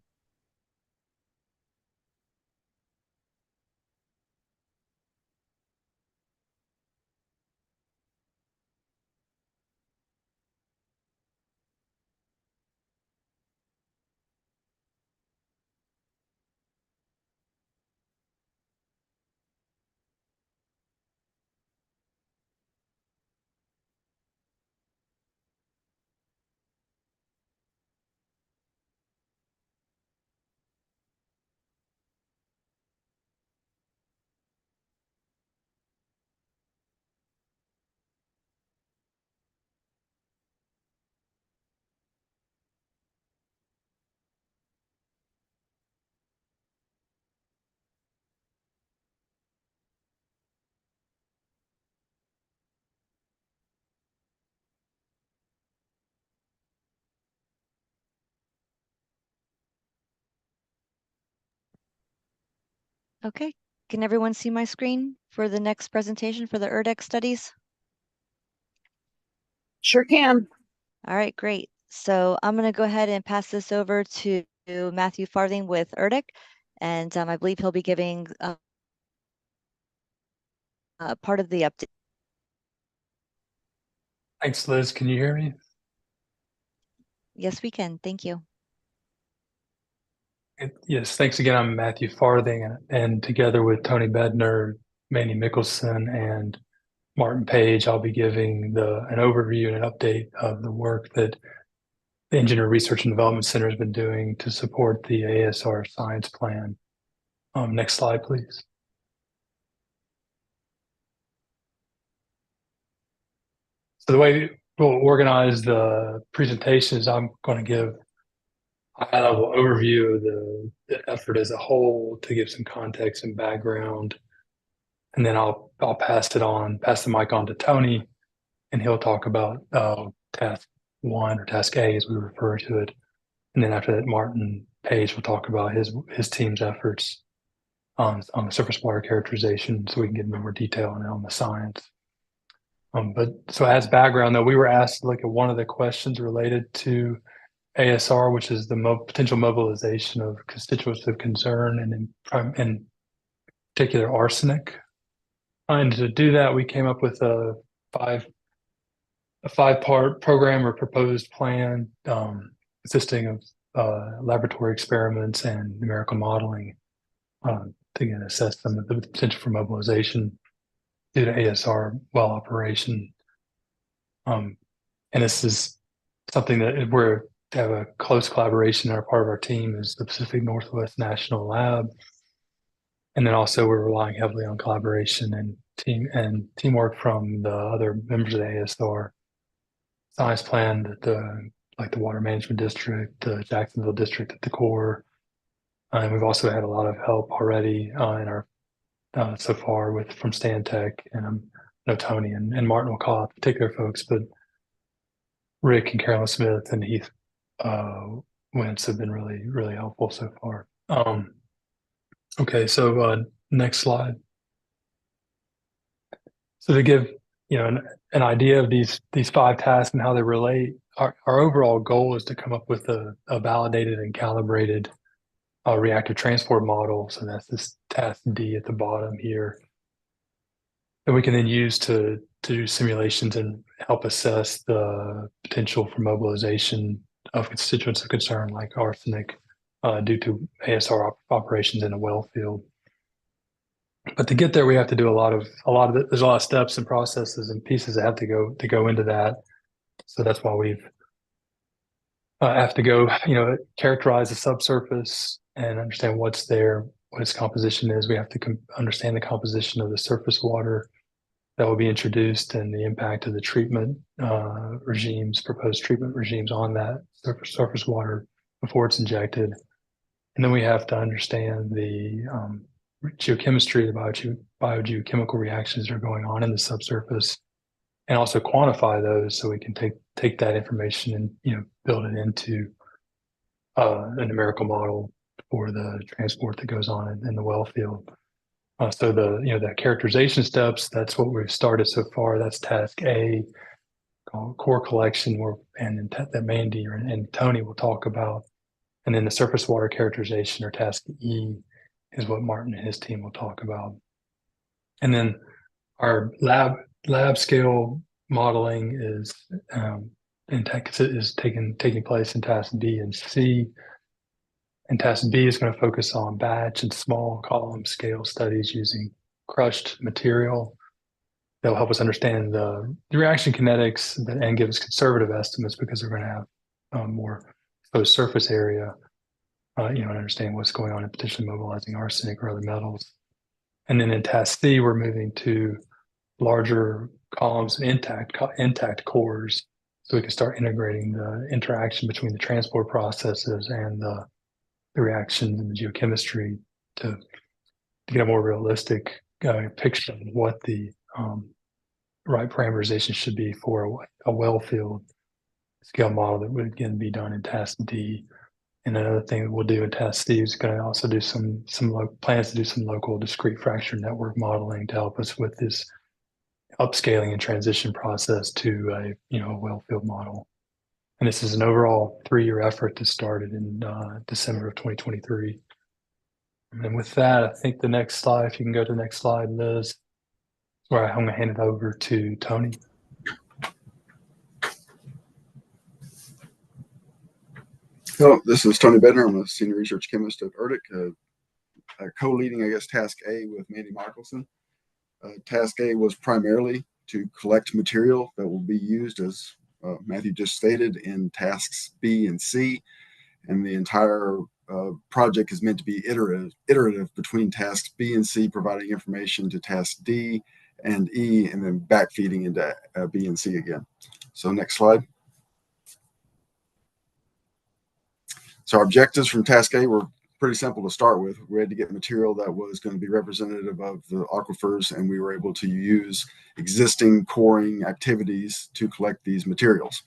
Okay, can everyone see my screen for the next presentation for the ERDEC studies? Sure can. All right, great. So I'm going to go ahead and pass this over to Matthew Farthing with ERDEC, and I believe he'll be giving part of the update. Thanks, Liz. Can you hear me? Yes, we can. Thank you. Yes, thanks again. I'm Matthew Farthing, and together with Tony Bedner, Manny Mickelson, and Martin Page, I'll be giving an overview and an update of the work that the Engineer Research and Development Center has been doing to support the ASR science plan. Next slide, please. So the way we'll organize the presentation is I'm going to give a high-level overview of the effort as a whole to give some context and background, and then I'll pass the mic on to Tony, and he'll talk about task 1, or task A as we refer to it. And then after that, Martin Page will talk about his team's efforts on the surface water characterization, so we can get into more detail on the science. But so as background, though, we were asked to look at one of the questions related to ASR, which is the potential mobilization of constituents of concern, and in particular arsenic. And to do that, we came up with a five-part program or proposed plan consisting of laboratory experiments and numerical modeling to assess some of the potential for mobilization due to ASR well operation. And this is something that we're to have a close collaboration. Our part of our team is the Pacific Northwest National Lab. And then also we're relying heavily on collaboration and teamwork from the other members of the ASR science plan, like the Water Management District, the Jacksonville District at the Corps. And we've also had a lot of help already in our so far from Stantec, and I know Tony and Martin will call out particular folks, but Rick and Carolyn Smith and Heath Wentz have been really, really helpful so far. Okay, so next slide. So to give an idea of these 5 tasks and how they relate, our overall goal is to come up with a validated and calibrated reactor transport model. So that's this task D at the bottom here that we can then use to do simulations and help assess the potential for mobilization of constituents of concern like arsenic due to ASR operations in a well field. But to get there, we have to do there's a lot of steps and processes and pieces that have to go into that. So that's why we've have to go, characterize the subsurface and understand what's there, what its composition is. We have to understand the composition of the surface water that will be introduced and the impact of the treatment proposed treatment regimes on that surface water before it's injected. And then we have to understand the geochemistry, the biogeochemical reactions that are going on in the subsurface, and also quantify those so we can take that information and build it into a numerical model for the transport that goes on in the well field. So the characterization steps, that's what we've started so far. That's task A, called core collection, that Mandy and Tony will talk about. And then the surface water characterization, or task E, is what Martin and his team will talk about. And then our lab scale modeling is taking place in task B and C. And task B is going to focus on batch and small column scale studies using crushed material. They'll help us understand the reaction kinetics and give us conservative estimates, because they're going to have more exposed surface area, and understand what's going on and potentially mobilizing arsenic or other metals. And then in task C, we're moving to larger columns and intact cores, so we can start integrating the interaction between the transport processes and the reactions and the geochemistry to get a more realistic picture of what the right parameterization should be for a well field scale model that would again be done in task D. And another thing that we'll do in task C is going to also do some plans to do some local discrete fracture network modeling to help us with this upscaling and transition process to a well field model. And this is an overall 3-year effort that started in December of 2023. And with that, I think the next slide, if you can go to the next slide, Liz, where I'm going to hand it over to Tony. Hello, this is Tony Bednar. I'm a senior research chemist at ERDIC, co-leading, task A with Mandy Michelson. Task A was primarily to collect material that will be used, as Matthew just stated, in tasks B and C. And the entire project is meant to be iterative between tasks B and C, providing information to task D and E, and then backfeeding into B and C again. So next slide. So our objectives from task A were pretty simple to start with. We had to get material that was going to be representative of the aquifers, and we were able to use existing coring activities to collect these materials.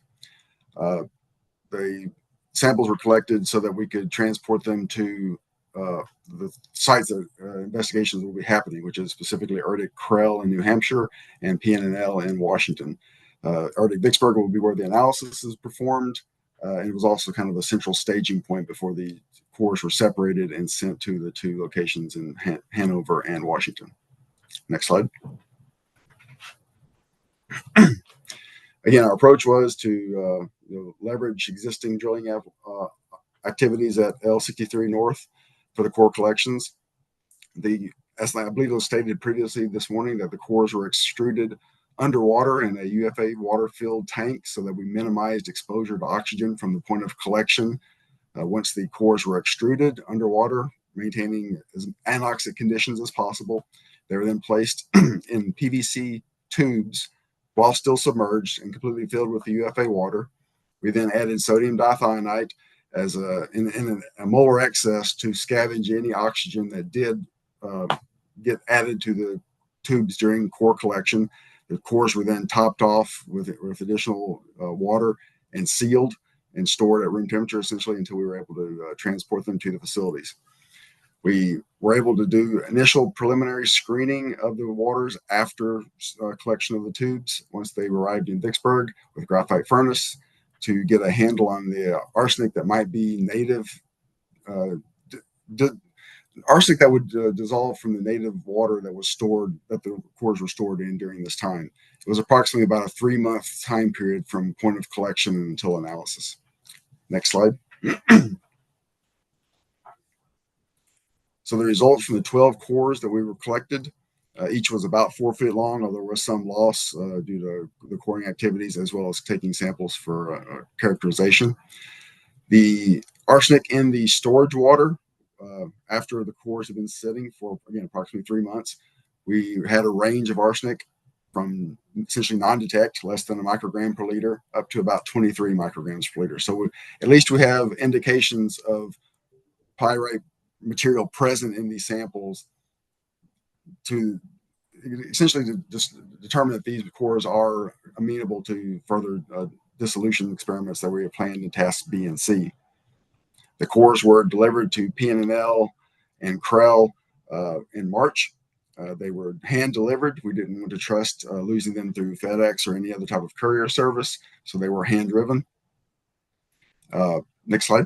The samples were collected so that we could transport them to the sites that investigations will be happening, which is specifically Erdick Krell in New Hampshire and PNNL in Washington. Erdick Vicksburg will be where the analysis is performed. And it was also kind of a central staging point before the cores were separated and sent to the two locations in Hanover and Washington. Next slide. Again, our approach was to leverage existing drilling activities at L63 North for the core collections. As I believe it was stated previously this morning, that the cores were extruded underwater in a UFA water-filled tank so that we minimized exposure to oxygen from the point of collection. Once the cores were extruded underwater, maintaining as anoxic conditions as possible, they were then placed in PVC tubes while still submerged and completely filled with the UFA water. We then added sodium dithionite as in a molar excess to scavenge any oxygen that did get added to the tubes during core collection. The cores were then topped off with additional water and sealed and stored at room temperature, essentially, until we were able to transport them to the facilities. We were able to do initial preliminary screening of the waters after collection of the tubes once they arrived in Vicksburg with graphite furnace to get a handle on the arsenic that might be native, arsenic that would dissolve from the native water that was stored, that the cores were stored in during this time. It was approximately about a 3-month time period from point of collection until analysis. Next slide. So the results from the 12 cores that we were collected, each was about 4 feet long, although there was some loss due to the coring activities as well as taking samples for characterization. The arsenic in the storage water, after the cores have been sitting for, again, approximately 3 months, we had a range of arsenic from essentially non-detect, less than a microgram per liter, up to about 23 micrograms per liter. So at least we have indications of pyrite material present in these samples to essentially to just determine that these cores are amenable to further dissolution experiments that we have planned in tasks B and C. The cores were delivered to PNNL and Krell in March. They were hand delivered. We didn't want to trust losing them through FedEx or any other type of courier service, so they were hand driven. Next slide.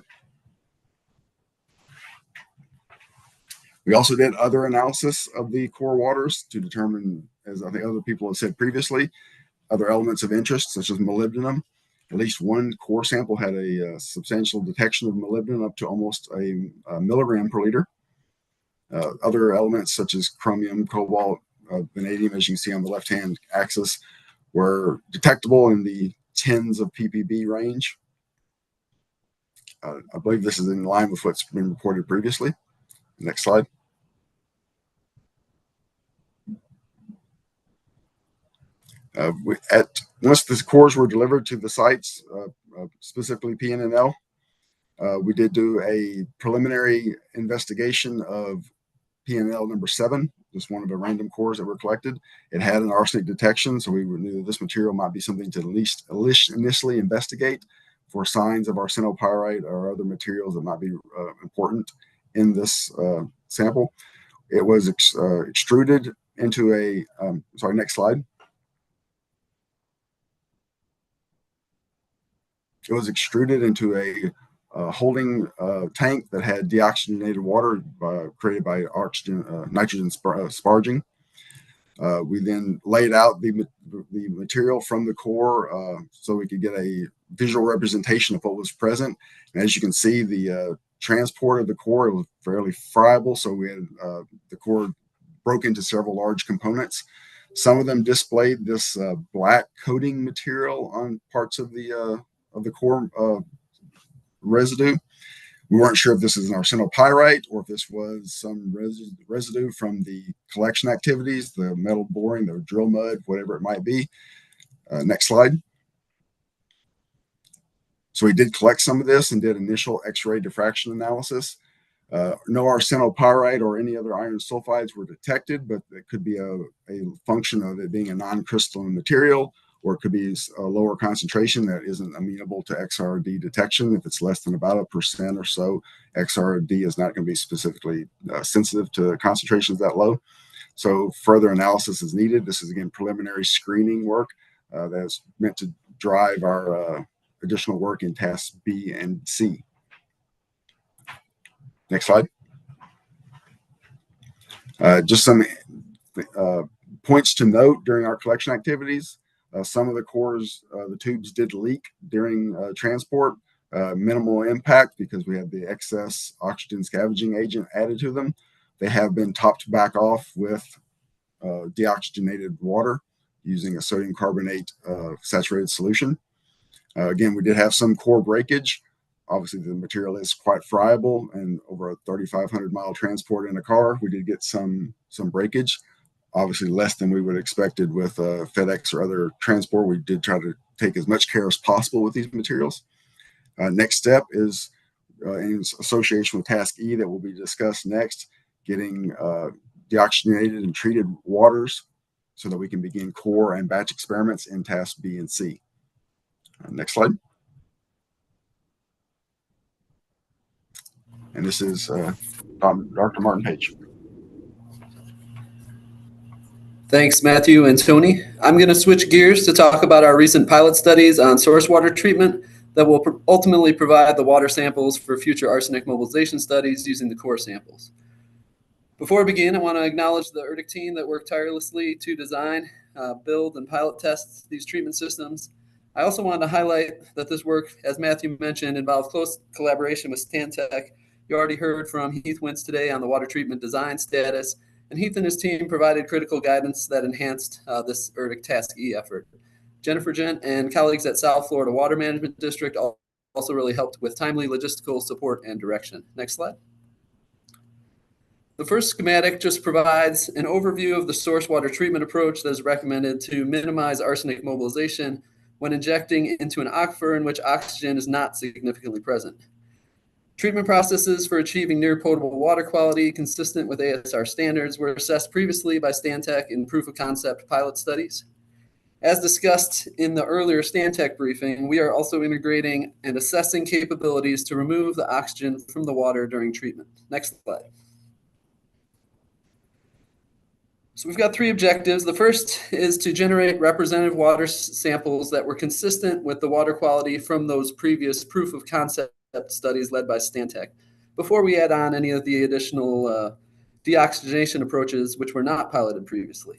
We also did other analysis of the core waters to determine, as I think other people have said previously, other elements of interest, such as molybdenum. At least one core sample had a substantial detection of molybdenum up to almost a milligram per liter. Other elements such as chromium, cobalt, vanadium, as you can see on the left-hand axis, were detectable in the tens of ppb range. I believe this is in line with what's been reported previously. Next slide. Once the cores were delivered to the sites, specifically PNNL, we did do a preliminary investigation of PNL number 7, just one of the random cores that were collected. It had an arsenic detection, so we knew that this material might be something to at least initially investigate for signs of arsenopyrite or other materials that might be important in this sample. It was extruded into a, sorry, next slide. It was extruded into a holding tank that had deoxygenated water created by nitrogen sparging. We then laid out the material from the core so we could get a visual representation of what was present. And as you can see, the transport of the core was fairly friable, so we had the core broke into several large components. Some of them displayed this black coating material on parts of the core residue. We weren't sure if this is an arsenopyrite or if this was some residue from the collection activities, the metal boring, the drill mud, whatever it might be. Next slide. So we did collect some of this and did initial X-ray diffraction analysis. No arsenopyrite or any other iron sulfides were detected, but it could be a function of it being a non-crystalline material or it could be a lower concentration that isn't amenable to XRD detection. If it's less than about 1% or so, XRD is not going to be specifically sensitive to concentrations that low. So further analysis is needed. This is, again, preliminary screening work that's meant to drive our additional work in tasks B and C. Next slide. Just some points to note during our collection activities. Some of the cores, the tubes did leak during transport. Minimal impact because we had the excess oxygen scavenging agent added to them. They have been topped back off with deoxygenated water using a sodium carbonate saturated solution. Again, we did have some core breakage. Obviously, the material is quite friable, and over a 3,500 mile transport in a car, we did get some breakage. Obviously, less than we would have expected with FedEx or other transport. We did try to take as much care as possible with these materials. Next step is in association with task E that will be discussed next, getting deoxygenated and treated waters so that we can begin core and batch experiments in tasks B and C. Next slide. And this is Dr. Martin Page. Thanks, Matthew and Tony. I'm going to switch gears to talk about our recent pilot studies on source water treatment that will ultimately provide the water samples for future arsenic mobilization studies using the core samples. Before we begin, I want to acknowledge the ERDIC team that worked tirelessly to design, build, and pilot test these treatment systems. I also wanted to highlight that this work, as Matthew mentioned, involved close collaboration with Stantec. You already heard from Heath Wentz today on the water treatment design status, and Heath and his team provided critical guidance that enhanced this ERDIC Task E effort. Jennifer Gent and colleagues at South Florida Water Management District also really helped with timely logistical support and direction. Next slide. The first schematic just provides an overview of the source water treatment approach that is recommended to minimize arsenic mobilization when injecting into an aquifer in which oxygen is not significantly present. Treatment processes for achieving near potable water quality consistent with ASR standards were assessed previously by Stantec in proof of concept pilot studies. As discussed in the earlier Stantec briefing, we are also integrating and assessing capabilities to remove the oxygen from the water during treatment. Next slide. So we've got three objectives. The first is to generate representative water samples that were consistent with the water quality from those previous proof of concept studies led by Stantec, before we add on any of the additional deoxygenation approaches which were not piloted previously.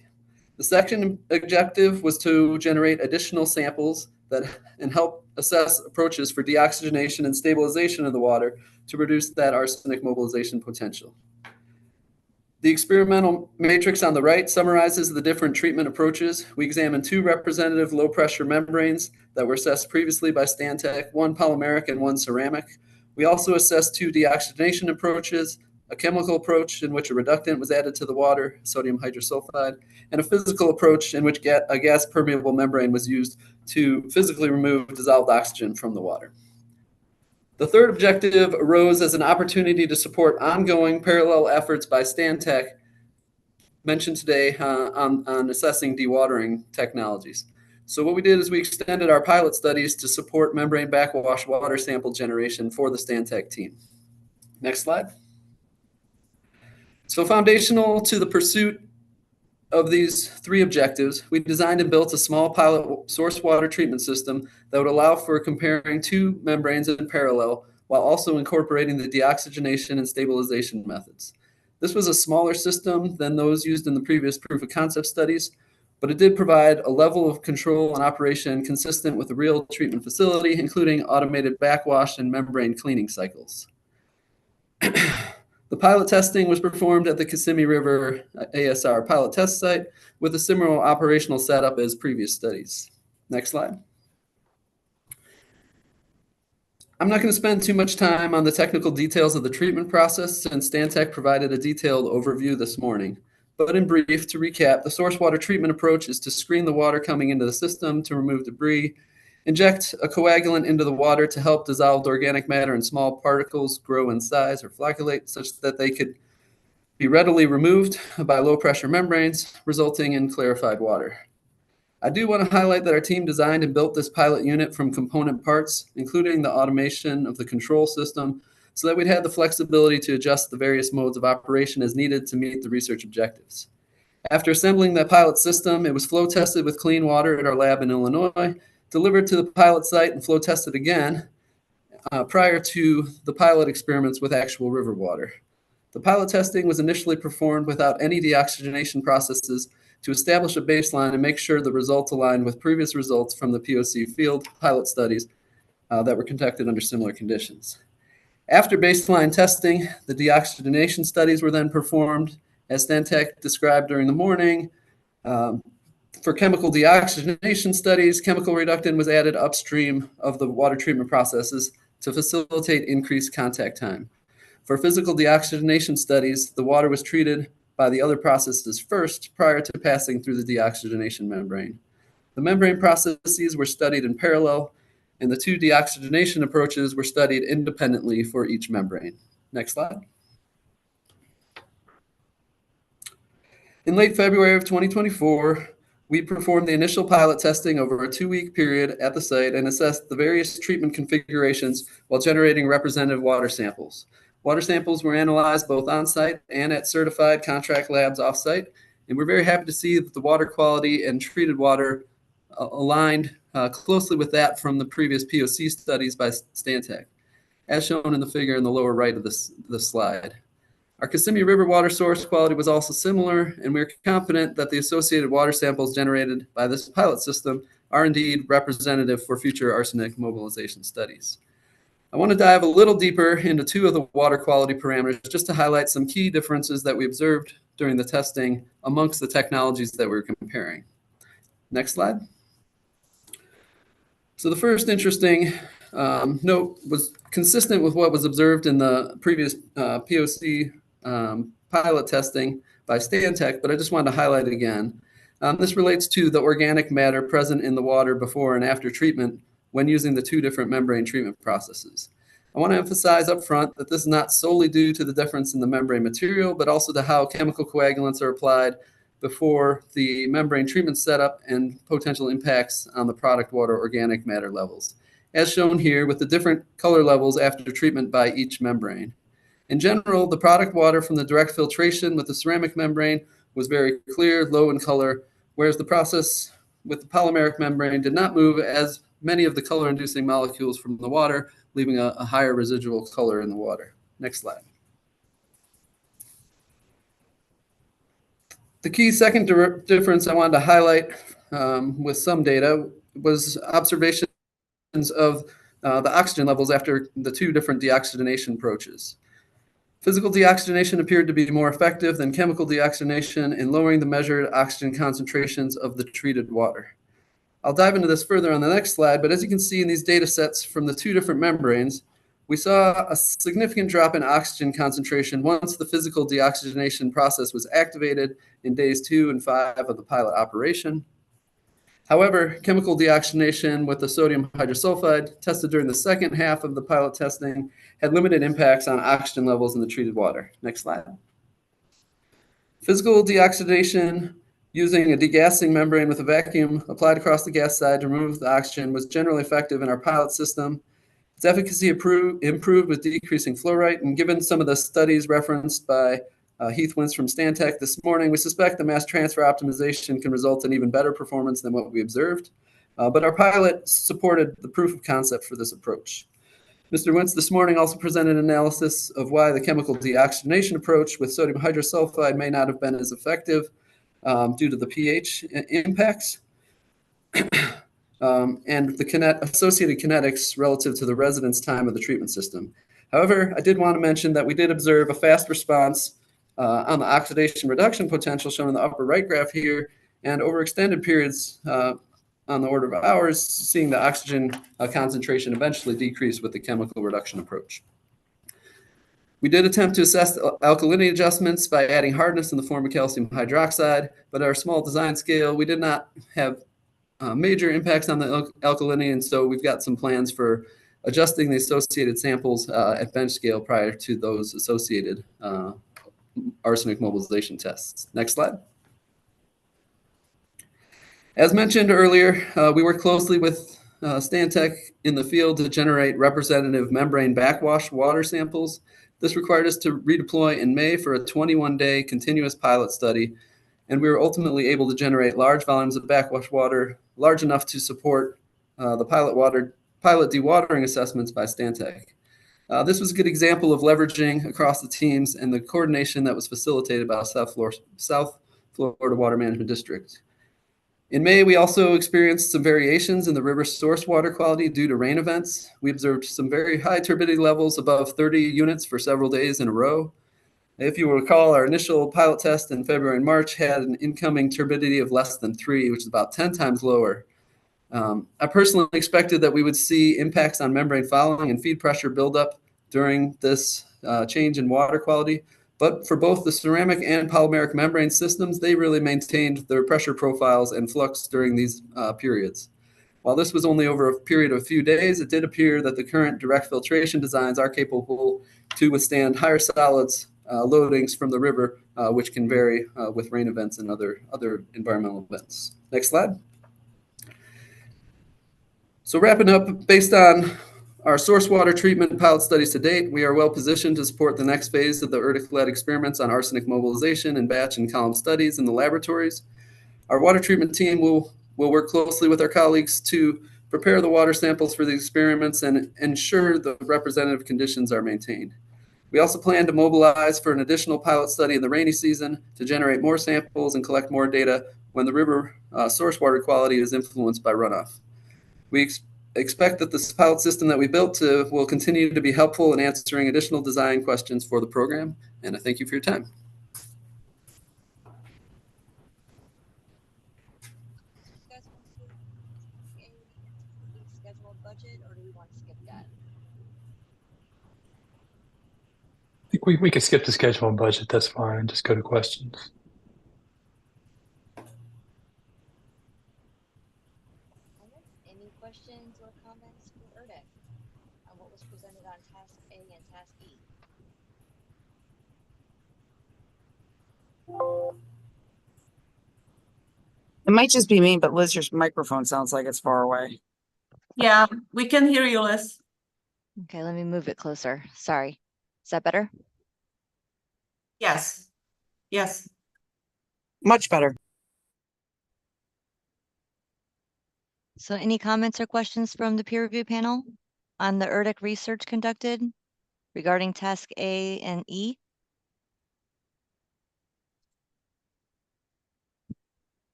The second objective was to generate additional samples and help assess approaches for deoxygenation and stabilization of the water to reduce that arsenic mobilization potential. The experimental matrix on the right summarizes the different treatment approaches. We examined two representative low-pressure membranes that were assessed previously by Stantec, one polymeric and one ceramic. We also assessed two deoxygenation approaches, a chemical approach in which a reductant was added to the water, sodium hydrosulfide, and a physical approach in which a gas-permeable membrane was used to physically remove dissolved oxygen from the water. The third objective arose as an opportunity to support ongoing parallel efforts by Stantec mentioned today on assessing dewatering technologies. So what we did is we extended our pilot studies to support membrane backwash water sample generation for the Stantec team. Next slide. So foundational to the pursuit of these three objectives, we designed and built a small pilot source water treatment system that would allow for comparing two membranes in parallel while also incorporating the deoxygenation and stabilization methods. This was a smaller system than those used in the previous proof of concept studies, but it did provide a level of control and operation consistent with a real treatment facility, including automated backwash and membrane cleaning cycles. The pilot testing was performed at the Kissimmee River ASR pilot test site with a similar operational setup as previous studies. Next slide. I'm not going to spend too much time on the technical details of the treatment process since Stantec provided a detailed overview this morning. But in brief, to recap, the source water treatment approach is to screen the water coming into the system to remove debris, inject a coagulant into the water to help dissolved organic matter and small particles grow in size or flocculate such that they could be readily removed by low pressure membranes, resulting in clarified water. I do want to highlight that our team designed and built this pilot unit from component parts, including the automation of the control system, so that we'd have the flexibility to adjust the various modes of operation as needed to meet the research objectives. After assembling that pilot system, it was flow tested with clean water at our lab in Illinois, delivered to the pilot site and flow tested again prior to the pilot experiments with actual river water. The pilot testing was initially performed without any deoxygenation processes to establish a baseline and make sure the results aligned with previous results from the POC field pilot studies that were conducted under similar conditions. After baseline testing, the deoxygenation studies were then performed, as Stantec described during the morning. For chemical deoxygenation studies, chemical reductant was added upstream of the water treatment processes to facilitate increased contact time. For physical deoxygenation studies, the water was treated by the other processes first prior to passing through the deoxygenation membrane. The membrane processes were studied in parallel, and the two deoxygenation approaches were studied independently for each membrane. Next slide. In late February of 2024, we performed the initial pilot testing over a 2-week period at the site and assessed the various treatment configurations while generating representative water samples. Water samples were analyzed both on-site and at certified contract labs off-site, and we're very happy to see that the water quality and treated water aligned closely with that from the previous POC studies by Stantec, as shown in the figure in the lower right of this slide. Our Kissimmee River water source quality was also similar, and we are confident that the associated water samples generated by this pilot system are indeed representative for future arsenic mobilization studies. I want to dive a little deeper into 2 of the water quality parameters just to highlight some key differences that we observed during the testing amongst the technologies that we're comparing. Next slide. So the first interesting note was consistent with what was observed in the previous POC pilot testing by Stantec, but I just wanted to highlight it again. This relates to the organic matter present in the water before and after treatment when using the 2 different membrane treatment processes. I want to emphasize up front that this is not solely due to the difference in the membrane material, but also to how chemical coagulants are applied before the membrane treatment setup and potential impacts on the product water organic matter levels, as shown here with the different color levels after treatment by each membrane. In general, the product water from the direct filtration with the ceramic membrane was very clear, low in color, whereas the process with the polymeric membrane did not move as many of the color-inducing molecules from the water, leaving a higher residual color in the water. Next slide. The key second difference I wanted to highlight with some data was observations of the oxygen levels after the 2 different deoxygenation approaches. Physical deoxygenation appeared to be more effective than chemical deoxygenation in lowering the measured oxygen concentrations of the treated water. I'll dive into this further on the next slide, but as you can see in these data sets from the 2 different membranes, we saw a significant drop in oxygen concentration once the physical deoxygenation process was activated in days 2 and 5 of the pilot operation. However, chemical deoxygenation with the sodium hydrosulfide tested during the second half of the pilot testing had limited impacts on oxygen levels in the treated water. Next slide. Physical deoxygenation using a degassing membrane with a vacuum applied across the gas side to remove the oxygen was generally effective in our pilot system. Its efficacy improved with decreasing flow rate, and given some of the studies referenced by Heath Wintz from Stantec this morning, we suspect the mass transfer optimization can result in even better performance than what we observed. But our pilot supported the proof of concept for this approach. Mr. Wintz this morning also presented an analysis of why the chemical deoxygenation approach with sodium hydrosulfide may not have been as effective due to the pH impacts and the associated kinetics relative to the residence time of the treatment system. However, I did want to mention that we did observe a fast response on the oxidation reduction potential shown in the upper right graph here, and over extended periods on the order of hours, seeing the oxygen concentration eventually decrease with the chemical reduction approach. We did attempt to assess the alkalinity adjustments by adding hardness in the form of calcium hydroxide, but at our small design scale, we did not have major impacts on the alkalinity, and so we've got some plans for adjusting the associated samples at bench scale prior to those associated arsenic mobilization tests. Next slide. As mentioned earlier, we work closely with Stantec in the field to generate representative membrane backwash water samples. This required us to redeploy in May for a 21-day continuous pilot study, and we were ultimately able to generate large volumes of backwash water, large enough to support the pilot dewatering assessments by Stantec. This was a good example of leveraging across the teams and the coordination that was facilitated by South Florida Water Management District. In May, we also experienced some variations in the river source water quality due to rain events. We observed some very high turbidity levels above 30 units for several days in a row. If you will recall, our initial pilot test in February and March had an incoming turbidity of less than 3, which is about 10 times lower. I personally expected that we would see impacts on membrane fouling and feed pressure buildup during this change in water quality. But for both the ceramic and polymeric membrane systems, they really maintained their pressure profiles and flux during these periods. While this was only over a period of a few days, it did appear that the current direct filtration designs are capable to withstand higher solids loadings from the river, which can vary with rain events and other environmental events. Next slide. So wrapping up, based on our source water treatment pilot studies to date, we are well positioned to support the next phase of the ERDIC-led experiments on arsenic mobilization and batch and column studies in the laboratories. Our water treatment team will work closely with our colleagues to prepare the water samples for the experiments and ensure the representative conditions are maintained. We also plan to mobilize for an additional pilot study in the rainy season to generate more samples and collect more data when the river source water quality is influenced by runoff. We expect that this pilot system that we built will continue to be helpful in answering additional design questions for the program. And I thank you for your time. Scheduled budget, or do we want to skip that? I think we could skip the schedule and budget. That's fine. And just go to questions. Any questions or comments for ERDIC on what was presented on Task A and Task E? It might just be me, but Liz, your microphone sounds like it's far away. Yeah, we can hear you, Liz. Okay, let me move it closer. Sorry. Is that better? Yes. Yes. Much better. So any comments or questions from the peer review panel on the ERDIC research conducted regarding Task A and E?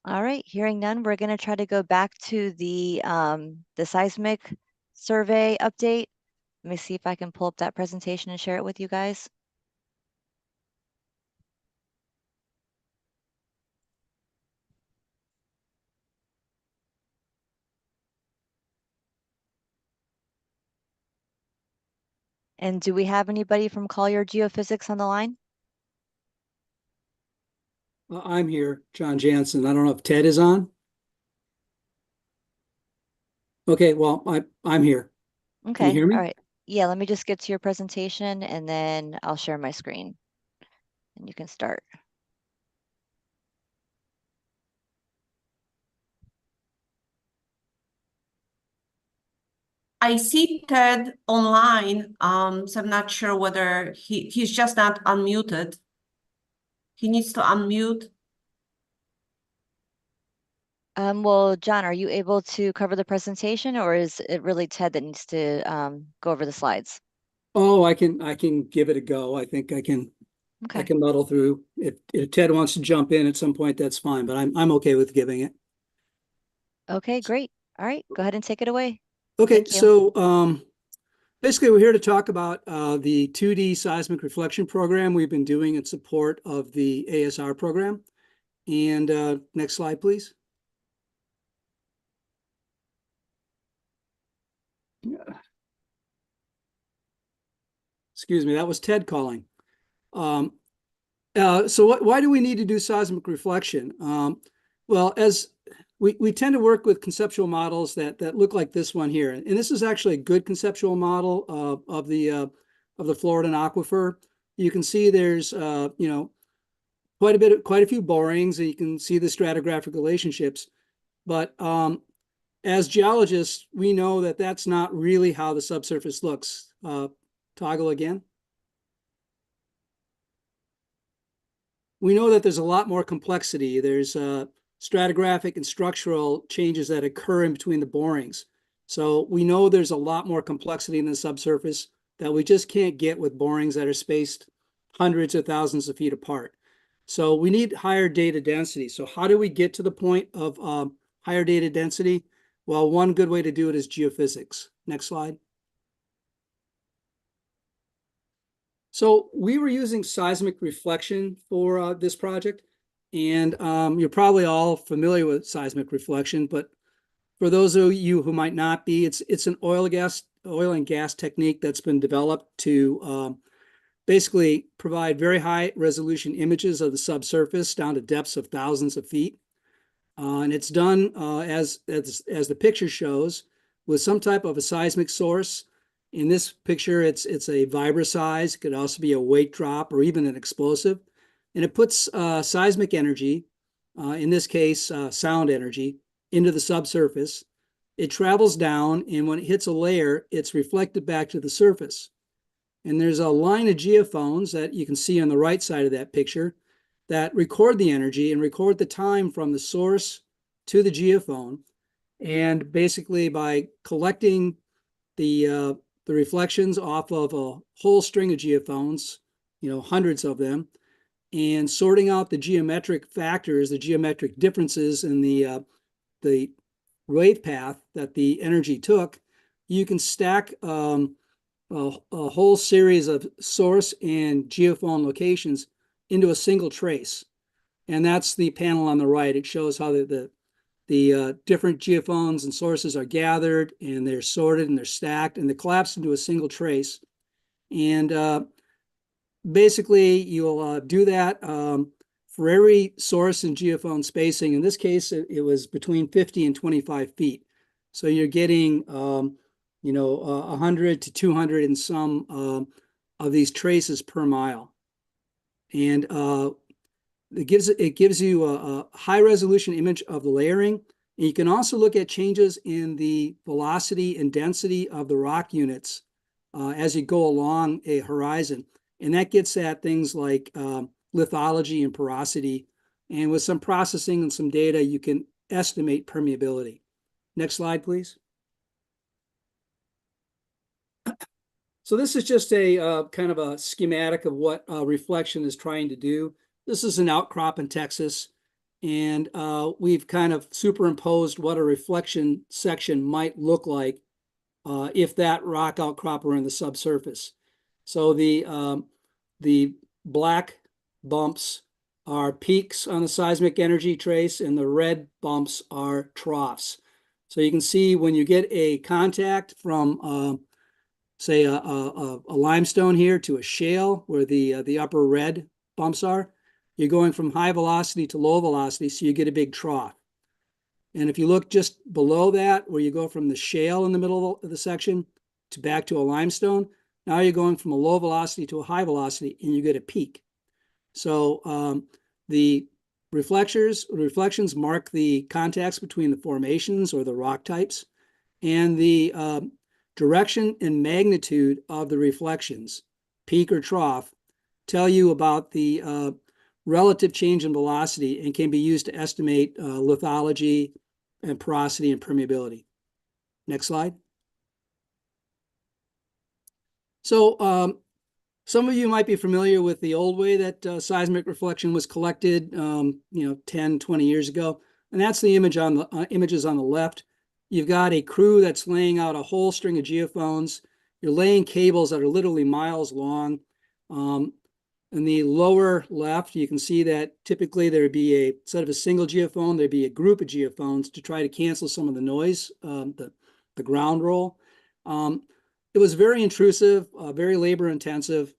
All right, hearing none, we're going to try to go back to the seismic survey update. Let me see if I can pull up that presentation and share it with you guys. And do we have anybody from Collier Geophysics on the line? I'm here, John Jansen. I don't know if Ted is on. Okay, well, I'm here. Okay, Can you hear me? all right. Yeah, let me just get to your presentation and then I'll share my screen and you can start. I see Ted online, so I'm not sure whether he's just not unmuted. He needs to unmute. Well, John, are you able to cover the presentation or is it really Ted that needs to go over the slides? Oh, I can give it a go. I think I can muddle through. If Ted wants to jump in at some point, that's fine, but I'm okay with giving it. Okay, great. All right, go ahead and take it away. Okay, so basically we're here to talk about the 2D seismic reflection program we've been doing in support of the ASR program. And next slide, please. Excuse me, that was Ted calling. So why do we need to do seismic reflection? Well, as we tend to work with conceptual models that look like this one here, and this is actually a good conceptual model of the Floridan aquifer. You can see there's quite a few borings, and you can see the stratigraphic relationships. But as geologists, we know that that's not really how the subsurface looks. Toggle again. We know that there's a lot more complexity. There's stratigraphic and structural changes that occur in between the borings. So we know there's a lot more complexity in the subsurface that we just can't get with borings that are spaced hundreds of thousands of feet apart. So we need higher data density. So how do we get to the point of higher data density? Well, one good way to do it is geophysics. Next slide. So we were using seismic reflection for this project, and you're probably all familiar with seismic reflection, but for those of you who might not be, it's an oil and gas technique that's been developed to basically provide very high resolution images of the subsurface down to depths of thousands of feet. And it's done as the picture shows, with some type of a seismic source. In this picture, it's a vibrosize. It could also be a weight drop or even an explosive. And it puts seismic energy, in this case, sound energy, into the subsurface. It travels down, and when it hits a layer, it's reflected back to the surface. And there's a line of geophones that you can see on the right side of that picture that record the energy and record the time from the source to the geophone. And basically, by collecting the reflections off of a whole string of geophones, hundreds of them, and sorting out the geometric factors, the geometric differences in the wave path that the energy took, you can stack a whole series of source and geophone locations into a single trace. And that's the panel on the right. It shows how the different geophones and sources are gathered, and they're sorted and they're stacked, and they collapse into a single trace. And basically, you'll do that for every source and geophone spacing. In this case, it was between 50 and 25 feet. So you're getting 100 to 200 and some of these traces per mile. And it gives you a high resolution image of the layering. And you can also look at changes in the velocity and density of the rock units as you go along a horizon. And that gets at things like lithology and porosity. And with some processing and some data, you can estimate permeability. Next slide, please. So this is just a kind of a schematic of what reflection is trying to do. This is an outcrop in Texas, and we've kind of superimposed what a reflection section might look like if that rock outcrop were in the subsurface. So the black bumps are peaks on the seismic energy trace, and the red bumps are troughs. So you can see when you get a contact from say a limestone here to a shale where the upper red bumps are, you're going from high velocity to low velocity, so you get a big trough. And if you look just below that, where you go from the shale in the middle of the section to back to a limestone, now you're going from a low velocity to a high velocity, and you get a peak. So the reflections mark the contacts between the formations or the rock types, and the direction and magnitude of the reflections, peak or trough, tell you about the relative change in velocity and can be used to estimate lithology and porosity and permeability. Next slide. So some of you might be familiar with the old way that seismic reflection was collected 10, 20 years ago. And that's the image on the images on the left. You've got a crew that's laying out a whole string of geophones. You're laying cables that are literally miles long. In the lower left, you can see that typically there'd be instead of a single geophone, there'd be a group of geophones to try to cancel some of the noise, the ground roll. it was very intrusive, very labor intensive,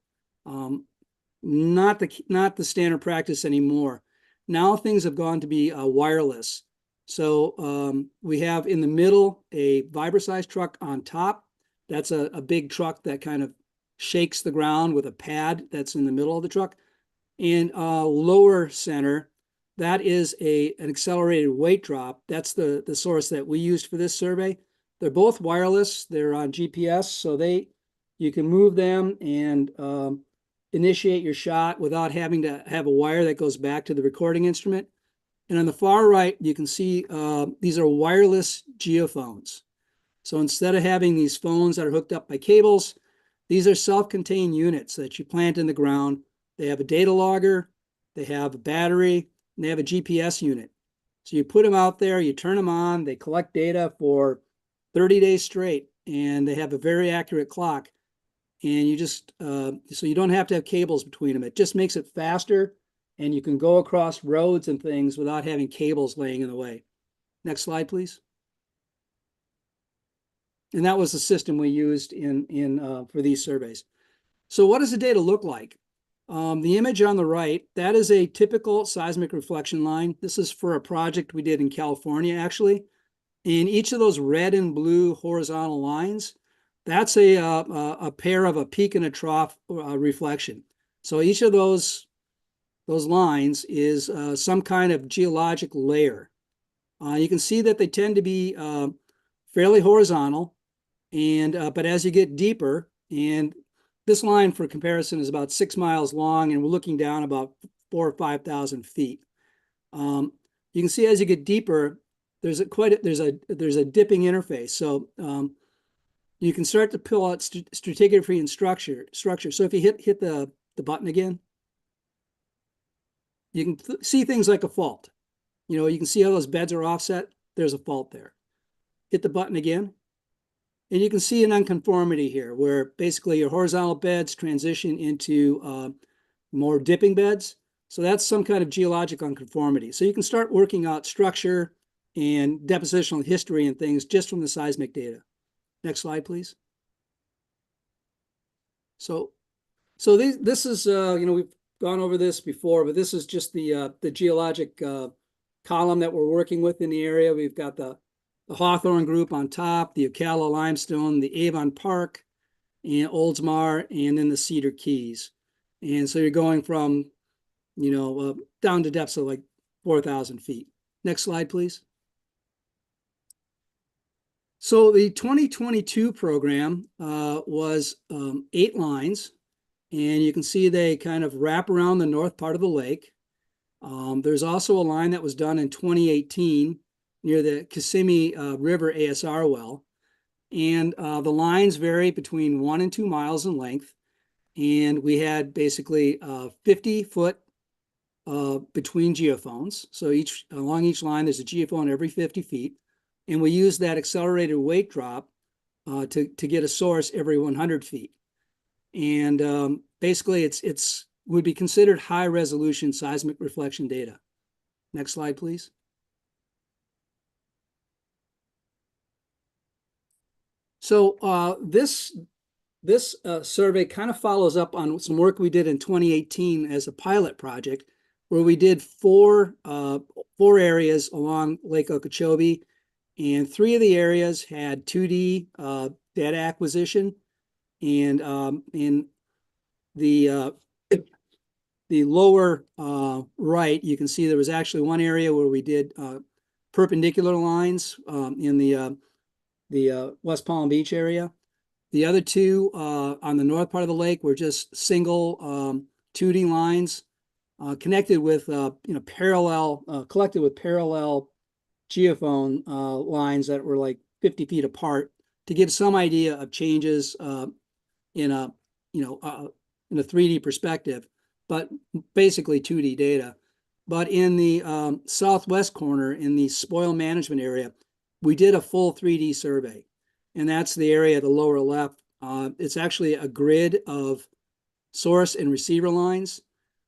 not the standard practice anymore. Now things have gone to be wireless. So we have in the middle a vibra-sized truck on top. That's a big truck that kind of shakes the ground with a pad that's in the middle of the truck. And lower center, that is an accelerated weight drop. That's the source that we used for this survey. They're both wireless. They're on GPS, so you can move them and initiate your shot without having to have a wire that goes back to the recording instrument. And on the far right, you can see these are wireless geophones. So instead of having these phones that are hooked up by cables, these are self-contained units that you plant in the ground. They have a data logger, they have a battery, and they have a GPS unit. So you put them out there, you turn them on, they collect data for 30 days straight, and they have a very accurate clock. And you just, so you don't have to have cables between them. It just makes it faster, and you can go across roads and things without having cables laying in the way. Next slide, please. And that was the system we used for these surveys. So what does the data look like? The image on the right, that is a typical seismic reflection line. This is for a project we did in California, actually. And each of those red and blue horizontal lines, that's a pair of a peak and a trough reflection. So each of those lines is some kind of geologic layer. You can see that they tend to be fairly horizontal, but as you get deeper, and this line for comparison is about 6 miles long, and we're looking down about 4,000 or 5,000 feet. You can see as you get deeper, there's a dipping interface. So you can start to pull out stratigraphy and structure. So if you hit the button again, you can see things like a fault. You can see how those beds are offset. There's a fault there. Hit the button again. And you can see an unconformity here where basically your horizontal beds transition into more dipping beds. So that's some kind of geologic unconformity. So you can start working out structure and depositional history and things just from the seismic data. Next slide, please. So this is, we've gone over this before, but this is just the geologic column that we're working with in the area. We've got the Hawthorne group on top, the Ocala limestone, the Avon Park, and Oldsmar, and then the Cedar Keys. And so you're going from, down to depths of like 4,000 feet. Next slide, please. So the 2022 program was 8 lines, and you can see they kind of wrap around the north part of the lake. There's also a line that was done in 2018 near the Kissimmee River ASR well. And the lines vary between 1 and 2 miles in length. And we had basically 50-foot between geophones. So along each line, there's a geophone every 50 feet. And we use that accelerated weight drop to get a source every 100 feet. And basically, it's would be considered high resolution seismic reflection data. Next slide, please. So this survey kind of follows up on some work we did in 2018 as a pilot project, where we did four areas along Lake Okeechobee, and 3 of the areas had 2D data acquisition, and in the lower right, you can see there was actually one area where we did perpendicular lines in the West Palm Beach area. The other 2 on the north part of the lake were just single 2D lines connected with collected with parallel geophone lines that were like 50 feet apart to give some idea of changes in a 3D perspective, but basically 2D data. But in the southwest corner, in the spoil management area, we did a full 3D survey, and that's the area at the lower left. It's actually a grid of source and receiver lines.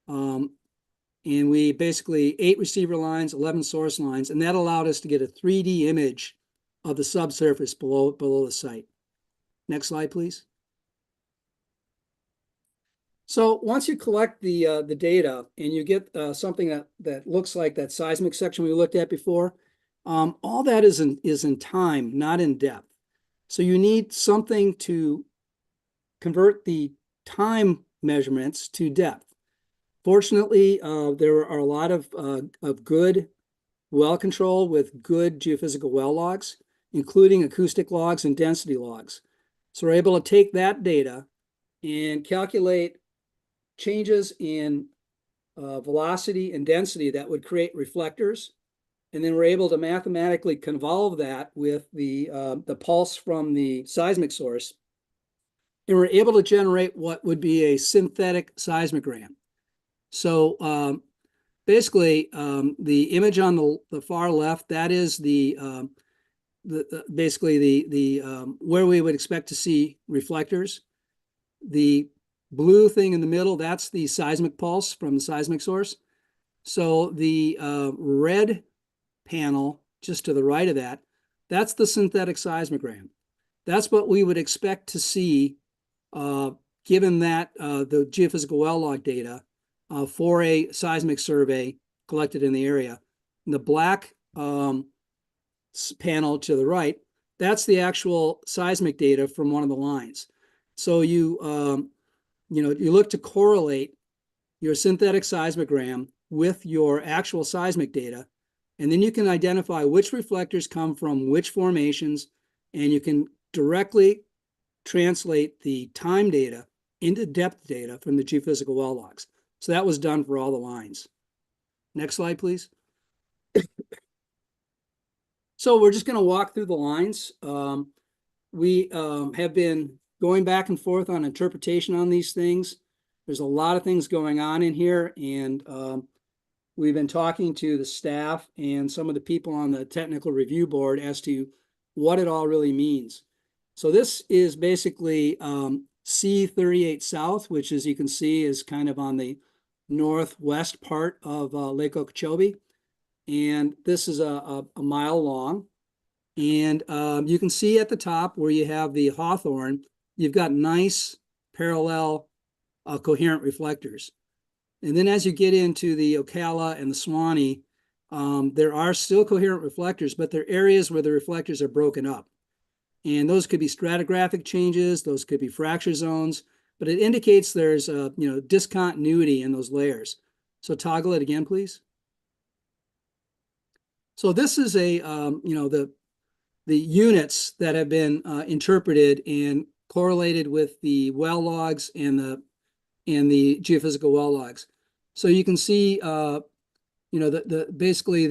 And we basically 8 receiver lines, 11 source lines, and that allowed us to get a 3D image of the subsurface below the site. Next slide, please. So once you collect the data and you get something that looks like that seismic section we looked at before, all that is in time, not in depth. So you need something to convert the time measurements to depth. Fortunately, there are a lot of good well control with good geophysical well logs, including acoustic logs and density logs. So we're able to take that data and calculate changes in velocity and density that would create reflectors. And then we're able to mathematically convolve that with the pulse from the seismic source. And we're able to generate what would be a synthetic seismogram. So basically, the image on the far left, that is basically the where we would expect to see reflectors. The blue thing in the middle, that's the seismic pulse from the seismic source. So the red panel just to the right of that, that's the synthetic seismogram. That's what we would expect to see given that the geophysical well log data for a seismic survey collected in the area. And the black panel to the right, that's the actual seismic data from one of the lines. So you look to correlate your synthetic seismogram with your actual seismic data, and then you can identify which reflectors come from which formations, and you can directly translate the time data into depth data from the geophysical well logs. So that was done for all the lines. Next slide, please. So we're just going to walk through the lines. We have been going back and forth on interpretation on these things. There's a lot of things going on in here, and we've been talking to the staff and some of the people on the technical review board as to what it all really means. So this is basically C38 South, which, as you can see, is kind of on the northwest part of Lake Okeechobee. And this is a mile long. And you can see at the top where you have the Hawthorne, you've got nice parallel coherent reflectors. And then as you get into the Ocala and the Swanee, there are still coherent reflectors, but there are areas where the reflectors are broken up. And those could be stratigraphic changes, those could be fracture zones, but it indicates there's discontinuity in those layers. So toggle it again, please. So this is the units that have been interpreted and correlated with the well logs and the geophysical well logs. So you can see, basically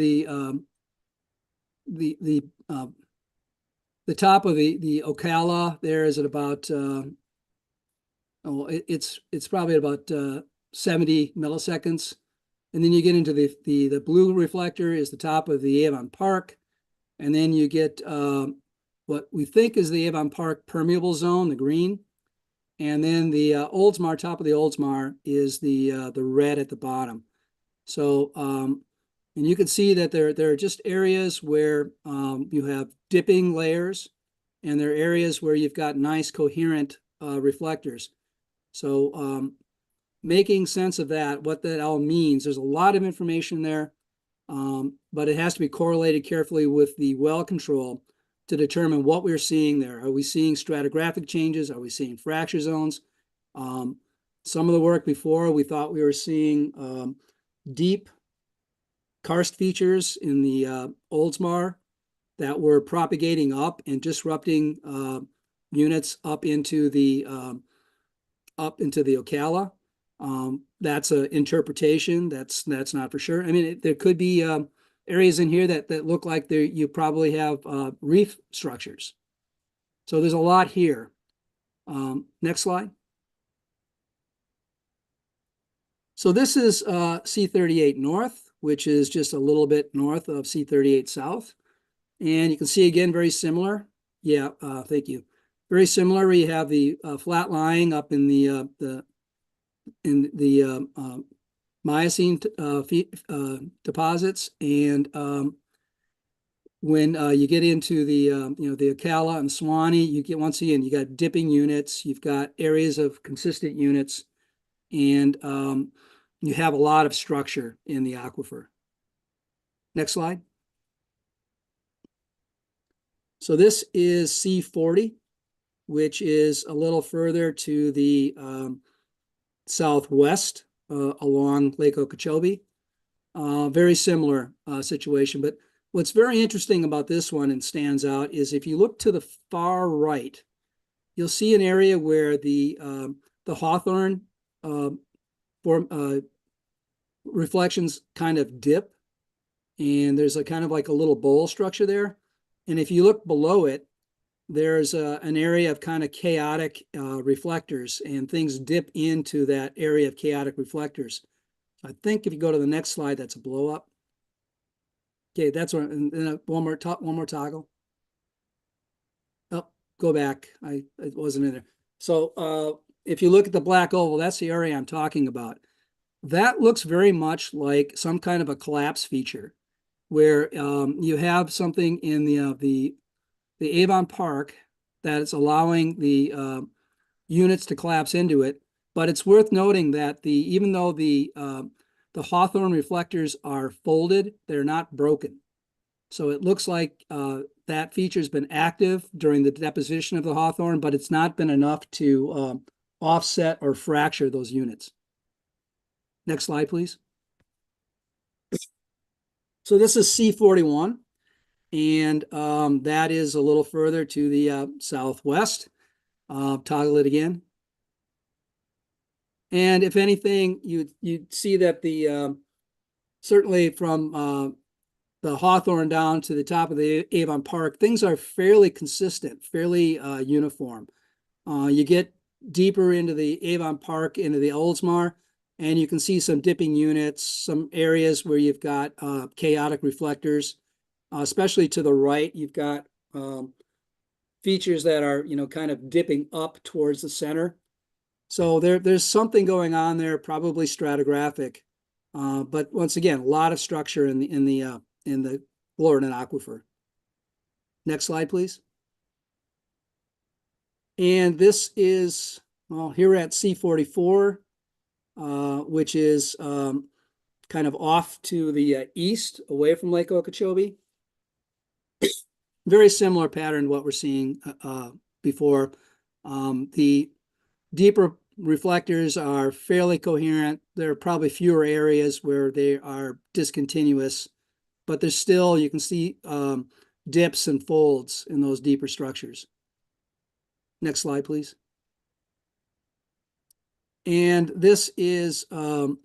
the top of the Ocala there is at about it's probably about 70 milliseconds. And then you get into the blue reflector is the top of the Avon Park. And then you get what we think is the Avon Park permeable zone, the green. And then the Oldsmar, top of the Oldsmar is the red at the bottom. So, and you can see that there are just areas where you have dipping layers, and there are areas where you've got nice coherent reflectors. So making sense of that, what that all means, there's a lot of information there, but it has to be correlated carefully with the well control to determine what we're seeing there. Are we seeing stratigraphic changes? Are we seeing fracture zones? Some of the work before, we thought we were seeing deep karst features in the Oldsmar that were propagating up and disrupting units up into the Ocala. That's an interpretation. That's not for sure. I mean, there could be areas in here that look like you probably have reef structures. So there's a lot here. Next slide. So this is C38 North, which is just a little bit north of C38 South. And you can see again, very similar. Yeah, thank you. Very similar. We have the flat lying up in the Miocene deposits, and when you get into the the Ocala and Swanee, you get, once again, you got dipping units, you've got areas of consistent units, and you have a lot of structure in the aquifer. Next slide. So this is C40, which is a little further to the southwest along Lake Okeechobee. Very similar situation, but what's very interesting about this one and stands out is if you look to the far right, you'll see an area where the hawthorn reflections kind of dip, and there's a kind of like a little bowl structure there. And if you look below it, there's an area of kind of chaotic reflectors, and things dip into that area of chaotic reflectors. I think if you go to the next slide, that's a blow up. Okay, that's one. And one more toggle. Oh, go back. It wasn't in there. So if you look at the black oval, that's the area I'm talking about. That looks very much like some kind of a collapse feature, where you have something in the Avon Park that is allowing the units to collapse into it. But it's worth noting that even though the hawthorn reflectors are folded, they're not broken. So it looks like that feature's been active during the deposition of the hawthorn, but it's not been enough to offset or fracture those units. Next slide, please. So this is C41, and that is a little further to the southwest. Toggle it again. And if anything, you'd see that the certainly from the hawthorn down to the top of the Avon Park, things are fairly consistent, fairly uniform. You get deeper into the Avon Park, into the Oldsmar, and you can see some dipping units, some areas where you've got chaotic reflectors, especially to the right. You've got features that are, kind of dipping up towards the center. So there's something going on there, probably stratigraphic. But once again, a lot of structure in the Floridan aquifer. Next slide, please. And this is, well, here we're at C44, which is kind of off to the east, away from Lake Okeechobee. Very similar pattern to what we're seeing before. The deeper reflectors are fairly coherent. There are probably fewer areas where they are discontinuous, but there's still, you can see dips and folds in those deeper structures. Next slide, please. And this is line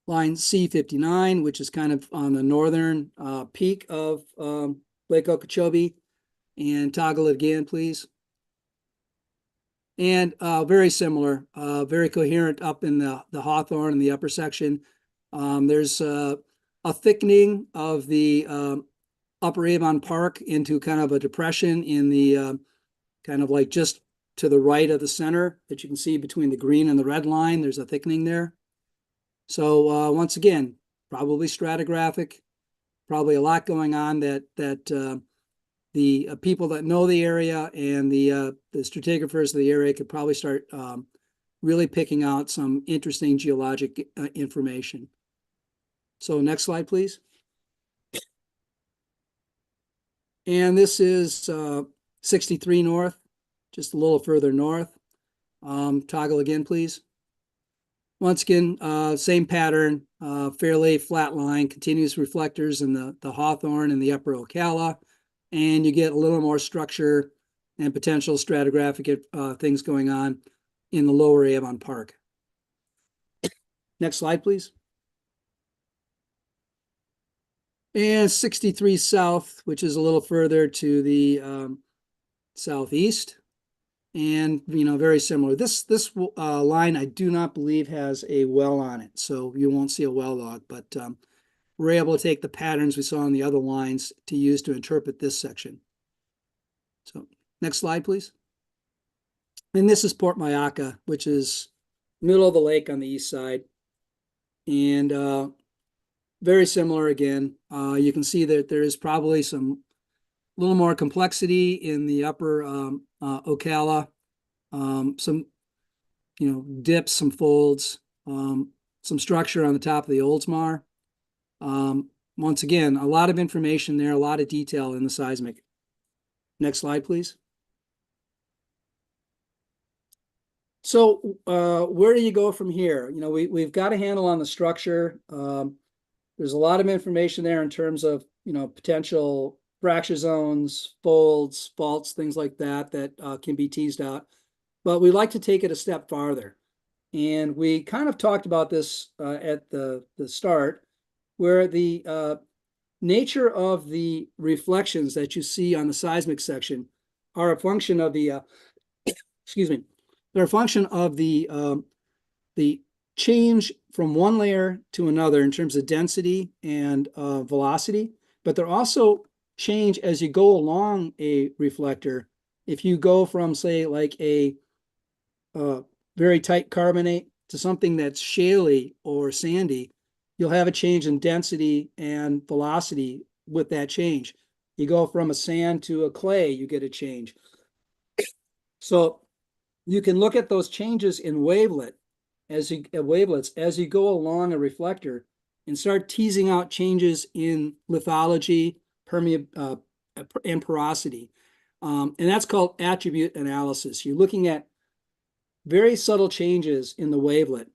C59, which is kind of on the northern peak of Lake Okeechobee. And toggle it again, please. And very similar, very coherent up in the hawthorn in the upper section. There's a thickening of the upper Avon Park into kind of a depression in the kind of like just to the right of the center that you can see between the green and the red line. There's a thickening there. So once again, probably stratigraphic, probably a lot going on that the people that know the area and the stratigraphers of the area could probably start really picking out some interesting geologic information. So next slide, please. And this is 63 north, just a little further north. Toggle again, please. Once again, same pattern, fairly flat line, continuous reflectors in the hawthorn and the upper Ocala, and you get a little more structure and potential stratigraphic things going on in the lower Avon Park. Next slide, please. And 63 south, which is a little further to the southeast. And, very similar. This line, I do not believe has a well on it, so you won't see a well log, but we're able to take the patterns we saw on the other lines to use to interpret this section. So next slide, please. And this is Port Mayaca, which is middle of the lake on the east side. And very similar again. You can see that there is probably some little more complexity in the upper Ocala, some dips, some folds, some structure on the top of the Oldsmar. Once again, a lot of information there, a lot of detail in the seismic. Next slide, please. So where do you go from here? We've got a handle on the structure. There's a lot of information there in terms of, potential fracture zones, folds, faults, things like that can be teased out. But we'd like to take it a step farther. And we kind of talked about this at the start, where the nature of the reflections that you see on the seismic section are a function of the, excuse me, they're a function of the change from one layer to another in terms of density and velocity, but they're also change as you go along a reflector. If you go from, say, like a very tight carbonate to something that's shaly or sandy, you'll have a change in density and velocity with that change. You go from a sand to a clay, you get a change. So you can look at those changes in wavelets as you go along a reflector and start teasing out changes in lithology, and porosity. And that's called attribute analysis. You're looking at very subtle changes in the wavelet.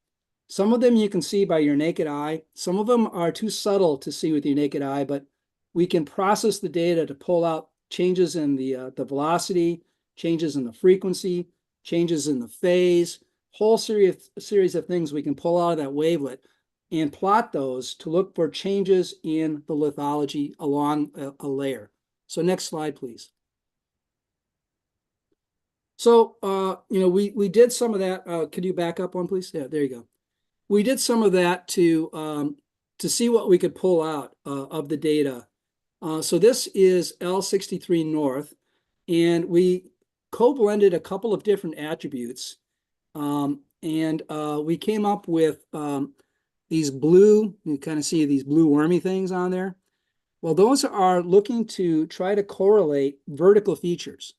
Some of them you can see by your naked eye. Some of them are too subtle to see with your naked eye, but we can process the data to pull out changes in the velocity, changes in the frequency, changes in the phase, whole series of things we can pull out of that wavelet and plot those to look for changes in the lithology along a layer. So next slide, please. So, we did some of that. Could you back up one, please? Yeah, there you go. We did some of that to see what we could pull out of the data. So this is L63 North, and we co-blended a couple of different attributes. And we came up with these blue, you kind of see these blue wormy things on there. Well, those are looking to try to correlate vertical features.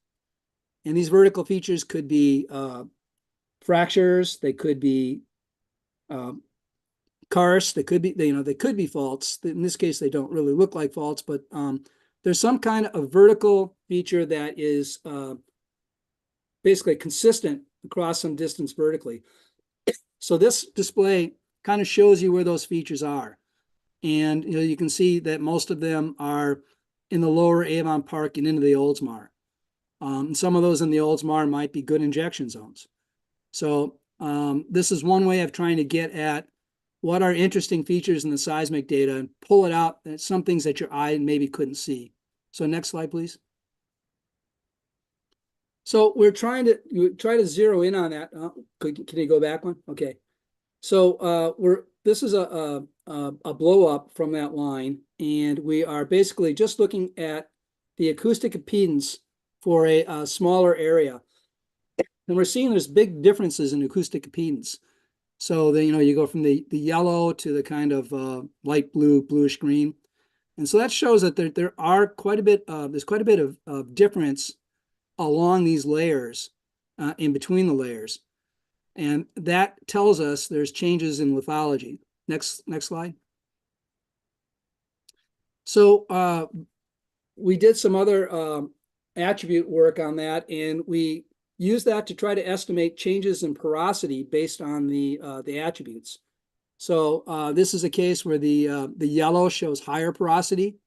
And these vertical features could be fractures, they could be karst, they could be, they could be faults. In this case, they don't really look like faults, but there's some kind of vertical feature that is basically consistent across some distance vertically. So this display kind of shows you where those features are. And you can see that most of them are in the lower Avon Park and into the Oldsmar. And some of those in the Oldsmar might be good injection zones. So this is one way of trying to get at what are interesting features in the seismic data and pull it out, some things that your eye maybe couldn't see. So next slide, please. So we're trying to zero in on that. Can you go back one? Okay. So this is a blow up from that line, and we are basically just looking at the acoustic impedance for a smaller area. And we're seeing there's big differences in acoustic impedance. So you go from the yellow to the kind of light blue, bluish green. And so that shows that there are quite a bit of difference along these layers, in between the layers. And that tells us there's changes in lithology. Next slide. So we did some other attribute work on that, and we used that to try to estimate changes in porosity based on the attributes. So this is a case where the yellow shows higher porosity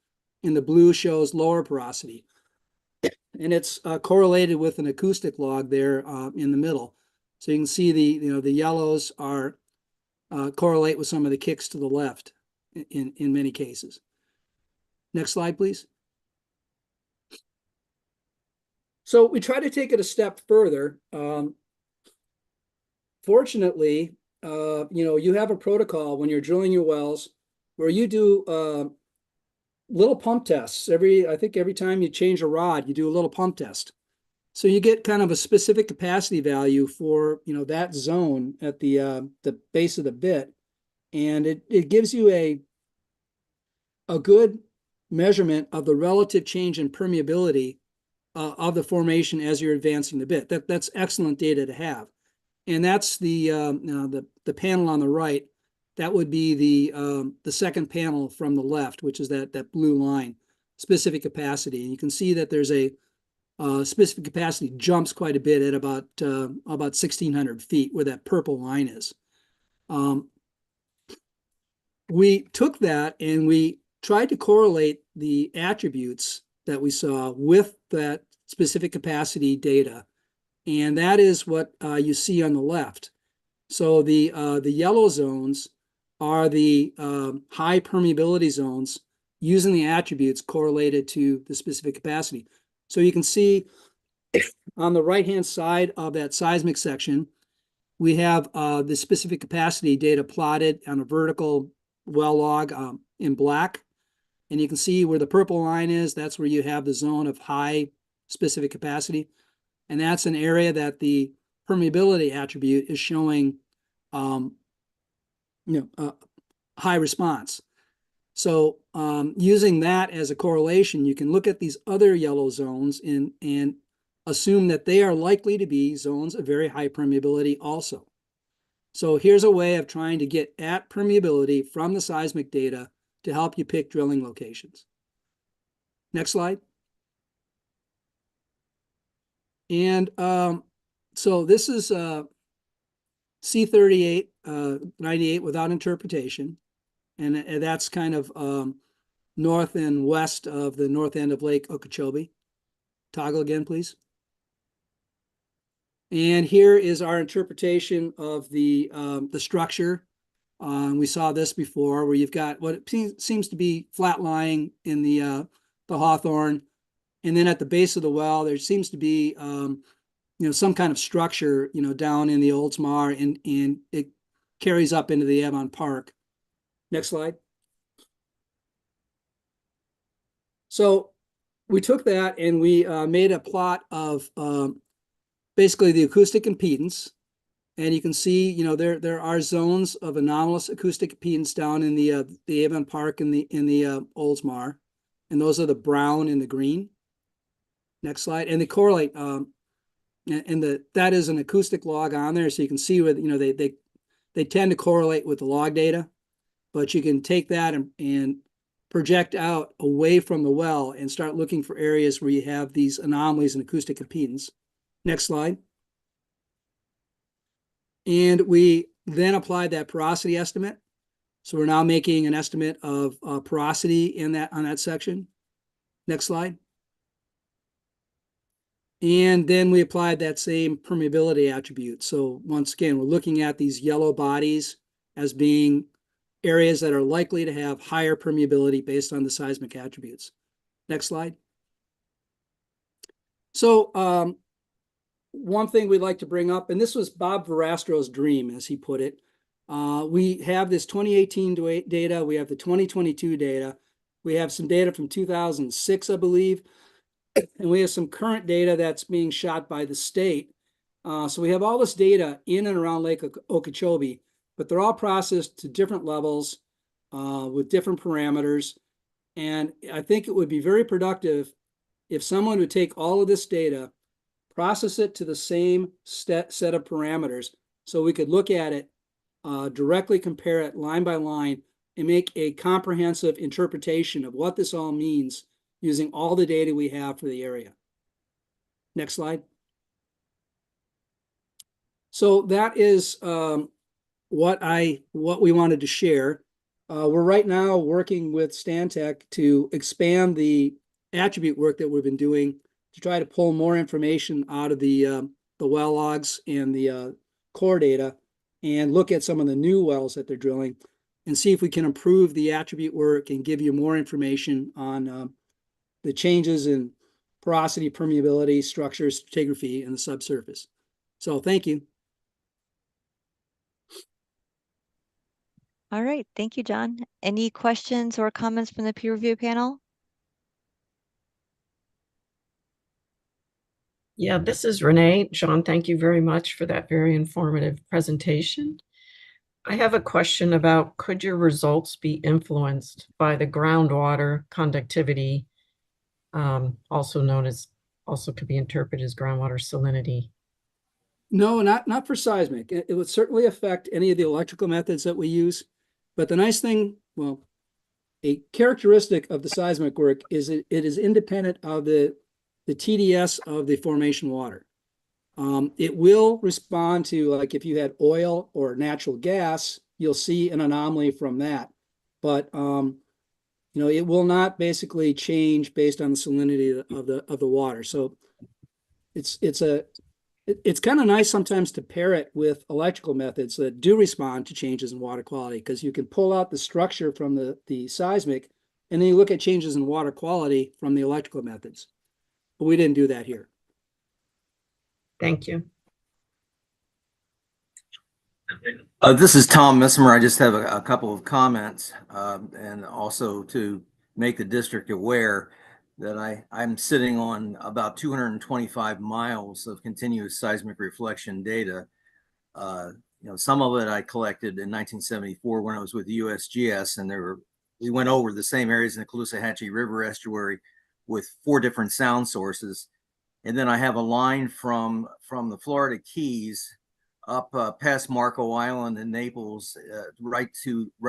and the blue shows lower porosity. And it's correlated with an acoustic log there in the middle. So you can see the yellows are correlate with some of the kicks to the left in many cases. Next slide, please. So we try to take it a step further. Fortunately, you have a protocol when you're drilling your wells where you do little pump tests. I think every time you change a rod, you do a little pump test. So you get kind of a specific capacity value for that zone at the base of the bit, and it gives you a a good measurement of the relative change in permeability of the formation as you're advancing the bit. That's excellent data to have. And that's the panel on the right. That would be the second panel from the left, which is that blue line, specific capacity. And you can see that there's a specific capacity jumps quite a bit at about 1,600 feet, where that purple line is. We took that and we tried to correlate the attributes that we saw with that specific capacity data. And that is what you see on the left. So the yellow zones are the high permeability zones using the attributes correlated to the specific capacity. So you can see on the right-hand side of that seismic section, we have the specific capacity data plotted on a vertical well log in black. And you can see where the purple line is. That's where you have the zone of high specific capacity. And that's an area that the permeability attribute is showing high response. So using that as a correlation, you can look at these other yellow zones and assume that they are likely to be zones of very high permeability also. So here's a way of trying to get at permeability from the seismic data to help you pick drilling locations. Next slide. And so this is C38 98 without interpretation. And that's kind of north and west of the north end of Lake Okeechobee. Toggle again, please. And here is our interpretation of the structure. We saw this before, where you've got what seems to be flat lying in the Hawthorne, and then at the base of the well, there seems to be some kind of structure down in the Oldsmar, and it carries up into the Avon Park. Next slide. So we took that and we made a plot of basically the acoustic impedance. And you can see, there are zones of anomalous acoustic impedance down in the Avon Park and the Oldsmar, and those are the brown and the green. Next slide, and they correlate, that is an acoustic log on there, so you can see where they tend to correlate with the log data, but you can take that and project out away from the well and start looking for areas where you have these anomalies in acoustic impedance. Next slide. And we then applied that porosity estimate. So we're now making an estimate of porosity on that section. Next slide. And then we applied that same permeability attribute. So once again, we're looking at these yellow bodies as being areas that are likely to have higher permeability based on the seismic attributes. Next slide. So one thing we'd like to bring up, and this was Bob Verastro's dream, as he put it. We have this 2018 data. We have the 2022 data. We have some data from 2006, I believe. And we have some current data that's being shot by the state. So we have all this data in and around Lake Okeechobee, but they're all processed to different levels with different parameters. And I think it would be very productive if someone would take all of this data, process it to the same set of parameters, so we could look at it, directly compare it line by line, and make a comprehensive interpretation of what this all means using all the data we have for the area. Next slide. So that is what we wanted to share. We're right now working with Stantec to expand the attribute work that we've been doing to try to pull more information out of the well logs and the core data, and look at some of the new wells that they're drilling and see if we can improve the attribute work and give you more information on the changes in porosity, permeability, structure, stratigraphy, and the subsurface. So thank you. All right, thank you, John. Any questions or comments from the peer review panel? Yeah, this is Renee. John, thank you very much for that very informative presentation. I have a question about, could your results be influenced by the groundwater conductivity, also could be interpreted as groundwater salinity? No, not for seismic. It would certainly affect any of the electrical methods that we use. But the nice thing, well, a characteristic of the seismic work is it is independent of the TDS of the formation water. It will respond to, like, if you had oil or natural gas, you'll see an anomaly from that. But it will not basically change based on the salinity of the water. So it's kind of nice sometimes to pair it with electrical methods that do respond to changes in water quality, because you can pull out the structure from the seismic, and then you look at changes in water quality from the electrical methods. But we didn't do that here. Thank you. This is Tom Messimer. I just have a couple of comments, and also to make the district aware that I'm sitting on about 225 miles of continuous seismic reflection data. Some of it I collected in 1974 when I was with USGS, and we went over the same areas in the Caloosahatchee River estuary with 4 different sound sources. And then I have a line from the Florida Keys up past Marco Island and Naples, right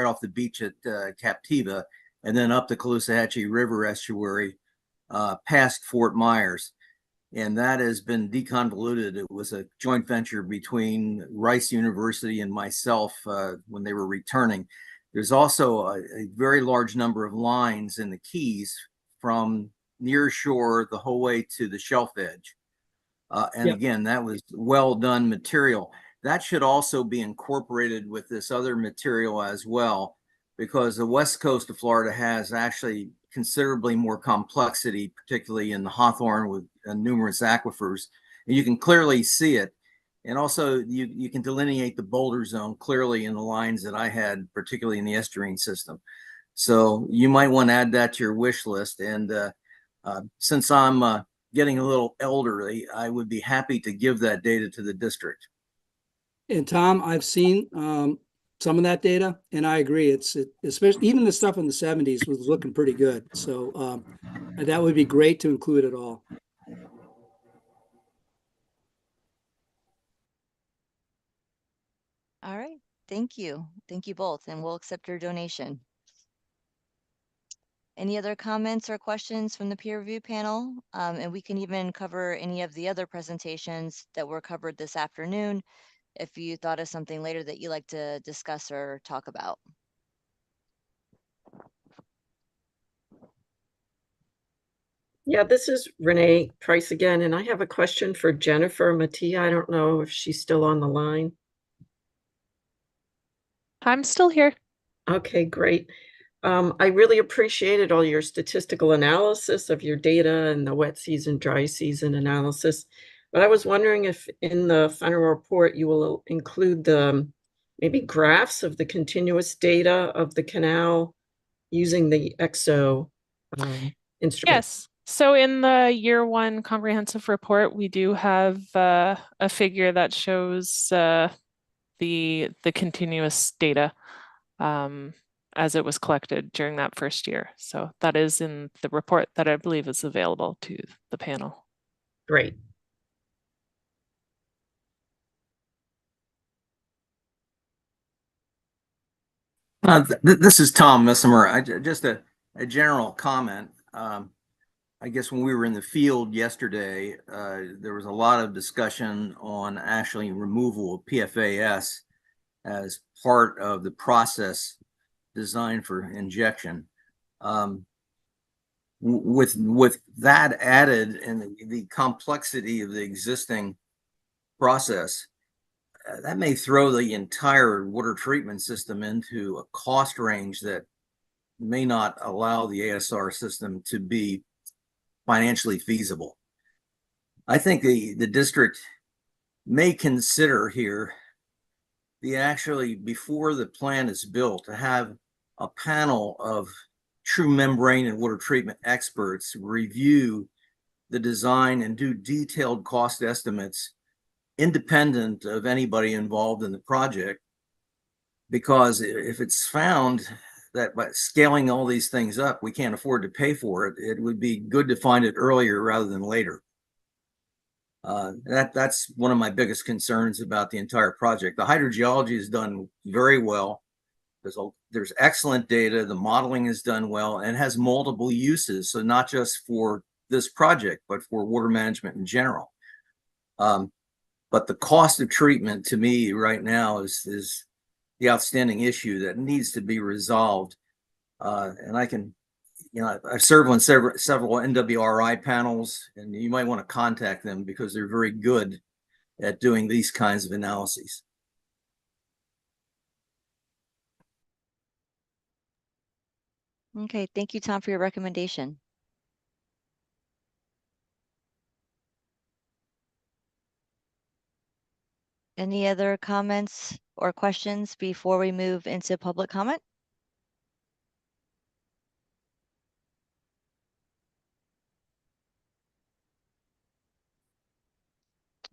off the beach at Captiva, and then up the Caloosahatchee River estuary, past Fort Myers. And that has been deconvoluted. It was a joint venture between Rice University and myself when they were returning. There's also a very large number of lines in the Keys from near shore the whole way to the shelf edge. And Yep. Again, that was well done material. That should also be incorporated with this other material as well, because the west coast of Florida has actually considerably more complexity, particularly in the Hawthorne with numerous aquifers. And you can clearly see it. And also you can delineate the boulder zone clearly in the lines that I had, particularly in the estuarine system. So you might want to add that to your wish list. And since I'm getting a little elderly, I would be happy to give that data to the district. And Tom, I've seen some of that data, and I agree. Especially even the stuff in the 70s was looking pretty good. So that would be great to include it all. All right. Thank you. Thank you both, and we'll accept your donation. Any other comments or questions from the peer review panel? And we can even cover any of the other presentations that were covered this afternoon if you thought of something later that you'd like to discuss or talk about. Yeah, this is Renee Price again, and I have a question for Jennifer Mattia. I don't know if she's still on the line. I'm still here. Okay, great. I really appreciated all your statistical analysis of your data and the wet season, dry season analysis. But I was wondering if in the final report you will include the maybe graphs of the continuous data of the canal using the EXO instrument. Yes. So in the year 1 comprehensive report, we do have a figure that shows the continuous data as it was collected during that first year. So that is in the report that I believe is available to the panel. Great. This is Tom Messimer. Just a general comment. I guess when we were in the field yesterday, there was a lot of discussion on actually removal of PFAS as part of the process designed for injection. With that added and the complexity of the existing process, that may throw the entire water treatment system into a cost range that may not allow the ASR system to be financially feasible. I think the district may consider here before the plan is built, to have a panel of true membrane and water treatment experts review the design and do detailed cost estimates independent of anybody involved in the project, because if it's found that by scaling all these things up, we can't afford to pay for it, it would be good to find it earlier rather than later. That's one of my biggest concerns about the entire project. The hydrogeology is done very well. There's excellent data. The modeling is done well and has multiple uses. So not just for this project, but for water management in general. But the cost of treatment to me right now is the outstanding issue that needs to be resolved. And I can, I've served on several NWRI panels, and you might want to contact them because they're very good at doing these kinds of analyses. Okay, thank you, Tom, for your recommendation. Any other comments or questions before we move into public comment?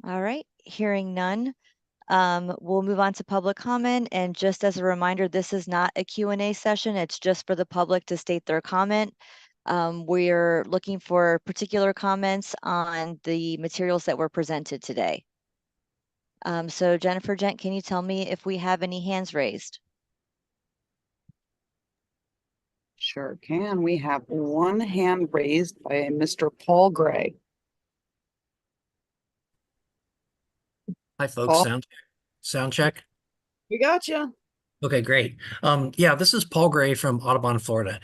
All right, hearing none, we'll move on to public comment. And just as a reminder, this is not a Q&A session. It's just for the public to state their comment. We're looking for particular comments on the materials that were presented today. So Jennifer Gent, can you tell me if we have any hands raised? Sure can. We have one hand raised by Mr. Paul Gray. Hi, folks. Paul? Sound check. We got you. Okay, great. Yeah, this is Paul Gray from Audubon, Florida.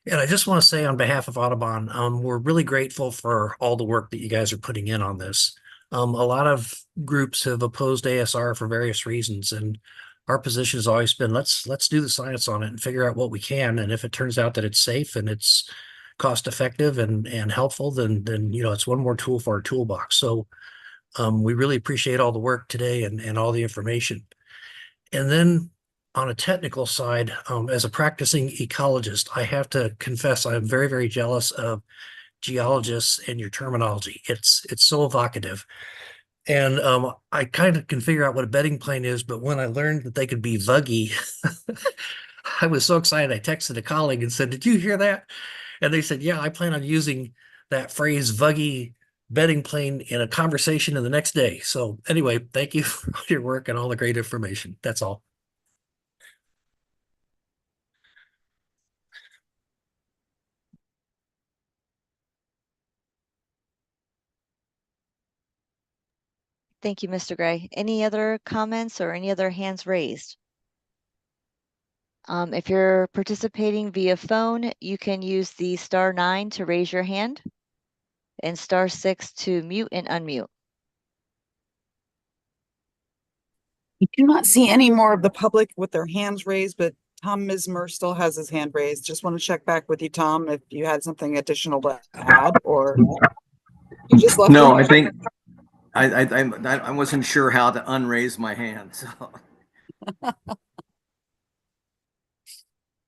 And I just want to say on behalf of Audubon, we're really grateful for all the work that you guys are putting in on this. A lot of groups have opposed ASR for various reasons, and our position has always been let's do the science on it and figure out what we can. And if it turns out that it's safe and it's cost effective and helpful, then it's one more tool for our toolbox. So we really appreciate all the work today and all the information. And then on a technical side, as a practicing ecologist, I have to confess I'm very, very jealous of geologists and your terminology. It's so evocative. And I kind of can figure out what a bedding plane is, but when I learned that they could be vuggy, I was so excited. I texted a colleague and said, "Did you hear that?" And they said, "Yeah, I plan on using that phrase vuggy bedding plane in a conversation in the next day." So anyway, thank you for all your work and all the great information. That's all. Thank you, Mr. Gray. Any other comments or any other hands raised? If you're participating via phone, you can use the *9 to raise your hand and *6 to mute and unmute. We do not see any more of the public with their hands raised, but Tom Mismer still has his hand raised. Just want to check back with you, Tom, if you had something additional to add, or you just left. No, I think I wasn't sure how to unraise my hand. So.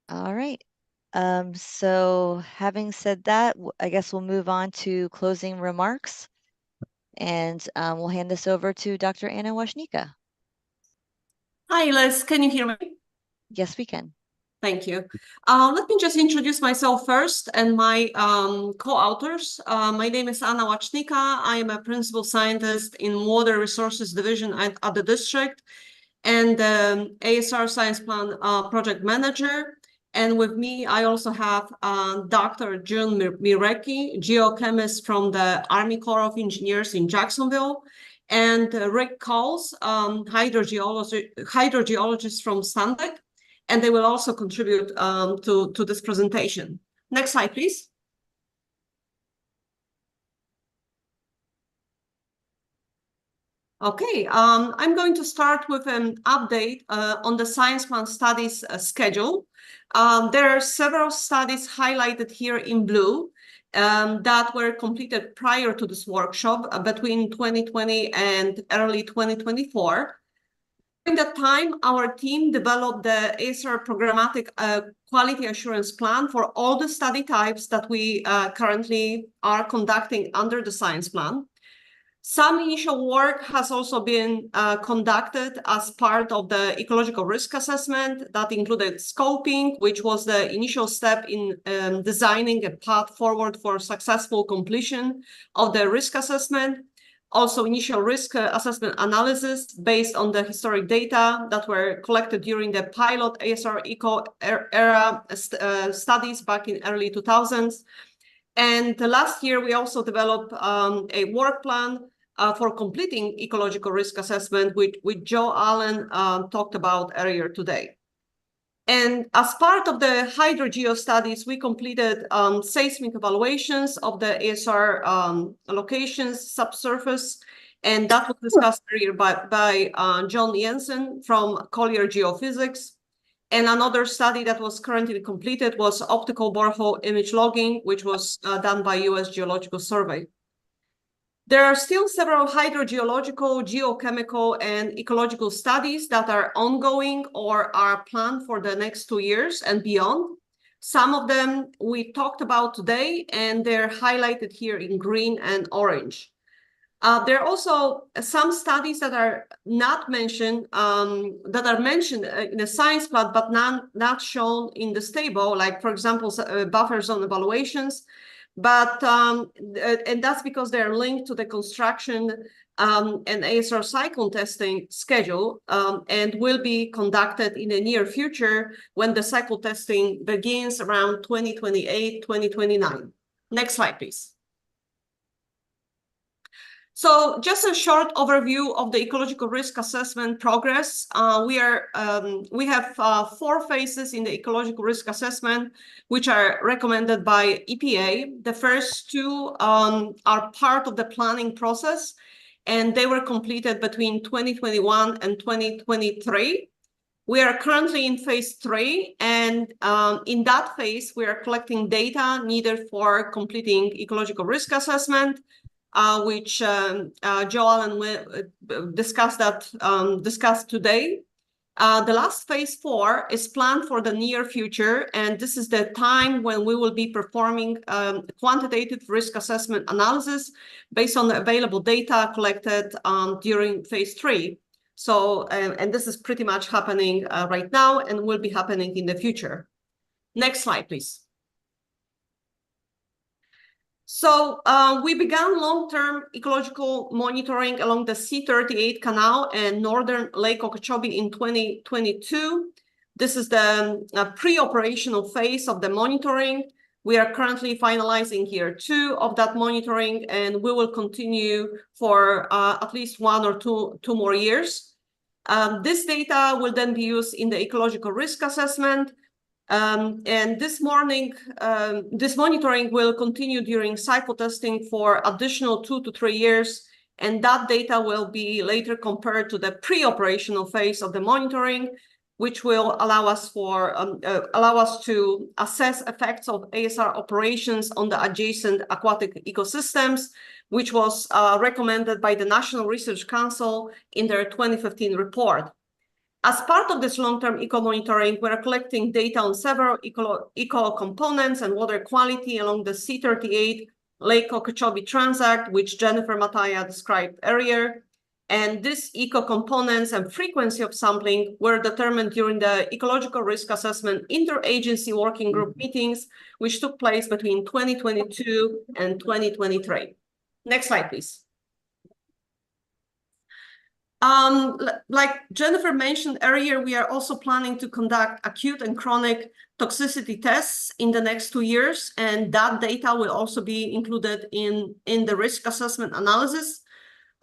All right. So having said that, I guess we'll move on to closing remarks, and we'll hand this over to Dr. Anna Washnicka. Hi, Liz. Can you hear me? Yes, we can. Thank you. Let me just introduce myself first and my co-authors. My name is Anna Washnicka. I am a principal scientist in Water Resources Division at the district and ASR Science Plan project manager. And with me, I also have Dr. June Mirecki, geochemist from the Army Corps of Engineers in Jacksonville, and Rick Coles, hydrogeologist from Sandec, and they will also contribute to this presentation. Next slide, please. Okay, I'm going to start with an update on the Science Plan studies schedule. There are several studies highlighted here in blue that were completed prior to this workshop between 2020 and early 2024. During that time, our team developed the ASR programmatic quality assurance plan for all the study types that we currently are conducting under the Science Plan. Some initial work has also been conducted as part of the ecological risk assessment that included scoping, which was the initial step in designing a path forward for successful completion of the risk assessment. Also, initial risk assessment analysis based on the historic data that were collected during the pilot ASR eco era studies back in early 2000s. And last year, we also developed a work plan for completing ecological risk assessment, which Joe Allen talked about earlier today. And as part of the hydrogeo studies, we completed seismic evaluations of the ASR locations, subsurface, and that was discussed earlier by John Jensen from Collier Geophysics. And another study that was currently completed was optical borehole image logging, which was done by U.S. Geological Survey. There are still several hydrogeological, geochemical, and ecological studies that are ongoing or are planned for the next 2 years and beyond. Some of them we talked about today, and they're highlighted here in green and orange. There are also some studies that are not mentioned, that are mentioned in the science plot, but not shown in this table, like, for example, buffer zone evaluations. But and that's because they're linked to the construction and ASR cyclone testing schedule and will be conducted in the near future when the cycle testing begins around 2028, 2029. Next slide, please. So just a short overview of the ecological risk assessment progress. We have 4 phases in the ecological risk assessment, which are recommended by EPA. The first 2 are part of the planning process, and they were completed between 2021 and 2023. We are currently in phase 3, and in that phase, we are collecting data needed for completing ecological risk assessment, which Joe Allen discussed today. The last phase 4 is planned for the near future, and this is the time when we will be performing quantitative risk assessment analysis based on the available data collected during phase 3. So, and this is pretty much happening right now and will be happening in the future. Next slide, please. So we began long-term ecological monitoring along the C-38 canal and northern Lake Okeechobee in 2022. This is the pre-operational phase of the monitoring. We are currently finalizing year 2 of that monitoring, and we will continue for at least 1 or 2 more years. This data will then be used in the ecological risk assessment. And this monitoring will continue during cycle testing for additional 2 to 3 years, and that data will be later compared to the pre-operational phase of the monitoring, which will allow us to assess effects of ASR operations on the adjacent aquatic ecosystems, which was recommended by the National Research Council in their 2015 report. As part of this long-term eco-monitoring, we're collecting data on several eco components and water quality along the C-38 Lake Okeechobee Transact, which Jennifer Mataya described earlier. And these eco components and frequency of sampling were determined during the ecological risk assessment interagency working group meetings, which took place between 2022 and 2023. Next slide, please. Like Jennifer mentioned earlier, we are also planning to conduct acute and chronic toxicity tests in the next 2 years, and that data will also be included in the risk assessment analysis.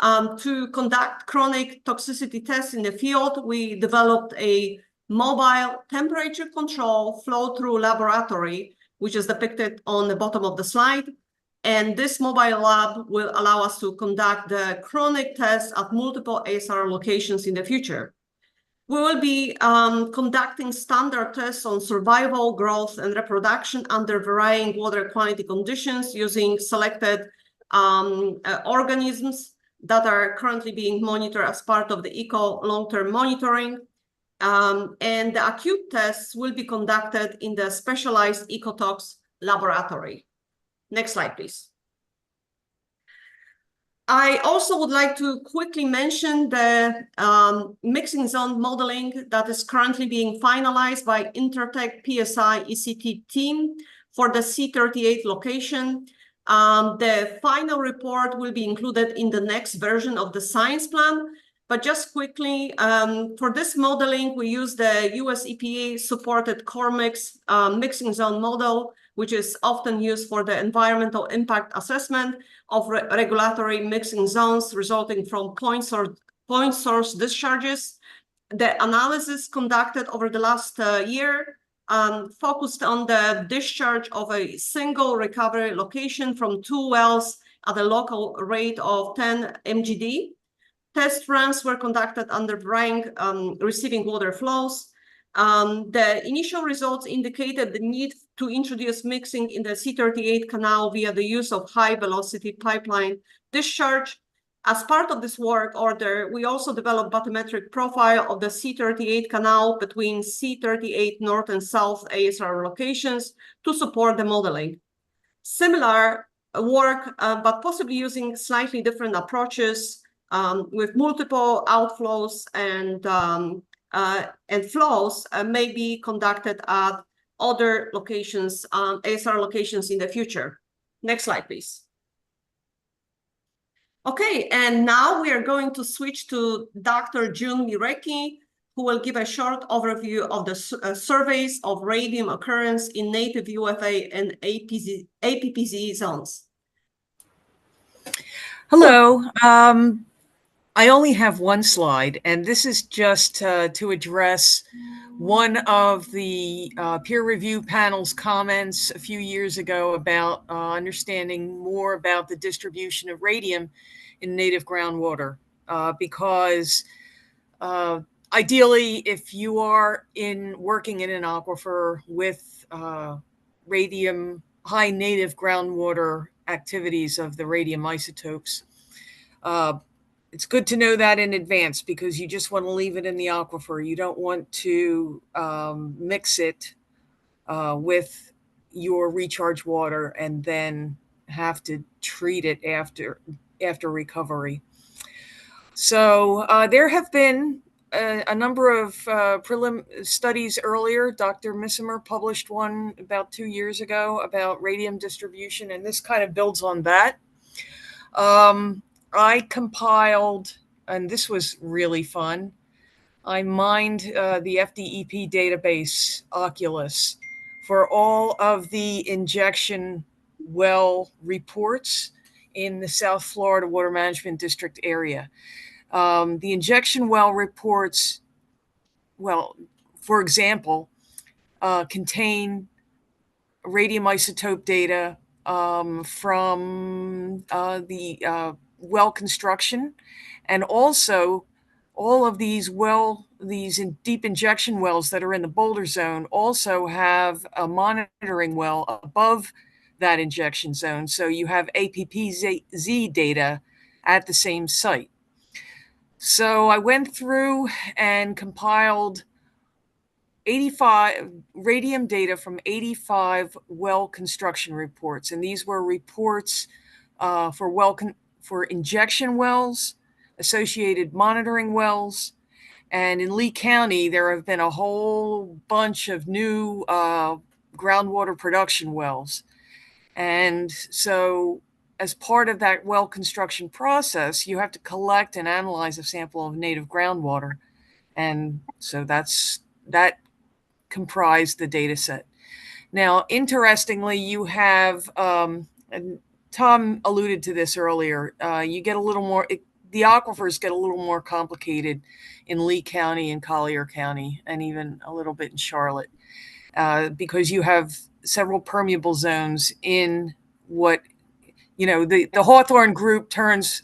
To conduct chronic toxicity tests in the field, we developed a mobile temperature control flow-through laboratory, which is depicted on the bottom of the slide. And this mobile lab will allow us to conduct the chronic tests at multiple ASR locations in the future. We will be conducting standard tests on survival, growth, and reproduction under varying water quality conditions using selected organisms that are currently being monitored as part of the eco long-term monitoring. And the acute tests will be conducted in the specialized ecotox laboratory. Next slide, please. I also would like to quickly mention the mixing zone modeling that is currently being finalized by Intertek PSI ECT team for the C38 location. The final report will be included in the next version of the science plan. But just quickly, for this modeling, we use the US EPA supported core mix mixing zone model, which is often used for the environmental impact assessment of regulatory mixing zones resulting from point source discharges. The analysis conducted over the last year focused on the discharge of a single recovery location from 2 wells at a local rate of 10 mgd. Test runs were conducted under varying receiving water flows. The initial results indicated the need to introduce mixing in the C38 canal via the use of high-velocity pipeline discharge. As part of this work order, we also developed bathymetric profile of the C38 canal between C38 north and south ASR locations to support the modeling. Similar work, but possibly using slightly different approaches with multiple outflows and flows may be conducted at other locations, ASR locations in the future. Next slide, please. Okay, and now we are going to switch to Dr. June Mirecki, who will give a short overview of the surveys of radium occurrence in native UFA and APPZ zones. Hello. I only have one slide, and this is just to address one of the peer review panel's comments a few years ago about understanding more about the distribution of radium in native groundwater, because ideally, if you are working in an aquifer with radium, high native groundwater activities of the radium isotopes, it's good to know that in advance, because you just want to leave it in the aquifer. You don't want to mix it with your recharge water and then have to treat it after recovery. So there have been a number of prelim studies earlier. Dr. Missimer published one about 2 years ago about radium distribution, and this kind of builds on that. I compiled, and this was really fun, I mined the FDEP database, Oculus, for all of the injection well reports in the South Florida Water Management District area. The injection well reports, well, for example, contain radium isotope data from the well construction, and also all of these deep injection wells that are in the boulder zone also have a monitoring well above that injection zone. So you have APPZ data at the same site. So I went through and compiled 85 radium data from 85 well construction reports. And these were reports for injection wells, associated monitoring wells. And in Lee County, there have been a whole bunch of new groundwater production wells. And so as part of that well construction process, you have to collect and analyze a sample of native groundwater. And so that comprised the data set. Now, interestingly, you have, and Tom alluded to this earlier, you get a little more, the aquifers get a little more complicated in Lee County and Collier County, and even a little bit in Charlotte, because you have several permeable zones in what, the Hawthorne group turns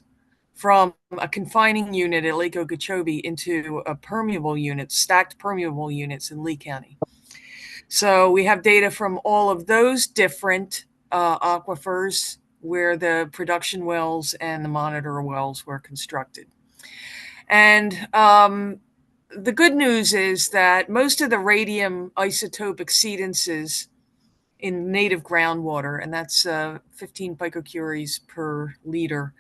from a confining unit at Lake Okeechobee into a permeable unit, stacked permeable units in Lee County. So we have data from all of those different aquifers where the production wells and the monitor wells were constructed. And the good news is that most of the radium isotope exceedances in native groundwater, and that's 15 picocuries per liter,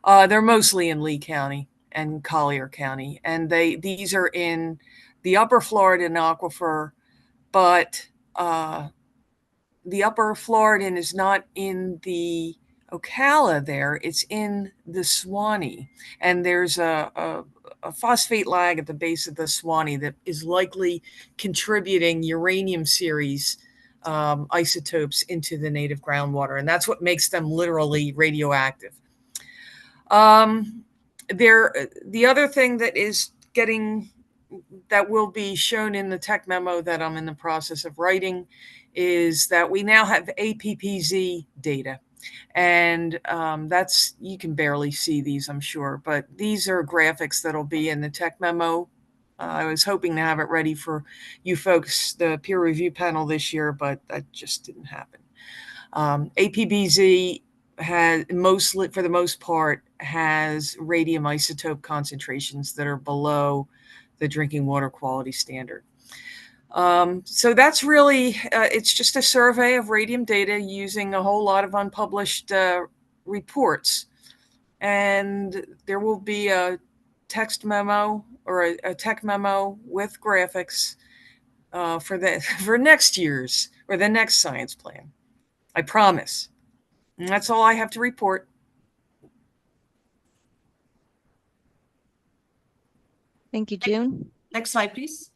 They're mostly in Lee County and Collier County, and these are in the upper Floridan aquifer, but the upper Floridan is not in the Ocala there, it's in the Swanee. And there's a phosphate lag at the base of the Swanee that is likely contributing uranium series isotopes into the native groundwater. And that's what makes them literally radioactive. The other thing that will be shown in the tech memo that I'm in the process of writing is that we now have APPZ data. And you can barely see these, I'm sure, but these are graphics that'll be in the tech memo. I was hoping to have it ready for you folks, the peer review panel this year, but that just didn't happen. APBZ has for the most part, has radium isotope concentrations that are below the drinking water quality standard. So that's really, it's just a survey of radium data using a whole lot of unpublished reports. And there will be a text memo or a tech memo with graphics for next year's or the next science plan. I promise. And that's all I have to report. Thank you, June. Next slide, please.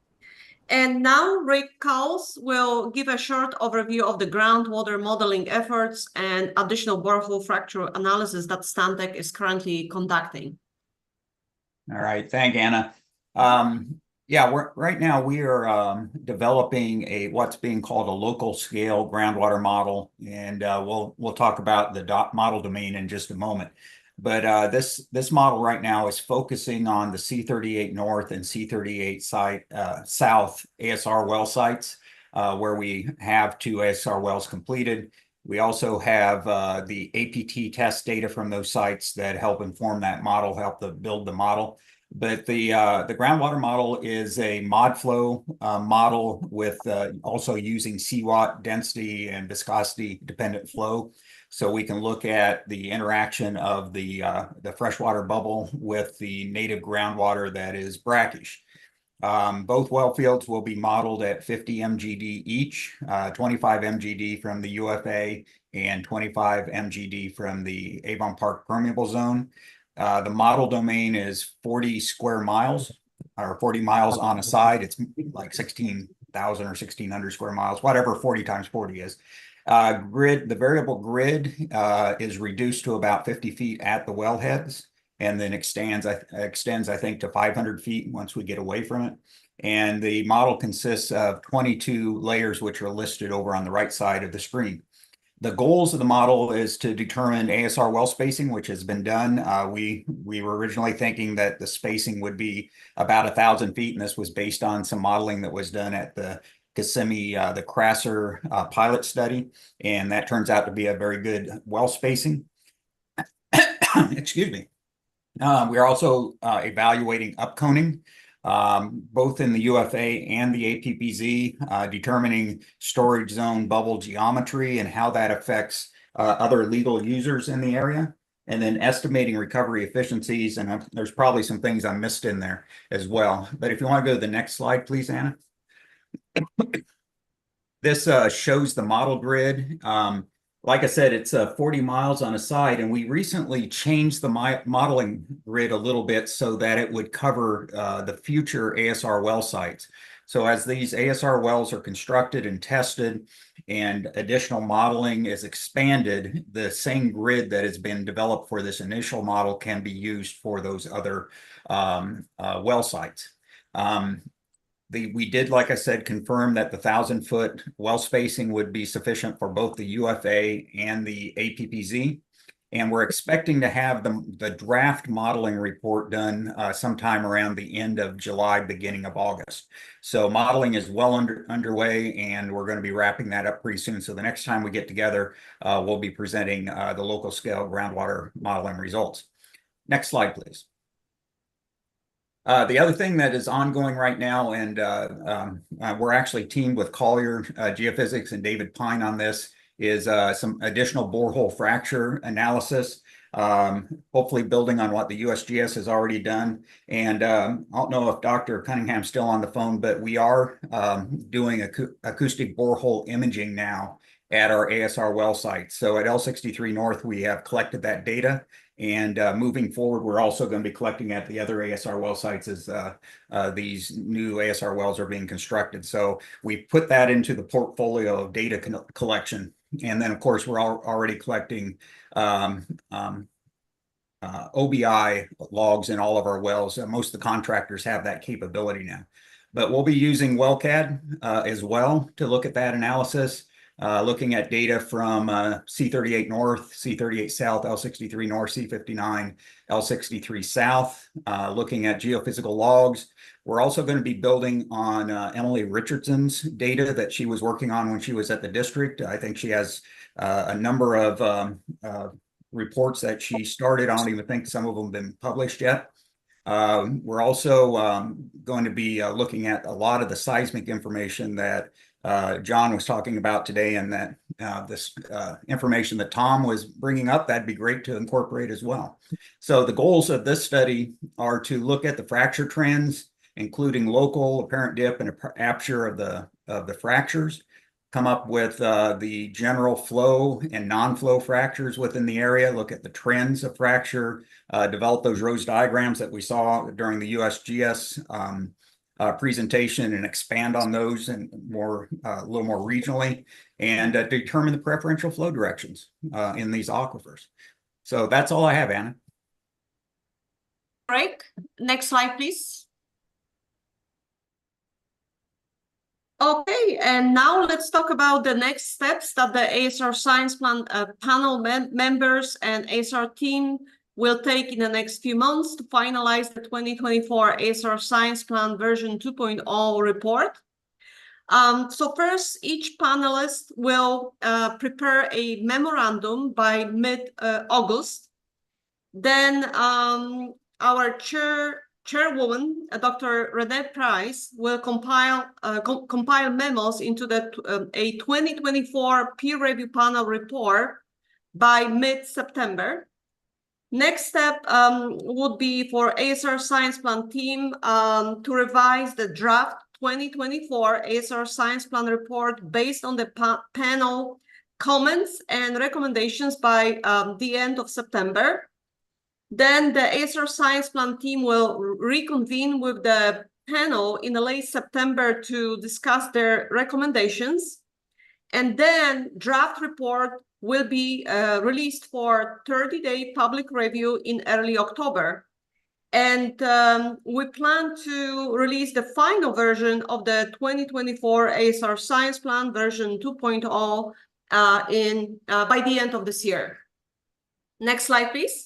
And now Rick Cowles will give a short overview of the groundwater modeling efforts and additional borehole fracture analysis that Stantec is currently conducting. All right, thank Anna. Yeah, right now we are developing what's being called a local scale groundwater model, and we'll talk about the model domain in just a moment. But this model right now is focusing on the C38 North and C38 South ASR well sites, where we have 2 ASR wells completed. We also have the APT test data from those sites that help inform that model, help to build the model. But the groundwater model is a mod flow model with also using CWAT density and viscosity dependent flow. So we can look at the interaction of the freshwater bubble with the native groundwater that is brackish. Both well fields will be modeled at 50 MGD each, 25 MGD from the UFA and 25 MGD from the Avon Park permeable zone. The model domain is 40 square miles or 40 miles on a side. It's like 16,000 or 1,600 square miles, whatever 40 times 40 is. The variable grid is reduced to about 50 feet at the wellheads, and then extends, I think, to 500 feet once we get away from it. And the model consists of 22 layers, which are listed over on the right side of the screen. The goals of the model is to determine ASR well spacing, which has been done. We were originally thinking that the spacing would be about 1,000 feet, and this was based on some modeling that was done at the Kissimmee, the Crasser pilot study, and that turns out to be a very good well spacing. Excuse me. We are also evaluating upconing, both in the UFA and the APPZ, determining storage zone bubble geometry and how that affects other legal users in the area, and then estimating recovery efficiencies. And there's probably some things I missed in there as well. But if you want to go to the next slide, please, Anna. This shows the model grid. Like I said, it's 40 miles on a side, and we recently changed the modeling grid a little bit so that it would cover the future ASR well sites. So as these ASR wells are constructed and tested and additional modeling is expanded, the same grid that has been developed for this initial model can be used for those other well sites. We did, like I said, confirm that the 1,000-foot well spacing would be sufficient for both the UFA and the APPZ. And we're expecting to have the draft modeling report done sometime around the end of July, beginning of August. So modeling is well underway, and we're going to be wrapping that up pretty soon. So the next time we get together, we'll be presenting the local scale groundwater modeling results. Next slide, please. The other thing that is ongoing right now, and we're actually teamed with Collier Geophysics and David Pine on this, is some additional borehole fracture analysis. hopefully building on what the USGS has already done. And I don't know if Dr. Cunningham's still on the phone, but we are doing acoustic borehole imaging now at our ASR well site. So at L63 North, we have collected that data. And moving forward, we're also going to be collecting at the other ASR well sites as these new ASR wells are being constructed. So we put that into the portfolio of data collection. And then, of course, we're already collecting OBI logs in all of our wells. Most of the contractors have that capability now. But we'll be using WellCAD as well to look at that analysis. Looking at data from C38 North, C38 South, L63 North, C59, L63 South, looking at geophysical logs. We're also going to be building on Emily Richardson's data that she was working on when she was at the district. I think she has a number of reports that she started. I don't even think some of them have been published yet. We're also going to be looking at a lot of the seismic information that John was talking about today, and that this information that Tom was bringing up, that'd be great to incorporate as well. So the goals of this study are to look at the fracture trends, including local apparent dip and aperture of the fractures, come up with the general flow and non-flow fractures within the area, look at the trends of fracture, develop those Rose diagrams that we saw during the USGS presentation and expand on those and a little more regionally, and determine the preferential flow directions in these aquifers. So that's all I have, Anna. Break. Next slide, please. Okay, and now let's talk about the next steps that the ASR Science Plan panel members and ASR team will take in the next few months to finalize the 2024 ASR Science Plan version 2.0 report. So first, each panelist will prepare a memorandum by mid-August. Then our chairwoman, Dr. Renee Price, will compile memos into a 2024 peer review panel report by mid-September. Next step would be for ASR Science Plan team to revise the draft 2024 ASR Science Plan report based on the panel comments and recommendations by the end of September. Then the ASR Science Plan team will reconvene with the panel in the late September to discuss their recommendations. And then draft report will be released for 30-day public review in early October. And we plan to release the final version of the 2024 ASR Science Plan version 2.0 by the end of this year. Next slide, please.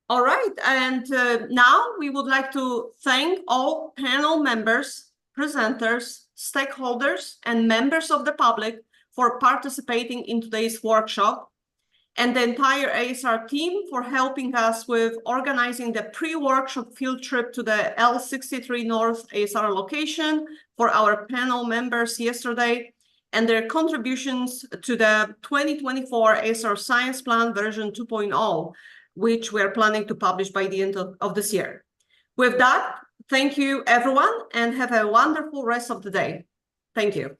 All right, and now we would like to thank all panel members, presenters, stakeholders, and members of the public for participating in today's workshop, and the entire ASR team for helping us with organizing the pre-workshop field trip to the L63 North ASR location for our panel members yesterday, and their contributions to the 2024 ASR Science Plan version 2.0, which we're planning to publish by the end of this year. With that, thank you, everyone, and have a wonderful rest of the day. Thank you.